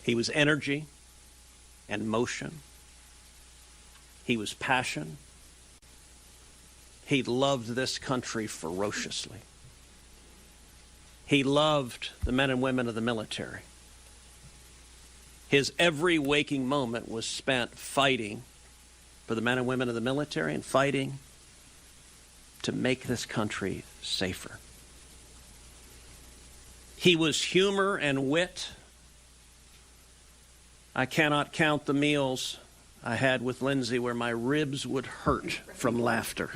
He was energy and motion. He was passion. He loved this country ferociously. He loved the men and women of the military. His every waking moment was spent fighting for the men and women of the military and fighting to make this country safer. He was humor and wit. I cannot count the meals I had with Lindsey where my ribs would hurt from laughter.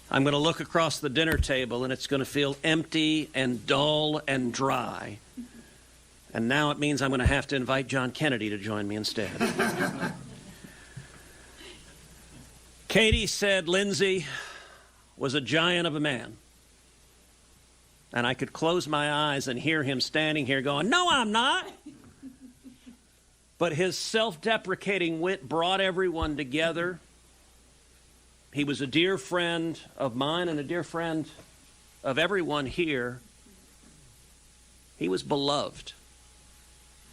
I'm going to look across the dinner table and it's going to feel empty and dull and dry. And now it means I'm going to have to invite John Kennedy to join me instead. Katie said Lindsey was a giant of a man. And I could close my eyes and hear him standing here going, "No, I'm not." But his self-deprecating wit brought everyone together. He was a dear friend of mine and a dear friend of everyone here. He was beloved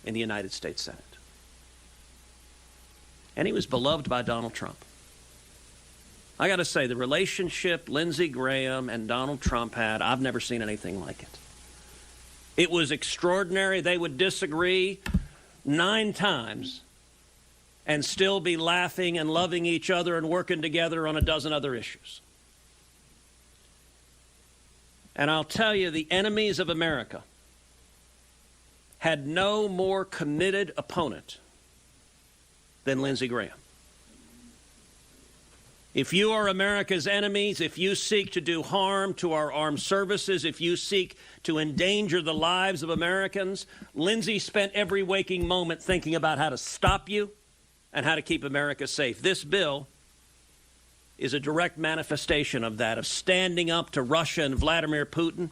in the United States Senate. And he was beloved by Donald Trump. I got to say, the relationship Lindsey Graham and Donald Trump had, I've never seen anything like it. It was extraordinary. They would disagree 9 times and still be laughing and loving each other and working together on a dozen other issues. And I'll tell you, the enemies of America had no more committed opponent than Lindsey Graham. If you are America's enemies, if you seek to do harm to our armed services, if you seek to endanger the lives of Americans, Lindsey spent every waking moment thinking about how to stop you and how to keep America safe. This bill is a direct manifestation of that, of standing up to Russia and Vladimir Putin.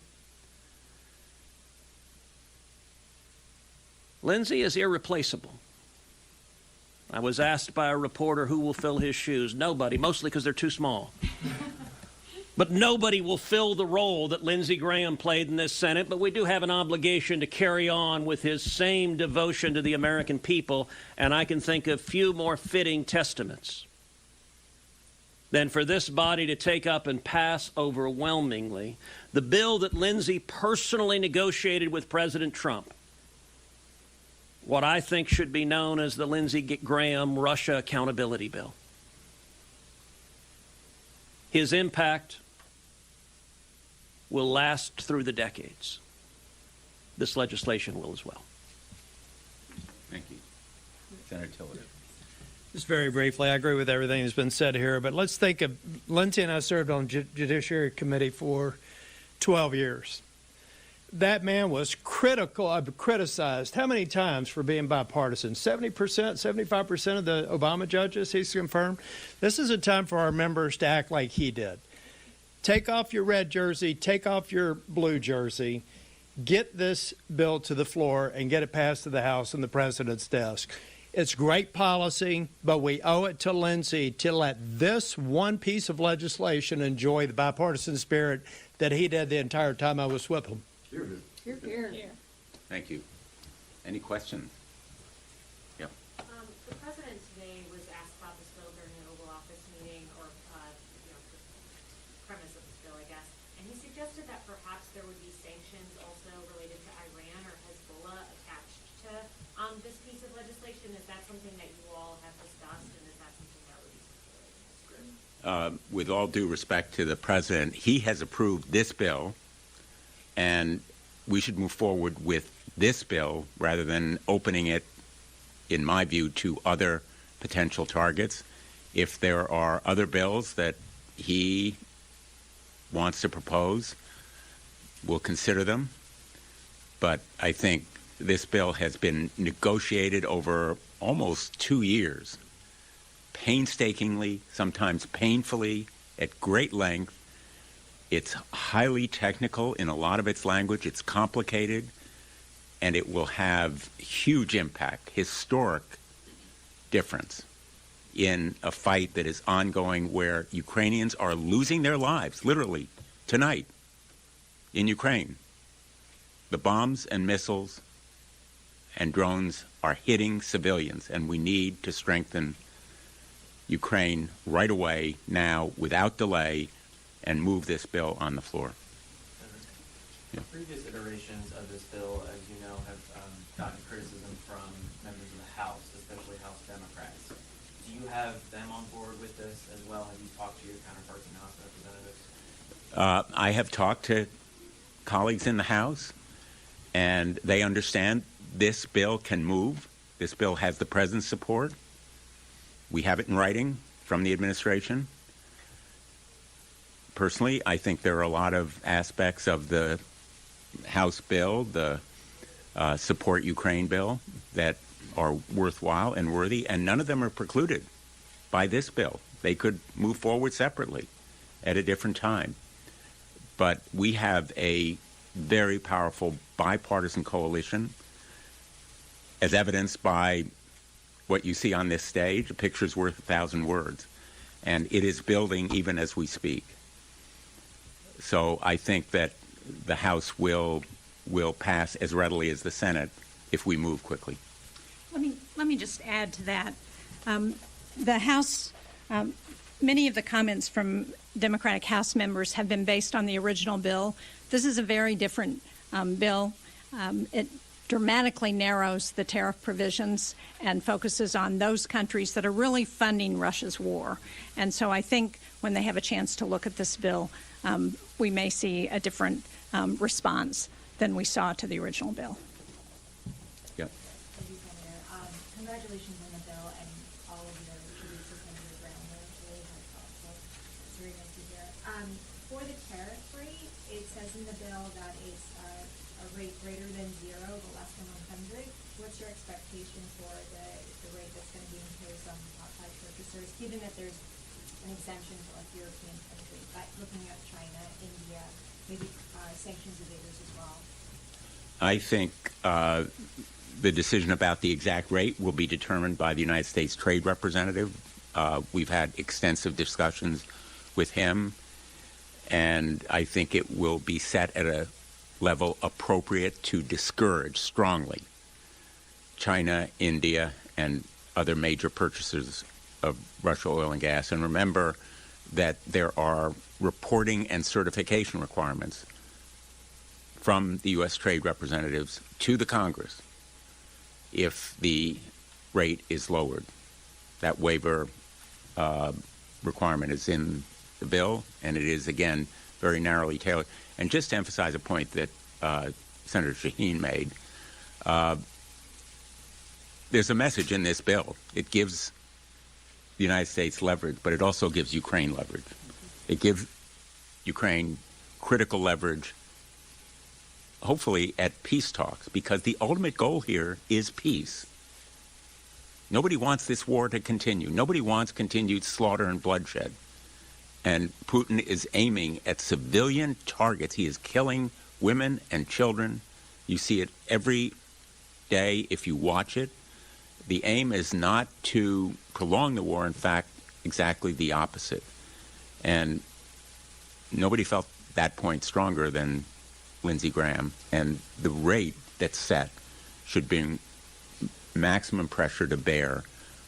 Lindsey is irreplaceable. I was asked by a reporter who will fill his shoes. Nobody, mostly because they're too small. But nobody will fill the role that Lindsey Graham played in this Senate, but we do have an obligation to carry on with his same devotion to the American people, and I can think of few more fitting testaments than for this body to take up and pass overwhelmingly the bill that Lindsey personally negotiated with President Trump, what I think should be known as the Lindsey Graham Russia Accountability Bill. His impact will last through the decades. This legislation will as well. Thank you. Senator Tiller. Just very briefly, I agree with everything that's been said here, but let's think of, Lindsey and I served on the Judiciary Committee for 12 years. That man was critical. I've criticized how many times for being bipartisan? 70%, 75% of the Obama judges, he's confirmed. This is a time for our members to act like he did. Take off your red jersey, take off your blue jersey, get this bill to the floor and get it passed to the House and the President's desk. It's great policy, but we owe it to Lindsey to let this one piece of legislation enjoy the bipartisan spirit that he did the entire time I was with him. Here. Thank you. Any questions? Yep. The president today was asked about this bill during an Oval Office meeting, or the premise of this bill, I guess, and he suggested that perhaps there would be sanctions also related to Iran or Hezbollah attached to this piece of legislation. Is that something that you all have discussed, and is that something that would be circulated in this group? With all due respect to the president, he has approved this bill, and we should move forward with this bill rather than opening it, in my view, to other potential targets. If there are other bills that he wants to propose, we'll consider them. But I think this bill has been negotiated over almost 2 years, painstakingly, sometimes painfully, at great length. It's highly technical in a lot of its language. It's complicated, and it will have huge impact, historic difference in a fight that is ongoing where Ukrainians are losing their lives, literally, tonight in Ukraine. The bombs and missiles and drones are hitting civilians, and we need to strengthen Ukraine right away, now, without delay, and move this bill on the floor. Yeah. Previous iterations of this bill, as you know, have gotten criticism from members of the House, especially House Democrats. Do you have them on board with this as well? Have you talked to your counterparts in House Representatives? I have talked to colleagues in the House, and they understand this bill can move. This bill has the President's support. We have it in writing from the administration. Personally, I think there are a lot of aspects of the House bill, the Support Ukraine bill, that are worthwhile and worthy, and none of them are precluded by this bill. They could move forward separately at a different time. But we have a very powerful bipartisan coalition, as evidenced by what you see on this stage. A picture's worth 1,000 words. And it is building even as we speak. So I think that the House will pass as readily as the Senate if we move quickly. Let me just add to that. The House, many of the comments from Democratic House members have been based on the original bill. This is a very different bill. It dramatically narrows the tariff provisions and focuses on those countries that are really funding Russia's war. And so I think when they have a chance to look at this bill, we may see a different response than we saw to the original bill. Yep. Thank you, Senator. Congratulations on the bill and all of your tributes to Senator Graham. Really heartfelt. It's very nice to hear. For the tariff rate, it says in the bill that it's a rate greater than 0 but less than 100. What's your expectation for the rate that's going to be imposed on top 5 purchasers, given that there's an exemption for like European countries, but looking at China, India, maybe sanctions evaders as well? I think the decision about the exact rate will be determined by the United States Trade Representative. We've had extensive discussions with him, and I think it will be set at a level appropriate to discourage strongly China, India, and other major purchasers of Russian oil and gas. And remember that there are reporting and certification requirements from the U.S. trade representatives to the Congress if the rate is lowered. That waiver requirement is in the bill, and it is, again, very narrowly tailored. And just to emphasize a point that Senator Shaheen made, there's a message in this bill. It gives the United States leverage, but it also gives Ukraine leverage. It gives Ukraine critical leverage, hopefully at peace talks, because the ultimate goal here is peace. Nobody wants this war to continue. Nobody wants continued slaughter and bloodshed. And Putin is aiming at civilian targets. He is killing women and children You see it every day if you watch it. The aim is not to prolong the war. In fact, exactly the opposite. And nobody felt that point stronger than Lindsey Graham. And the rate that's set should bring maximum pressure to bear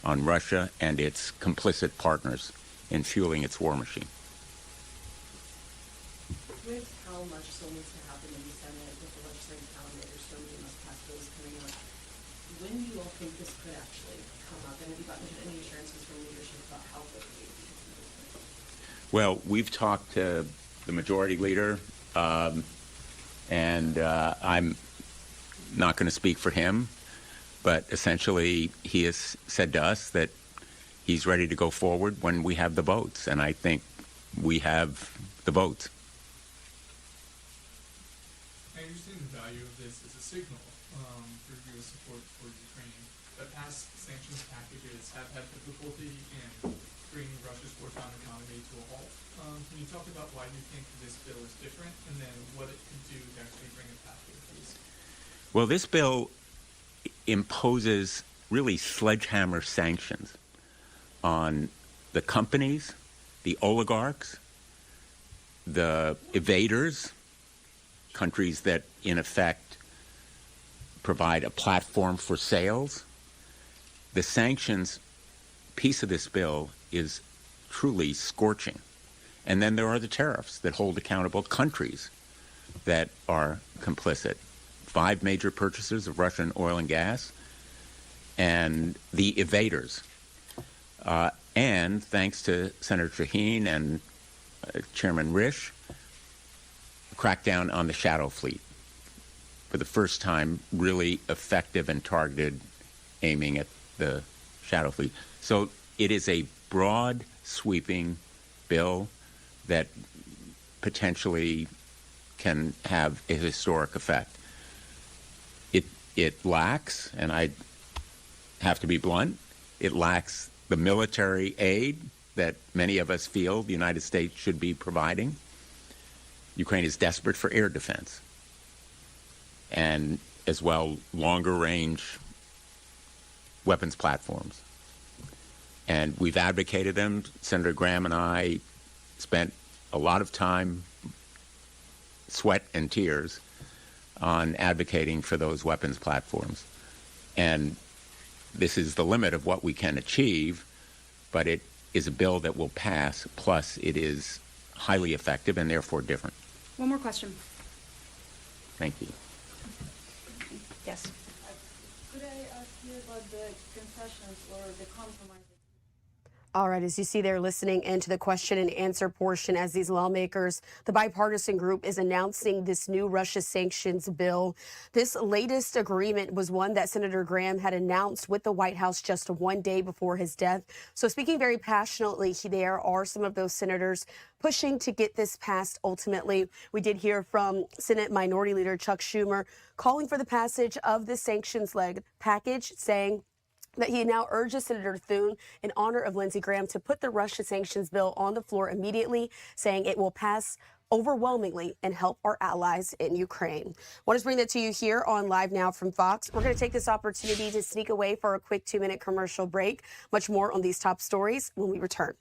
on Russia and its complicit partners in fueling its war machine. With how much still needs to happen in the Senate, with the legislative calendar, there's so many must-pass bills coming up. When do you all think this could actually come up? And have you gotten any assurances from leadership about how quickly? Well, we've talked to the majority leader, and I'm not going to speak for him, but essentially he has said to us that he's ready to go forward when we have the votes, and I think we have the votes. I understand the value of this as a signal for U.S. support for Ukraine, but past sanctions packages have had difficulty in bringing Russia's wartime economy to a halt. Can you talk about why you think this bill is different, and then what it could do to actually bring it back to the peace? Well, this bill imposes really sledgehammer sanctions on the companies, the oligarchs, the evaders, countries that in effect provide a platform for sales. The sanctions piece of this bill is truly scorching. And then there are the tariffs that hold accountable countries that are complicit. 5 major purchasers of Russian oil and gas, and the evaders. And thanks to Senator Shaheen and Chairman Risch, crackdown on the shadow fleet. For the first time, really effective and targeted aiming at the shadow fleet. So it is a broad, sweeping bill that potentially can have a historic effect. It lacks, and I have to be blunt, it lacks the military aid that many of us feel the United States should be providing. Ukraine is desperate for air defense, and as well longer range weapons platforms. And we've advocated them. Senator Graham and I spent a lot of time, sweat and tears, on advocating for those weapons platforms. And this is the limit of what we can achieve, but it is a bill that will pass, plus it is highly effective and therefore different. One more question. Thank you. Yes. Could I ask you about the concessions or the compromise? All right, as you see there listening into the question and answer portion as these lawmakers, the bipartisan group is announcing this new Russia sanctions bill. This latest agreement was one that Senator Graham had announced with the White House just one day before his death. So speaking very passionately, there are some of those senators pushing to get this passed ultimately. We did hear from Senate Minority Leader Chuck Schumer calling for the passage of the sanctions-led package, saying that he now urges Senator Thune, in honor of Lindsey Graham, to put the Russia sanctions bill on the floor immediately, saying it will pass overwhelmingly and help our allies in Ukraine. Want to bring that to you here on Live Now from Fox. We're going to take this opportunity to sneak away for a quick 2-minute commercial break. Much more on these top stories when we return.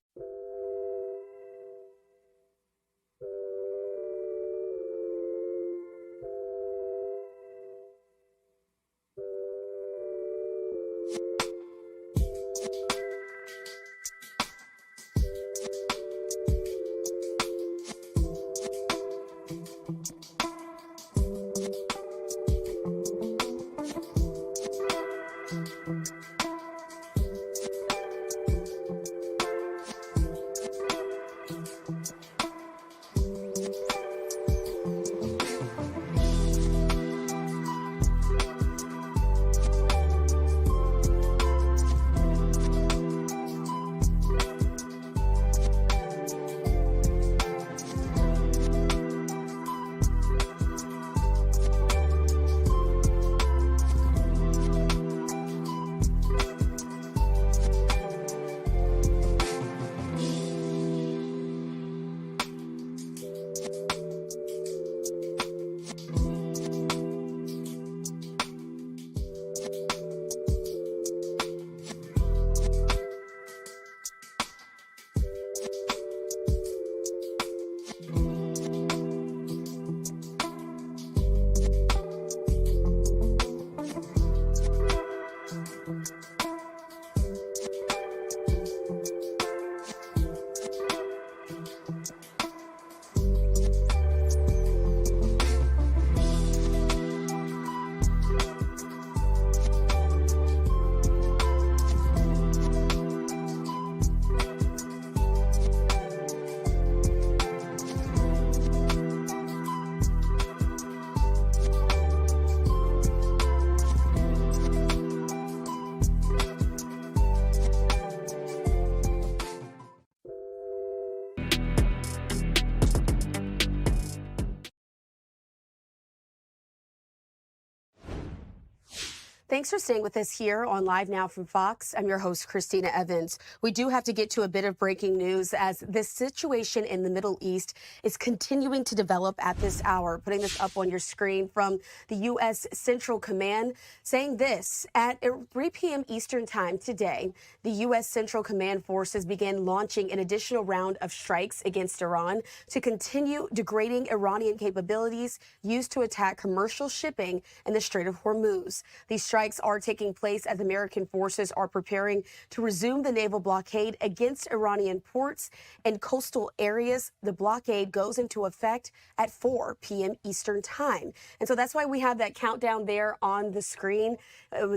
Thanks for staying with us here on Live Now from Fox. I'm your host, Christina Evans. We do have to get to a bit of breaking news as this situation in the Middle East is continuing to develop at this hour. Putting this up on your screen from the U.S. Central Command saying this: at 3 p.m. Eastern Time today, the U.S. Central Command forces began launching an additional round of strikes against Iran to continue degrading Iranian capabilities used to attack commercial shipping in the Strait of Hormuz. These strikes are taking place as American forces are preparing to resume the naval blockade against Iranian ports and coastal areas. The blockade goes into effect at 4 p.m. Eastern Time. And so that's why we have that countdown there on the screen.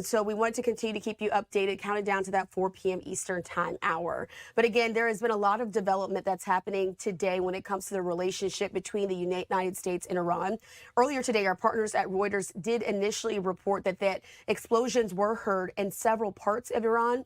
So we wanted to continue to keep you updated, counted down to that 4 p.m. Eastern Time hour. But again, there has been a lot of development that's happening today when it comes to the relationship between the United States and Iran. Earlier today, our partners at Reuters did initially report that explosions were heard in several parts of Iran.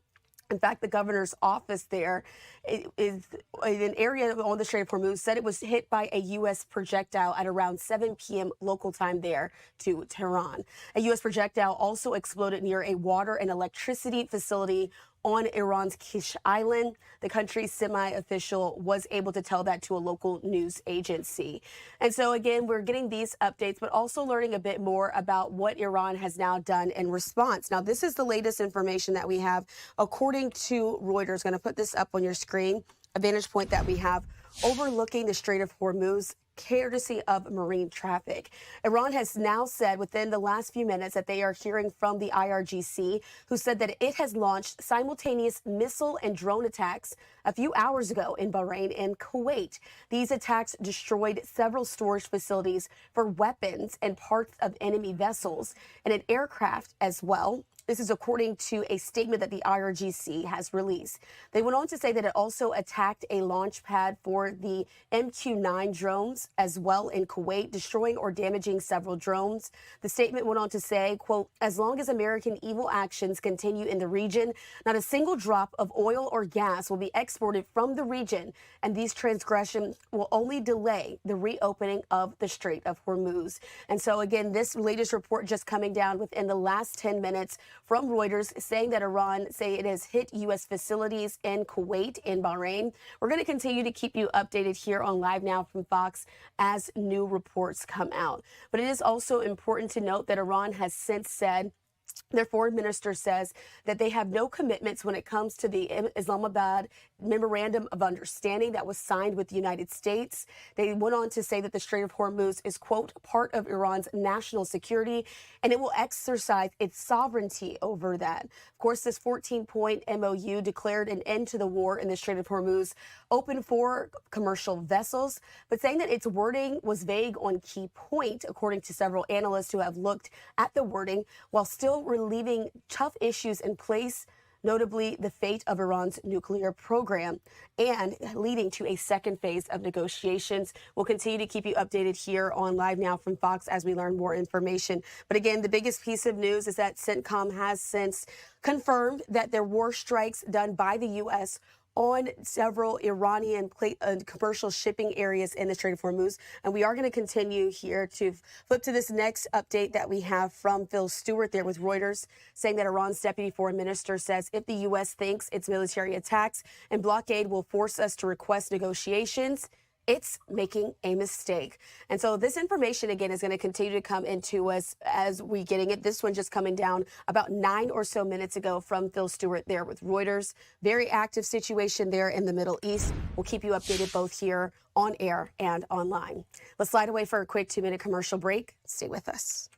In fact, the governor's office there is in an area on the Strait of Hormuz said it was hit by a U.S. projectile at around 7 p.m. local time there to Tehran. A U.S. projectile also exploded near a water and electricity facility on Iran's Kish Island. The country's semi-official was able to tell that to a local news agency. And so again, we're getting these updates, but also learning a bit more about what Iran has now done in response. Now, this is the latest information that we have, according to Reuters. Going to put this up on your screen, a vantage point that we have overlooking the Strait of Hormuz, courtesy of marine traffic. Iran has now said within the last few minutes that they are hearing from the IRGC, who said that it has launched simultaneous missile and drone attacks a few hours ago in Bahrain and Kuwait. These attacks destroyed several storage facilities for weapons and parts of enemy vessels and an aircraft as well. This is according to a statement that the IRGC has released. They went on to say that it also attacked a launch pad for the MQ-9 drones as well in Kuwait, destroying or damaging several drones. The statement went on to say, quote, as long as American evil actions continue in the region, not a single drop of oil or gas will be exported from the region, and these transgressions will only delay the reopening of the Strait of Hormuz. And so again, this latest report just coming down within the last 10 minutes from Reuters saying that Iran say it has hit U.S. facilities in Kuwait and Bahrain. We're going to continue to keep you updated here on Live Now from Fox as new reports come out. But it is also important to note that Iran has since said, their foreign minister says that they have no commitments when it comes to the Islamabad Memorandum of Understanding that was signed with the United States. They went on to say that the Strait of Hormuz is, quote, part of Iran's national security, and it will exercise its sovereignty over that. Of course, this 14-point MOU declared an end to the war in the Strait of Hormuz, open for commercial vessels, but saying that its wording was vague on key point, according to several analysts who have looked at the wording, while still leaving tough issues in place, notably the fate of Iran's nuclear program, and leading to a second phase of negotiations. We'll continue to keep you updated here on Live Now from Fox as we learn more information. But again, the biggest piece of news is that CENTCOM has since confirmed that there were strikes done by the U.S. on several Iranian commercial shipping areas in the Strait of Hormuz. And we are going to continue here to flip to this next update that we have from Phil Stewart there with Reuters, saying that Iran's deputy foreign minister says if the U.S. thinks its military attacks and blockade will force us to request negotiations, it's making a mistake. And so this information, again, is going to continue to come into us as we getting it. This one just coming down about 9 or so minutes ago from Phil Stewart there with Reuters. Very active situation there in the Middle East. We'll keep you updated both here on air and online. Let's slide away for a quick 2-minute commercial break. Stay with us.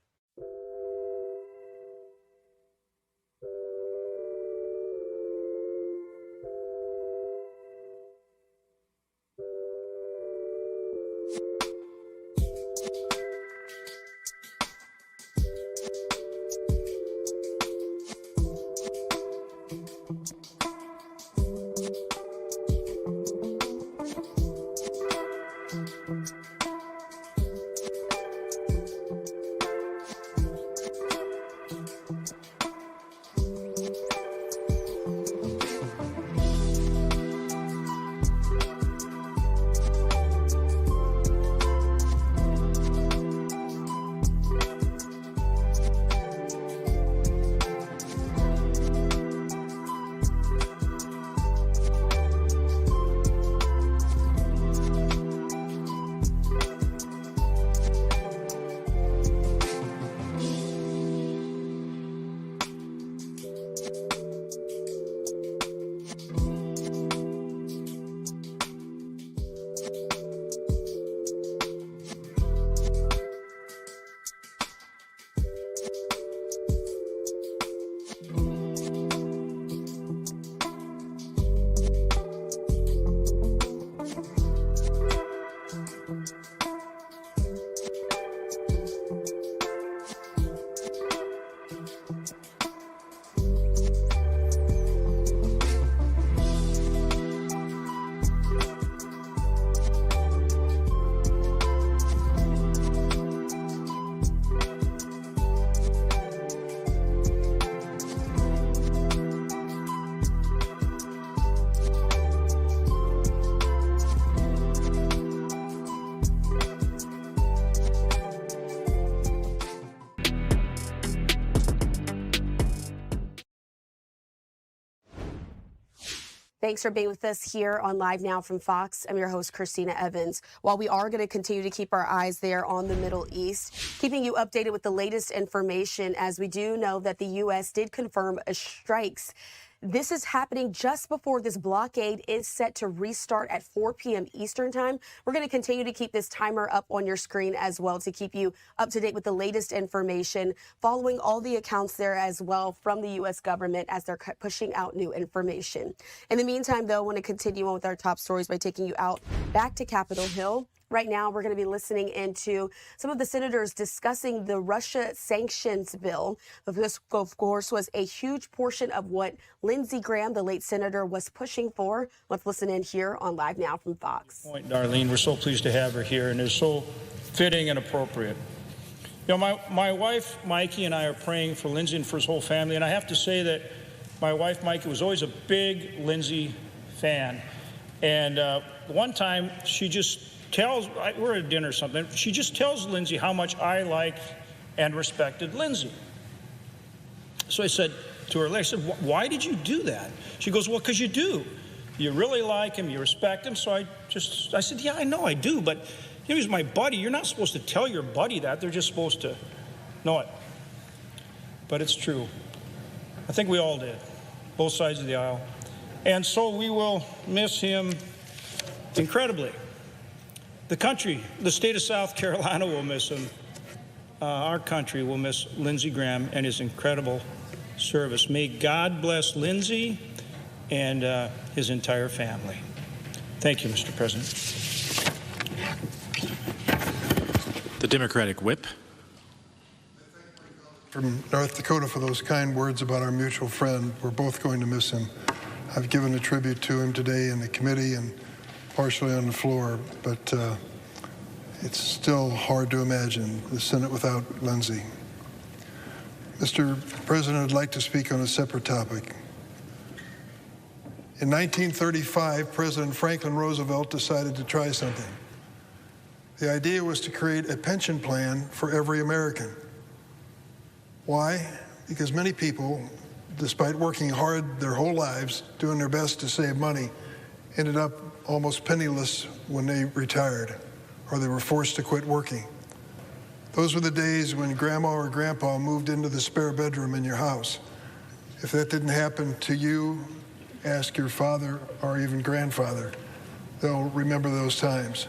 Thanks for being with us here on Live Now from Fox. I'm your host, Christina Evans. While we are going to continue to keep our eyes there on the Middle East, keeping you updated with the latest information, as we do know that the U.S. did confirm strikes. This is happening just before this blockade is set to restart at 4 p.m. Eastern time. We're going to continue to keep this timer up on your screen as well to keep you up to date with the latest information, following all the accounts there as well from the U.S. government as they're pushing out new information. In the meantime, though, I want to continue on with our top stories by taking you out back to Capitol Hill. Right now, we're going to be listening into some of the senators discussing the Russia sanctions bill. This, of course, was a huge portion of what Lindsey Graham, the late senator, was pushing for. Let's listen in here on Live Now from Fox. Darlene, we're so pleased to have her here, and it's so fitting and appropriate. You know, my wife, Mikey, and I are praying for Lindsey and for his whole family, and I have to say that my wife, Mikey, was always a big Lindsey fan. And one time, she just we're at dinner or something, she just tells Lindsey how much I liked and respected Lindsey. So I said to her, I said, why did you do that? She goes, well, because you do. You really like him, you respect him. So I said, yeah, I know I do, but he was my buddy. You're not supposed to tell your buddy that. They're just supposed to know it. But it's true. I think we all did, both sides of the aisle. And so we will miss him incredibly. The country, the state of South Carolina will miss him. Our country will miss Lindsey Graham and his incredible service. May God bless Lindsey and his entire family. Thank you, Mr. President. The Democratic whip. From North Dakota for those kind words about our mutual friend. We're both going to miss him. I've given a tribute to him today in the committee and partially on the floor, but it's still hard to imagine the Senate without Lindsey. Mr. President, I'd like to speak on a separate topic. In 1935, President Franklin Roosevelt decided to try something. The idea was to create a pension plan for every American. Why? Because many people, despite working hard their whole lives, doing their best to save money, ended up almost penniless when they retired or they were forced to quit working. Those were the days when grandma or grandpa moved into the spare bedroom in your house. If that didn't happen to you, ask your father or even grandfather. They'll remember those times.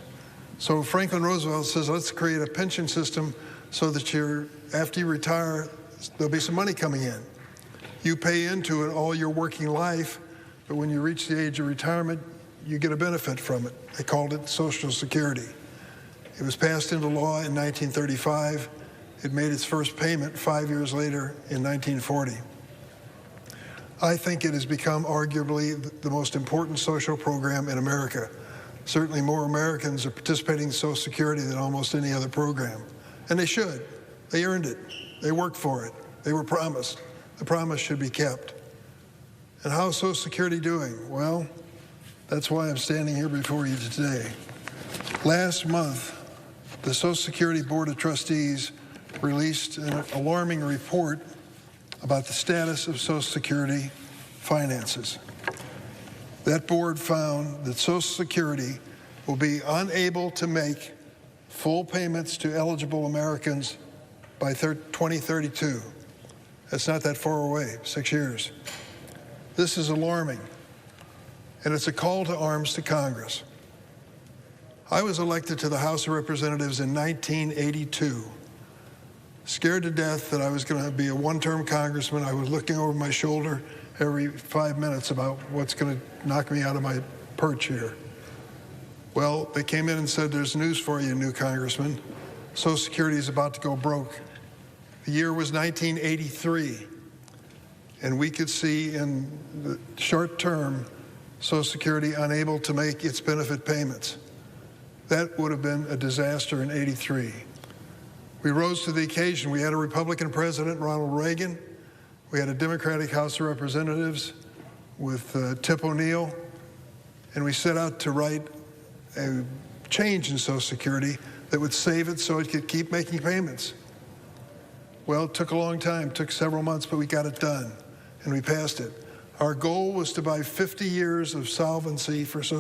So Franklin Roosevelt says, let's create a pension system so that after you retire, there'll be some money coming in. You pay into it all your working life, but when you reach the age of retirement, you get a benefit from it. They called it Social Security. It was passed into law in 1935. It made its first payment 5 years later in 1940. I think it has become arguably the most important social program in America. Certainly more Americans are participating in Social Security than almost any other program. And they should. They earned it. They worked for it. They were promised. The promise should be kept. And how is Social Security doing? Well, that's why I'm standing here before you today. Last month, the Social Security Board of Trustees released an alarming report about the status of Social Security finances. That board found that Social Security will be unable to make full payments to eligible Americans by 2032. That's not that far away, 6 years. This is alarming, and it's a call to arms to Congress. I was elected to the House of Representatives in 1982, scared to death that I was going to be a one-term congressman. I was looking over my shoulder every 5 minutes about what's going to knock me out of my perch here. Well, they came in and said, there's news for you, new congressman. Social Security is about to go broke. The year was 1983, and we could see in the short term Social Security unable to make its benefit payments. That would have been a disaster in '83. We rose to the occasion. We had a Republican president, Ronald Reagan. We had a Democratic House of Representatives with Tip O'Neill, and we set out to write a change in Social Security that would save it so it could keep making payments. Well, it took a long time, it took several months, but we got it done, and we passed it. Our goal was to buy 50 years of solvency for Social